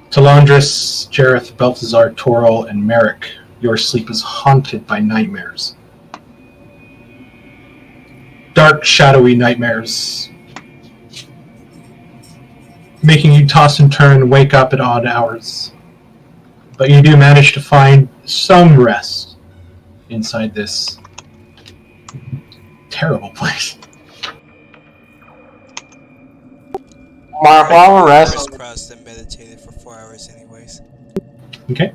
[SPEAKER 1] Talandris, Jareth, Balthazar, Toril, and Merrick, your sleep is haunted by nightmares. Dark, shadowy nightmares, making you toss and turn and wake up at odd hours. But you do manage to find some rest inside this terrible place.
[SPEAKER 8] Mark, while we're resting,
[SPEAKER 5] Crisscrossed and meditated for 4 hours anyways.
[SPEAKER 1] Okay.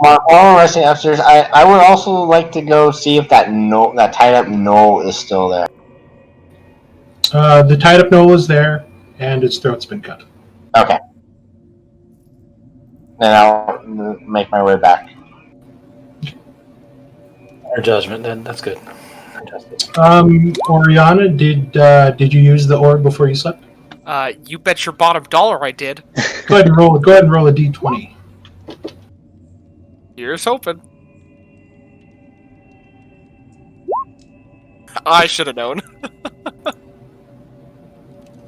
[SPEAKER 8] Mark, while we're resting upstairs, I would also like to go see if that tied up knoll is still there.
[SPEAKER 1] The tied up knoll is there, and its throat's been cut.
[SPEAKER 8] Okay. Then I'll make my way back.
[SPEAKER 6] Our judgment, then that's good.
[SPEAKER 1] Oriana, did you use the orb before you slept?
[SPEAKER 3] You bet your bottom dollar I did.
[SPEAKER 1] Go ahead and roll a d20.
[SPEAKER 3] Here's hoping. I should have known.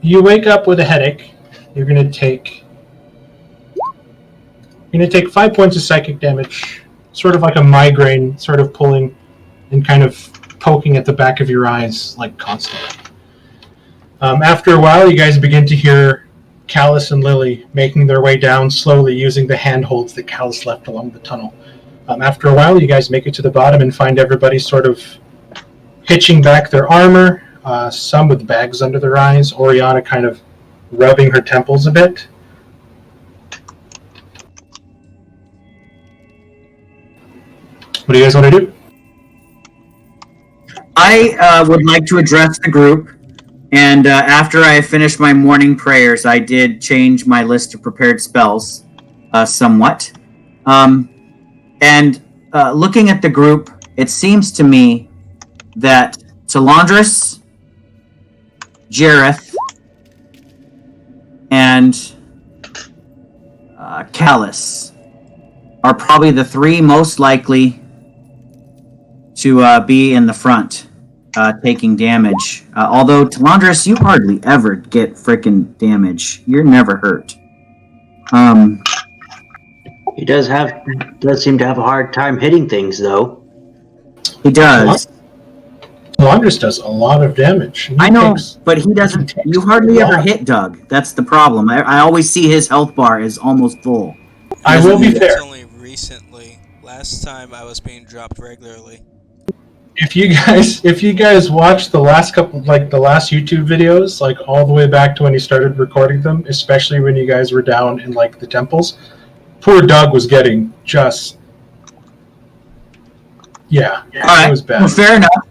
[SPEAKER 1] You wake up with a headache. You're gonna take 5 points of psychic damage, sort of like a migraine, sort of pulling and kind of poking at the back of your eyes, like constantly. After a while, you guys begin to hear Callus and Lily making their way down slowly using the handholds that Callus left along the tunnel. After a while, you guys make it to the bottom and find everybody sort of hitching back their armor, some with bags under their eyes, Oriana kind of rubbing her temples a bit. What do you guys want to do?
[SPEAKER 2] I would like to address the group, and after I finished my morning prayers, I did change my list of prepared spells somewhat. And looking at the group, it seems to me that Talandris, Jareth, and Callus are probably the three most likely to be in the front, taking damage. Although, Talandris, you hardly ever get frickin' damage. You're never hurt.
[SPEAKER 4] He does seem to have a hard time hitting things, though.
[SPEAKER 2] He does.
[SPEAKER 1] Talandris does a lot of damage.
[SPEAKER 2] I know, but he doesn't. You hardly ever hit Doug. That's the problem. I always see his health bar is almost full.
[SPEAKER 1] I will be
[SPEAKER 5] It's
[SPEAKER 1] fair.
[SPEAKER 5] only recently. Last time I was being dropped regularly.
[SPEAKER 1] If you guys watch the last couple, like the last YouTube videos, like all the way back to when he started recording them, especially when you guys were down in like the temples, poor Doug was getting just, yeah,
[SPEAKER 2] All
[SPEAKER 1] it was bad.
[SPEAKER 2] Well, fair enough.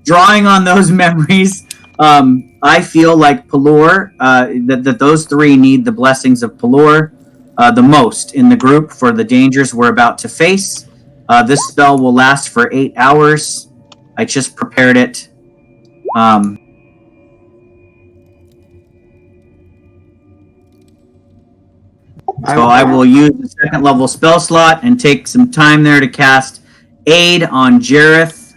[SPEAKER 2] Drawing on those memories, I feel like Pelor, that those three need the blessings of Pelor the most in the group for the dangers we're about to face. This spell will last for 8 hours. I just prepared it. So I will use the second level spell slot and take some time there to cast Aid on Jareth,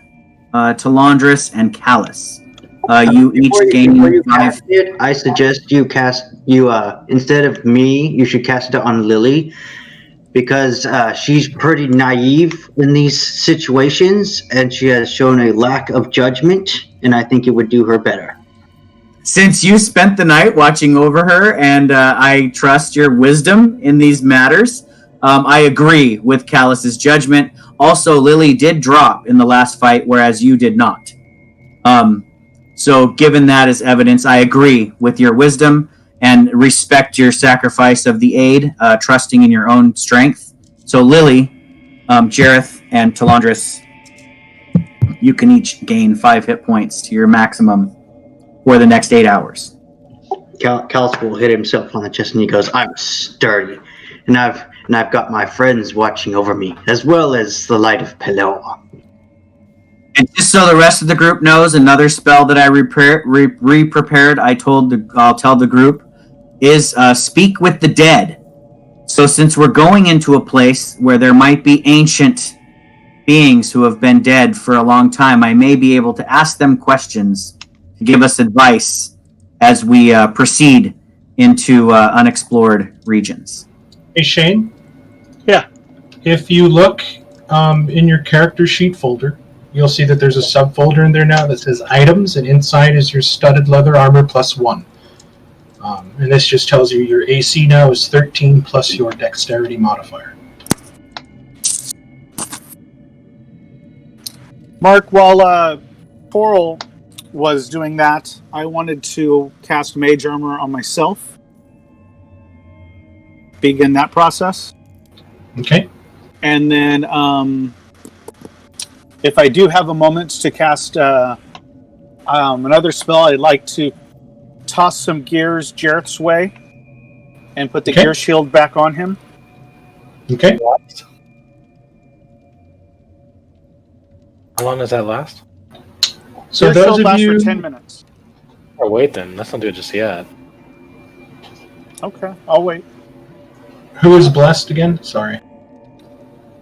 [SPEAKER 2] Talandris, and Callus. You each gain 5.
[SPEAKER 4] I suggest you instead of me, you should cast it on Lily, because she's pretty naive in these situations, and she has shown a lack of judgment, and I think it would do her better.
[SPEAKER 2] Since you spent the night watching over her, and I trust your wisdom in these matters, I agree with Callus's judgment. Also, Lily did drop in the last fight, whereas you did not. So given that as evidence, I agree with your wisdom and respect your sacrifice of the aid, trusting in your own strength. So Lily, Jareth, and Talandris, you can each gain 5 hit points to your maximum for the next 8 hours.
[SPEAKER 4] Callus will hit himself on the chest, and he goes, "I'm sturdy, and I've got my friends watching over me, as well as the light of Pelor."
[SPEAKER 2] And just so the rest of the group knows, another spell that I re-prepared, I'll tell the group, is Speak with the Dead. So since we're going into a place where there might be ancient beings who have been dead for a long time, I may be able to ask them questions to give us advice as we proceed into unexplored regions.
[SPEAKER 1] Hey Shane?
[SPEAKER 7] Yeah.
[SPEAKER 1] If you look in your character sheet folder, you'll see that there's a subfolder in there now that says items, and inside is your studded leather armor +1. And this just tells you your AC now is 13 plus your dexterity modifier.
[SPEAKER 9] Mark, while Coral was doing that, I wanted to cast Mage Armor on myself. Begin that process.
[SPEAKER 1] Okay.
[SPEAKER 9] And then, if I do have a moment to cast another spell, I'd like to toss some gears Jareth's way and put the
[SPEAKER 1] Okay.
[SPEAKER 9] gear shield back on him.
[SPEAKER 1] Okay.
[SPEAKER 6] How long does that last?
[SPEAKER 1] So
[SPEAKER 9] Gear
[SPEAKER 1] those
[SPEAKER 9] shield
[SPEAKER 1] of
[SPEAKER 9] lasts
[SPEAKER 1] you,
[SPEAKER 9] for 10 minutes.
[SPEAKER 6] Oh, wait then. Let's not do it just yet.
[SPEAKER 9] Okay, I'll wait.
[SPEAKER 1] who is blessed again? Sorry.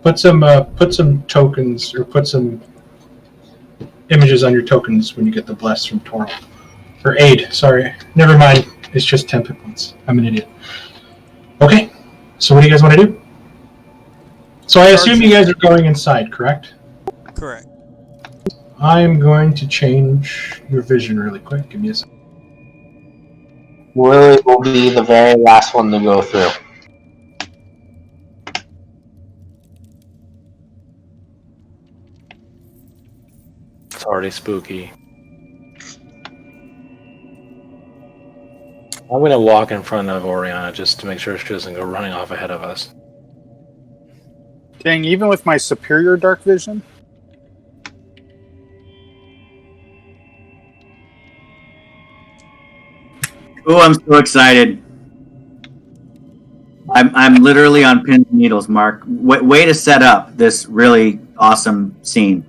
[SPEAKER 1] Put some tokens or put some images on your tokens when you get the bless from Toril. Or aid, sorry. Never mind. It's just 10 hit points. I'm an idiot. Okay. So what do you guys want to do? So I assume you guys are going inside, correct?
[SPEAKER 5] Correct.
[SPEAKER 1] I'm going to change your vision really quick. Give me a second.
[SPEAKER 8] Willie will be the very last one to go through.
[SPEAKER 6] It's already spooky. I'm going to walk in front of Oriana just to make sure she doesn't go running off ahead of us.
[SPEAKER 9] Dang, even with my superior dark vision?
[SPEAKER 2] Oh, I'm so excited. I'm literally on pins and needles, Mark. Way to set up this really awesome scene.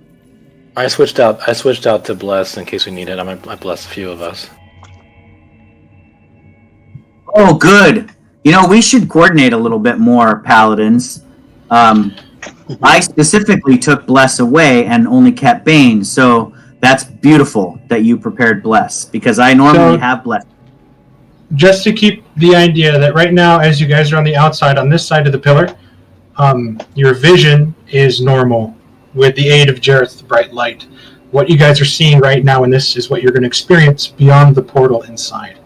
[SPEAKER 6] I switched out to bless in case we need it. I bless a few of us.
[SPEAKER 2] Oh, good. You know, we should coordinate a little bit more, Paladins. I specifically took Bless away and only kept Bane, so that's beautiful that you prepared Bless, because I normally have Bless.
[SPEAKER 1] Just to keep the idea that right now, as you guys are on the outside, on this side of the pillar, your vision is normal with the aid of Jareth's bright light. What you guys are seeing right now in this is what you're going to experience beyond the portal inside.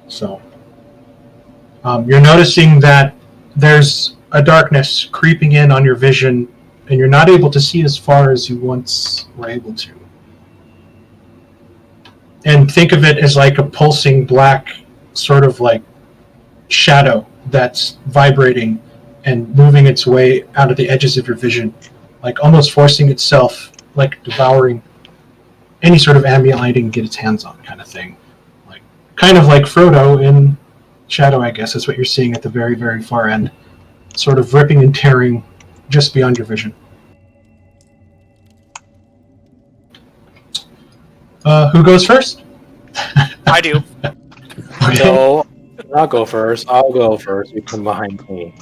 [SPEAKER 1] So, you're noticing that there's a darkness creeping in on your vision, and you're not able to see as far as you once were able to. And think of it as like a pulsing black sort of like shadow that's vibrating and moving its way out of the edges of your vision, like almost forcing itself, like devouring any sort of ambient lighting to get its hands on, kind of thing. Like kind of like Frodo in Shadow, I guess, is what you're seeing at the very, very far end, sort of ripping and tearing just beyond your vision. Who goes first?
[SPEAKER 3] I do.
[SPEAKER 1] Okay.
[SPEAKER 6] No, I'll go first. I'll go first. You come behind me.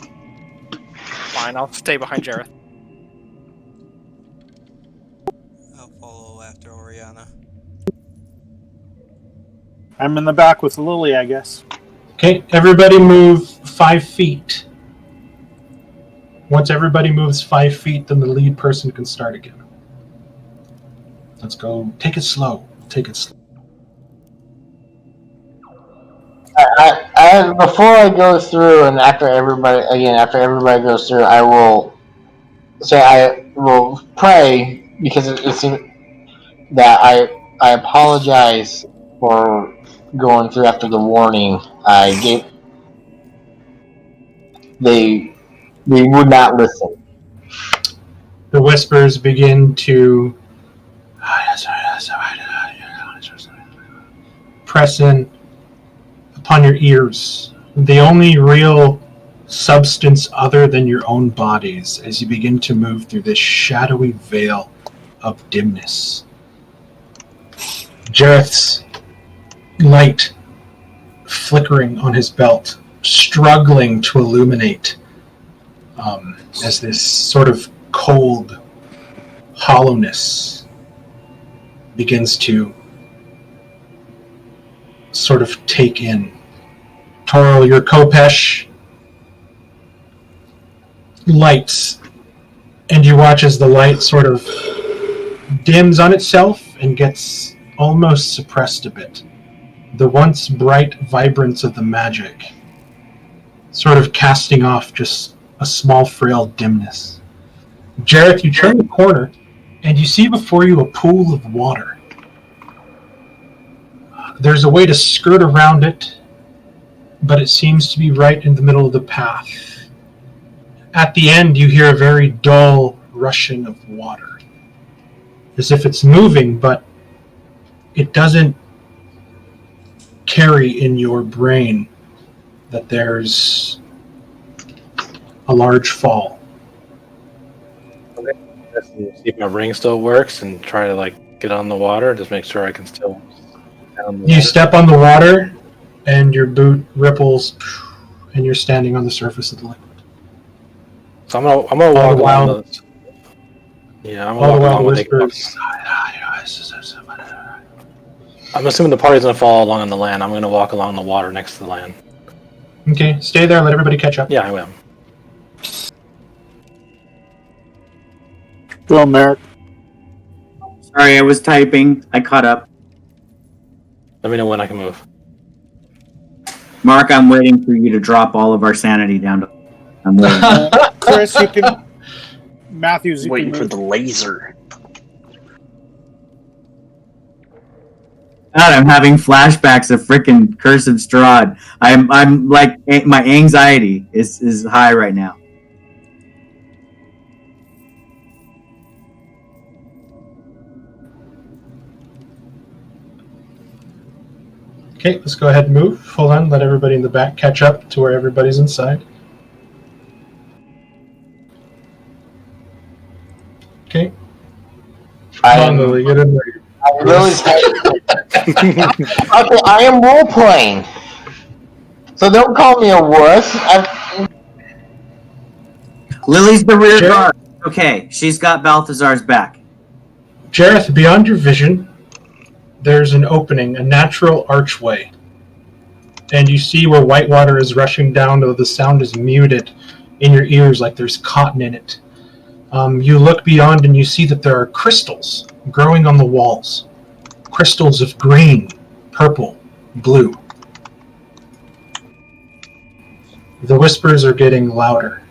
[SPEAKER 3] Fine, I'll stay behind Jareth.
[SPEAKER 5] I'll follow after Oriana.
[SPEAKER 9] I'm in the back with Lily, I guess.
[SPEAKER 1] Okay, everybody move 5 feet. Once everybody moves 5 feet, then the lead person can start again. Let's go. Take it slow. Take it slow.
[SPEAKER 8] Before I go through, and after everybody goes through, I will say I will pray, because it's that I apologize for going through after the warning I gave. They would not listen.
[SPEAKER 1] The whispers begin to press in upon your ears. The only real substance other than your own bodies as you begin to move through this shadowy veil of dimness. Jareth's light flickering on his belt, struggling to illuminate as this sort of cold hollowness begins to sort of take in. Toril, your Khopesh lights, and you watch as the light sort of dims on itself and gets almost suppressed a bit. The once bright vibrance of the magic sort of casting off just a small frail dimness. Jareth, you turn the corner and you see before you a pool of water. There's a way to skirt around it, but it seems to be right in the middle of the path. At the end, you hear a very dull rushing of water, as if it's moving, but it doesn't carry in your brain that there's a large fall.
[SPEAKER 6] See if my ring still works and try to like get on the water. Just make sure I can still. Down the
[SPEAKER 1] You
[SPEAKER 6] water.
[SPEAKER 1] step on the water, and your boot ripples, and you're standing on the surface of the liquid.
[SPEAKER 6] So I'm gonna walk
[SPEAKER 1] All the while-
[SPEAKER 6] along the. Yeah, I'm
[SPEAKER 1] All
[SPEAKER 6] gonna
[SPEAKER 1] the
[SPEAKER 6] walk
[SPEAKER 1] while
[SPEAKER 6] along
[SPEAKER 1] the
[SPEAKER 6] with the.
[SPEAKER 1] whispers.
[SPEAKER 6] I'm assuming the party's gonna follow along on the land. I'm gonna walk along the water next to the land.
[SPEAKER 1] Okay, stay there. Let everybody catch up.
[SPEAKER 6] Yeah, I will.
[SPEAKER 9] Go on, Merrick.
[SPEAKER 2] Sorry, I was typing. I caught up.
[SPEAKER 6] Let me know when I can move.
[SPEAKER 2] Mark, I'm waiting for you to drop all of our sanity down to. I'm waiting.
[SPEAKER 9] Chris, you can. Matthews, you
[SPEAKER 7] Waiting
[SPEAKER 9] can
[SPEAKER 7] for
[SPEAKER 9] move.
[SPEAKER 7] the laser.
[SPEAKER 2] God, I'm having flashbacks of frickin' Curse of Strahd. I'm like, my anxiety is high right now.
[SPEAKER 1] Okay, let's go ahead and move. Hold on, let everybody in the back catch up to where everybody's inside. Okay, come on, Lily, get in there.
[SPEAKER 8] I'm really okay, I am role playing. So don't call me a wuss.
[SPEAKER 2] Lily's the rear
[SPEAKER 1] Sure.
[SPEAKER 2] guard. Okay, she's got Balthazar's back.
[SPEAKER 1] Jareth, beyond your vision, there's an opening, a natural archway. And you see where white water is rushing down, though the sound is muted in your ears like there's cotton in it. You look beyond and you see that there are crystals growing on the walls. Crystals of green, purple, blue. The whispers are getting louder.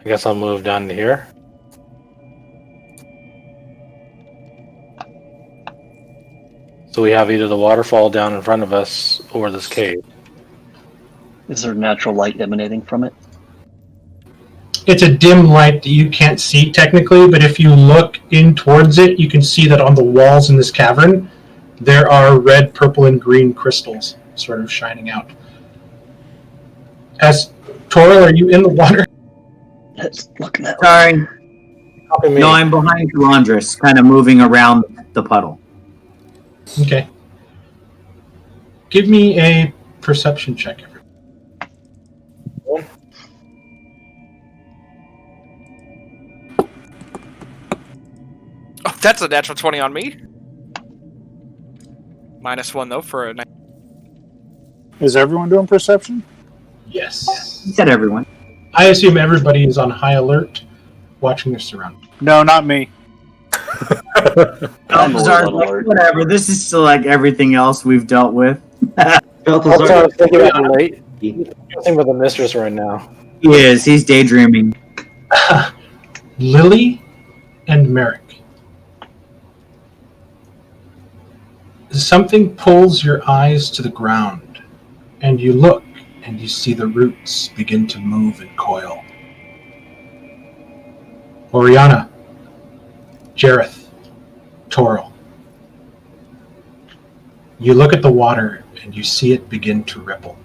[SPEAKER 6] I guess I'll move down to here. So we have either the waterfall down in front of us or this cave.
[SPEAKER 7] Is there natural light emanating from it?
[SPEAKER 1] It's a dim light that you can't see technically, but if you look in towards it, you can see that on the walls in this cavern, there are red, purple, and green crystals sort of shining out. As Toril, are you in the water?
[SPEAKER 7] Let's look at that.
[SPEAKER 2] Sorry.
[SPEAKER 6] Copy me.
[SPEAKER 2] No, I'm behind Kalandris, kind of moving around the puddle.
[SPEAKER 1] Okay. Give me a perception check.
[SPEAKER 3] Oh, that's a natural 20 on me. -1 though for a.
[SPEAKER 9] Is everyone doing perception?
[SPEAKER 1] Yes.
[SPEAKER 2] You said everyone.
[SPEAKER 1] I assume everybody is on high alert, watching their surroundings.
[SPEAKER 9] No, not me.
[SPEAKER 7] I'm always
[SPEAKER 2] Balthazar's
[SPEAKER 7] on
[SPEAKER 2] like,
[SPEAKER 7] alert.
[SPEAKER 2] whatever, this is still like everything else we've dealt with.
[SPEAKER 6] That's what I
[SPEAKER 4] Balthazar,
[SPEAKER 6] was thinking about the late. I'm thinking about the mistress right now.
[SPEAKER 2] He is, he's daydreaming.
[SPEAKER 1] Lily and Merrick. Something pulls your eyes to the ground, and you look, and you see the roots begin to move and coil. Oriana, Jareth, Toril. You look at the water, and you see it begin to ripple.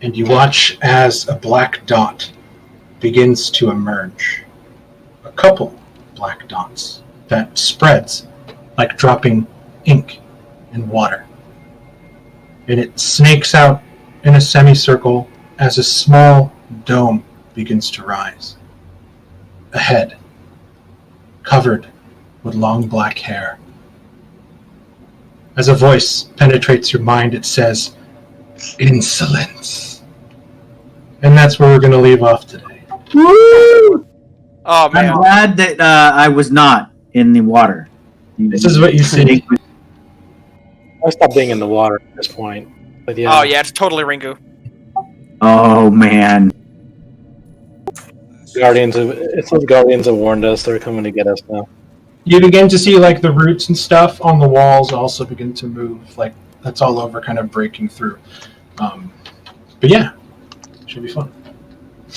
[SPEAKER 1] And you watch as a black dot begins to emerge. A couple black dots that spreads like dropping ink in water. And it snakes out in a semicircle as a small dome begins to rise. A head, covered with long black hair. As a voice penetrates your mind, it says, "Insolence." And that's where we're going to leave off today.
[SPEAKER 2] Woo!
[SPEAKER 3] Oh man.
[SPEAKER 2] I'm glad that I was not in the water.
[SPEAKER 1] This is what you see.
[SPEAKER 6] I stopped being in the water at this point. But yeah.
[SPEAKER 3] Oh yeah, it's totally Ringu.
[SPEAKER 2] Oh man.
[SPEAKER 6] It's those guardians that warned us. They're coming to get us now.
[SPEAKER 1] You begin to see like the roots and stuff on the walls also begin to move. Like that's all over, kind of breaking through. But yeah, should be fun.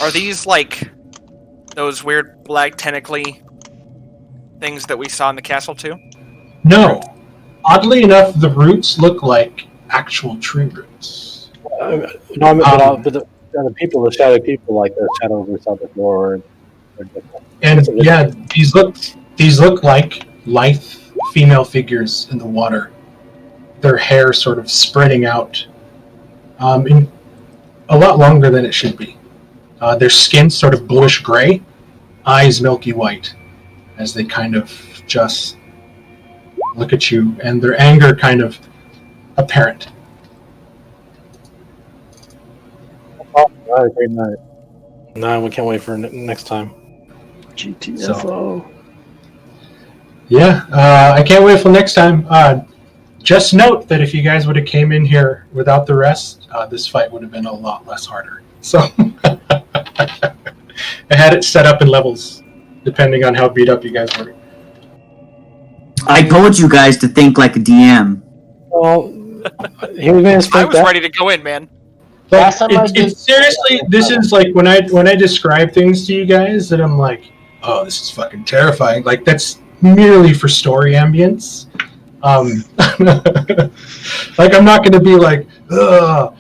[SPEAKER 3] Are these like those weird black tentacly things that we saw in the castle too?
[SPEAKER 1] No, oddly enough, the roots look like actual tree roots.
[SPEAKER 6] But the people, the shadow people, like the shadows we saw before, are different.
[SPEAKER 1] And yeah, these look like lithe female figures in the water. Their hair sort of spreading out, in a lot longer than it should be. Their skin sort of bluish gray, eyes milky white, as they kind of just look at you, and their anger kind of apparent.
[SPEAKER 6] Great night. No, we can't wait for next time.
[SPEAKER 7] GTFO.
[SPEAKER 1] Yeah, I can't wait for next time. Just note that if you guys would have came in here without the rest, this fight would have been a lot less harder. So I had it set up in levels, depending on how beat up you guys were.
[SPEAKER 2] I told you guys to think like a DM.
[SPEAKER 6] Well, he was going to
[SPEAKER 3] I was ready to go in, man.
[SPEAKER 6] Last time
[SPEAKER 1] It's seriously, this is like when I describe things to you guys that I'm like, oh, this is fucking terrifying. Like that's merely for story ambience. Like I'm not going to be like, ugh,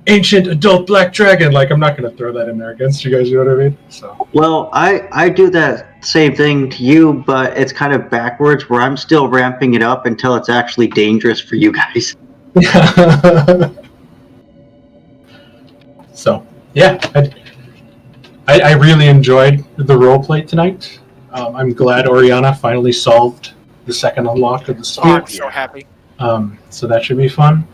[SPEAKER 1] ancient adult black dragon. Like I'm not going to throw that in there against you guys. You know what I mean? So.
[SPEAKER 4] Well, I do that same thing to you, but it's kind of backwards where I'm still ramping it up until it's actually dangerous for you guys.
[SPEAKER 1] So yeah, I really enjoyed the roleplay tonight. I'm glad Oriana finally solved the second unlock of the
[SPEAKER 3] Oh,
[SPEAKER 1] spear.
[SPEAKER 3] I'm so happy.
[SPEAKER 1] So that should be fun.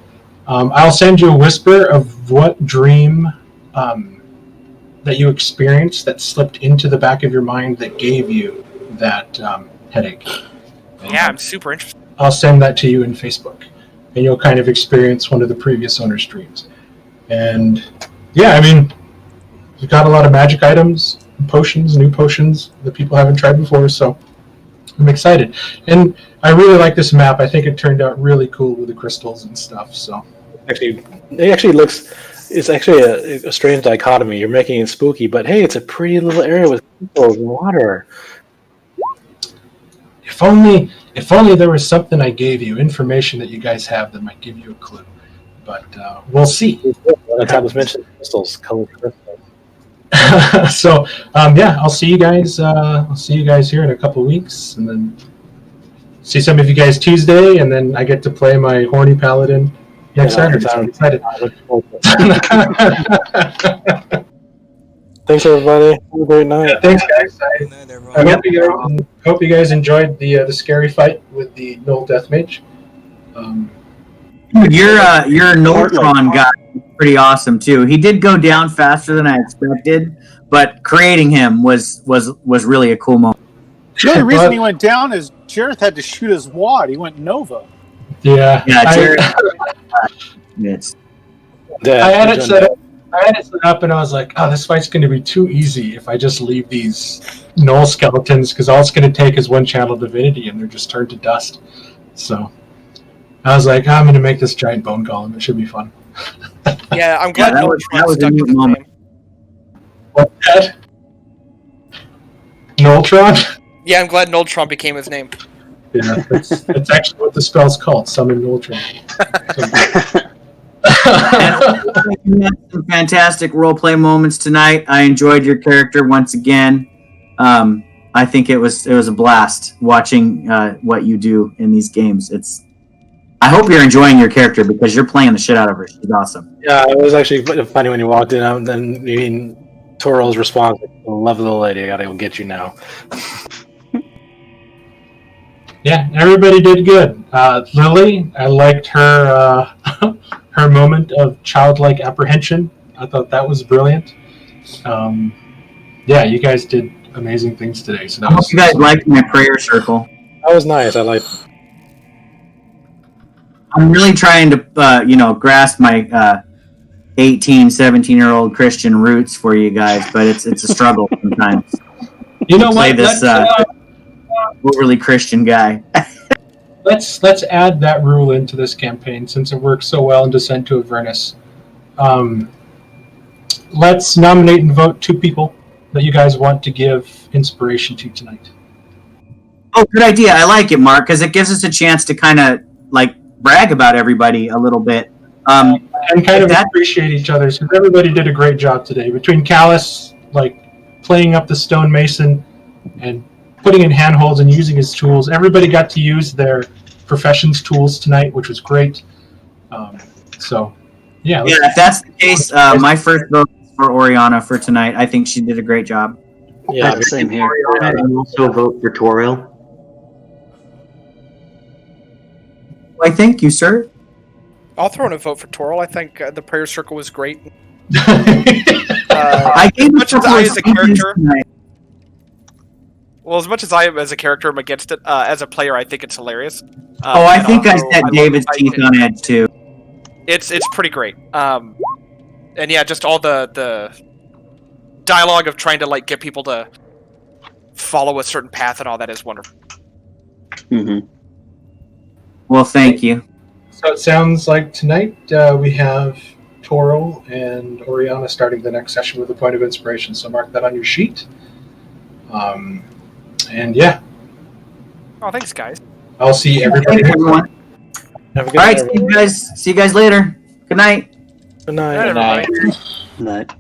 [SPEAKER 1] I'll send you a whisper of what dream that you experienced that slipped into the back of your mind that gave you that headache.
[SPEAKER 3] Yeah, I'm super interested.
[SPEAKER 1] I'll send that to you in Facebook, and you'll kind of experience one of the previous owner's dreams. And yeah, I mean, you've got a lot of magic items, potions, new potions that people haven't tried before, so I'm excited. And I really like this map. I think it turned out really cool with the crystals and stuff. So
[SPEAKER 6] it actually looks. It's actually a strange dichotomy. You're making it spooky, but hey, it's a pretty little area with crystals and water.
[SPEAKER 1] if only there was something I gave you, information that you guys have that might give you a clue. But we'll see.
[SPEAKER 6] Like I was mentioning, crystals, colored crystals.
[SPEAKER 1] So yeah, I'll see you guys. I'll see you guys here in a couple weeks, and then see some of you guys Tuesday, and then I get to play my horny paladin next Saturday. So I'm excited.
[SPEAKER 6] Thanks, everybody. Have a great night.
[SPEAKER 1] Yeah, thanks, guys.
[SPEAKER 5] Good night, everyone.
[SPEAKER 1] I hope you guys enjoyed the scary fight with the Null Death Mage.
[SPEAKER 2] Your Noltron guy is pretty awesome too. He did go down faster than I expected, but creating him was really a cool moment.
[SPEAKER 9] The only reason he went down is Jareth had to shoot his wad. He went Nova.
[SPEAKER 1] Yeah,
[SPEAKER 2] Jared. Yes.
[SPEAKER 1] I had it set up, and I was like, "Oh, this fight's going to be too easy if I just leave these Null skeletons, because all it's going to take is one channel divinity, and they're just turned to dust." So I was like, I'm going to make this giant bone golem. It should be fun.
[SPEAKER 3] Yeah, I'm glad
[SPEAKER 2] that was a neat moment.
[SPEAKER 1] What's that? Noltron?
[SPEAKER 3] Yeah, I'm glad Noltron became his name.
[SPEAKER 1] Yeah, that's actually what the spell's called. Summon Noltron.
[SPEAKER 2] You had some fantastic roleplay moments tonight. I enjoyed your character once again. I think it was a blast watching what you do in these games. I hope you're enjoying your character because you're playing the shit out of her. She's awesome.
[SPEAKER 6] Yeah, it was actually funny when you walked in. And then Toro's response, "I love the lady. I gotta go get you now."
[SPEAKER 1] Yeah, everybody did good. Lily, I liked her her moment of childlike apprehension. I thought that was brilliant. Yeah, you guys did amazing things today. So
[SPEAKER 2] I hope you guys liked my prayer circle.
[SPEAKER 6] That was nice. I liked.
[SPEAKER 2] I'm really trying to, grasp my 18, 17-year-old Christian roots for you guys, but it's a struggle sometimes. sometimes.
[SPEAKER 1] You know
[SPEAKER 2] Play
[SPEAKER 1] what?
[SPEAKER 2] this overly Christian guy.
[SPEAKER 1] Let's add that rule into this campaign since it works so well in Descent to Avernus. Let's nominate and vote 2 people that you guys want to give inspiration to tonight.
[SPEAKER 2] Oh, good idea. I like it, Mark, because it gives us a chance to kind of like brag about everybody a little bit.
[SPEAKER 1] And kind of appreciate each other's, because everybody did a great job today. Between Callus, like, playing up the stonemason and putting in handholds and using his tools, everybody got to use their profession's tools tonight, which was great. So, yeah.
[SPEAKER 2] Yeah, if that's the case, my first vote is for Oriana for tonight. I think she did a great job.
[SPEAKER 6] Yeah,
[SPEAKER 7] Same here.
[SPEAKER 4] And also vote for Toriel.
[SPEAKER 2] Why, thank you, sir.
[SPEAKER 3] I'll throw in a vote for Toril. I think the prayer circle was great.
[SPEAKER 2] I gave
[SPEAKER 3] much as I, as a character,
[SPEAKER 2] tonight.
[SPEAKER 3] well, as much as I am as a character, I'm against it. As a player, I think it's hilarious.
[SPEAKER 2] I
[SPEAKER 3] and
[SPEAKER 2] think I
[SPEAKER 3] also,
[SPEAKER 2] set
[SPEAKER 3] love
[SPEAKER 2] David's
[SPEAKER 3] the fight.
[SPEAKER 2] teeth on edge too.
[SPEAKER 3] It's pretty great. And yeah, just all the dialogue of trying to like get people to follow a certain path and all that is wonderful.
[SPEAKER 7] Mm-hmm.
[SPEAKER 2] Well, thank you.
[SPEAKER 1] So it sounds like tonight we have Toril and Oriana starting the next session with a point of inspiration. So mark that on your sheet. And yeah,
[SPEAKER 3] Oh, thanks, guys.
[SPEAKER 1] I'll see everybody.
[SPEAKER 2] Thanks, everyone.
[SPEAKER 6] Have a
[SPEAKER 2] All
[SPEAKER 6] good
[SPEAKER 2] right,
[SPEAKER 6] night,
[SPEAKER 2] see you guys later. Good night.
[SPEAKER 6] Good night.
[SPEAKER 3] Good night, everybody.
[SPEAKER 7] Night.